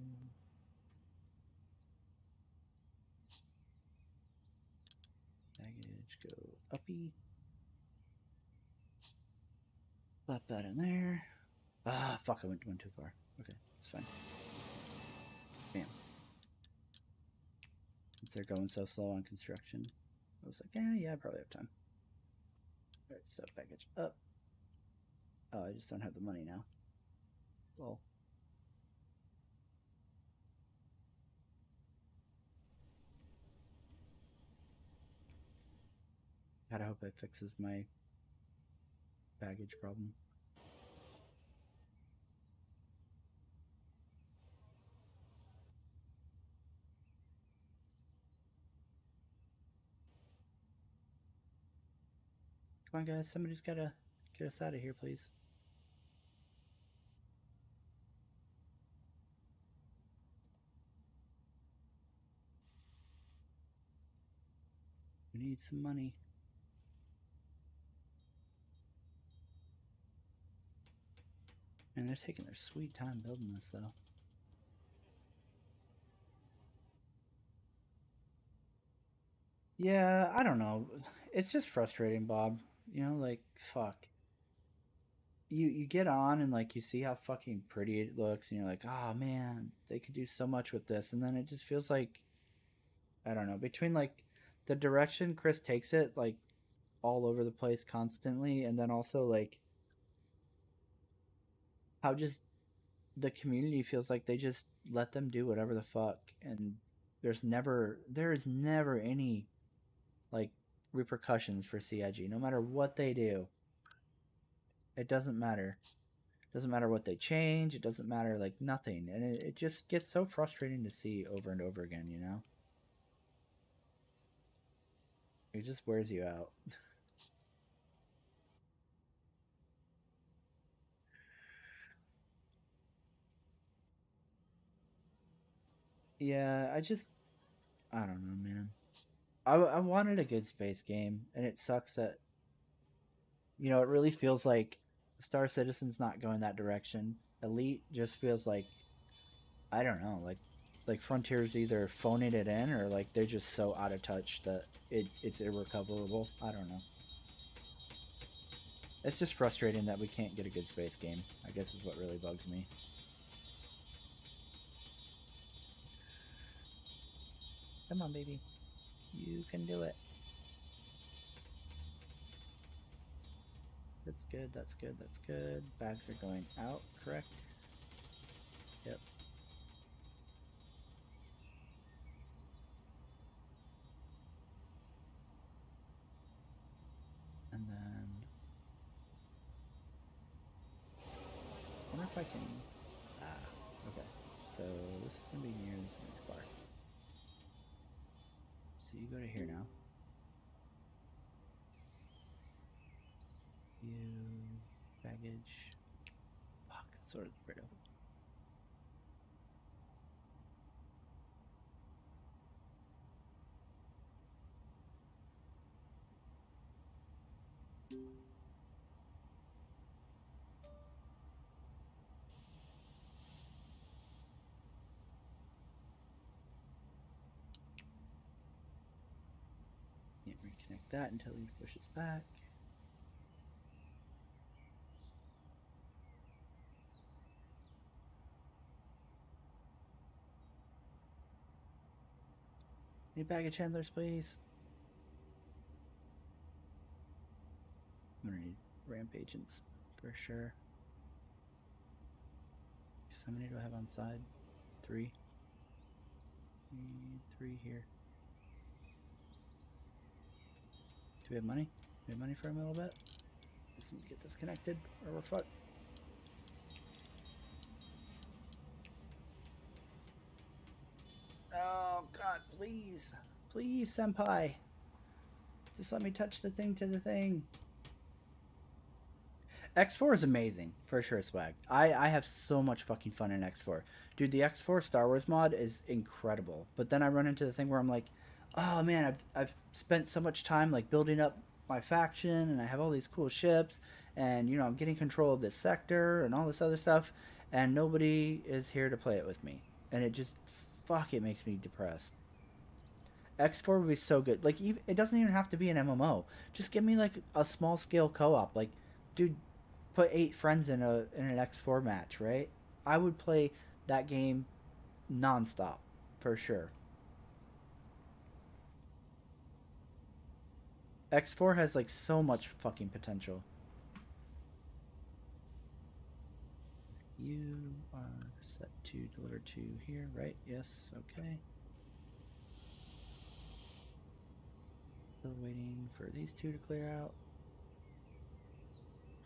Baggage, go uppy. Plop that in there. Ah, fuck, I went too far. Okay, it's fine. Bam. Since they're going so slow on construction, I was like, yeah, I probably have time. Alright, so baggage up. Oh, I just don't have the money now. Well. Gotta hope it fixes my baggage problem. Come on, guys. Somebody's gotta get us out of here, please. We We need some money. And they're taking their sweet time building this, though. Yeah, I don't know. It's just frustrating, Bob. You know, like, fuck. You get on and like you see how fucking pretty it looks and you're like, oh man, they could do so much with this, and then it just feels like, I don't know, between like the direction Chris takes it like all over the place constantly, and then also like how just the community feels like they just let them do whatever the fuck, and there is never any like repercussions for CIG no matter what they do. It doesn't matter. It doesn't matter what they change, it doesn't matter, like nothing, and it just gets so frustrating to see over and over again, you know. It just wears you out. Yeah, I don't know, man. I wanted a good space game, and it sucks that, you know, it really feels like Star Citizen's not going that direction. Elite just feels like, I don't know, like Frontier's either phoning it in or like they're just so out of touch that it's irrecoverable. I don't know. It's just frustrating that we can't get a good space game, I guess is what really bugs me. Come on, baby. You can do it. That's good, that's good, that's good. Bags are going out, correct? Yep. And then... I wonder if I can... Ah, okay. So this is going to be near, this is going to be far. So you go to here now. You... Baggage... Fuck, sort of afraid of it. Can't reconnect that until he pushes back. Need baggage handlers, please. I'm gonna need ramp agents for sure. How many do I have on side? 3. Need 3 here. Do we have money? Do we have money for him a little bit? Let's get this connected or we're fucked. Oh god, please. Please, senpai. Just let me touch the thing to the thing. X4 is amazing, for sure, Swag. I have so much fucking fun in X4. Dude, the X4 Star Wars mod is incredible. But then I run into the thing where I'm like, oh man, I've spent so much time like building up my faction, and I have all these cool ships, and you know, I'm getting control of this sector and all this other stuff, and nobody is here to play it with me. And it just, fuck, it makes me depressed. X4 would be so good. Like, it doesn't even have to be an MMO. Just give me like a small scale co-op. Like, dude, put 8 friends in an X4 match, right? I would play that game nonstop, for sure. X4 has like so much fucking potential. You are set to deliver to here, right? Yes, okay. Still waiting for these 2 to clear out.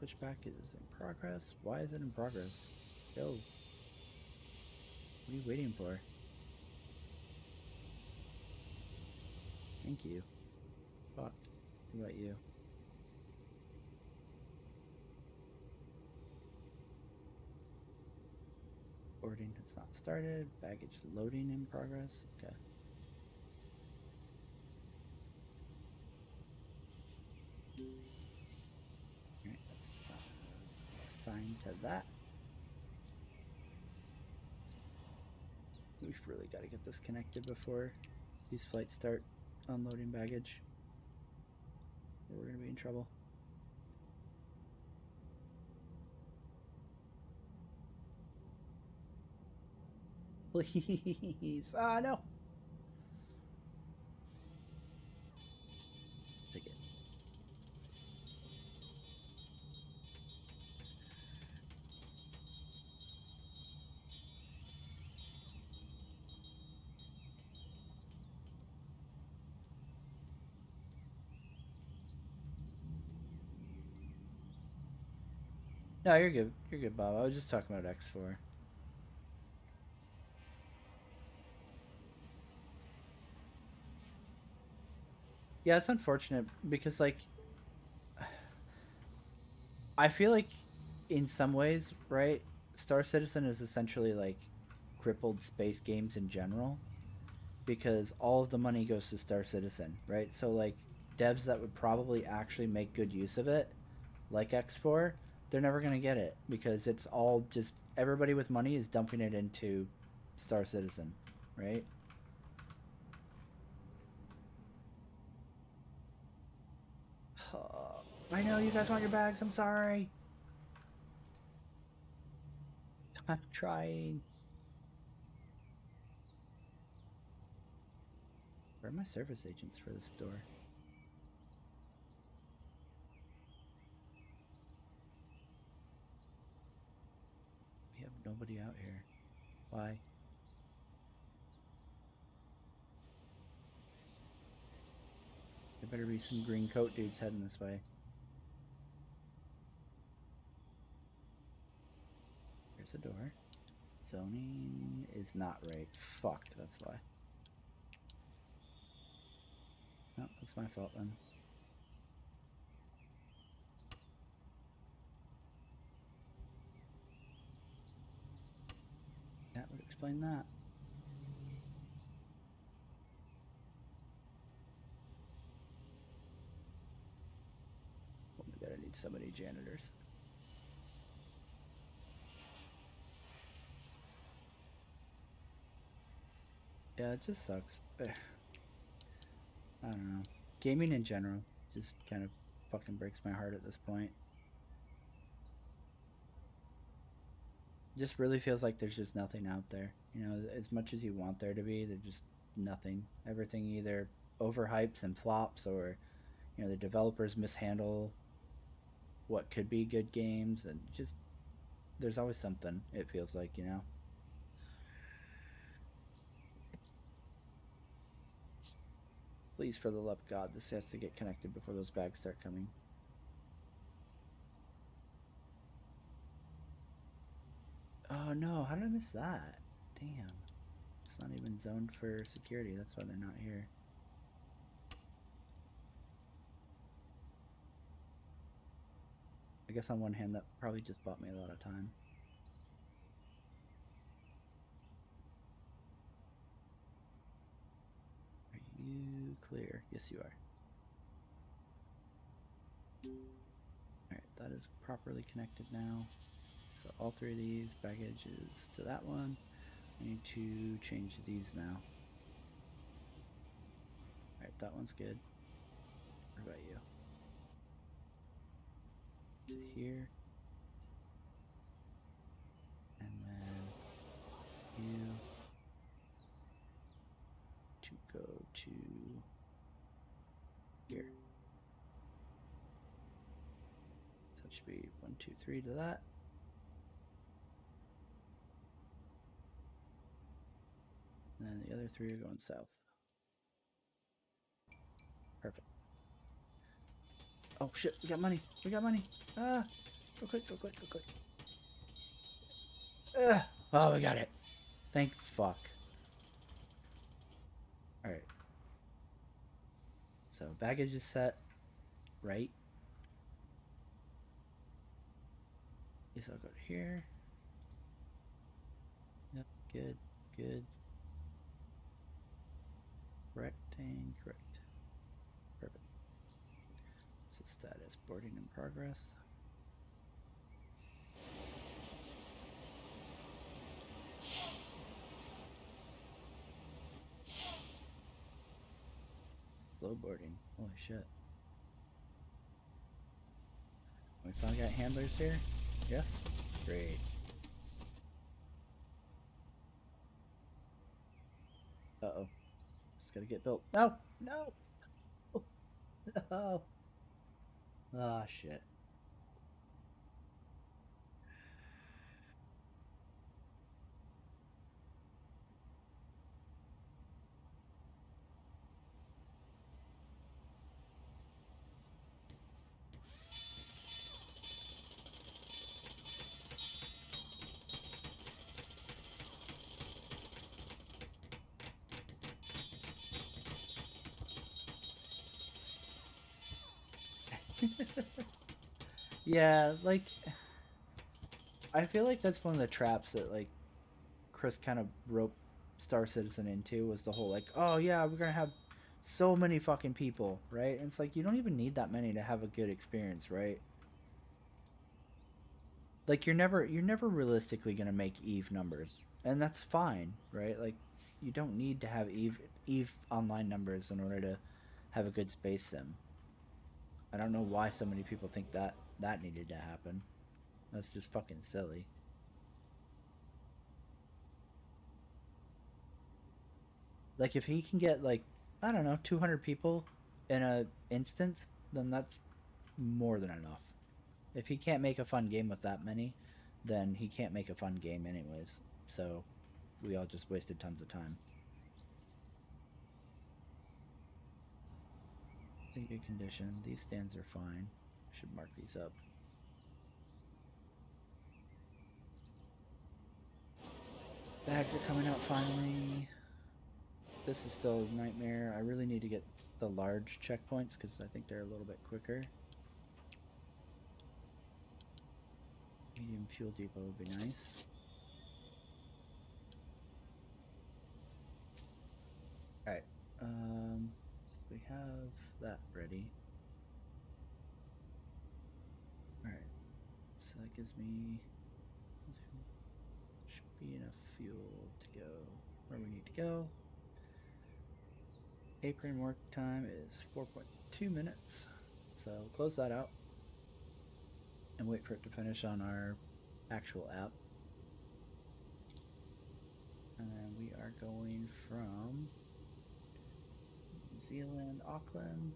Pushback is in progress. Why is it in progress? Yo. What are you waiting for? Thank you. Fuck. What about you? Boarding has not started. Baggage loading in progress. Okay. assigned to that. We've really got to get this connected before these flights start unloading baggage, or we're going to be in trouble. Please. Ah, no. Take it. No, you're good. You're good, Bob. I was just talking about X4. Yeah, it's unfortunate because, like, I feel like in some ways, right, Star Citizen is essentially like crippled space games in general because all of the money goes to Star Citizen, right? So, like, devs that would probably actually make good use of it, like X4, they're never going to get it because it's all just everybody with money is dumping it into Star Citizen, right? I know you guys want your bags. I'm sorry. I'm trying. Where are my service agents for this store? We have nobody out here. Why? There better be some green coat dudes heading this way. There's a door. Zoning is not right. Fucked, that's why. No, that's my fault then. That would explain that. Oh my god, I need so many janitors. Yeah, it just sucks. Ugh. I don't know. Gaming in general just kind of fucking breaks my heart at this point. It just really feels like there's just nothing out there. You know, as much as you want there to be, there's just nothing. Everything either overhypes and flops, or you know, the developers mishandle what could be good games, and just there's always something. It feels like, you know. Please, for the love of God, this has to get connected before those bags start coming. Oh no, how did I miss that? Damn. It's not even zoned for security, that's why they're not here. I guess on one hand, that probably just bought me a lot of time. Are you clear? Yes, you are. Alright, that is properly connected now. So all three of these baggage is to that one. I need to change these now. Alright, that one's good. What about you? To here. And then you to go to here. So it should be 1, 2, 3 to that. And then the other three are going south. Perfect. Oh shit, we got money. We got money. Ah, go quick, go quick, go quick. Oh, we got it. Thank fuck. Alright. So baggage is set. Right. Guess I'll go to here. Yep, good, good. Correcting, correct. Perfect. So status, boarding in progress. Glowboarding. Holy shit. We finally got handlers here? Yes? Great. Uh-oh. It's gotta get built. No! No! No! Ah, shit. Yeah, like, I feel like that's one of the traps that, like, Chris kind of roped Star Citizen into, was the whole, like, oh yeah, we're gonna have so many fucking people, right? And it's like, you don't even need that many to have a good experience, right? Like, you're never realistically gonna make Eve numbers, and that's fine, right? Like, you don't need to have Eve online numbers in order to have a good space sim. I don't know why so many people think that needed to happen. That's just fucking silly. Like, if he can get, like, I don't know, 200 people in a instance, then that's more than enough. If he can't make a fun game with that many, then he can't make a fun game anyways. So we all just wasted tons of time. It's in good condition. These stands are fine. Should mark these up. Bags are coming out finally. This is still a nightmare. I really need to get the large checkpoints because I think they're a little bit quicker. Medium fuel depot would be nice. Alright. So we have that ready. Alright. So that gives me... should be enough fuel to go where we need to go. Apron work time is 4.2 minutes. So close that out and wait for it to finish on our actual app. And then we are going from New Zealand, Auckland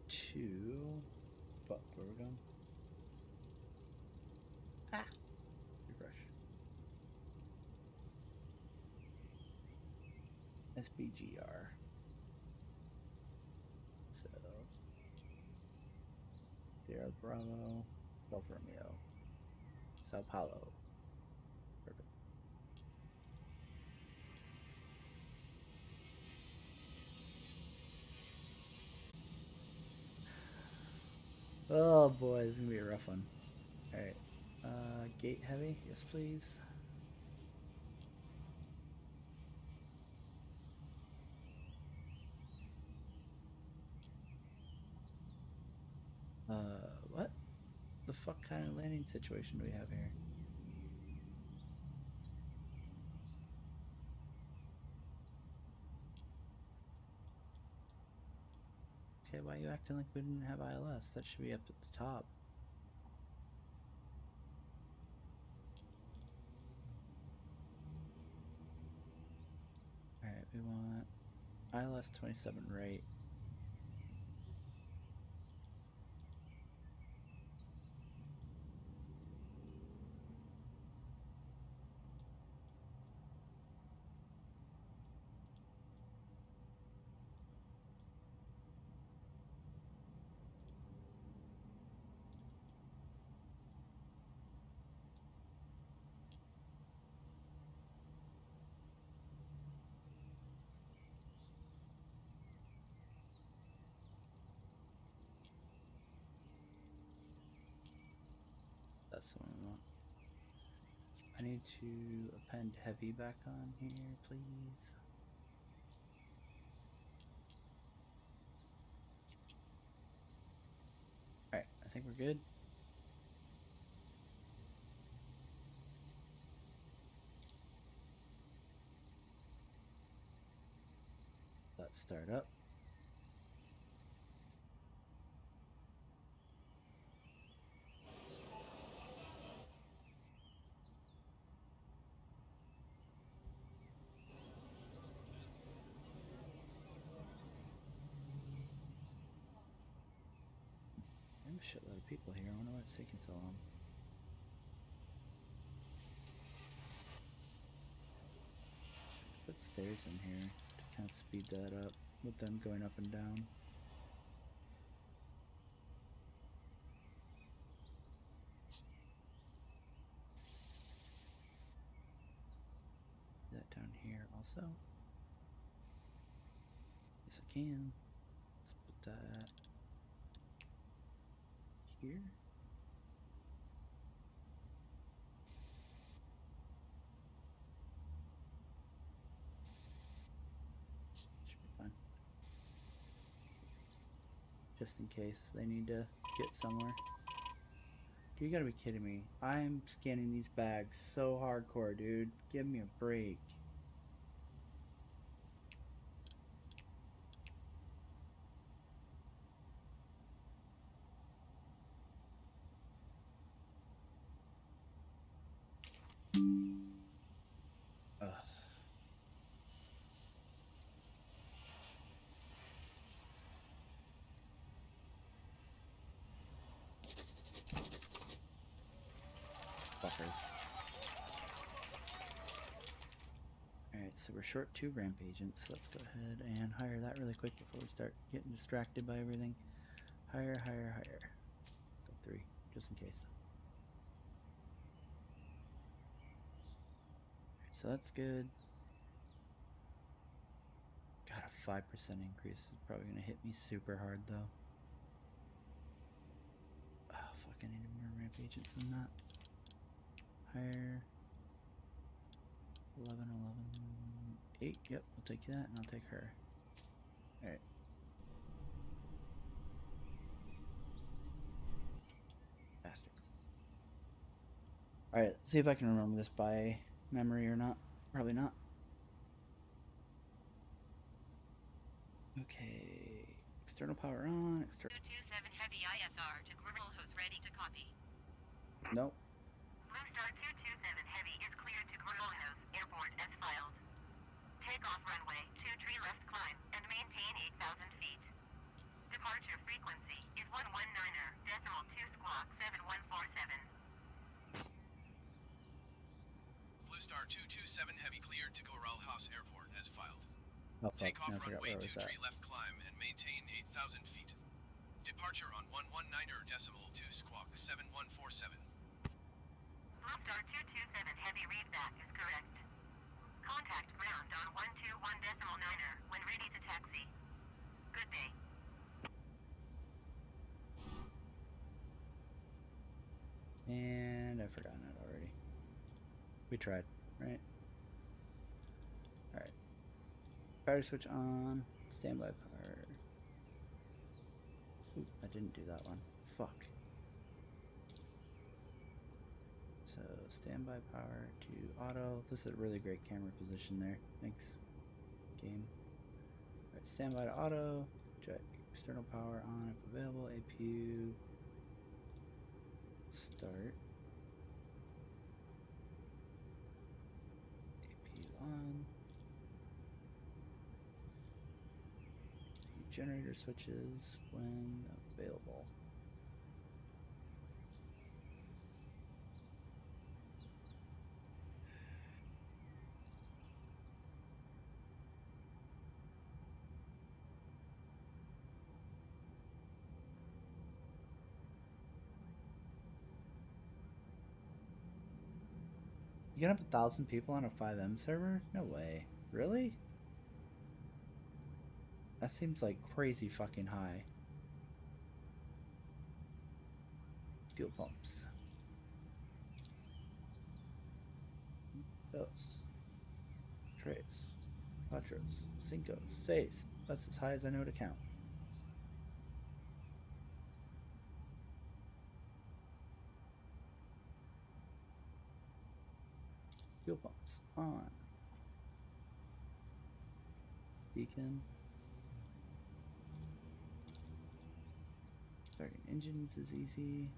to... Fuck, where are we going? Ah! Refresh. SBGR. So... Sierra Bravo, Golf Romeo, Sao Paulo. Perfect. Oh boy, this is gonna be a rough one. Alright. Gate heavy, yes please. What? The fuck kind of landing situation do we have here? Okay, why are you acting like we didn't have ILS? That should be up at the top. Alright, we want ILS 27 right. That's the one we want. I need to append heavy back on here, please. Alright, I think we're good. Let's start up. A shitload of people here. I wonder why it's taking so long. Put stairs in here to kind of speed that up with them going up and down. That down here also. Yes, I can. Let's put that here. Should be fine. Just in case they need to get somewhere. You gotta be kidding me. I'm scanning these bags so hardcore, dude. Give me a break. Ugh. Fuckers. Alright, so we're short 2 ramp agents. Let's go ahead and hire that really quick before we start getting distracted by everything. Hire. Go 3, just in case. So that's good. God, a 5% increase is probably going to hit me super hard, though. Oh, fuck, I need more ramp agents than that. Hire. 11, 8. Yep, I'll take that, and I'll take her. Alright. Bastards. Alright, let's see if I can remember this by memory or not. Probably not. Okay. External power on. 227 Heavy IFR to Grill Host ready to copy. Nope. Blue Star 227 Heavy is cleared to Grill House Airport as filed. Takeoff runway 23 left climb and maintain 8,000 feet. Departure frequency is 119er, decimal 2 squawk 7147. Blue Star 227 Heavy cleared to Goral House Airport as filed. Oh fuck, Takeoff now I forgot runway where I was at. 23 left climb and maintain 8,000 feet. Departure on 119er decimal 2 squawk 7147. Blue Star 227 Heavy read back is correct. Contact ground on 121 decimal 9er when ready to taxi. Good day. And I've forgotten it already. We tried, right? Alright. Power switch on. Standby power. Ooh, I didn't do that one. Fuck. So, standby power to auto. This is a really great camera position there. Thanks, game. Alright, standby to auto. Check external power on if available. APU. Start. APU on. Generator switches when available. You can have 1,000 people on a 5M server? No way. Really? That seems like crazy fucking high. Fuel pumps. Dos. Tres. Cuatros. Cinco. Seis. That's as high as I know to count. Fuel pumps. On. Beacon. Starting engines is easy.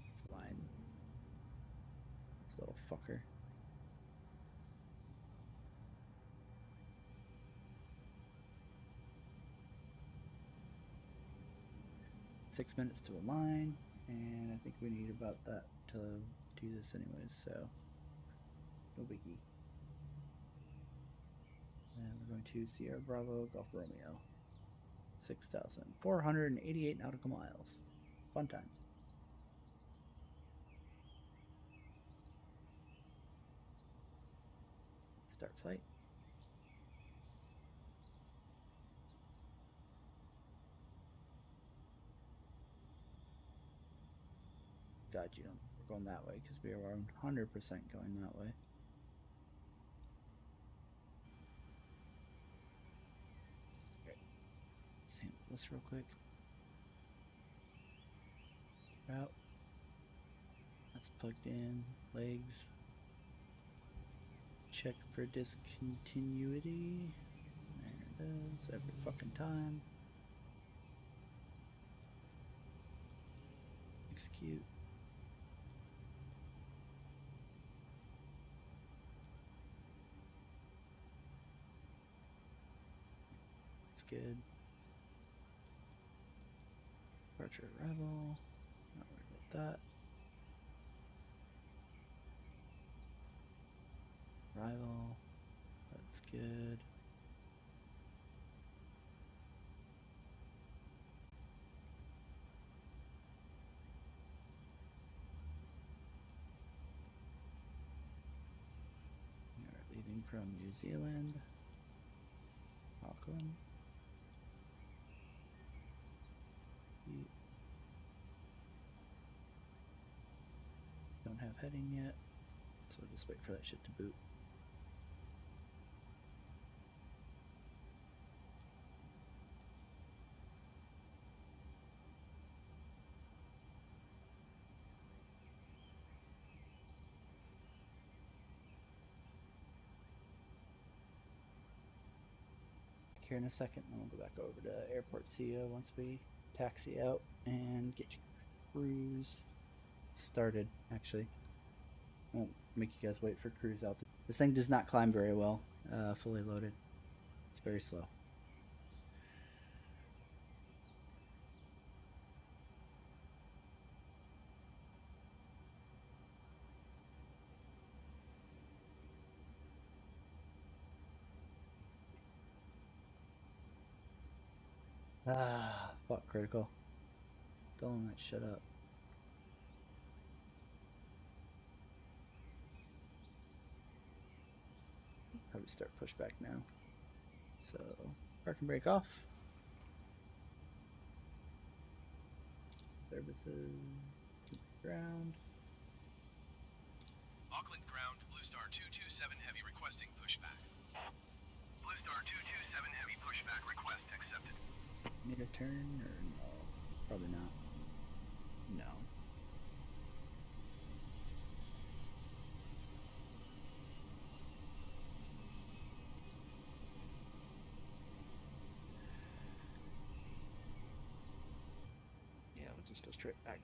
It's fine. This little fucker. 6 minutes to align, and I think we need about that to do this anyways, so no biggie. And we're going to Sierra Bravo Golf Romeo. 6,488 nautical miles. Fun time. Start flight. God, you don't. We're going that way because we are 100% going that way. Okay. Sample this real quick. Route. That's plugged in. Legs. Check for discontinuity. There it is. Every fucking time. Execute. It's good. Departure arrival. Not worried about that. Arrival. That's good. We are leaving from New Zealand. Auckland. Don't have heading yet, so we'll just wait for that shit to boot. Here in a second, and we'll go back over to Airport CEO once we taxi out and get cruise started. Actually, won't make you guys wait for cruise out. This thing does not climb very well, fully loaded. It's very slow. Ah, fuck, critical. Don't that shut up. Probably start pushback now. So, park and brake off. Services, ground. Auckland ground, Blue Star 227 Heavy requesting pushback. Blue Star 227 Heavy pushback request accepted. Need a turn or no? Probably not. No. Yeah, we'll just go straight back.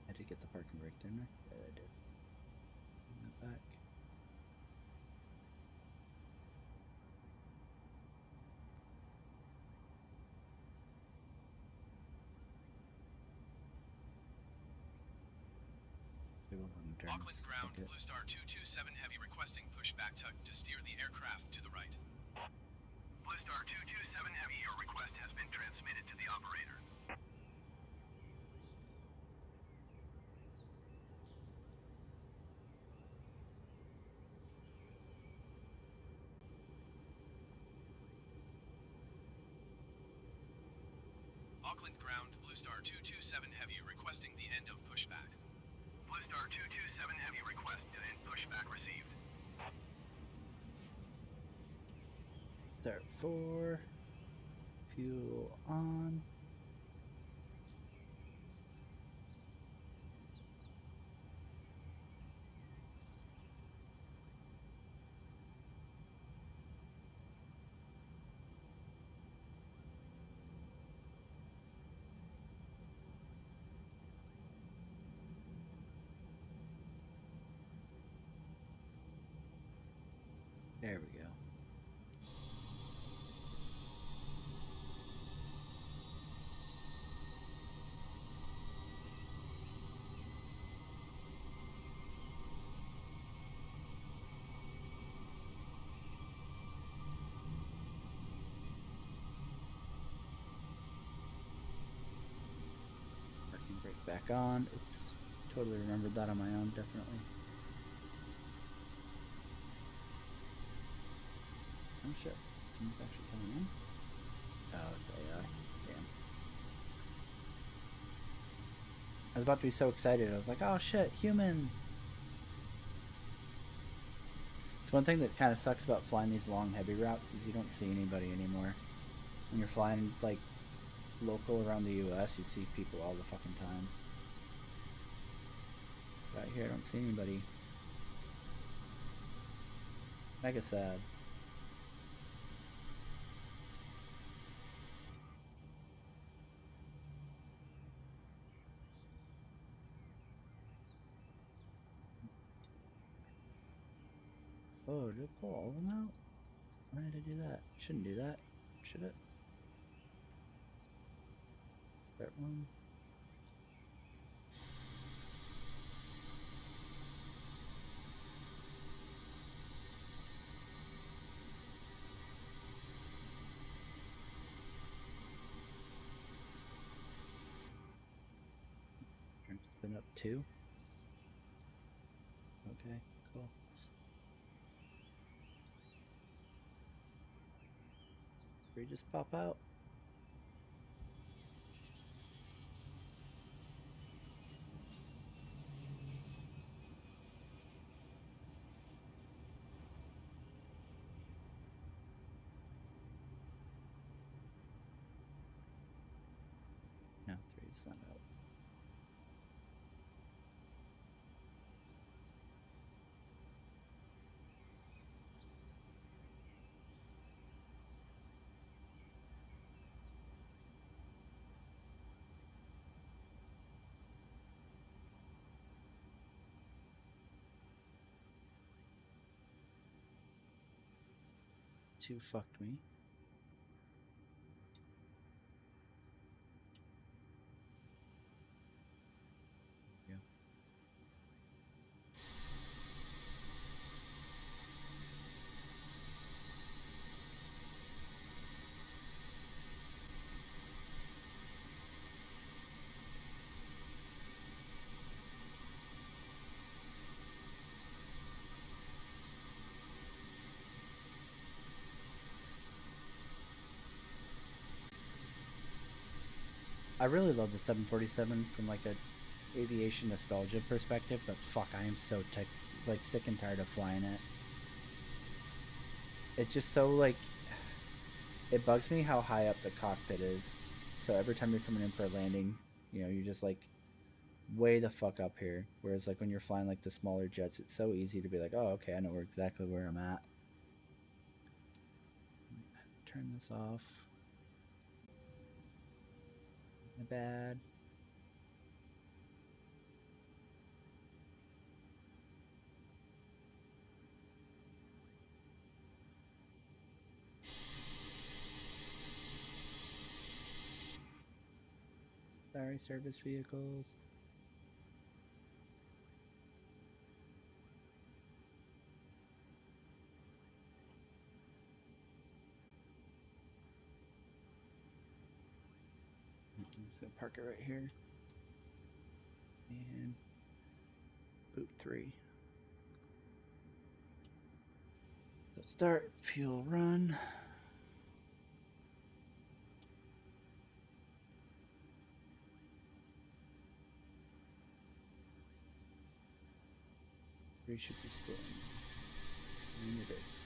I did get the parking brake, didn't I? Yeah, I did. Bring that back. Auckland ground, Blue Star 227 Heavy requesting pushback to steer the aircraft to the right. Blue Star 227 Heavy, your request has been transmitted to the operator. Auckland ground, Blue Star 227 Heavy requesting the end of pushback. Blue Star 227 Heavy request to end pushback received. Start 4. Fuel on. There we go. Parking brake back on. Oops. Totally remembered that on my own, definitely. Oh shit. Someone's actually coming in. Oh, it's AI. Damn. I was about to be so excited. I was like, oh shit, human! It's one thing that kind of sucks about flying these long, heavy routes is you don't see anybody anymore. When you're flying, like, local around the US, you see people all the fucking time. But out here, I don't see anybody. Mega sad. Oh, did it pull all of them out? Why did I do that? Shouldn't do that. Should it? That one. Spin up 2. Okay, cool. 3 just pop out. No, 3 is not out. Two fucked me. Yeah. I really love the 747 from like a aviation nostalgia perspective, but fuck, I am so like sick and tired of flying it. It's just so like, it bugs me how high up the cockpit is. So every time you're coming in for a landing, you know, you're just like way the fuck up here. Whereas like when you're flying like the smaller jets, it's so easy to be like, oh, okay, I know exactly where I'm at. Turn this off. My bad. Sorry, service vehicles. I'm just gonna park it right here. And boot 3. So start, fuel, run. We should be spinning. And it is.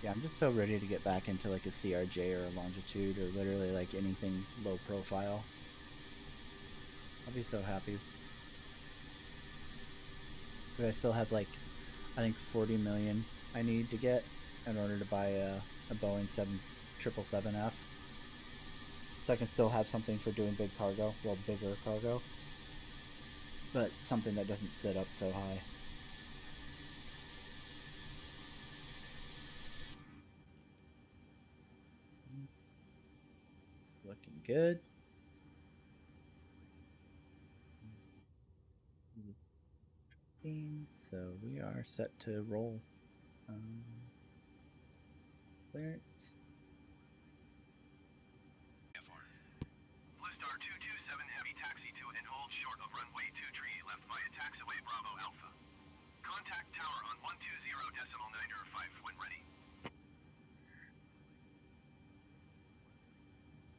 Yeah, I'm just so ready to get back into like a CRJ or a longitude or literally like anything low profile. I'll be so happy. But I still have like, I think 40 million I need to get in order to buy a Boeing 777F. So I can still have something for doing big cargo, well, bigger cargo. But something that doesn't sit up so high. Looking good. So we are set to roll. Clearance. Blue Star 227 Heavy taxi to and hold short of runway 23 left via taxiway Bravo Alpha. Contact tower on 120.905 when ready.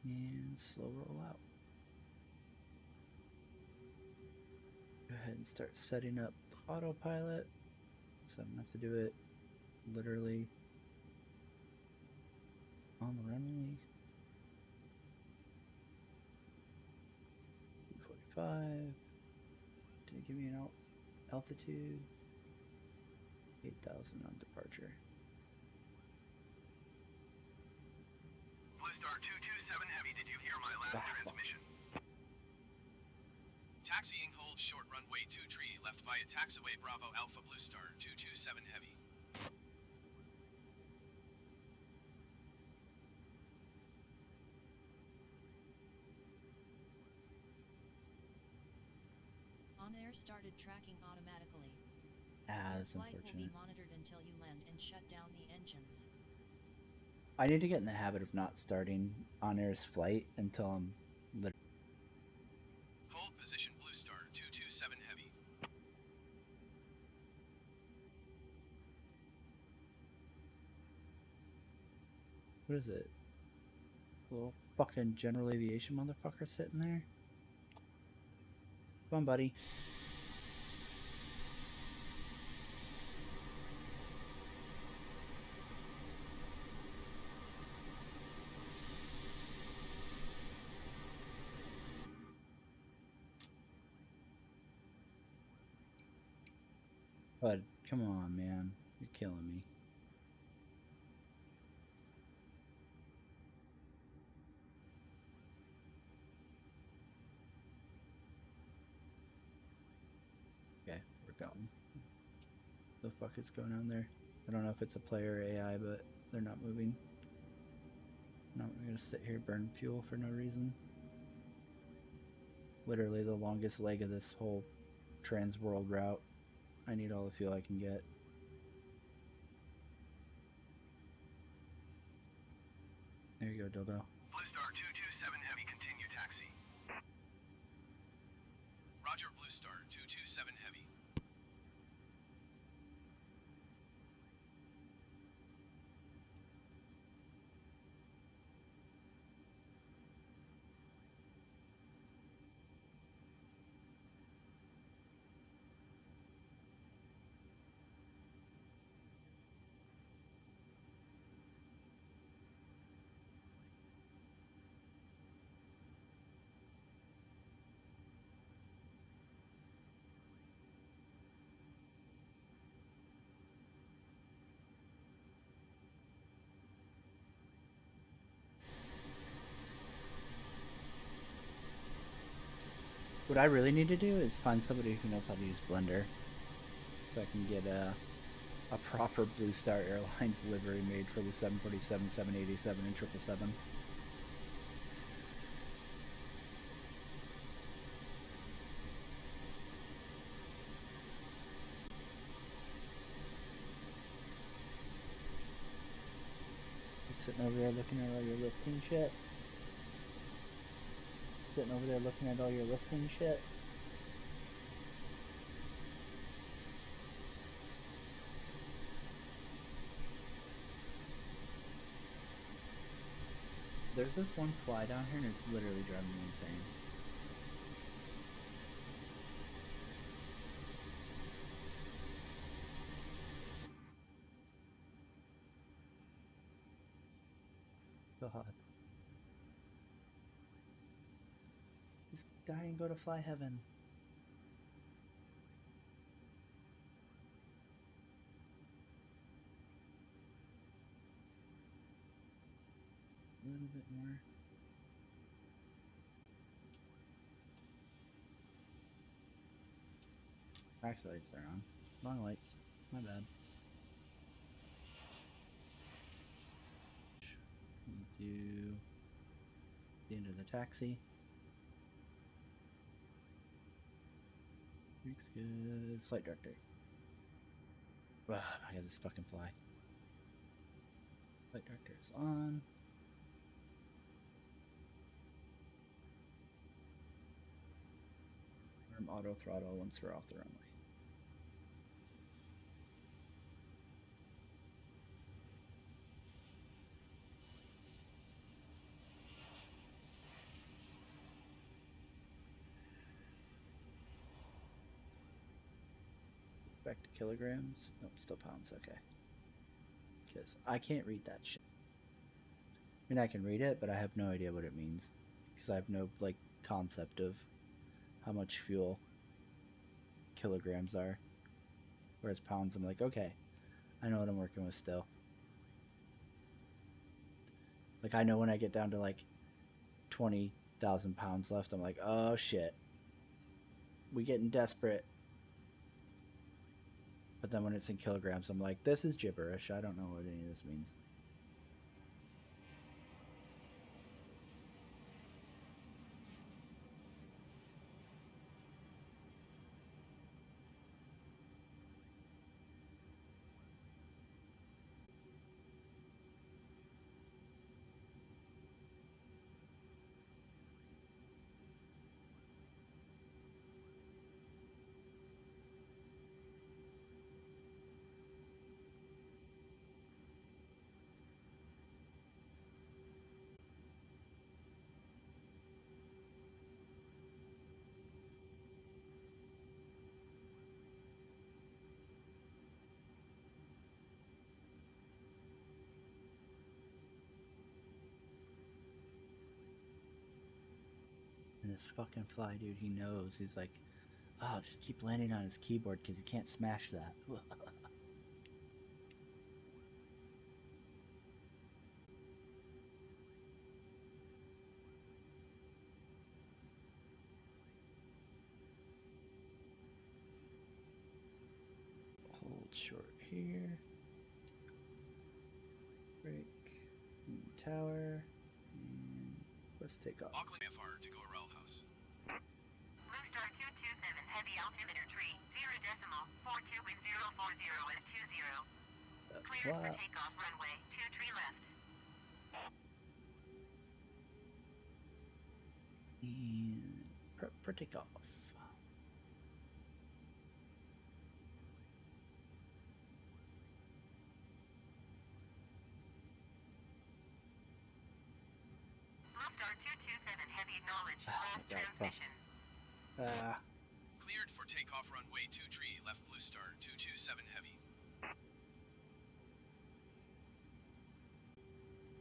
And slow roll out. Go ahead and start setting up the autopilot. So I'm gonna have to do it literally on the runway. 245. Did it give me an altitude? 8,000 on departure. Blue Star 227 Heavy, did you hear my last transmission? Taxiing hold short runway 23 left via taxiway Bravo Alpha Blue Star 227 Heavy. On air started tracking automatically. That's Flight will be unfortunate. monitored until you land and shut down the engines. I need to get in the habit of not starting on air's flight until I'm literally. Hold position Blue Star 227 Heavy. What is it? Little fucking general aviation motherfucker sitting there. Come on, buddy. Bud, come on, man. You're killing me. Okay, we're going. The fuck is going on there? I don't know if it's a player or AI, but they're not moving. No, we're gonna sit here, burn fuel for no reason. Literally the longest leg of this whole trans world route. I need all the fuel I can get. There you go, Dildo. Blue Star 227 Heavy, continue taxi. Roger Blue Star 227 Heavy. What I really need to do is find somebody who knows how to use Blender, so I can get a proper Blue Star Airlines livery made for the 747, 787, and 777. Sitting over there looking at all your listing shit. Sitting over there looking at all your listing shit. There's this one fly down here and it's literally driving me insane. Just die and go to fly heaven. A little bit more. Taxi lights are on. Wrong lights. My bad. We do the end of the taxi. Looks good. Flight director. Ugh, I got this fucking fly. Flight director is on. Arm auto throttle once we're off the runway. Back to kilograms. Nope, still pounds. Okay. Because I can't read that shit. I mean, I can read it, but I have no idea what it means. Because I have no, like, concept of how much fuel kilograms are. Whereas pounds, I'm like, okay, I know what I'm working with still. Like, I know when I get down to, like, 20,000 pounds left, I'm like, oh shit. We getting desperate. But then when it's in kilograms, I'm like, this is gibberish. I don't know what any of this means. And this fucking fly dude, he knows. He's like, oh, just keep landing on his keyboard because he can't smash that. Hold short here. Brake. Tower. And let's take off. Auckland FR to go Rel House. Blue Star 227, heavy altimeter tree, 0.42.040 at 20. Cleared for takeoff, runway, 2 tree left. And prep for takeoff. Blue Star 227, heavy acknowledged, last transmission. Cleared for takeoff runway 2 tree left Blue Star 227 heavy.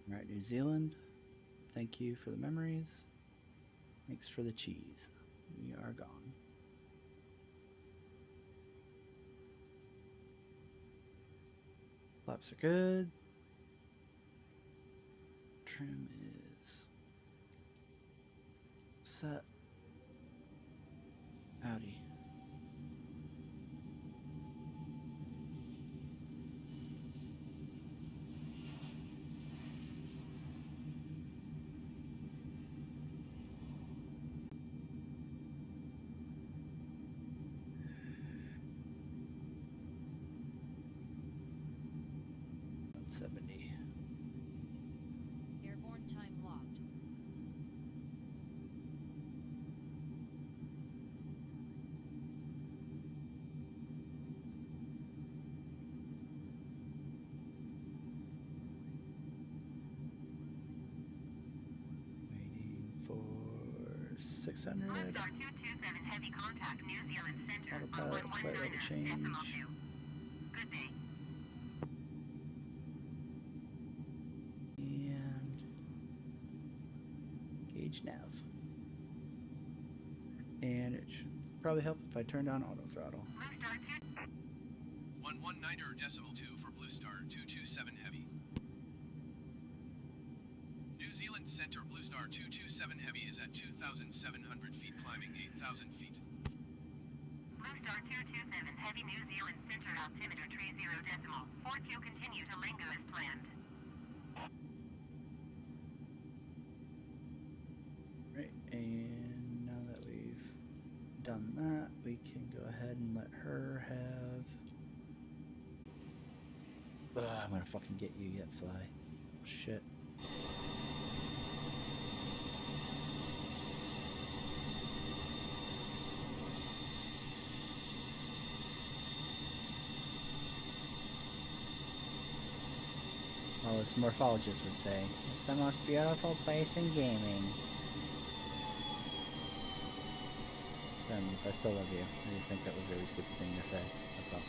Alright, New Zealand. Thank you for the memories. Thanks for the cheese. We are gone. Flaps are good. Trim is set. Howdy. Airborne time logged. Waiting for 600. Blue Star 227, heavy contact, New Zealand Center, on Autopilot flight level 119 change. decimal 2. Good day. And gauge nav. And it should probably help if I turn down auto throttle. Blue Star 2. 119er decimal 2 for Blue Star 227 Heavy. New Zealand Center Blue Star 227 Heavy is at 2,700 feet, climbing 8,000 feet. Blue Star 227 Heavy, New Zealand Center altimeter 30.42 continue to Lingo as planned. Right, and now that we've done that, we can go ahead and let her have... I'm gonna fucking get you yet, fly. Shit. Well, as morphologists would say, it's the most beautiful place in gaming. So, if I still love you, I just think that was a really stupid thing to say. That's all.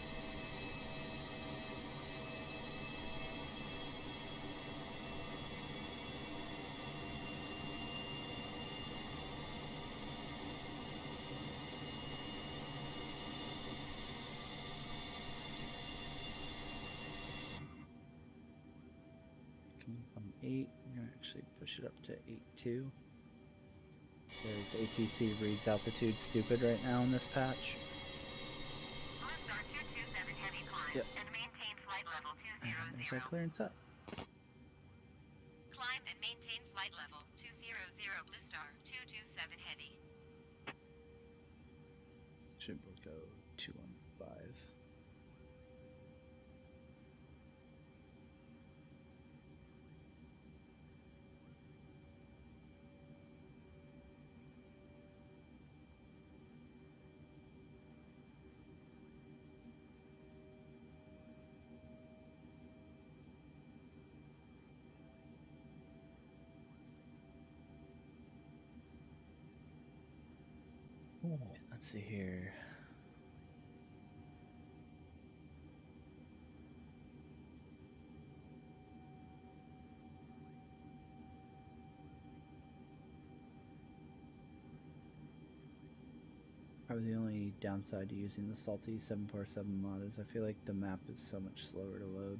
From 8, we're going to actually push it up to 8.2. Because ATC reads altitude stupid right now in this patch. Blue Star 227 Heavy climb and maintain flight level 200. And there's our clearance up. Climb and maintain flight level 200 Blue Star 227 Heavy. Should we go 215. Let's see here. Probably the only downside to using the Salty 747 mod is I feel like the map is so much slower to load.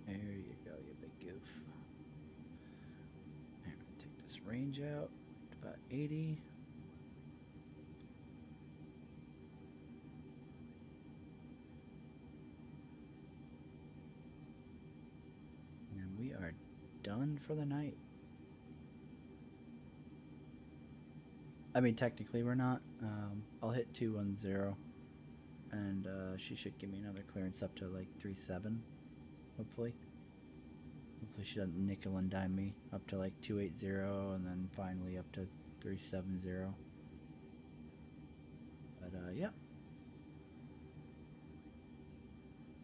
There you go, you big goof. I'm gonna take this range out to about 80. And we are done for the night. I mean, technically we're not. I'll hit 210 and she should give me another clearance up to like 3.7. Hopefully. Hopefully she doesn't nickel and dime me up to like 280 and then finally up to 370. But yeah.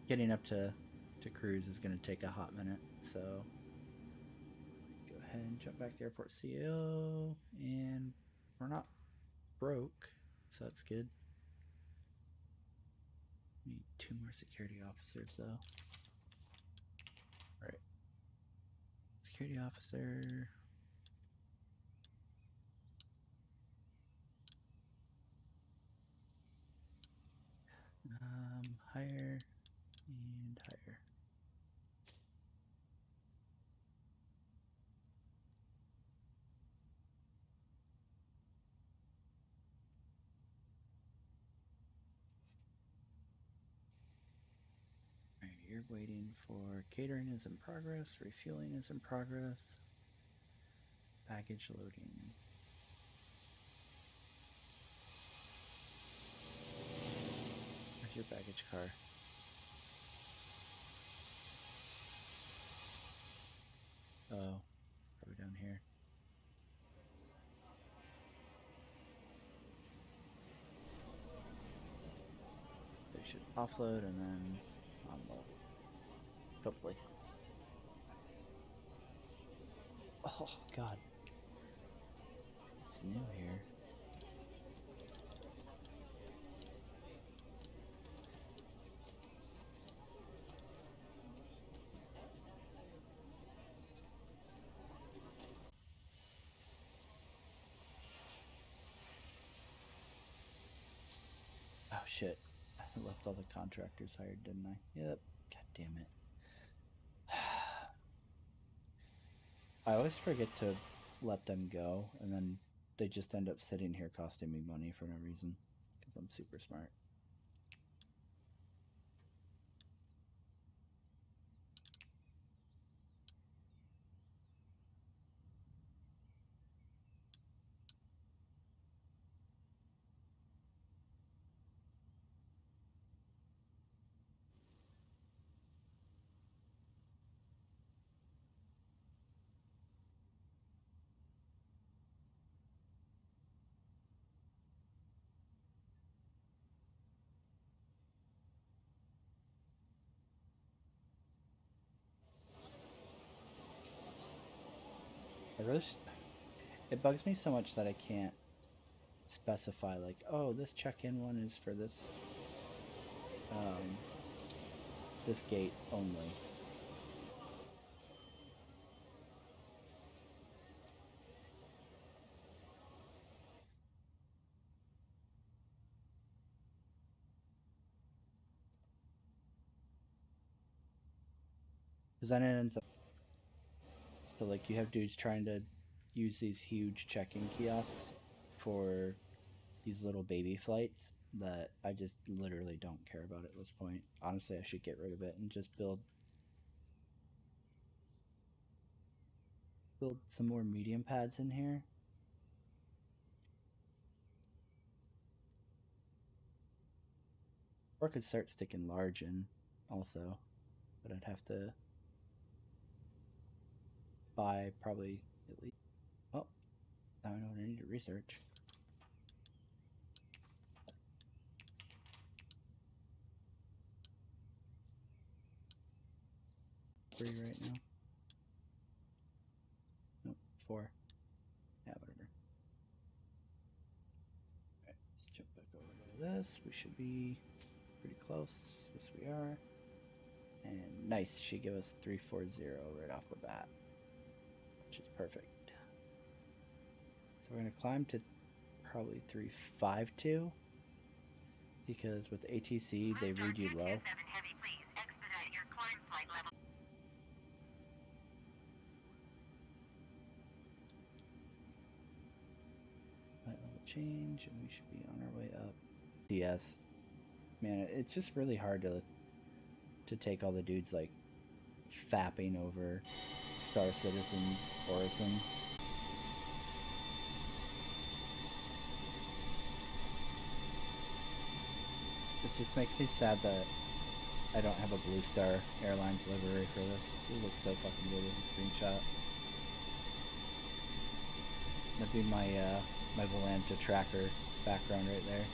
Getting up to cruise is going to take a hot minute, so go ahead and jump back to airport CO, and we're not broke, so that's good. Need 2 more security officers though. Right. Security officer. Higher and higher. Alright, you're waiting for catering is in progress, refueling is in progress, baggage loading. Where's your baggage car? Oh, probably down here. They should offload and then unload. Hopefully. Oh, God. It's new here. shit. I left all the contractors hired, didn't I? Yep. God damn it. I always forget to let them go, and then they just end up sitting here costing me money for no reason, because I'm super smart. It bugs me so much that I can't specify, like, oh, this check-in one is for this this gate only. Because then it ends up, so like you have dudes trying to use these huge check-in kiosks for these little baby flights that I just literally don't care about at this point. Honestly, I should get rid of it and just build some more medium pads in here. Or I could start sticking large in also, but I'd have to buy probably at least, oh, now I know what I need to research. Three right now. Nope, 4. Yeah, whatever. Alright, let's jump back over to this. We should be pretty close. Yes, we are. And nice, she gave us 340 right off the bat, which is perfect. So we're gonna climb to probably 352 because with ATC they read you low. Heavy, please expedite your climb flight level. Flight level change, and we should be on our way up. DS, man, it's just really hard to take all the dudes like fapping over Star Citizen Orison. It just makes me sad that I don't have a Blue Star Airlines livery for this. It looks so fucking good with the screenshot. That'd be my my Volanta tracker background right there.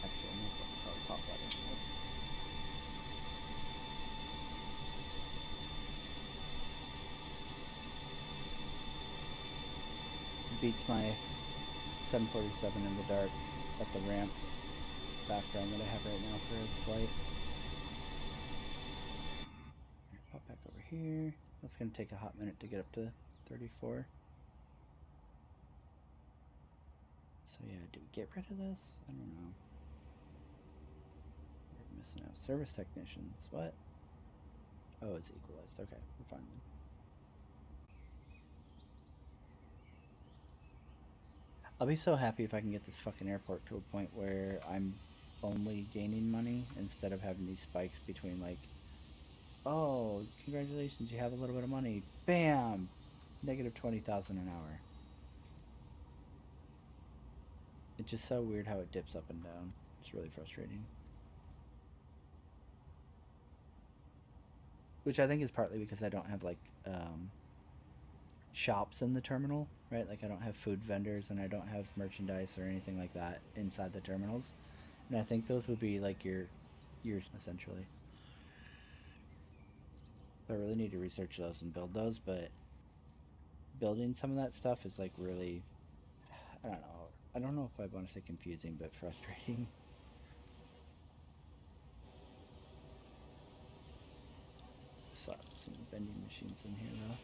Actually, I'm gonna probably pop that into this. It beats my 747 in the dark at the ramp background that I have right now for the flight. Pop back over here. That's gonna take a hot minute to get up to 34. So yeah, do we get rid of this? I don't know. We're missing out. Service technicians. What? Oh, it's equalized. Okay, we're fine then. I'll be so happy if I can get this fucking airport to a point where I'm only gaining money instead of having these spikes between like, oh, congratulations, you have a little bit of money. Bam! Negative 20,000 an hour. It's just so weird how it dips up and down. It's really frustrating. Which I think is partly because I don't have like shops in the terminal, right? Like I don't have food vendors and I don't have merchandise or anything like that inside the terminals. And I think those would be like your essentially. So I really need to research those and build those, but building some of that stuff is like really, I don't know. I don't know if I want to say confusing, but frustrating. Saw some vending machines in here though.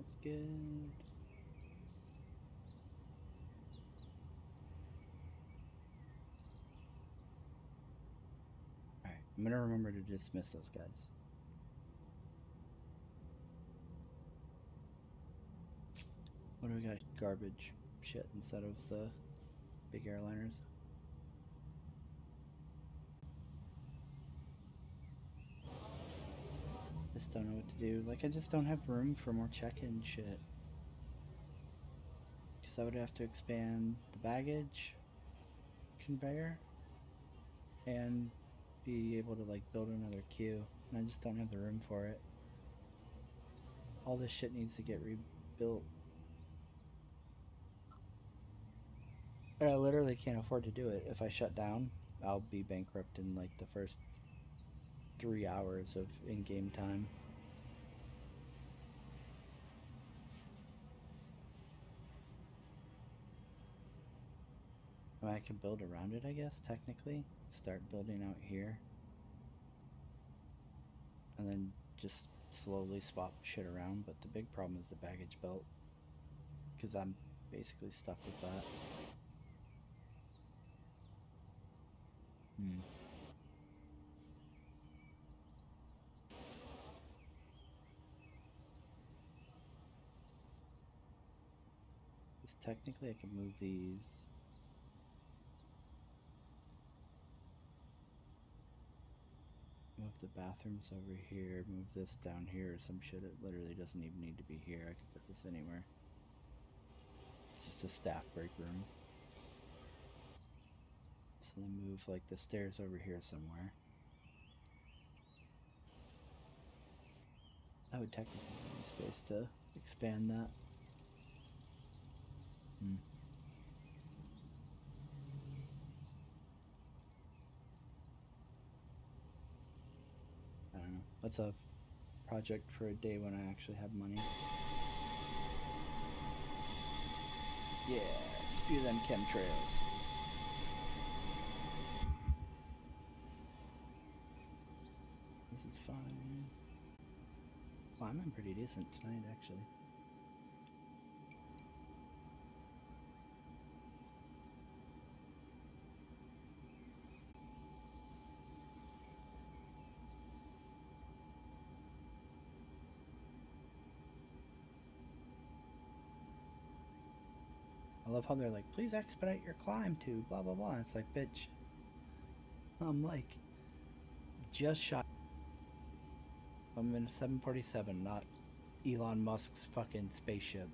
It's good. Alright, I'm gonna remember to dismiss those guys. What do we got? Garbage shit instead of the big airliners. Just don't know what to do. Like, I just don't have room for more check-in shit. Because I would have to expand the baggage conveyor and be able to, like, build another queue. And I just don't have the room for it. All this shit needs to get rebuilt. And I literally can't afford to do it. If I shut down, I'll be bankrupt in, like, the first 3 hours of in-game time. Well, I can build around it, I guess, technically. Start building out here. And then just slowly swap shit around, but the big problem is the baggage belt. Because I'm basically stuck with that. Because technically I can move these. Move the bathrooms over here, move this down here or some shit. It literally doesn't even need to be here. I can put this anywhere. It's just a staff break room. So then move like the stairs over here somewhere. I would technically need space to expand that. I don't know. What's a project for a day when I actually have money? Yeah, spew them chemtrails. This is fine. Climbing pretty decent tonight, actually. I love how they're like, please expedite your climb to blah blah blah. And it's like, bitch. I'm like, just shot. I'm in a 747, not Elon Musk's fucking spaceship.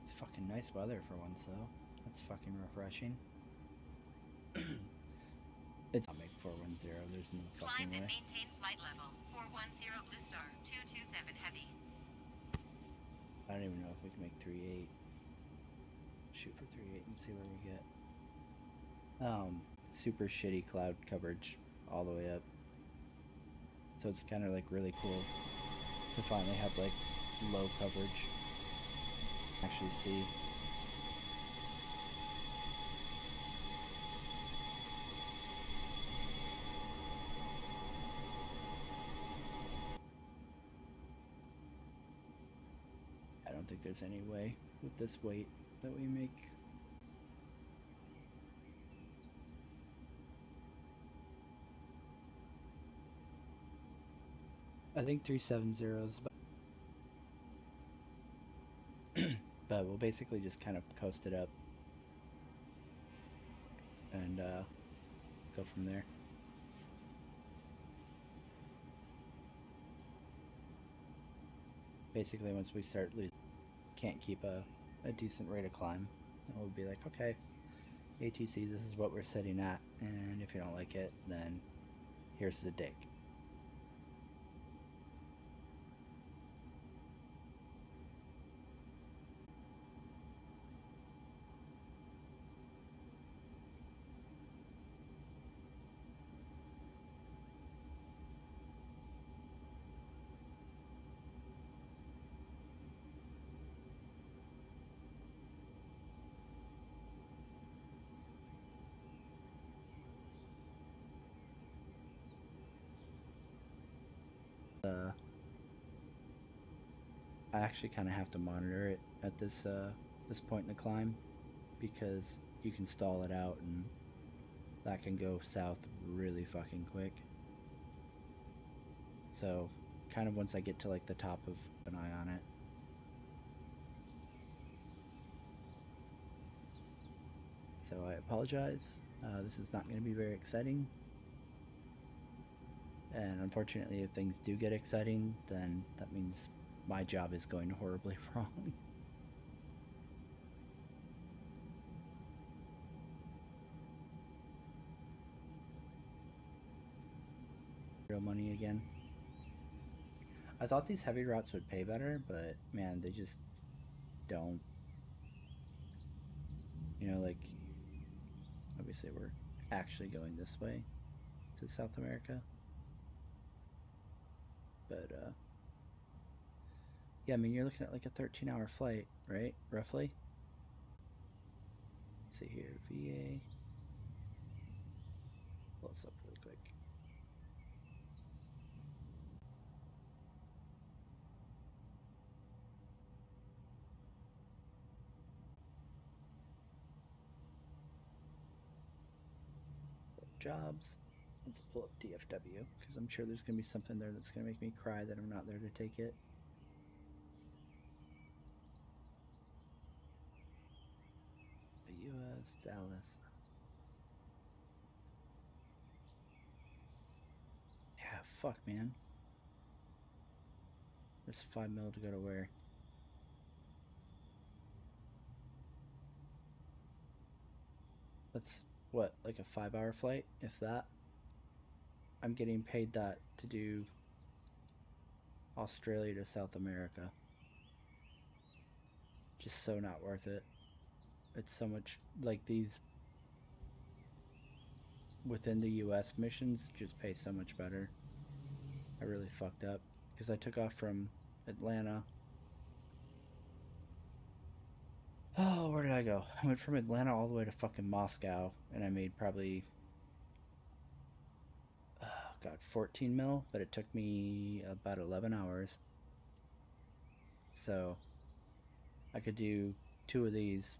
It's fucking nice weather for once, though. That's fucking refreshing. It's not make 410. There's no fucking Climb and way. maintain flight level. 410 Blue Star, 227 Heavy. I don't even know if we can make 3.8. Shoot for 3.8 and see where we get. Super shitty cloud coverage all the way up. So it's kind of like really cool to finally have like low coverage. Actually see. I don't think there's any way with this weight that we make. I think 370 is but we'll basically just kind of coast it up and go from there. Basically, once we start can't keep a decent rate of climb, we'll be like, okay, ATC, this is what we're sitting at, and if you don't like it, then here's the dig. I actually kind of have to monitor it at this point in the climb, because you can stall it out and that can go south really fucking quick. So kind of once I get to like the top of an eye on it. So I apologize. This is not going to be very exciting. And unfortunately, if things do get exciting, then that means my job is going horribly wrong. Real money again. I thought these heavy routes would pay better, but man, they just don't. You know, like, obviously we're actually going this way to South America. But, yeah, I mean, you're looking at like a 13-hour flight, right? Roughly. Let's see here, VA. Pull this up really quick. Jobs. Let's pull up DFW, because I'm sure there's going to be something there that's going to make me cry that I'm not there to take it. US, Dallas. Yeah, fuck, man. There's 5 mil to go to where? That's what, like a 5-hour flight, if that? I'm getting paid that to do Australia to South America. Just so not worth it. It's so much, like, these within the US missions just pay so much better. I really fucked up because I took off from Atlanta. Oh, where did I go? I went from Atlanta all the way to fucking Moscow, and I made probably, God, 14 mil, but it took me about 11 hours. So I could do 2 of these.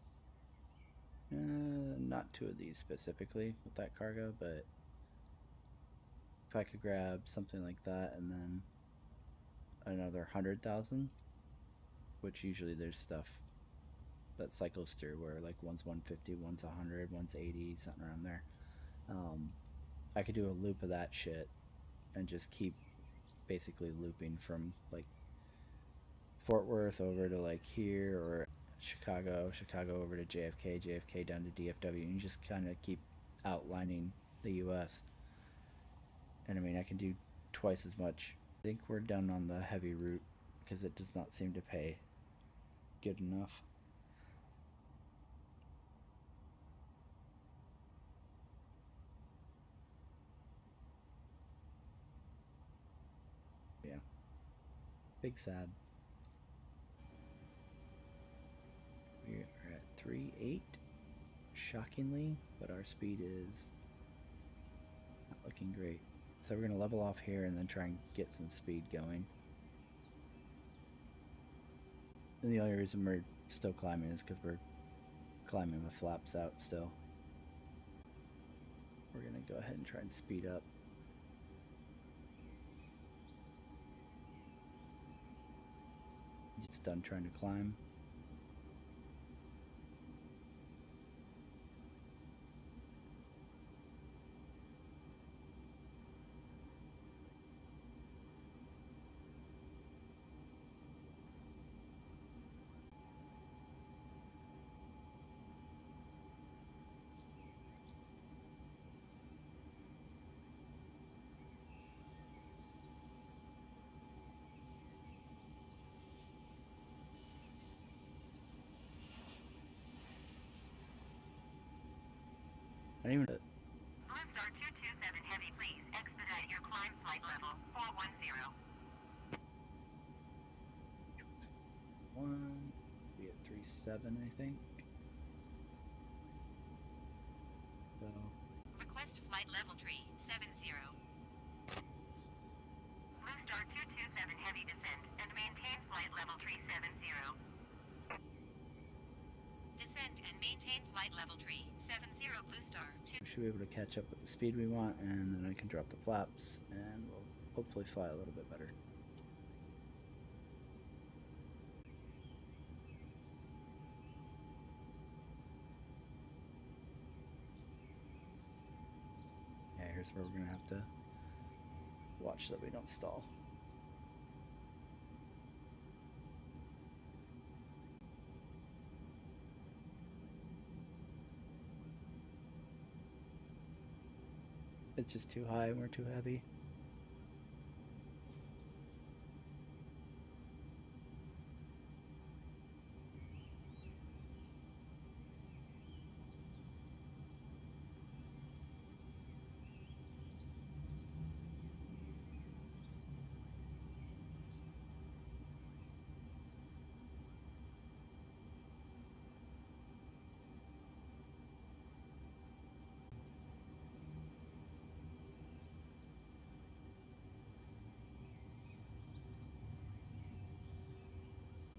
Not 2 of these specifically with that cargo, but if I could grab something like that and then another 100,000, which usually there's stuff that cycles through where like one's 150, one's 100, one's 80, something around there. I could do a loop of that shit and just keep basically looping from like Fort Worth over to like here, or Chicago over to JFK down to DFW, and you just kind of keep outlining the US. And I mean, I can do twice as much. I think we're done on the heavy route because it does not seem to pay good enough. Yeah. Big sad. We are at 3.8, shockingly, but our speed is not looking great. So we're going to level off here and then try and get some speed going. And the only reason we're still climbing is because we're climbing with flaps out still. We're going to go ahead and try and speed up. Just done trying to climb. I didn't even... Blue Star 227 Heavy, please expedite your climb flight level 410. One, be at 3.7, I think. So Request flight level tree 70. Blue Star 227 heavy descend and maintain flight level 370. Descend and maintain flight level 370 Blue Star. We should be able to catch up with the speed we want, and then I can drop the flaps, and we'll hopefully fly a little bit better. Yeah, here's where we're gonna have to watch that we don't stall. It's just too high and we're too heavy.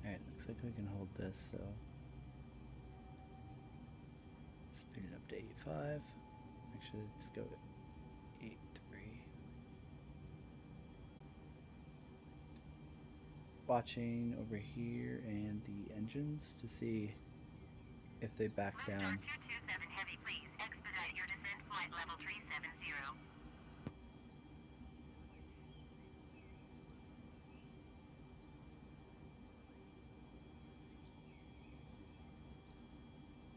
Alright, looks like we can hold this, so speed it up to 8.5. Actually, let's go to 8.3. Watching over here and the engines to see if they back Blue Star down. 227 Heavy, please expedite your descent flight level 370.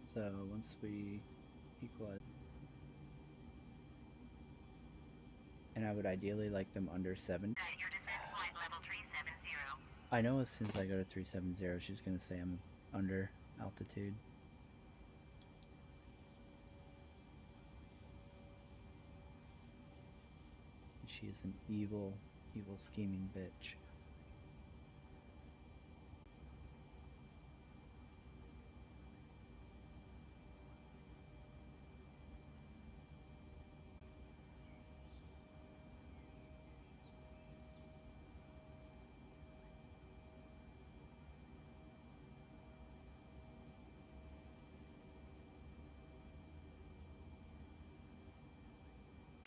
So once we equalize, and I would ideally like them under 7. Your descent flight level 370. I know as soon as I go to 370, she's gonna say I'm under altitude. She is an evil, evil scheming bitch.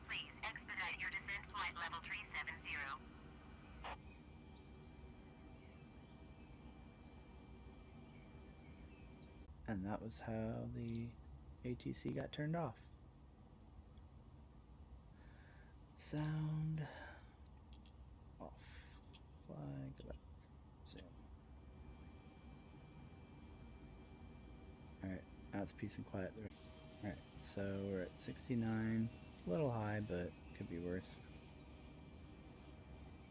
Please expedite your descent flight level 370. And that was how the ATC got turned off. Sound off. Fly, go back. Zoom. Alright, now it's peace and quiet. Alright, so we're at 69. A little high, but could be worse.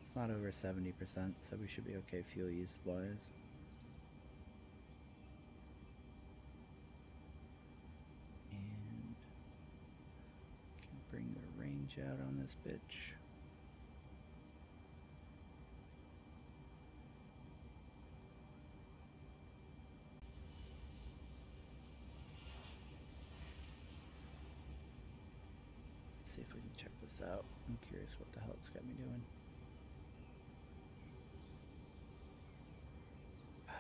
It's not over 70%, so we should be okay fuel use wise. And can bring the range out on this bitch. Let's see if we can check this out. I'm curious what the hell it's got me doing. I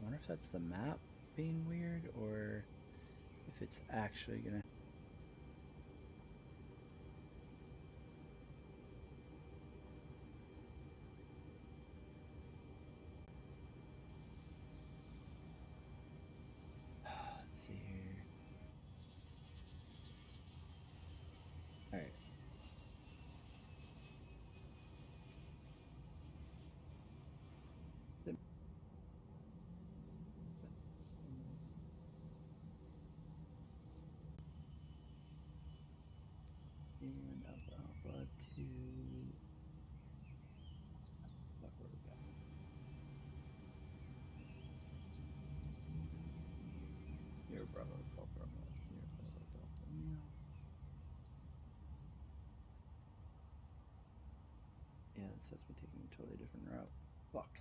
wonder if that's the map being weird or if it's actually gonna. Let's see here. Alright. And Alpha to what were we got? Near Bravo, Golf Romeo. It's near Bravo, Golf Romeo. Yeah, it says we're taking a totally different route. Fuck.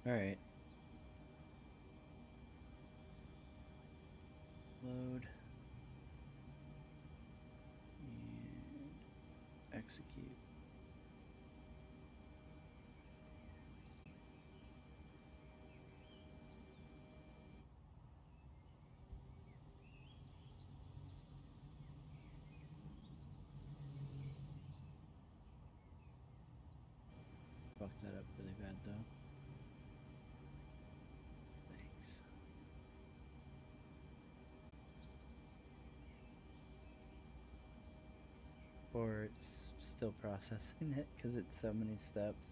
Alright. Load. And execute. Fucked that up really bad though. Thanks. Or it's still processing it because it's so many steps.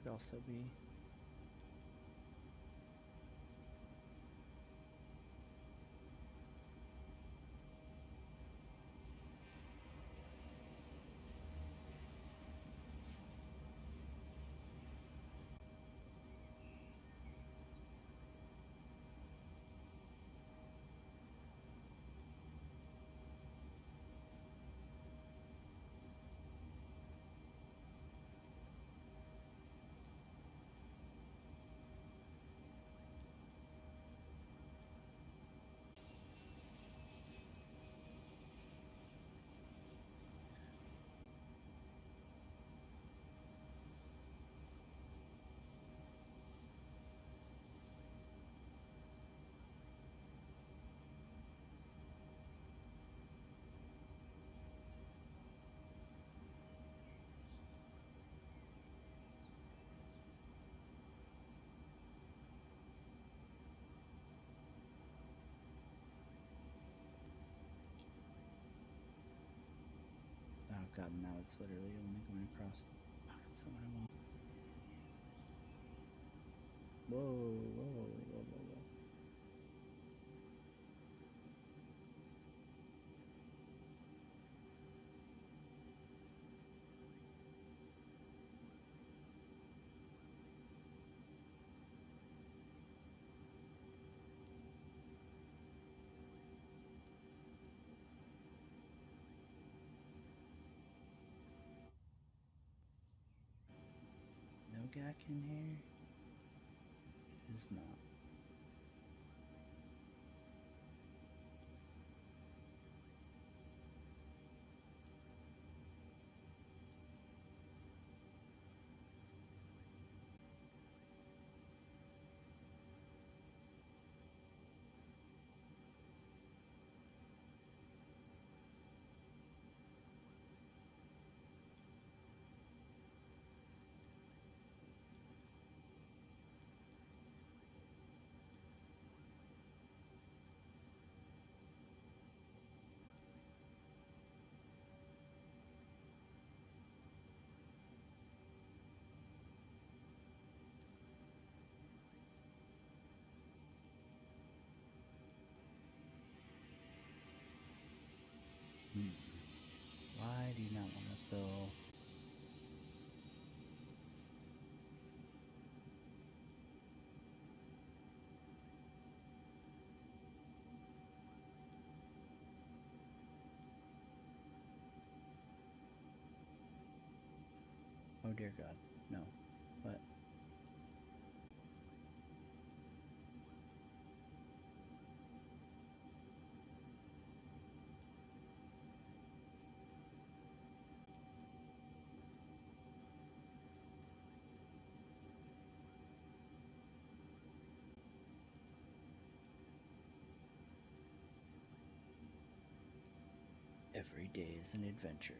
Could also be. Oh god, now it's literally only going across boxes that I want. Whoa, whoa, whoa, whoa, whoa, whoa. No gack in here? It is not. Why do you not want to fill? Oh dear god, no. What? Every day is an adventure.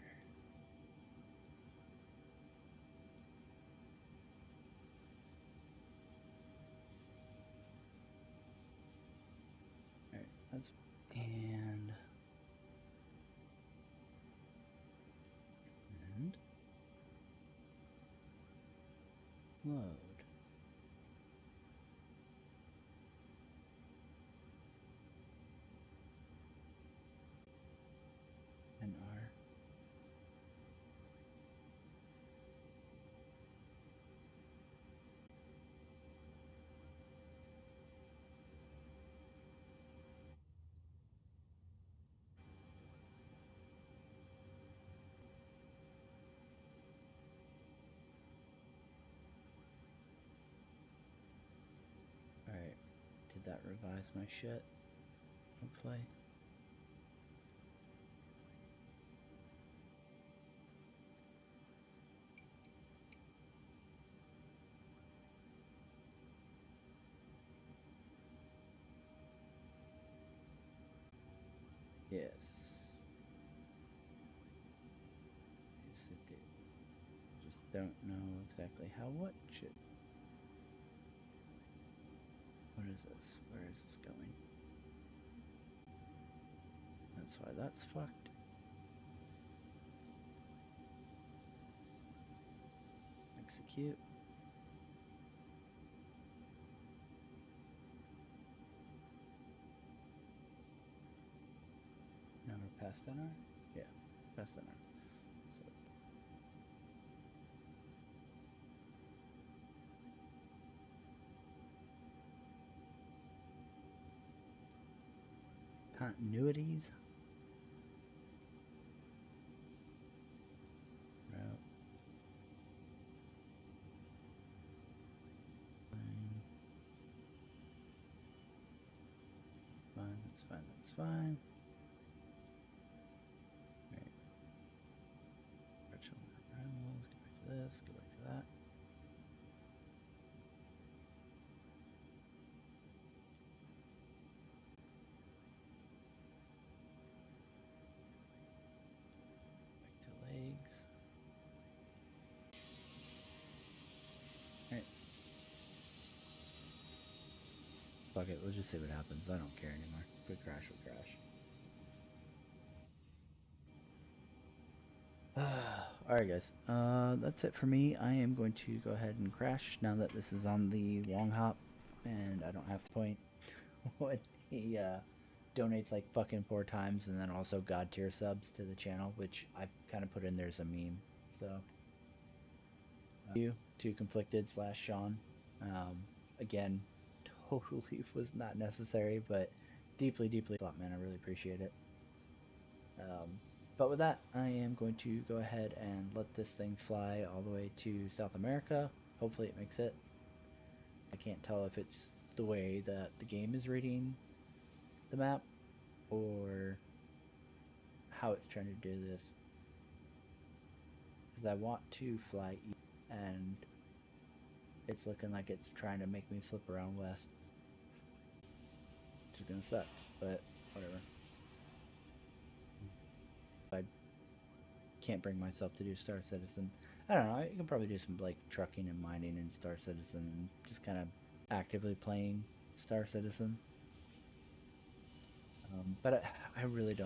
Alright, that's. And. And. Load. And R. revise my shit. Hopefully. Yes. Yes, it did. Just don't know exactly how what should. What is this? Where is this going? That's why that's fucked. Execute. Now we're past NR? Yeah, past NR. So continuities. Route. Fine. That's fine. That's fine. Right. Virtual animals. Go back to this. Go back to that. Back to legs. Alright. Fuck it, we'll just see what happens. I don't care anymore. If we crash, we'll crash. Alright guys, that's it for me. I am going to go ahead and crash now that this is on the long hop and I don't have to point when he donates like fucking 4 times and then also god tier subs to the channel, which I kind of put in there as a meme. So you to conflicted / Sean. Again, totally was not necessary, but deeply thought, man. I really appreciate it. But with that, I am going to go ahead and let this thing fly all the way to South America. Hopefully it makes it. I can't tell if it's the way that the game is reading the map or how it's trying to do this. Because I want to fly east and it's looking like it's trying to make me flip around west. Which is gonna suck, but whatever. I can't bring myself to do Star Citizen. I don't know, you can probably do some like trucking and mining in Star Citizen and just kind of actively playing Star Citizen. But I really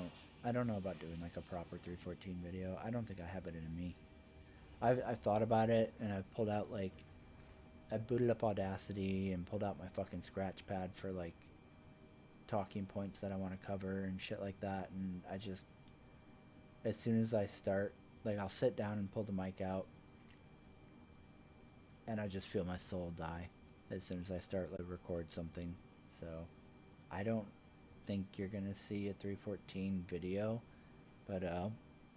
I don't know about doing like a proper 314 video. I don't think I have it in me. I've thought about it and I've pulled out like I booted up Audacity and pulled out my fucking scratch pad for like talking points that I want to cover and shit like that, and I just as soon as I start, like I'll sit down and pull the mic out and I just feel my soul die as soon as I start like record something. So I don't think you're gonna see a 314 video, but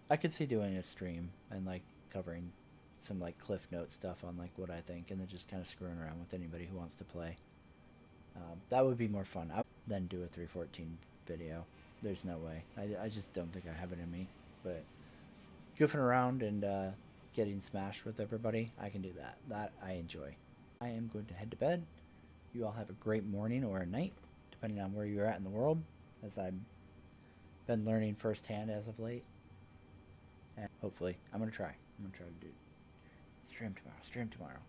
I could see doing a stream and like covering some like cliff note stuff on like what I think and then just kind of screwing around with anybody who wants to play. That would be more fun than do a 314 video. There's no way. I just don't think I have it in me. But goofing around and getting smashed with everybody, I can do that. That I enjoy. I am going to head to bed. You all have a great morning or a night, depending on where you're at in the world, as I've been learning firsthand as of late. And hopefully, I'm going to try. I'm going to try to do stream tomorrow.